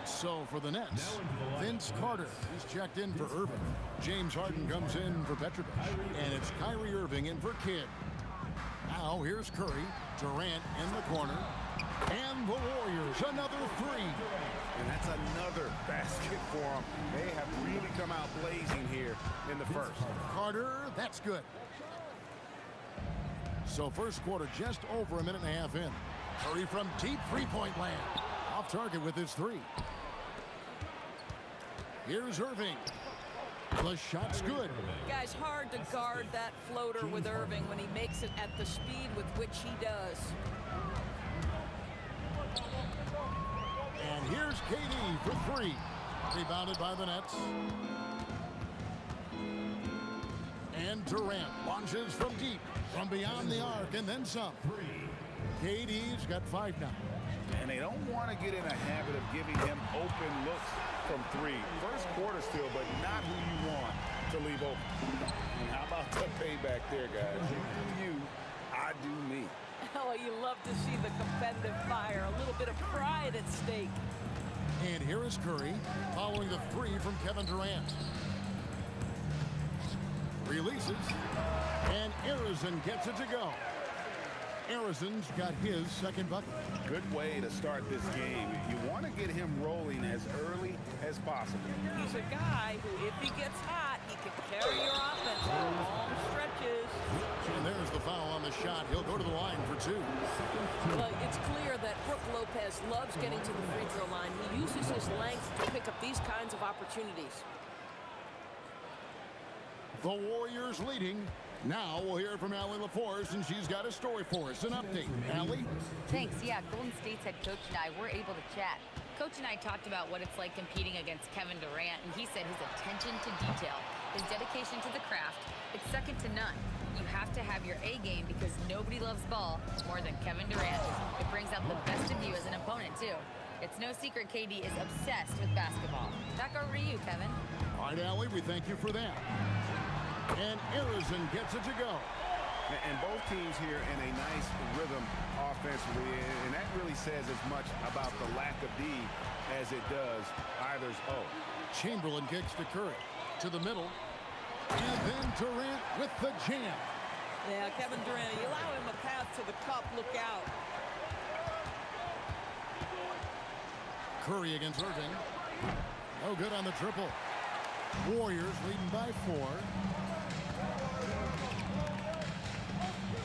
So for the Nets, Vince Carter is checked in for Irving. James Harden comes in for Petrovic. And it's Kyrie Irving in for Kidd. Now here's Curry, Durant in the corner. And the Warriors, another 3. And that's another basket for them. They have really come out blazing here in the first. Carter, that's good. So first quarter just over a minute and a half in. Curry from deep 3-point land. Off target with his 3. Here's Irving. The shot's good. Guys, hard to guard that floater with Irving when he makes it at the speed with which he does. And here's KD for 3. Rebounded by the Nets. And Durant launches from deep, from beyond the arc, and then some. KD's got 5 now. And they don't want to get in a habit of giving him open looks from 3. First quarter still, but not who you want to leave open. And how about the payback there, guys? You do you, I do me. Oh, you love to see the competitive fire. A little bit of pride at stake. And here is Curry following the 3 from Kevin Durant. Releases. And Harrison gets it to go. Harrison's got his second bucket. Good way to start this game. You want to get him rolling as early as possible. He's a guy who, if he gets hot, he can carry your offense for long stretches. And there's the foul on the shot. He'll go to the line for 2. Well, it's clear that Brook Lopez loves getting to the free throw line. He uses his length to pick up these kinds of opportunities. The Warriors leading. Now we'll hear from Allie LaForce, and she's got a story for us. An update. Allie? Thanks. Yeah, Golden State's head coach and I were able to chat. Coach and I talked about what it's like competing against Kevin Durant, and he said his attention to detail, his dedication to the craft, it's second to none. You have to have your A game because nobody loves ball more than Kevin Durant. It brings out the best of you as an opponent, too. It's no secret KD is obsessed with basketball. Back over to you, Kevin. All right, Allie, we thank you for that. And Harrison gets it to go. And both teams here in a nice rhythm offensively, and that really says as much about the lack of D as it does either's O. Chamberlain kicks to Curry. To the middle. And then Durant with the jam. Yeah, Kevin Durant, you allow him a path to the cup, look out. Curry against Irving. No good on the triple. Warriors leading by 4.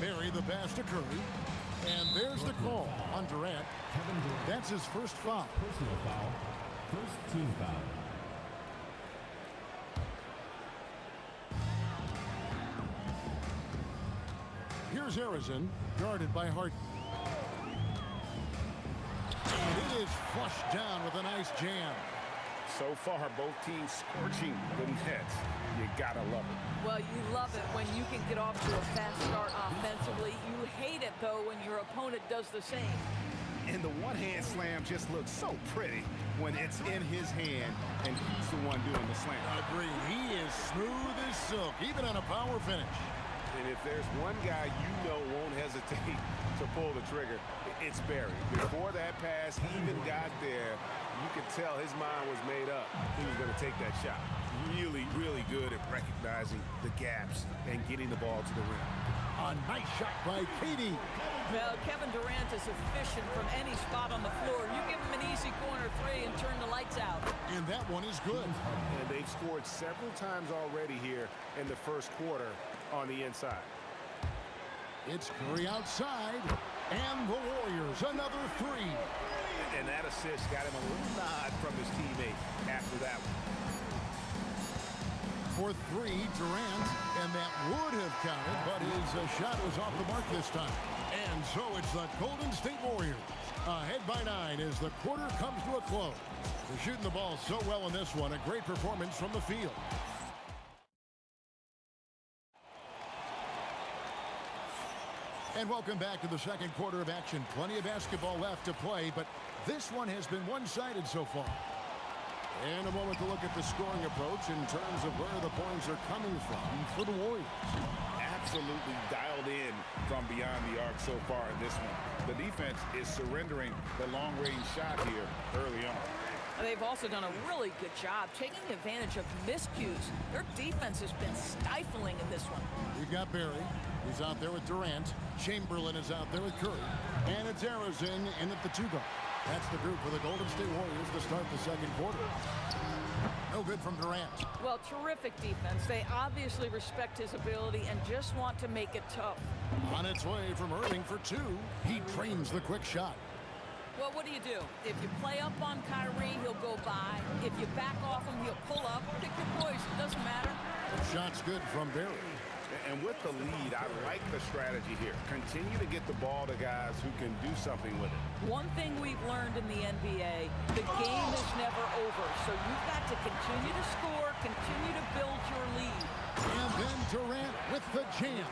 Barry the pass to Curry. And there's the call on Durant. That's his first foul. Personal foul. First team foul. Here's Arizin, guarded by Harden. And it is flushed down with a nice jam. So far, both teams scorching the nets. You gotta love it. Well, you love it when you can get off to a fast start offensively. You hate it, though, when your opponent does the same. And the one-hand slam just looks so pretty when it's in his hand and he's the one doing the slam. Agree. He is smooth as silk, even on a power finish. And if there's one guy you know won't hesitate to pull the trigger, it's Barry. Before that pass even got there, you could tell his mind was made up. He was going to take that shot. Really, really good at recognizing the gaps and getting the ball to the rim. A nice shot by Katie. Well, Kevin Durant is efficient from any spot on the floor. You give him an easy corner three and turn the lights out. And that one is good. And they've scored several times already here in the first quarter on the inside. It's Curry outside, and the Warriors another three. And that assist got him a little nod from his teammate after that one. For three, Durant, and that would have counted, but his shot was off the mark this time. And so it's the Golden State Warriors ahead by 9 as the quarter comes to a close. They're shooting the ball so well in this one, a great performance from the field. And welcome back to the second quarter of action. Plenty of basketball left to play, but this one has been one-sided so far. And a moment to look at the scoring approach in terms of where the points are coming from for the Warriors. Absolutely dialed in from beyond the arc so far in this one. The defense is surrendering the long-range shot here early on. They've also done a really good job taking advantage of miscues. Their defense has been stifling in this one. We've got Barry. He's out there with Durant. Chamberlain is out there with Curry. And it's Arizin in at the 2-guard. That's the group for the Golden State Warriors to start the second quarter. No good from Durant. Well, terrific defense. They obviously respect his ability and just want to make it tough. On its way from Irving for 2. He trains the quick shot. Well, what do? If you play up on Kyrie, he'll go by. If you back off him, he'll pull up. Pick your poison. Doesn't matter. Shot's good from Barry. And with the lead, I like the strategy here. Continue to get the ball to guys who can do something with it. One thing we've learned in the NBA, the game is never over. So you've got to continue to score, continue to build your lead. And then Durant with the jam.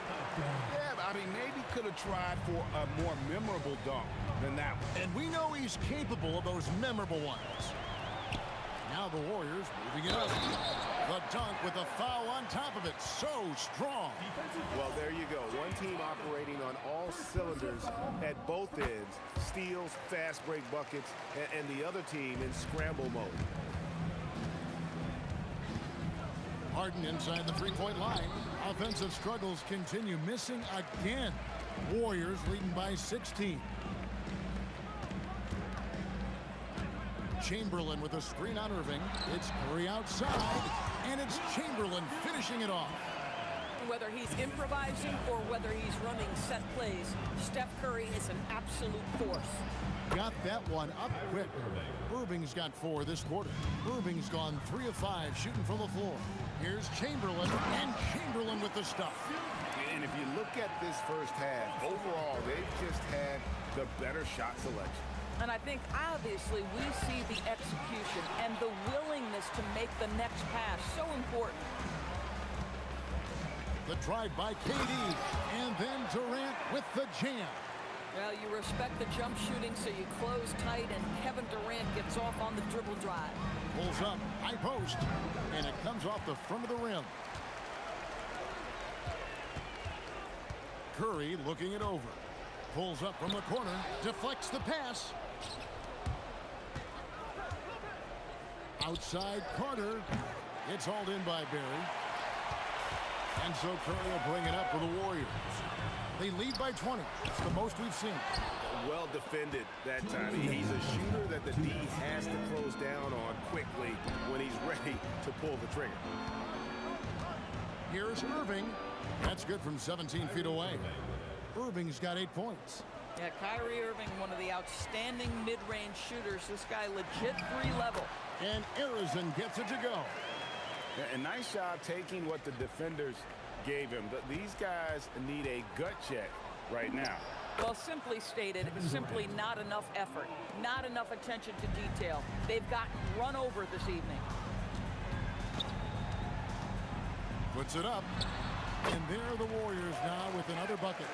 Yeah, I mean, maybe could have tried for a more memorable dunk than that one. And we know he's capable of those memorable ones. Now the Warriors moving it up. The dunk with a foul on top of it. So strong. Well, there you go. One team operating on all cylinders at both ends. Steals, fast break buckets, and the other team in scramble mode. Harden inside the three-point line. Offensive struggles continue, missing again. Warriors leading by 16. Chamberlain with a screen on Irving. It's Curry outside, and it's Chamberlain finishing it off. Whether he's improvising or whether he's running set plays, Steph Curry is an absolute force. Got that one up quick. Irving's got 4 this quarter. Irving's gone 3 of 5 shooting from the floor. Here's Chamberlain, and Chamberlain with the stuff. And if you look at this first half, overall, they've just had the better shot selection. And I think, obviously, we see the execution and the willingness to make the next pass so important. The drive by KD, and then Durant with the jam. Well, you respect the jump shooting, so you close tight, and Kevin Durant gets off on the dribble drive. Pulls up, high post, and it comes off the front of the rim. Curry looking it over. Pulls up from the corner, deflects the pass. Outside Carter. It's hauled in by Barry. And so Curry will bring it up for the Warriors. They lead by 20. It's the most we've seen. Well defended that time. He's a shooter that the D has to close down on quickly when he's ready to pull the trigger. Here's Irving. That's good from 17 feet away. Irving's got 8 points. Yeah, Kyrie Irving, one of the outstanding mid-range shooters. This guy legit 3-level. And Arizon gets it to go. A nice job taking what the defenders gave him. These guys need a gut check right now. Well, simply stated, simply not enough effort, not enough attention to detail. They've gotten run over this evening. Puts it up. And there are the Warriors now with another bucket.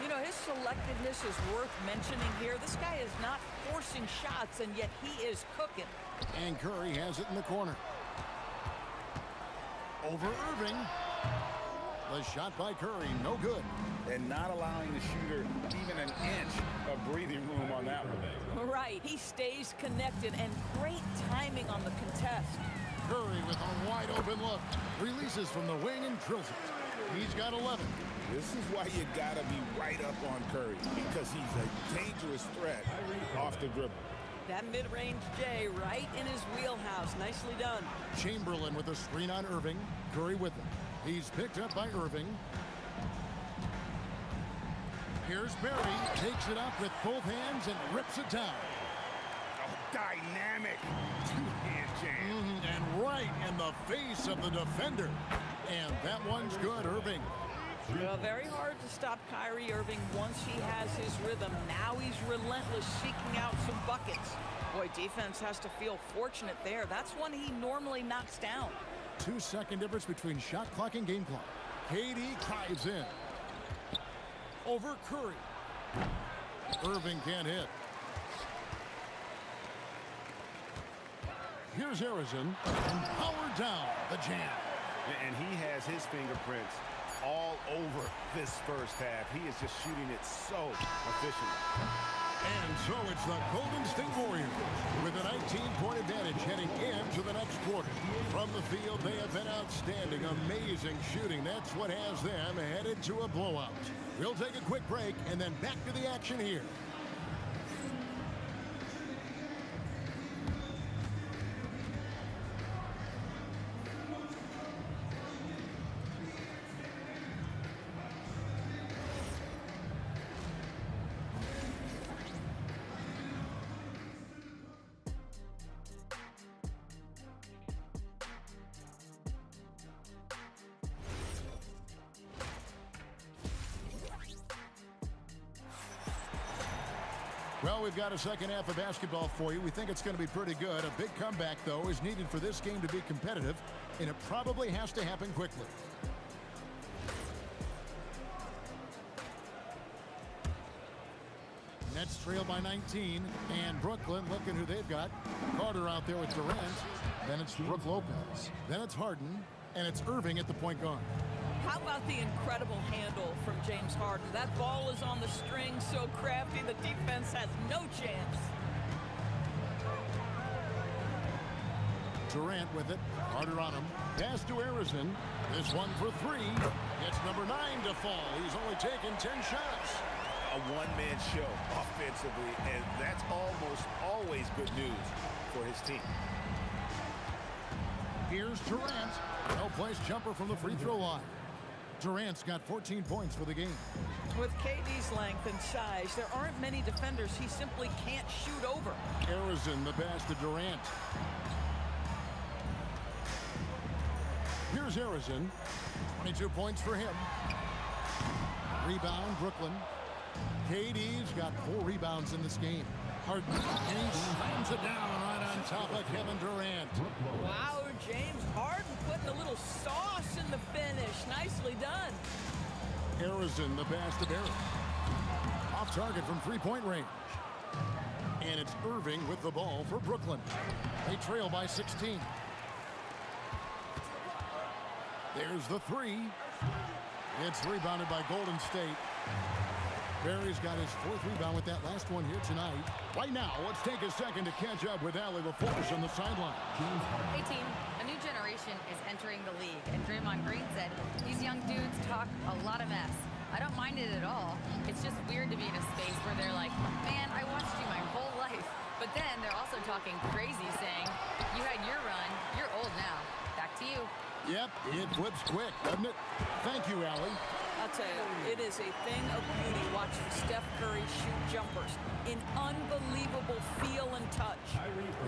You know, his selectiveness is worth mentioning here. This guy is not forcing shots, and yet he is cooking. And Curry has it in the corner. Over Irving. The shot by Curry, no good. And not allowing the shooter even an inch of breathing room on that one. Right, he stays connected, and great timing on the contest. Curry with a wide open look. Releases from the wing and drills it. He's got 11. This is why you gotta be right up on Curry, because he's a dangerous threat off the dribble. That mid-range J right in his wheelhouse. Nicely done. Chamberlain with a screen on Irving. Curry with him. He's picked up by Irving. Here's Barry. Takes it up with both hands and rips it down. Oh, dynamic two-hand jam. And right in the face of the defender. And that one's good, Irving. Well, very hard to stop Kyrie Irving once he has his rhythm. Now he's relentless, seeking out some buckets. Boy, defense has to feel fortunate there. That's one he normally knocks down. 2-second difference between shot clock and game clock. KD drives in. Over Curry. Irving can't hit. Here's Arizon. And powered down the jam. And he has his fingerprints all over this first half. He is just shooting it so efficiently. And so it's the Golden State Warriors with a 19-point advantage heading into the next quarter. From the field, they have been outstanding, amazing shooting. That's what has them headed to a blowout. We'll take a quick break and then back to the action here. Well, we've got a second half of basketball for you. We think it's going to be pretty good. A big comeback, though, is needed for this game to be competitive, and it probably has to happen quickly. Nets trail by 19, and Brooklyn looking who they've got. Carter out there with Durant. Then it's Brook Lopez. Then it's Harden, and it's Irving at the point guard. How about the incredible handle from James Harden? That ball is on the string, so crafty, the defense has no chance. Durant with it. Carter on him. Pass to Arizon. This one for three. It's number 9 to fall. He's only taken 10 shots. A one-man show offensively, and that's almost always good news for his team. Here's Durant. No-place jumper from the free throw line. Durant's got 14 points for the game. With KD's length and size, there aren't many defenders he simply can't shoot over. Arizon the pass to Durant. Here's Arizon. 22 points for him. Rebound, Brooklyn. KD's got 4 rebounds in this game. Harden, and he slams it down right on top of Kevin Durant. Wow, James Harden putting a little sauce in the finish. Nicely done. Arizon the pass to Barry. Off target from three-point range. And it's Irving with the ball for Brooklyn. They trail by 16. There's the three. It's rebounded by Golden State. Barry's got his 4th rebound with that last one here tonight. Right now, let's take a second to catch up with Allie LaForce on the sideline. Hey, team. A new generation is entering the league, and Draymond Green said these young dudes talk a lot of mess. I don't mind it at all. It's just weird to be in a space where they're like, man, I watched you my whole life. But then they're also talking crazy, saying, you had your run, you're old now. Back to you. Yep, it flips quick, doesn't it? Thank you, Allie. I'll tell you, it is a thing of beauty watching Steph Curry shoot jumpers in unbelievable feel and touch.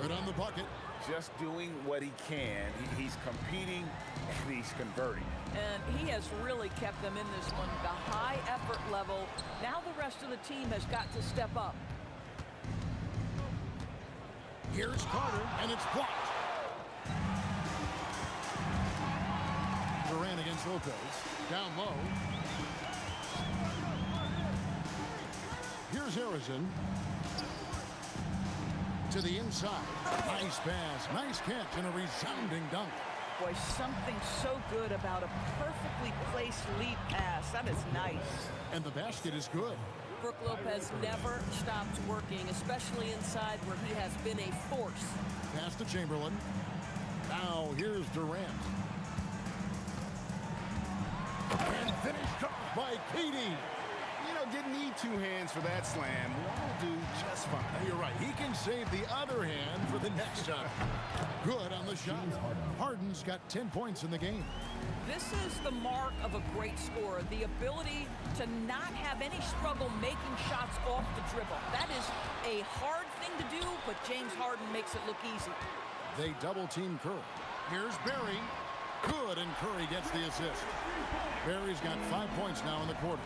Good on the bucket. Just doing what he can. He's competing and he's converting. And he has really kept them in this one. The high effort level. Now the rest of the team has got to step up. Here's Carter, and it's blocked. Durant against Lopez. Down low. Here's Harrison. To the inside. Nice pass, nice catch, and a resounding dunk. Boy, something so good about a perfectly placed lead pass. That is nice. And the basket is good. Brook Lopez never stops working, especially inside where he has been a force. Pass to Chamberlain. Now here's Durant. And finished off by Katie. You know, didn't need two hands for that slam. Won't do just fine. You're right. He can save the other hand for the next time. Good on the shot. Harden's got 10 points in the game. This is the mark of a great scorer, the ability to not have any struggle making shots off the dribble. That is a hard thing to do, but James Harden makes it look easy. They double team Curry. Here's Barry. Good, and Curry gets the assist. Barry's got 5 points now in the quarter.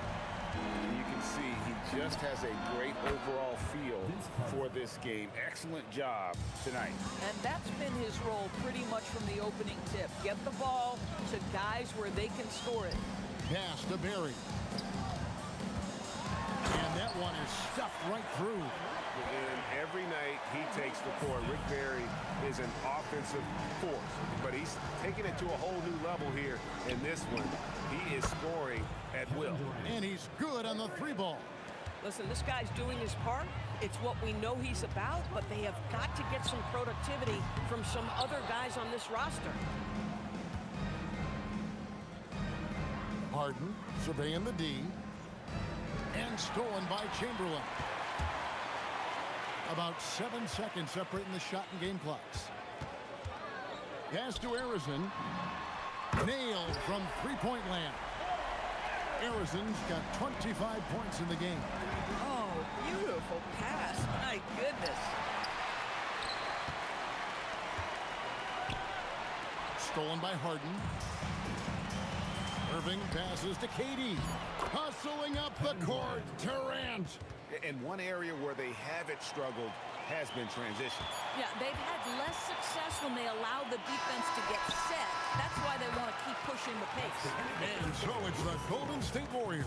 And you can see he just has a great overall feel for this game. Excellent job tonight. And that's been his role pretty much from the opening tip. Get the ball to guys where they can score it. Pass to Barry. And that one is stuffed right through. And every night he takes the court. Rick Barry is an offensive force, but he's taking it to a whole new level here in this one. He is scoring at will. And he's good on the three ball. Listen, this guy's doing his part. It's what we know he's about, but they have got to get some productivity from some other guys on this roster. Harden surveying the D. And stolen by Chamberlain. About 7 seconds separating the shot and game clocks. Pass to Harrison. Nailed from three-point land. Harrison's got 25 points in the game. Oh, beautiful pass. My goodness. Stolen by Harden. Irving passes to Katie. Hustling up the court. Durant. And one area where they haven't struggled has been transition. Yeah, they've had less success when they allow the defense to get set. That's why they want to keep pushing the pace. And so it's the Golden State Warriors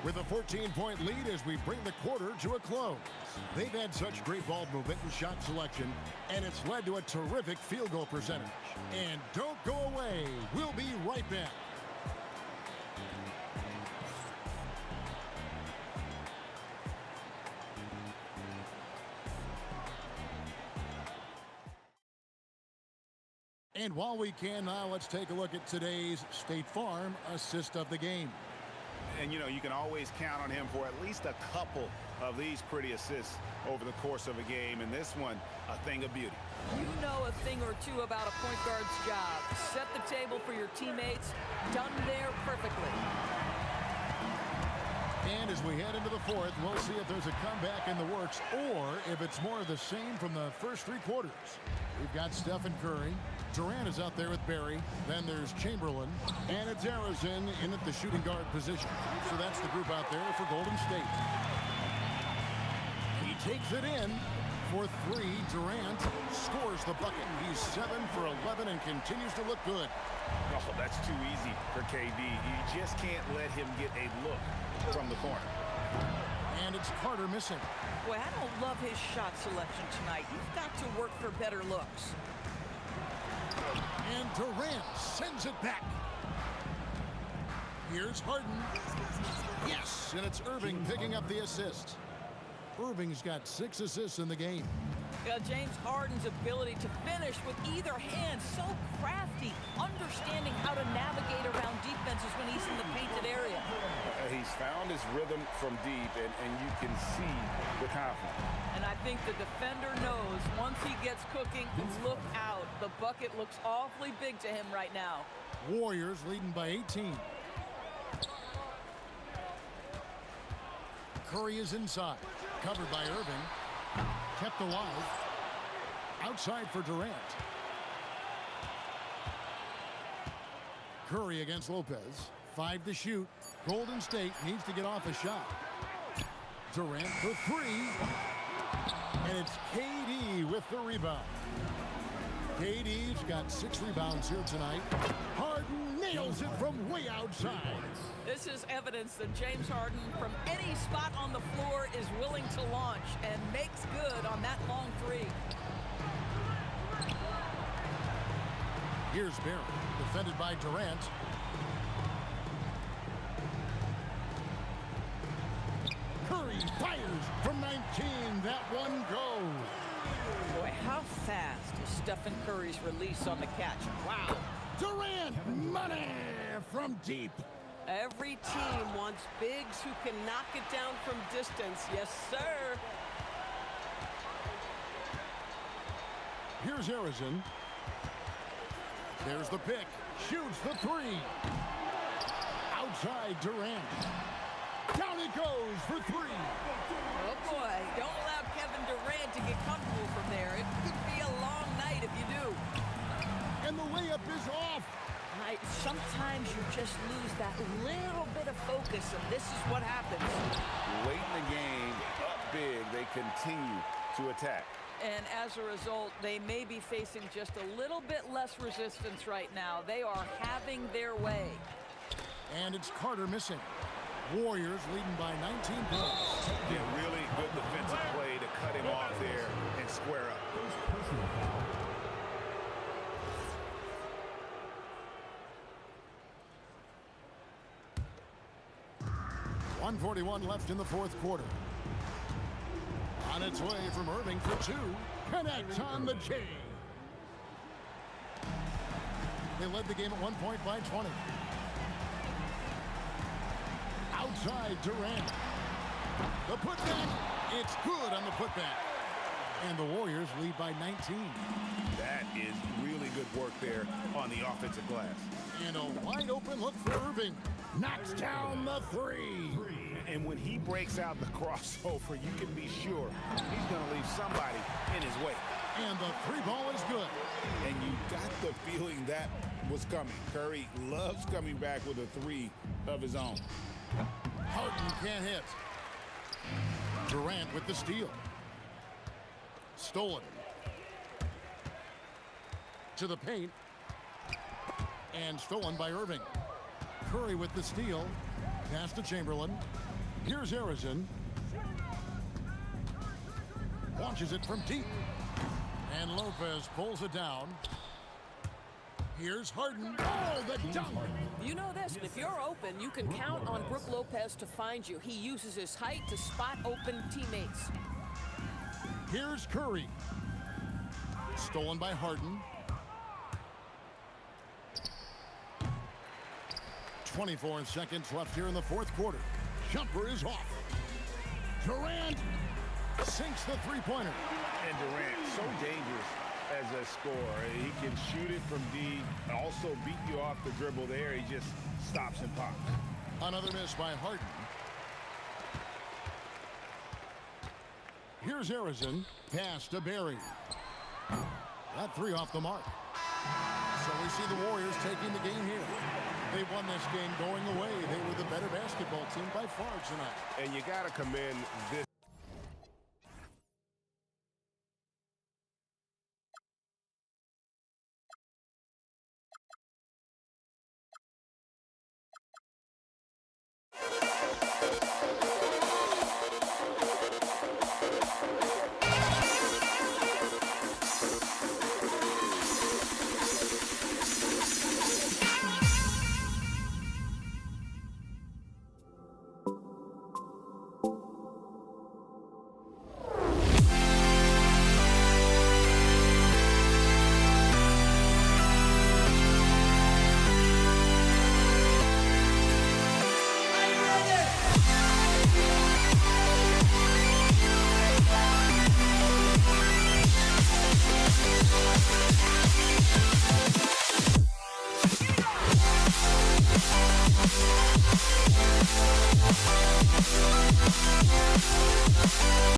with a 14-point lead as we bring the quarter to a close. They've had such great ball movement and shot selection, and it's led to a terrific field goal percentage. And don't go away. We'll be right back. And while we can now, let's take a look at today's State Farm assist of the game. And, you know, you can always count on him for at least a couple of these pretty assists over the course of a game. And this one, a thing of beauty. You know a thing or two about a point guard's job. Set the table for your teammates. Done there perfectly. And as we head into the fourth, we'll see if there's a comeback in the works or if it's more of the same from the first three quarters. We've got Stephen Curry. Durant is out there with Barry. Then there's Chamberlain. And it's Harrison in at the shooting guard position. So that's the group out there for Golden State. He takes it in for three. Durant scores the bucket. He's 7 for 11 and continues to look good. Oh, that's too easy for KD. You just can't let him get a look from the corner. And it's Carter missing. Boy, I don't love his shot selection tonight. You've got to work for better looks. And Durant sends it back. Here's Harden. Yes, and it's Irving picking up the assist. Irving's got 6 assists in the game. Yeah, James Harden's ability to finish with either hand, so crafty, understanding how to navigate around defenses when he's in the painted area. He's found his rhythm from deep, and you can see the confidence. And I think the defender knows once he gets cooking, look out. The bucket looks awfully big to him right now. Warriors leading by 18. Curry is inside. Covered by Irving. Kept alive. Outside for Durant. Curry against Lopez. 5 to shoot. Golden State needs to get off a shot. Durant for 3. And it's KD with the rebound. KD's got 6 rebounds here tonight. Harden nails it from way outside. This is evidence that James Harden, from any spot on the floor, is willing to launch and makes good on that long 3. Here's Barry, defended by Durant. Curry fires from 19. That one goes. Boy, how fast is Stephen Curry's release on the catch? Wow. Durant, money from deep. Every team wants bigs who can knock it down from distance. Yes, sir. Here's Harrison. There's the pick. Shoots the 3. Outside Durant. Down it goes for 3. Oh, boy. Don't allow Kevin Durant to get comfortable from there. It could be a long night if you do. And the layup is off. Sometimes you just lose that little bit of focus, and this is what happens. Late in the game, up big, they continue to attack. And as a result, they may be facing just a little bit less resistance right now. They are having their way. And it's Carter missing. Warriors leading by 19 points. Yeah, really good defensive play to cut him off there and square up. 1:41 left in the 4th quarter. On its way from Irving for 2. Connects on the J. They led the game at one point by 20. Outside Durant. The putback. It's good on the putback. And the Warriors lead by 19. That is really good work there on the offensive glass. And a wide open look for Irving. Knocks down the 3. And when he breaks out the crossover, you can be sure he's going to leave somebody in his way. And the 3 ball is good. And you got the feeling that was coming. Curry loves coming back with a 3 of his own. Harden can't hit. Durant with the steal. Stolen. To the paint. And stolen by Irving. Curry with the steal. Pass to Chamberlain. Here's Harrison. Launches it from deep. And Lopez pulls it down. Here's Harden. Oh, the dunk! You know this, and if you're open, you can count on Brook Lopez to find you. He uses his height to spot open teammates. Here's Curry. Stolen by Harden. 24 seconds left here in the 4th quarter. Jumper is off. Durant sinks the 3-pointer. And Durant, so dangerous as a scorer. He can shoot it from deep, also beat you off the dribble there. He just stops and pops. Another miss by Harden. Here's Harrison. Pass to Barry. That 3 off the mark. So we see the Warriors taking the game here. They won this game going away. They were the better basketball team by far tonight. And you got to commend this